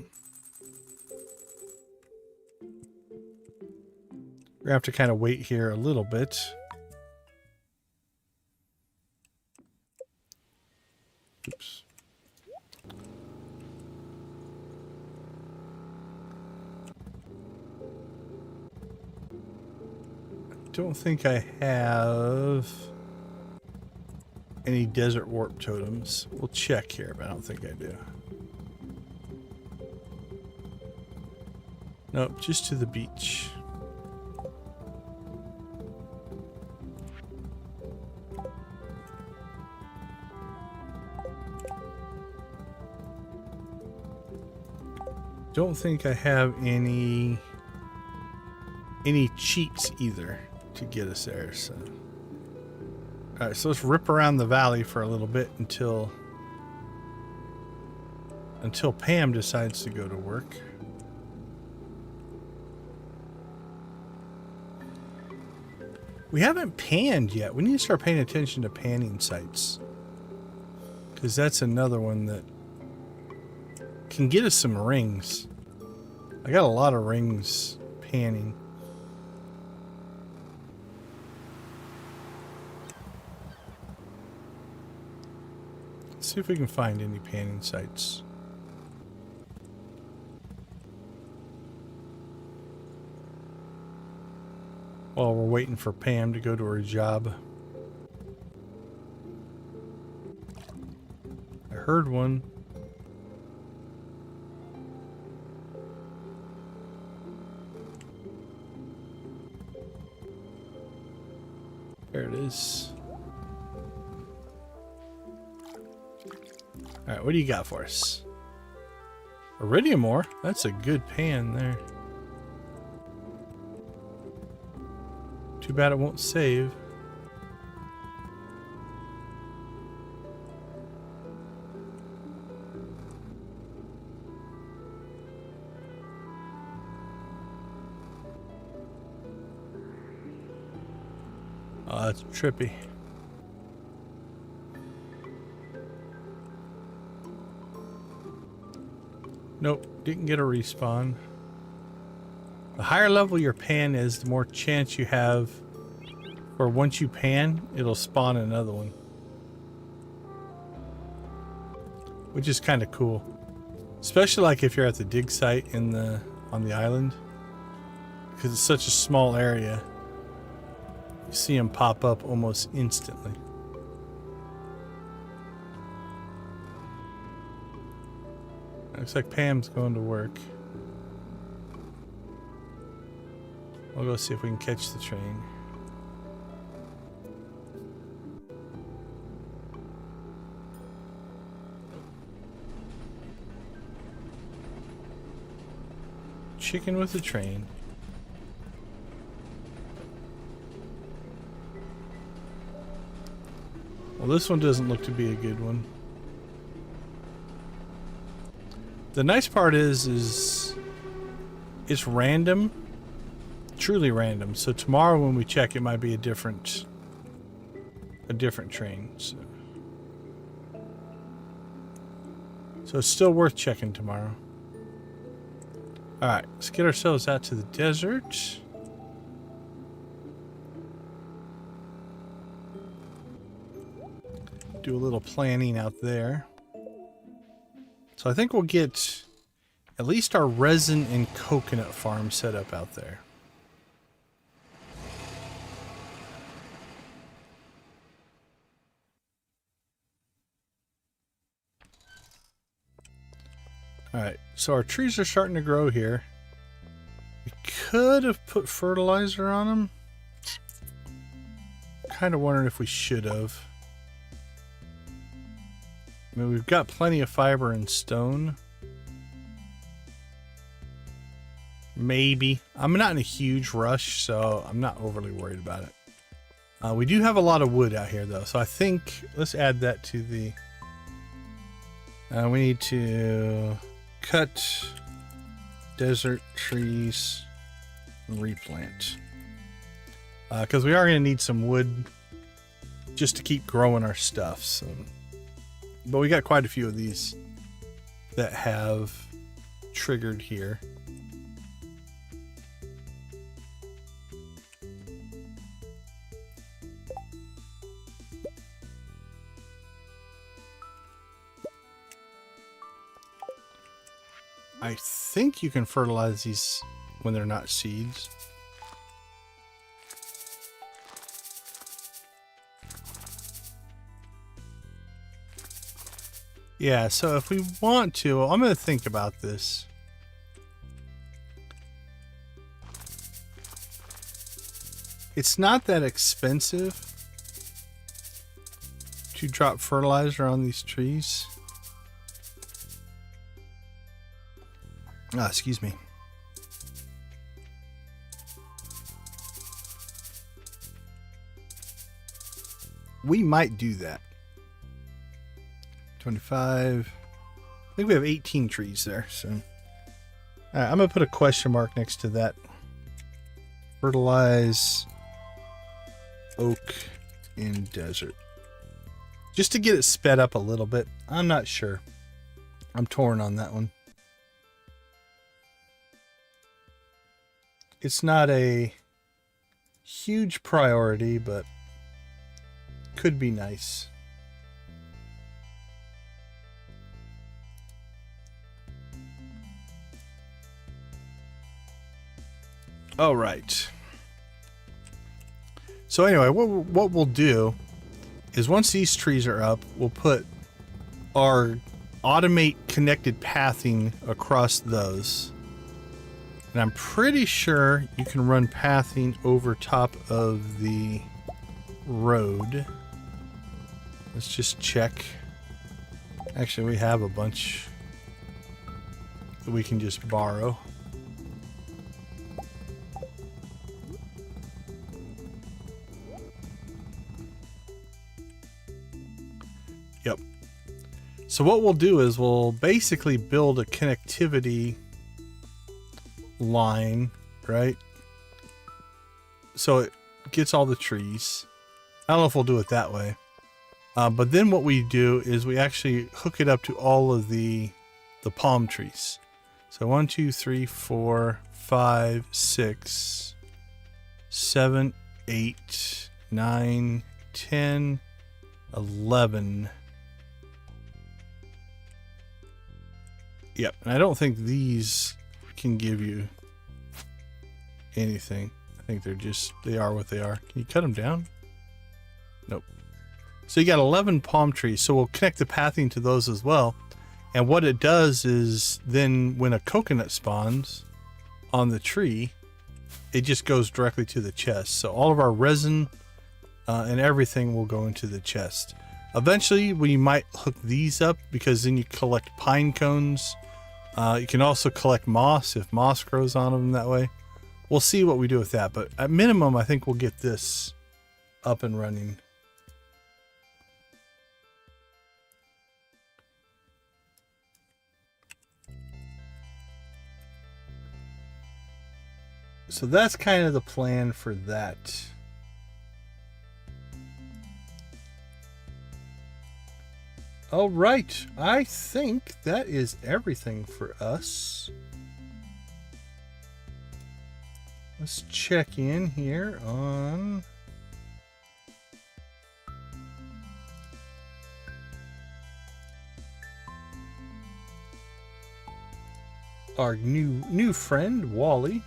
We're gonna have to kind of wait here a little bit. Oops. Don't think I have any desert warp totems. We'll check here, but I don't think I do. Nope, just to the beach. Don't think I have any cheats either to get us there. So, all right, so let's rip around the valley for a little bit until Pam decides to go to work. We haven't panned yet. We need to start paying attention to panning sites, because that's another one that can get us some rings. I got a lot of rings panning. Let's see if we can find any panning sites. While we're waiting for Pam to go to her job. I heard one. There it is. Alright, what do you got for us? Iridium ore? That's a good pan there. Too bad it won't save. Oh, that's trippy. Nope, didn't get a respawn. The higher level your pan is, the more chance you have, or once you pan, it'll spawn another one. which is kind of cool. Especially like if you're at the dig site on the island, because it's such a small area. You see them pop up almost instantly. Looks like Pam's going to work. We'll go see if we can catch the train. Chicken with the train. Well, this one doesn't look to be a good one. The nice part is it's random, truly random. So tomorrow when we check, it might be a different train. So it's still worth checking tomorrow. All right, let's get ourselves out to the desert. Do a little planning out there. So I think we'll get at least our resin and coconut farm set up out there. Alright, so our trees are starting to grow here. We could have put fertilizer on them. Kind of wondering if we should have. I mean, we've got plenty of fiber and stone. Maybe. I'm not in a huge rush, so I'm not overly worried about it. We do have a lot of wood out here, though, so I think let's add that to the... we need to cut desert trees and replant. Because we are going to need some wood just to keep growing our stuff, so... But we got quite a few of these that have triggered here. I think you can fertilize these when they're not seeds. Yeah, so if we want to, I'm going to think about this. It's not that expensive to drop fertilizer on these trees. Excuse me. We might do that. 25. I think we have 18 trees there, so. All right, I'm going to put a question mark next to that. Fertilize oak in desert. Just to get it sped up a little bit. I'm not sure. I'm torn on that one. It's not a huge priority, but could be nice. All right. So anyway, what we'll do is once these trees are up, we'll put our automate connected pathing across those. And I'm pretty sure you can run pathing over top of the road. Let's just check. Actually, we have a bunch that we can just borrow. Yep. So what we'll do is we'll basically build a connectivity line, right? So it gets all the trees. I don't know if we'll do it that way. But then what we do is we actually hook it up to all of the palm trees. So 1, 2, 3, 4, 5, 6, 7, 8, 9, 10, 11. Yep, and I don't think these can give you anything. I think they are what they are. Can you cut them down? Nope. So you got 11 palm trees, so we'll connect the pathing to those as well. And what it does is then when a coconut spawns on the tree, it just goes directly to the chest. So all of our resin and everything will go into the chest. Eventually we might hook these up because then you collect pine cones. You can also collect moss if moss grows on them that way. We'll see what we do with that, but at minimum I think we'll get this up and running. So that's kind of the plan for that. All right, I think that is everything for us. Let's check in here on our new friend, Wally.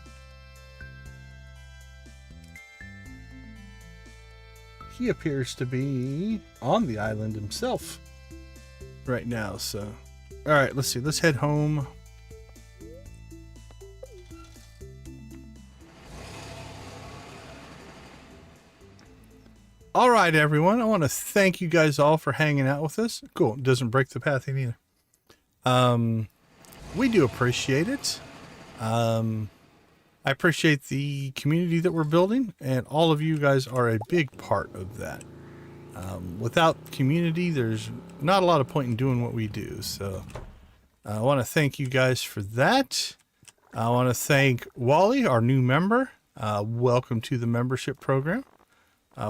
He appears to be on the island himself right now, so all right, let's see, let's head home. All right, everyone, I want to thank you guys all for hanging out with us. Cool, it doesn't break the pathing either. We do appreciate it. I appreciate the community that we're building, and all of you guys are a big part of that. Without community, there's not a lot of point in doing what we do. So I want to thank you guys for that. I want to thank Wally, our new member. Welcome to the membership program.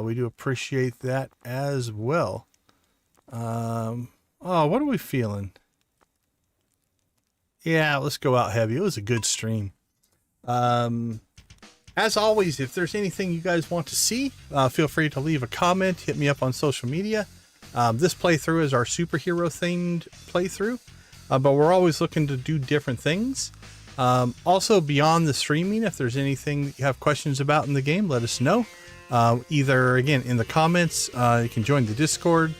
We do appreciate that as well. Oh, what are we feeling? Yeah, let's go out heavy. It was a good stream. As always, if there's anything you guys want to see, feel free to leave a comment, hit me up on social media. This playthrough is our superhero themed playthrough, but we're always looking to do different things. Also beyond the streaming, if there's anything that you have questions about in the game, let us know. Either again in the comments, you can join the Discord,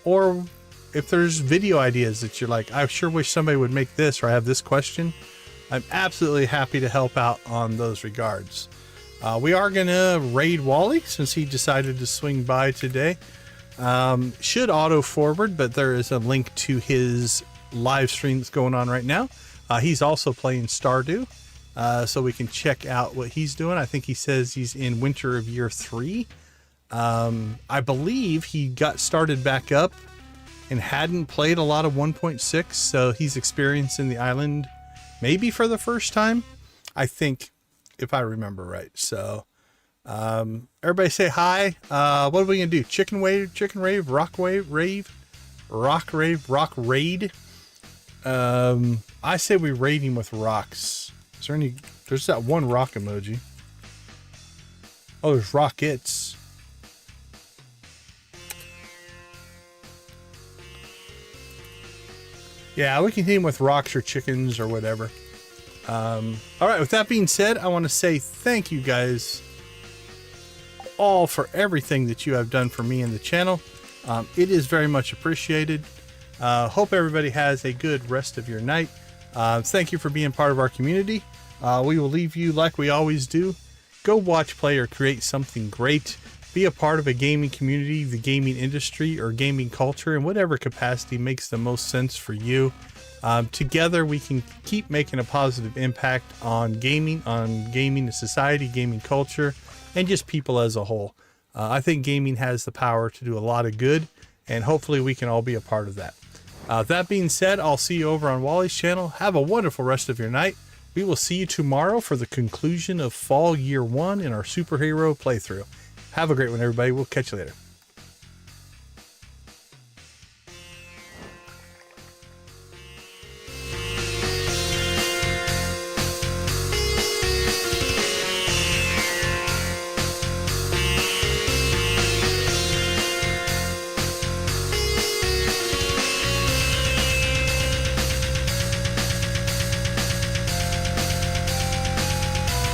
or if there's video ideas that you're like, I sure wish somebody would make this, or I have this question, I'm absolutely happy to help out on those regards. We are going to raid Wally since he decided to swing by today. Should auto forward, but there is a link to his live stream that's going on right now. He's also playing Stardew, so we can check out what he's doing. I think he says he's in winter of year 3. I believe he got started back up and hadn't played a lot of 1.6, so he's experiencing the island maybe for the first time, I think, if I remember right. So everybody say hi. What are we gonna do? Chicken rave, rock raid. I say we raid him with rocks. Is there any? There's that one rock emoji. Oh, there's rockets. Yeah, we can hit him with rocks or chickens or whatever. All right, with that being said, I want to say thank you guys all for everything that you have done for me and the channel. It is very much appreciated. Hope everybody has a good rest of your night. Thank you for being part of our community. We will leave you like we always do. Go watch, play, or create something great. Be a part of a gaming community, the gaming industry, or gaming culture in whatever capacity makes the most sense for you. Together, we can keep making a positive impact on gaming, the society, gaming culture, and just people as a whole. I think gaming has the power to do a lot of good, and hopefully we can all be a part of that. That being said, I'll see you over on Wally's channel. Have a wonderful rest of your night. We will see you tomorrow for the conclusion of Fall Year 1 in our superhero playthrough. Have a great one, everybody. We'll catch you later.